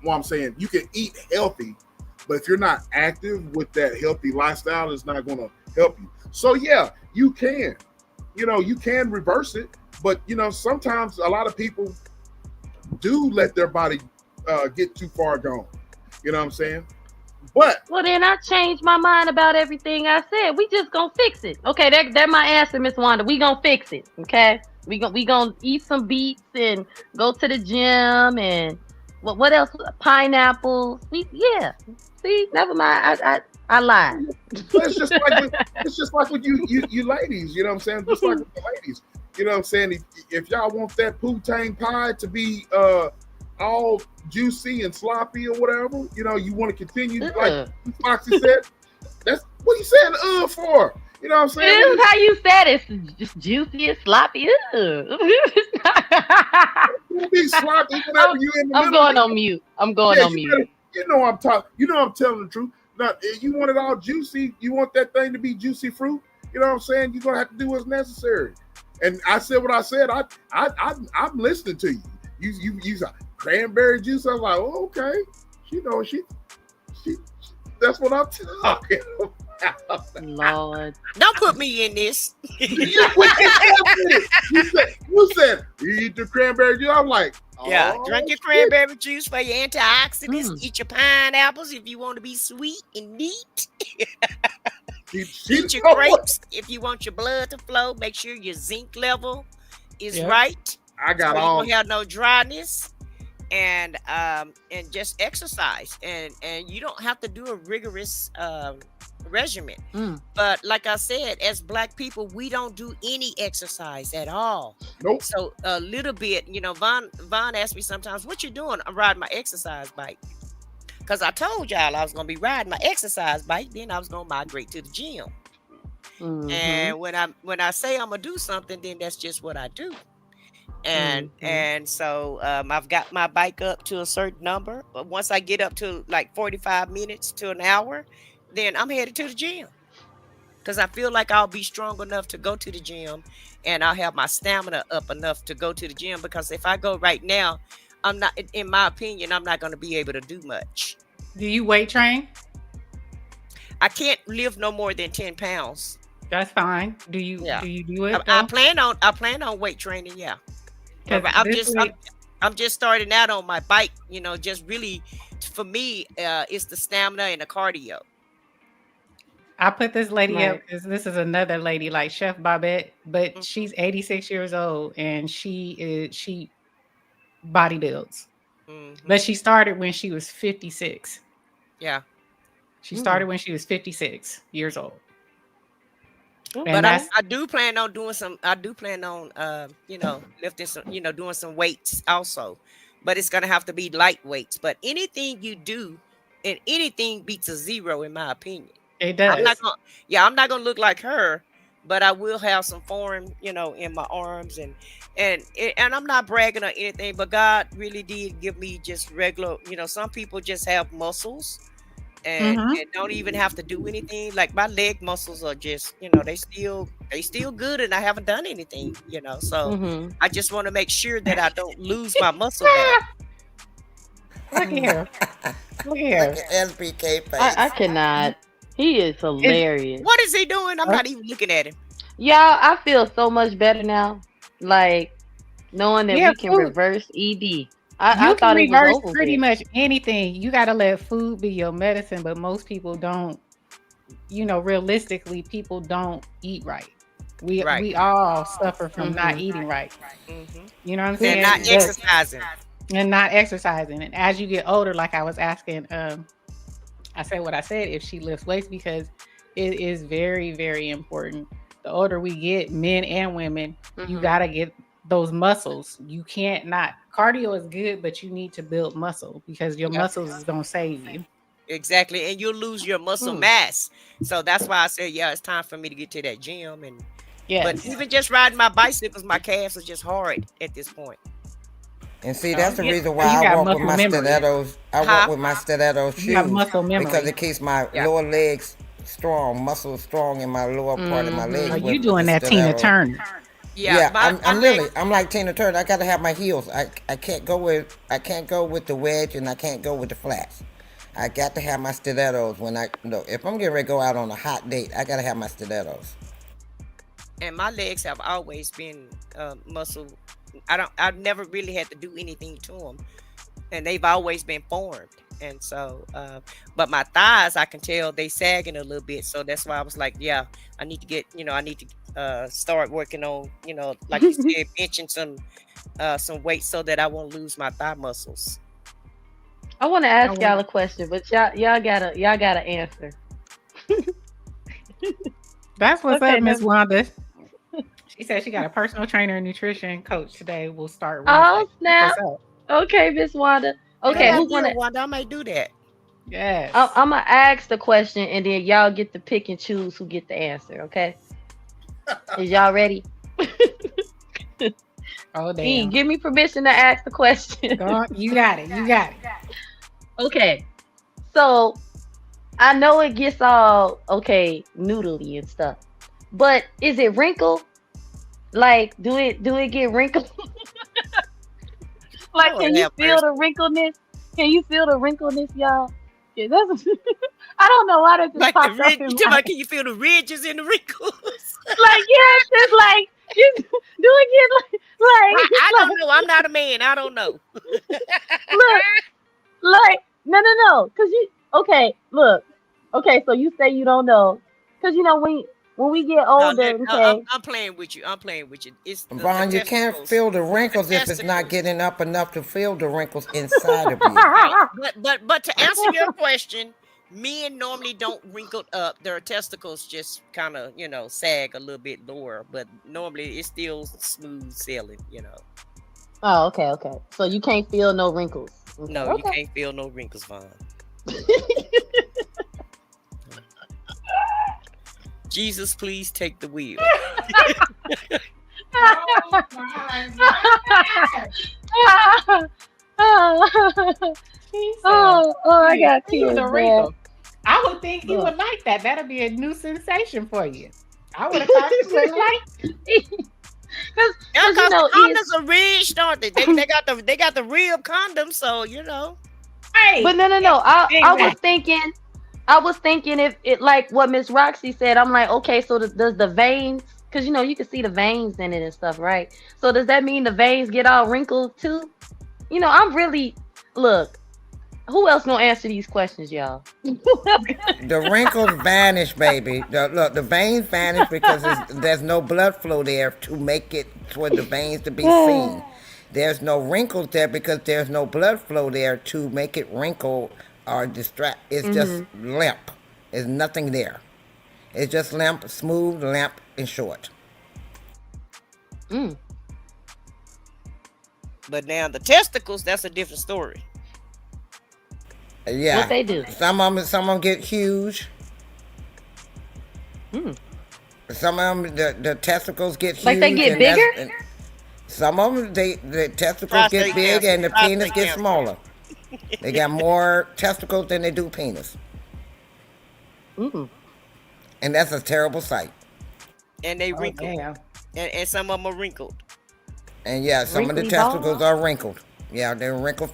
What I'm saying, you can eat healthy, but if you're not active with that healthy lifestyle, it's not going to help you. So yeah, you can, you can reverse it, but sometimes a lot of people do let their body get too far gone. You know what I'm saying? But well, then I changed my mind about everything I said. We just gonna fix it. Okay, that my answer, Miss Wanda. We gonna fix it. Okay, we gonna eat some beets and go to the gym and what else? Pineapples. See, never mind. I lied. It's just like with you ladies. You know what I'm saying? Just like with the ladies. You know what I'm saying? If y'all want that poutine pie to be all juicy and sloppy or whatever, you want to continue like Foxy said. That's what you saying for. You know what I'm saying? This is how you said it. It's just juicy and sloppy. Be sloppy whenever you in the I'm middle. going on mute. I'm going on mute. I'm talking. I'm telling the truth. Now, you want it all juicy. You want that thing to be juicy fruit. You know what I'm saying? You're gonna have to do what's necessary. And I said what I said. I'm listening to you. You said cranberry juice. I was like, oh, okay. She. That's what I'm talking about. Lord, don't put me in this. You said you eat the cranberry juice. I'm like, yeah, drink your cranberry juice for your antioxidants. Eat your pineapples if you want to be sweet and neat. Eat your grapes if you want your blood to flow. Make sure your zinc level is right. I got so all. You don't have no dryness, and just exercise, and you don't have to do a rigorous regimen. But like I said, as black people, we don't do any exercise at all. Nope. So a little bit, Vaughn asked me sometimes, what you doing? I'm riding my exercise bike. Because I told y'all I was gonna be riding my exercise bike, then I was gonna migrate to the gym. And when I say I'm gonna do something, then that's just what I do. And so I've got my bike up to a certain number, but once I get up to like 45 minutes to an hour, then I'm headed to the gym, because I feel like I'll be strong enough to go to the gym, and I'll have my stamina up enough to go to the gym. Because if I go right now, I'm not, in my opinion, I'm not going to be able to do much. Do you weight train? I can't lift no more than 10 pounds. That's fine. Do you do it? I plan on weight training. Yeah. I'm just starting out on my bike, just really, for me, it's the stamina and the cardio. I put this lady up because this is another lady like Chef Babette, but she's 86 years old and she bodybuilds. But she started when she was 56. Yeah. She started when she was 56 years old. But I do plan on doing some. I do plan on, lifting some, doing some weights also. But it's gonna have to be light weights. But anything you do, and anything beats a zero, in my opinion. It does. I'm not gonna look like her, but I will have some form, in my arms, and I'm not bragging or anything. But God really did give me just regular. Some people just have muscles. And don't even have to do anything. Like my leg muscles are just, they still good, and I haven't done anything, so I just want to make sure that I don't lose my muscle back. Look here. Look at SBK face. I cannot. He is hilarious. What is he doing? I'm not even looking at him. Y'all, I feel so much better now. Like knowing that we can reverse ED. I thought it was over pretty much anything. You got to let food be your medicine, but most people don't. Realistically, people don't eat right. We all suffer from not eating right. You know what I'm saying? And not exercising. And not exercising. And as you get older, like I was asking, I said what I said, if she lifts weights, because it is very, very important. The older we get, men and women, you got to get those muscles. You can't not. Cardio is good, but you need to build muscle, because your muscles is going to save you. Exactly. And you'll lose your muscle mass. So that's why I said, it's time for me to get to that gym. And but even just riding my bicycles, my calves are just hard at this point. And see, that's the reason why I walk with my stilettos. I walk with my stiletto shoes, because it keeps my lower legs strong, muscles strong in my lower part of my legs. Are you doing that Tina Turner? Yeah, I'm like Tina Turner. I gotta have my heels. I can't go with the wedge, and I can't go with the flats. I got to have my stilettos if I'm getting ready to go out on a hot date. I gotta have my stilettos. And my legs have always been muscle. I've never really had to do anything to them, and they've always been formed. And so, but my thighs, I can tell they sagging a little bit. So that's why I was like, I need to get, start working on, like you said, benching some weight so that I won't lose my thigh muscles. I want to ask y'all a question, but y'all gotta answer. That's what's up, Miss Wanda. She said she got a personal trainer and nutrition coach today. We'll start. Oh snap! Okay, Miss Wanda. Okay, who's gonna? Wanda, I might do that. Yes. I'm gonna ask the question, and then y'all get to pick and choose who get the answer. Okay. Is y'all ready? Oh damn! Give me permission to ask the question. Go on. You got it. Okay. So I know it gets all noodly and stuff, but is it wrinkled? Like, do it get wrinkled? Like, can you feel the wrinkleness? Can you feel the wrinkleness, y'all? Yeah, that's. I don't know why that just like popped the up in my can you feel the ridges and the wrinkles? Like, yes, it's like do it get like I don't know. I'm not a man. I don't know. Look, like no, because so you say you don't know, because when we get older, I'm playing with you. It's Ron, you can't feel the wrinkles if it's not getting up enough to feel the wrinkles inside of you. Right. But to answer your question, men normally don't wrinkle up. Their testicles just kind of, sag a little bit lower, but normally it's still smooth sailing, Oh, okay. So you can't feel no wrinkles. No, you can't feel no wrinkles, Vaughn. Jesus, please take the wheel. Oh my God. He said, I "Yeah, got see you tears, the man. wrinkle." I would think he Look. would like that. That'd be a new sensation for you. I would have thought you would like. Yeah, Because cause the it's condoms are rich, don't they? They got the real condoms, so you know. Right. but no. I was Exactly. thinking if it like what Miss Roxy said. I'm like, okay, so does the veins? Because you can see the veins in it and stuff, right? So does that mean the veins get all wrinkled too? I'm really look. Who else gonna answer these questions, y'all? The wrinkles vanish, baby. The veins vanish because there's no blood flow there to make it for the veins to be seen. There's no wrinkles there because there's no blood flow there to make it wrinkle or distract. It's just limp. There's nothing there. It's just limp, smooth, limp, and short. Mm. But now the testicles, that's a different story. Yeah. What they do? Some of them get huge. Some of them, the testicles get huge. Like they get and that's- bigger? and some of them, the testicles Prostate get big cancer. and the Prostate penis gets cancer. smaller. They got more testicles than they do penis. Mm. And that's a terrible sight. And they Oh, wrinkled. damn. And some of them are wrinkled. And yeah, some of the Wrinkly testicles balls? are wrinkled. Yeah, they're wrinkled.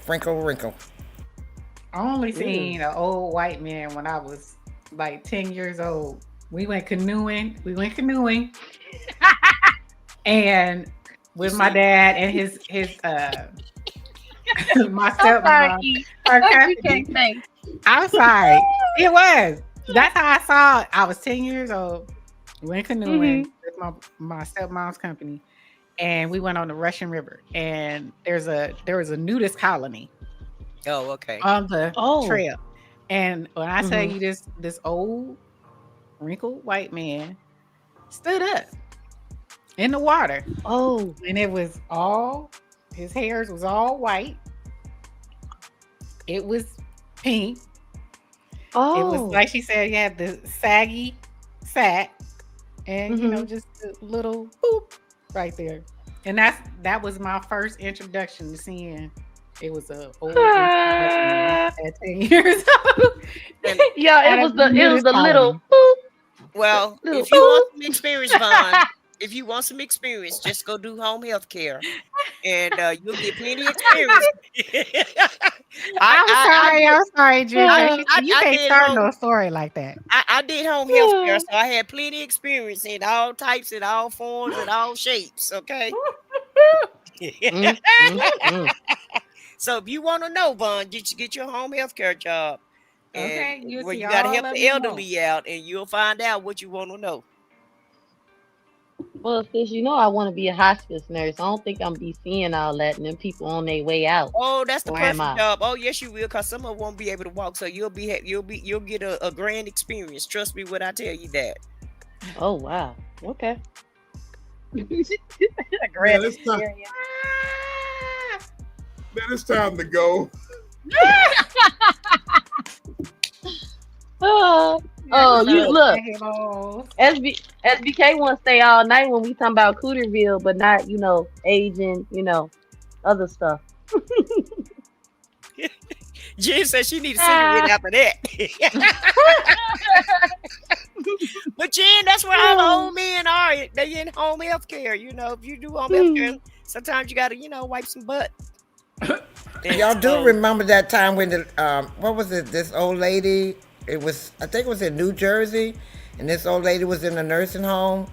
I only seen an old white man when I was like 10 years old. We went canoeing. And with my dad and his my stepmom, her custody. I'm sorry. It was. That's how I saw it. I was 10 years old. We went canoeing with my stepmom's company. And we went on the Russian River. And there was a nudist colony Oh, okay. on the Oh. trail. And when I tell you this old wrinkled white man stood up in the water. Oh. And it was his hairs was all white. It was pink. Oh. It was like she said, he had the saggy sack and just a little boop right there. And that was my first introduction to seeing it was a old at 10 years old. Yeah, it was the little boop. Well, Little if you want some experience, Vaughn, if you want some experience, just go do home health care. And you'll get plenty of experience. I'm sorry, Ginger. You I can't did start home- no story like that. I did home health care, so I had plenty of experience in all types, in all forms, and all shapes. Okay. So if you want to know, Vaughn, get your home health care job. Okay, And you'll where see you gotta all help of the them elderly out, and you'll find out what you want to know. Well, sis, I want to be a hospice nurse. I don't think I'm be seeing all that and then people on their way out. Oh, that's the Where am perfect I? job. Oh, yes, you will, because some of them won't be able to walk, so you'll get a grand experience. Trust me when I tell you that. Oh wow. Okay. A Man, grand it's time, experience. man, it's time to go. You look. Hello. SBK wants to stay all night when we talking about Cooterville, but not aging, other stuff. Jen said she needs a cigarette after that. But Jen, that's where all the old men are. They in home health care. If you do home health care, sometimes you gotta, wipe some butt. Y'all do remember that time when what was it? This old lady. I think it was in New Jersey, and this old lady was in a nursing home,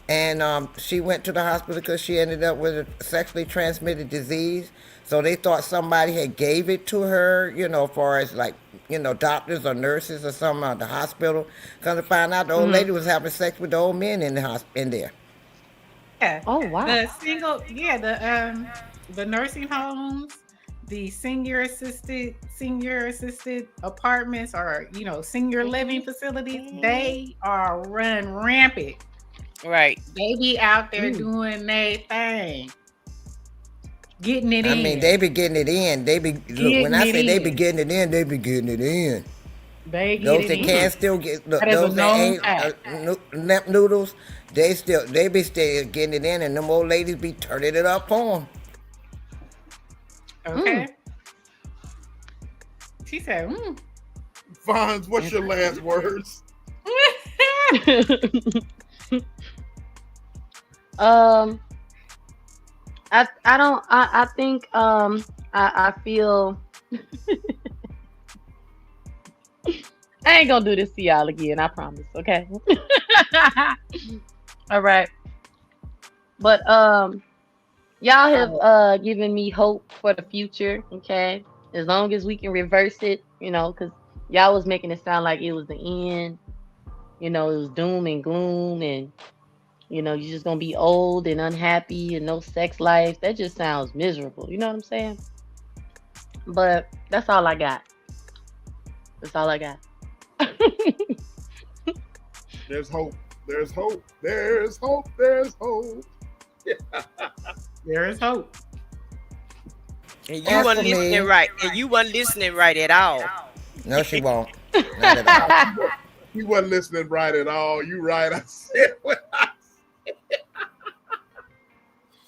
and she went to the hospital because she ended up with a sexually transmitted disease. So they thought somebody had gave it to her, as far as like, doctors or nurses or something at the hospital. Come to find out, the old lady was having sex with the old men in there. Yeah. Oh wow. The nursing homes, the senior assisted apartments, or senior living facilities, they are run rampant. Right. They be out there doing their thing, getting it in. I mean, they be getting it in. When I say they be getting it in, they be getting it in. They get Those it that in. can still get, look, That is a those that known ain't fact. lamp noodles, they be still getting it in, and them old ladies be turning it up for them. Mm. Okay. She said, mm. Fonz, what's your last words? um, I don't I think I feel I ain't gonna do this to y'all again. I promise. Okay. All right. But y'all have Oh, given me hope for the future. Okay. As long as we can reverse it, because y'all was making it sound like it was the end. It was doom and gloom, and you're just gonna be old and unhappy and no sex life. That just sounds miserable. You know what I'm saying? But that's all I got. That's all I got. There's hope. There's hope. There's hope. There's hope. there is hope. And you As weren't for listening me, right. And you weren't listening right at all. no, she won't. Not at Nah, all. he wasn't listening right at all. You right. I said what I said.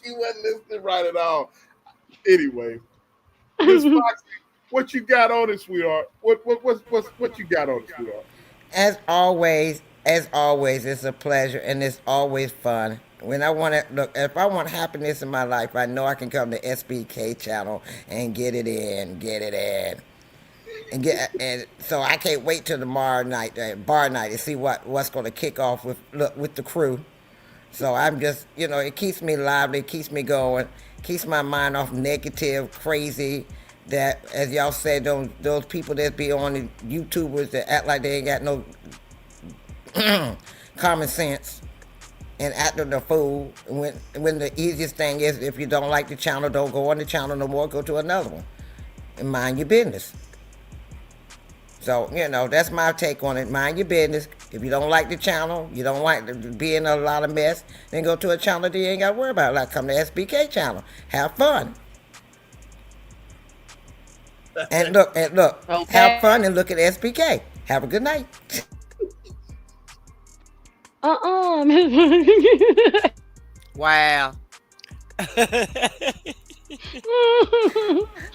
He wasn't listening right at all. Anyway, Miss Foxy, what you got on it, sweetheart? What you got on it, sweetheart? As always, it's a pleasure and it's always fun. When I want to look, if I want happiness in my life, I know I can come to SBK channel and get it in, and so I can't wait till tomorrow night, bar night, to see what's going to kick off with the crew. So I'm just, it keeps me lively, keeps me going, keeps my mind off negative, crazy. That, as y'all said, those people that be on the YouTubers that act like they ain't got no common sense and acting a fool. When the easiest thing is, if you don't like the channel, don't go on the channel no more. Go to another one and mind your business. So, that's my take on it. Mind your business. If you don't like the channel, you don't like to be in a lot of mess, then go to a channel that you ain't got to worry about. Like, come to SBK channel. Have fun. And look, have Okay. fun and look at SBK. Have a good night. Wow.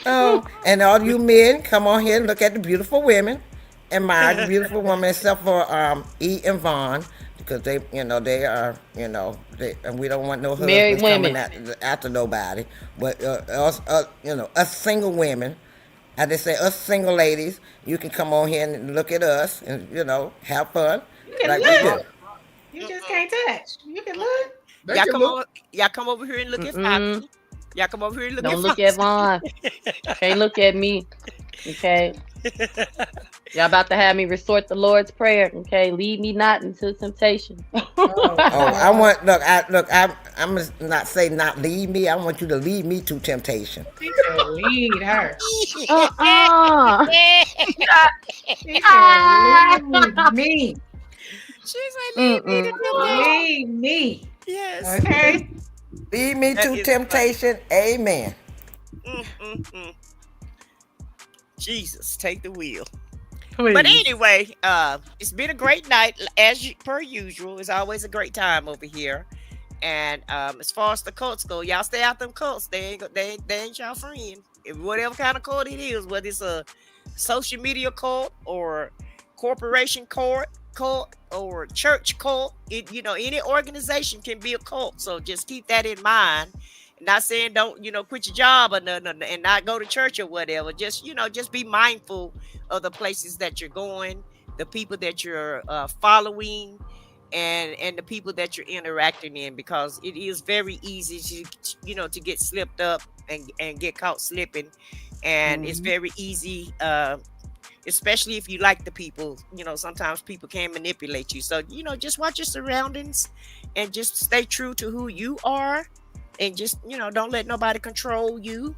Oh, and all you men, come on here and look at the beautiful women. Admire the beautiful women, except for E and Vaughn, because they are, and we don't want no Married husbands coming women. after nobody. But us single women, I just say us single ladies, you can come on here and look at us and have fun You can like we look. do. Well, You just can't touch. You can look. they Y'all can come look. over. Y'all come over here and look at Mm-mm. Foxy. Y'all come over here and look at Don't look at Foxy. Vaughn. Can't look at me. Okay. Y'all about to have me resort the Lord's Prayer. Okay. Lead me not into temptation. Oh Oh, I God. want I'm gonna not say not lead me. I want you to lead me to temptation. She said, lead her. Uh-uh. She said, lead me. She's like, leave me to Mm-mm. temptation. Lead me. Yes. Okay. Lead me That to is funny. temptation. Amen. Mm, mm, mm. Jesus, take the wheel. But Please. anyway, it's been a great night per usual. It's always a great time over here. And as far as the cults go, y'all stay out them cults. They ain't y'all friend. If whatever kind of cult it is, whether it's a social media cult or corporation cult or church cult, any organization can be a cult. So just keep that in mind. Not saying don't quit your job or nothing and not go to church or whatever. Just be mindful of the places that you're going, the people that you're following, and the people that you're interacting in, because it is very easy to get slipped up and get caught slipping. And it's Mhm. very easy, especially if you like the people. Sometimes people can manipulate you, so just watch your surroundings and just stay true to who you are, and just don't let nobody control you.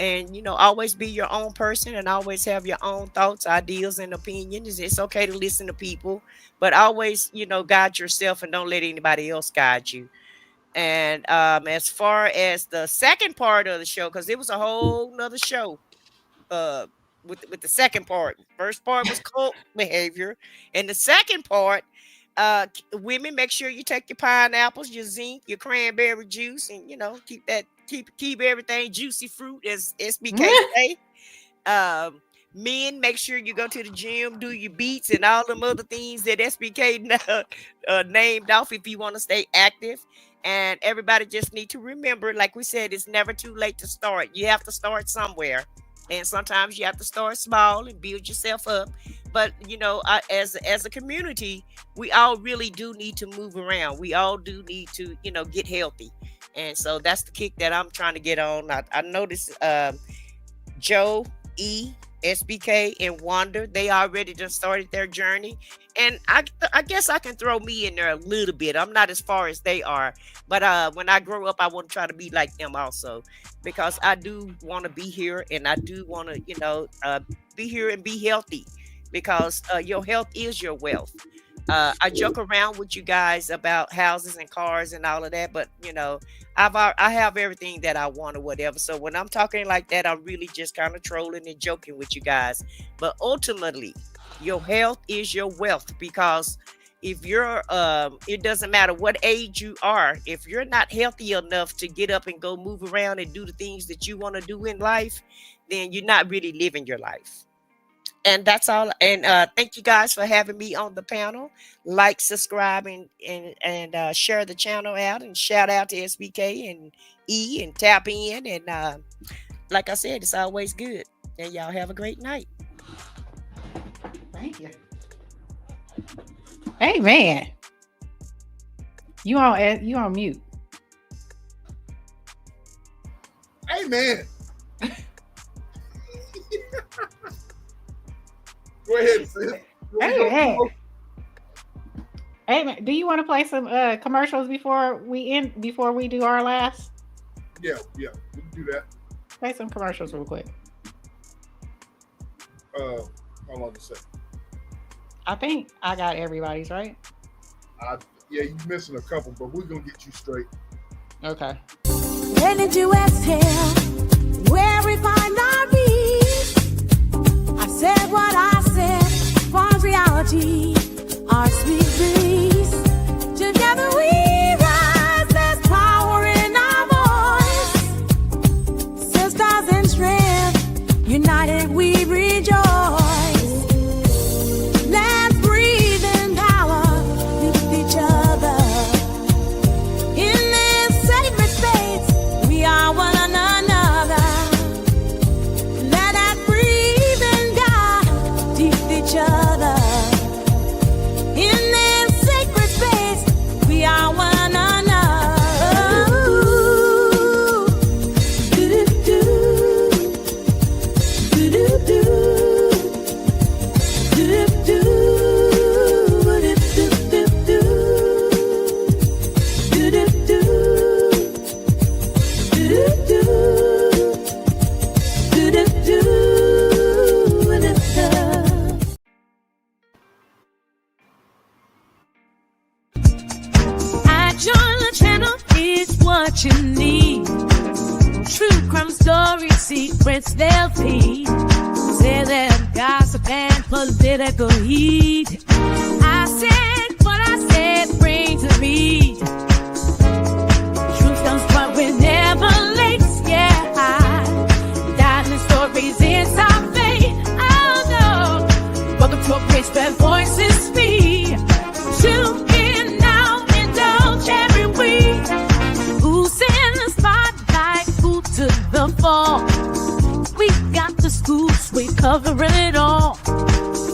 And always be your own person, and always have your own thoughts, ideas, and opinions. It's okay to listen to people, but always guide yourself, and don't let anybody else guide you. And as far as the second part of the show, because it was a whole nother show, uh with the second part. First part was cult behavior, and the second part, women, make sure you take your pineapples, your zinc, your cranberry juice, and keep everything juicy fruit, as SBK say. Men, make sure you go to the gym, do your beats and all them other things that SBK named off if you want to stay active. And everybody just need to remember, like we said, it's never too late to start. You have to start somewhere. And sometimes you have to start small and build yourself up. But, as a community, we all really do need to move around. We all do need to, get healthy. And so that's the kick that I'm trying to get on. I noticed Joe, E, SBK, and Wanda, they already just started their journey. And I guess I can throw me in there a little bit. I'm not as far as they are. But when I grow up, I want to try to be like them also. Because I do want to be here, and I do want to, be here and be healthy. Because your health is your wealth. I joke around with you guys about houses and cars and all of that, but I have everything that I want or whatever. So when I'm talking like that, I'm really just kind of trolling and joking with you guys. But ultimately, your health is your wealth, because if you're it doesn't matter what age you are, if you're not healthy enough to get up and go move around and do the things that you want to do in life, then you're not really living your life. And that's all. And thank you guys for having me on the panel. Like, subscribe, and share the channel out. And shout out to SBK and E, and tap in. And like I said, it's always good. And y'all have a great night. Thank you. Hey, man. You on mute. Hey, man. Go ahead, sis. Hey, man. Do you want to play some commercials before we do our last? Yeah, we can do that. Play some commercials real quick. Hold on a second. I think I got everybody's right. Yeah, you're missing a couple, but we're gonna get you straight. Okay. When did you exhale? Where we find our peace? I said what I said. False reality, our sweet release. Together we rise. There's power in our voice. Sisters in strength, united we rejoice. Let's breathe in power with each other. In this sacred space, we are one another. Let us breathe in God, teach each other. In this sacred space, we are one another. Ooh, do-do-do, do-do-do. What you need, true crime stories, secrets they'll feed. Say that gossip and political heat. I said what I said, bring to me. Truth comes, but we're never late. Yeah, diamond stories inside fate. Oh no, welcome to a place where voices speak. Tune in now, indulge every week. Who's in the spotlight? Who took the fall? We got the scoops, we covering it all.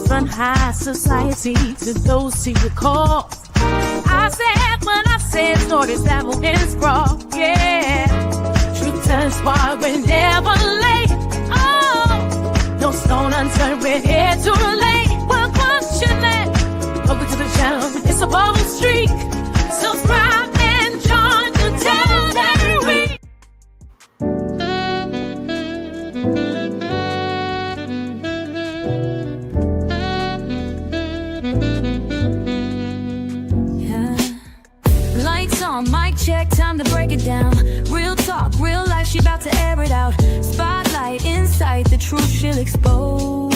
From high society to those who recall. I said what I said, stories that will sprawl. Yeah, truth turns why we're never late. Oh, no stone unturned, we're here to relate. Well, what's your name? Welcome to the channel, it's a bold streak. Subscribe and join the town every week. Yeah. Lights on, mic check, time to break it down. Real talk, real life, she about to air it out. Spotlight, insight, the truth she'll expose.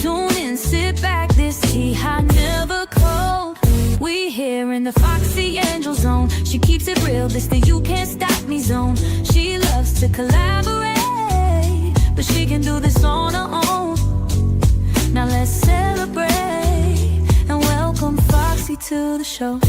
Tune in, sit back, this tea hot, never cold. We here in the Foxy Angel Zone. She keeps it real, this the you can't stop me zone. She loves to collaborate, but she can do this on her own. Now let's celebrate and welcome Foxy to the show.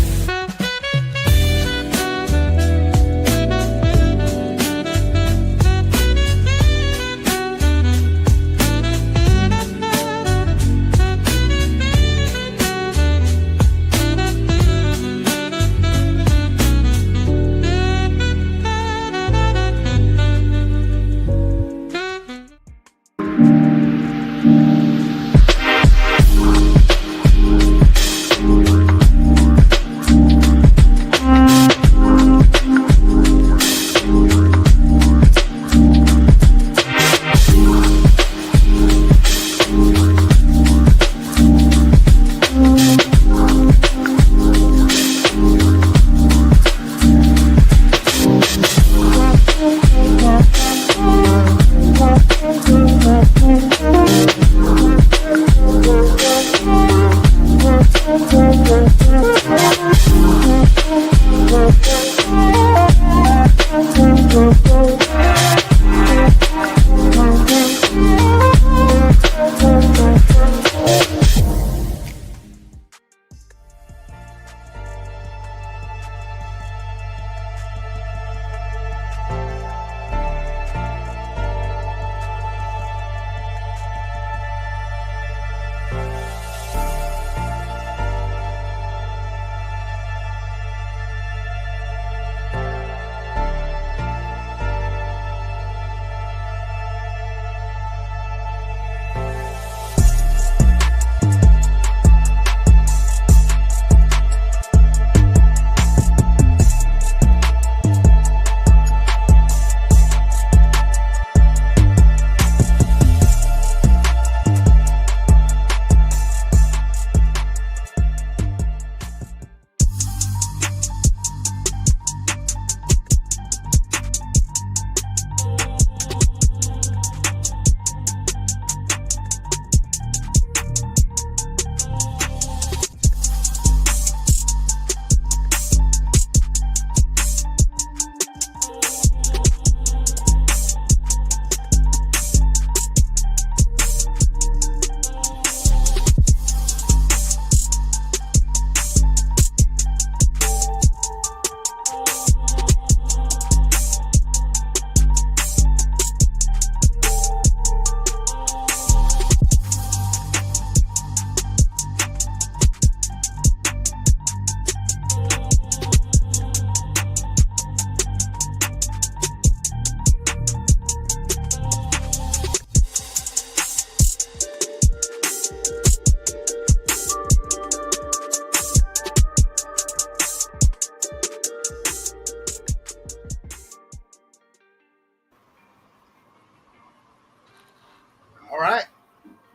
All right.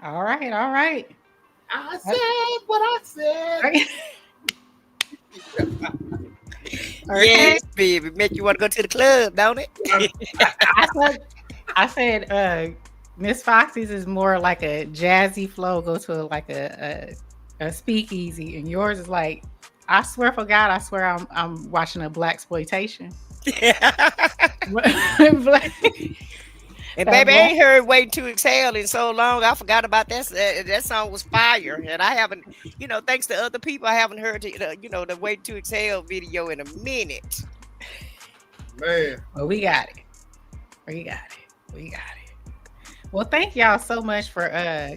All right, all right. I said what I said. Yes, baby. Make you want to go to the club, don't it? I said Miss Foxy's is more like a jazzy flow, go to like a speakeasy, and yours is like, I swear for God, I swear I'm watching a black exploitation. And baby, I ain't heard "Wait to Exhale" in so long. I forgot about that. That song was fire, and I haven't, thanks to other people, I haven't heard the "Wait to Exhale" video in a minute. Man, well, we got it. Well, thank y'all so much for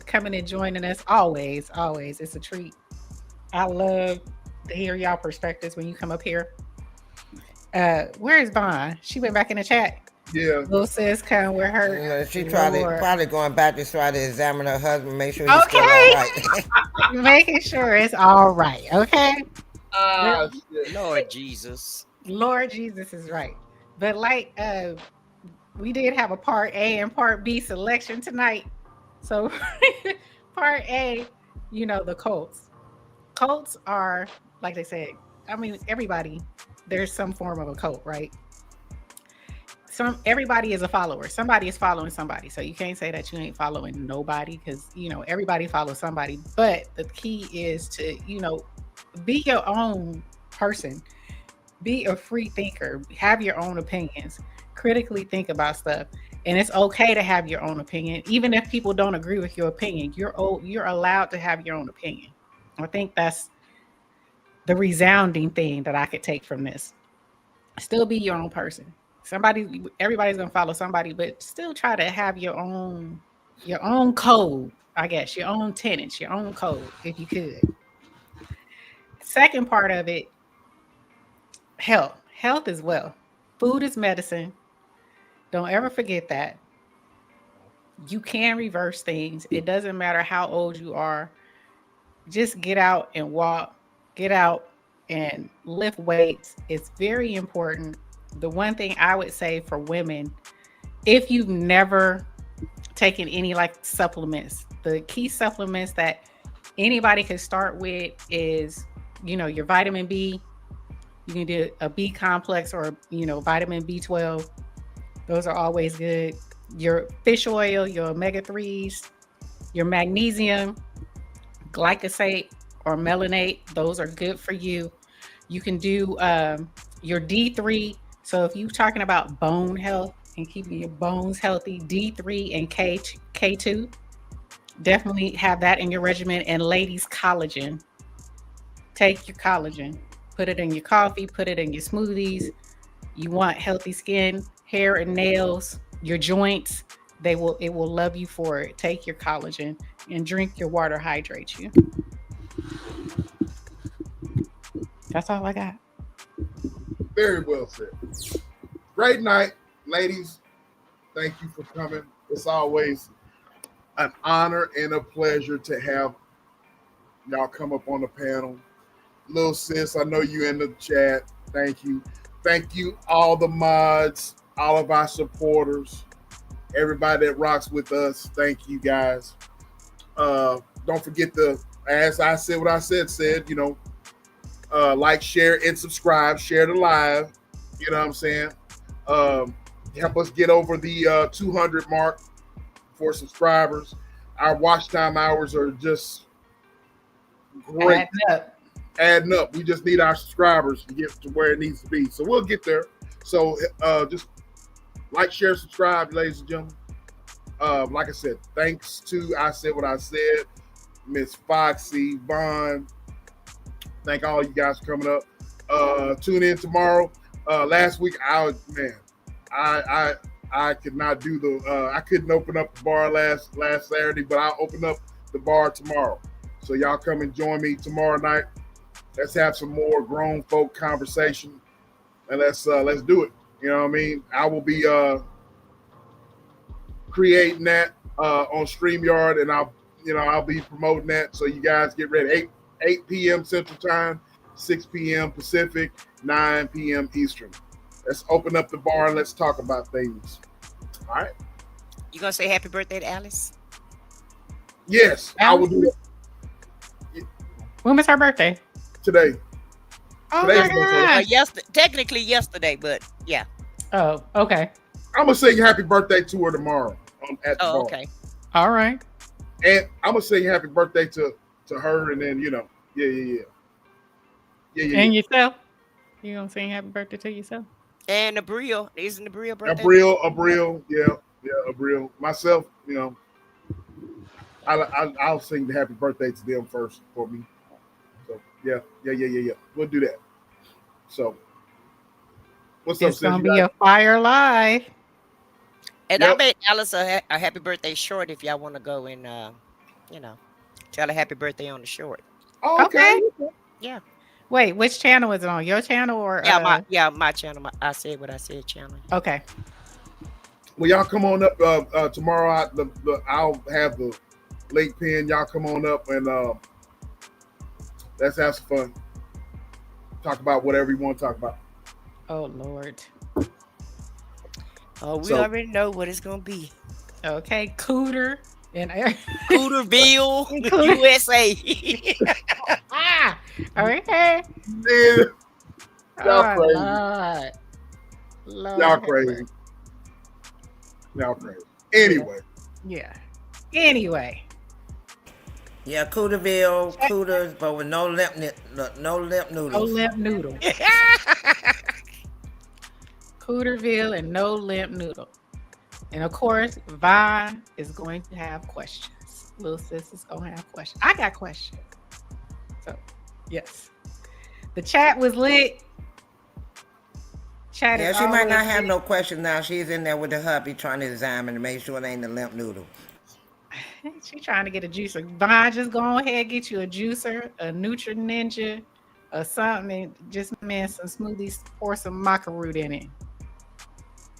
coming and joining us. Always, it's a treat. I love to hear y'all perspectives when you come up here. Where is Vaughn? She went back in the chat. Yeah. Little sis come with her. She probably going back to try to examine her husband, make sure he's okay. still all right. Making sure it's all right. Okay. Lord Jesus. Lord Jesus is right. But like we did have a part A and part B selection tonight. So part A, the cults. Cults are, like they said, I mean, everybody, there's some form of a cult, right? everybody is a follower. Somebody is following somebody. So you can't say that you ain't following nobody, because everybody follows somebody. But the key is to, be your own person. Be a free thinker. Have your own opinions. Critically think about stuff. And it's okay to have your own opinion. Even if people don't agree with your opinion, you're allowed to have your own opinion. I think that's the resounding thing that I could take from this. Still be your own person. Everybody's gonna follow somebody, but still try to have your own code, I guess, your own tenets, your own code, if you could. Second part of it, health. Health as well. Food is medicine. Don't ever forget that. You can reverse things. It doesn't matter how old you are. Just get out and walk. Get out and lift weights. It's very important. The one thing I would say for women, if you've never taken any like supplements, the key supplements that anybody can start with is, your vitamin B. You can do a B complex or, vitamin B12. Those are always good. Your fish oil, your omega-3s, your magnesium, glyphosate or melanate. Those are good for you. You can do your D3. So if you're talking about bone health and keeping your bones healthy, D3 and K2, definitely have that in your regimen. And ladies, collagen. Take your collagen. Put it in your coffee. Put it in your smoothies. You want healthy skin, hair and nails, your joints. It will love you for it. Take your collagen and drink your water. Hydrate you. That's all I got. Very well said. Great night, ladies. Thank you for coming. It's always an honor and a pleasure to have y'all come up on the panel. Little sis, I know you in the chat. Thank you. Thank you, all the mods, all of our supporters, everybody that rocks with us. Thank you, guys. Don't forget as I said what I said, like, share, and subscribe. Share the live. You know what I'm saying? Help us get over the 200 mark for subscribers. Our watch time hours are just great. Adding up. We just need our subscribers to get to where it needs to be. So we'll get there. So just like, share, subscribe, ladies and gentlemen. Like I said, thanks to I Said What I Said, Miss Foxy, Vaughn. Thank all you guys for coming up. Tune in tomorrow. Last week, I could not do I couldn't open up the bar last Saturday, but I'll open up the bar tomorrow. So y'all come and join me tomorrow night. Let's have some more grown folk conversation, and let's do it. You know what I mean? I will be creating that on StreamYard, and I'll be promoting that. So you guys get ready. 8 p.m. Central Time, 6 p.m. Pacific, 9 p.m. Eastern. Let's open up the bar and let's talk about things. All right. You gonna say happy birthday to Alice? Yes, Alice? I will do that. When was her birthday? Today. Oh my God. Technically yesterday, but yeah. Oh, okay. I'm gonna say happy birthday to her tomorrow at the bar. Okay. All right. And I'm gonna say happy birthday to her, and then yeah. And yourself? You gonna sing happy birthday to yourself? And Abril, isn't Abril birthday? Abril, yeah, Abril. Myself, I'll sing the happy birthday to them first for me. So yeah. We'll do that. So what's up, It's gonna be a fire live. And I made Alice a happy birthday short if y'all want to go and tell her happy birthday on the short. Oh, okay. Yeah. Wait, which channel is it on? Your channel or my channel. I Said What I Said channel. Okay. Well, y'all come on up tomorrow. I'll have the link pin. Y'all come on up and let's have some fun. Talk about whatever you want to talk about. Oh Lord. Oh, we already know what it's gonna be. Okay, Cooter and Cooterville, USA. Okay. Man, y'all crazy. Lord. Y'all crazy. Now crazy. Anyway. Yeah. Anyway. Yeah, Cooterville, Cooters, but with no limp noodles. No limp noodle. Cooterville and no limp noodle. And of course, Vine is going to have questions. Little sis is going to have questions. I got questions. So, yes. The chat was lit. Chat Yeah, is she might not always have lit. no question now. She's in there with the hubby trying to examine to make sure it ain't the limp noodle. She trying to get a juicer. Vine, just go ahead, get you a juicer, a Nutri Ninja, or something. And just mix some smoothies, pour some maca root in it.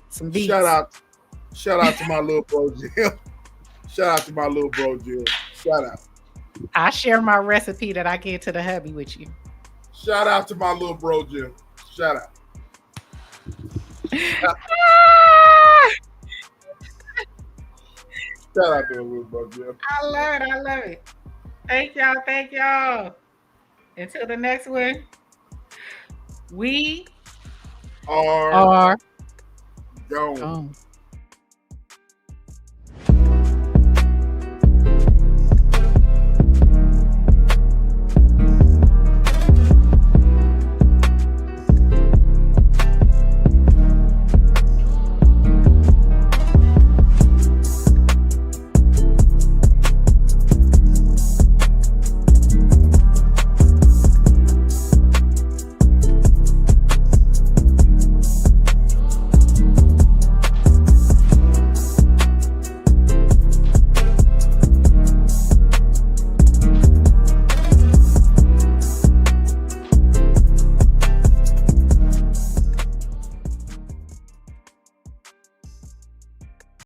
Some beets. Shout out to my little bro Jim. Shout out to my little bro Jim. Shout out. I share my recipe that I get to the hubby with you. Shout out to my little bro Jim. Shout out. Shout out to my little bro Jim. I love it. I love it. Thank y'all. Thank y'all. Until the next one, we Are gone. gone.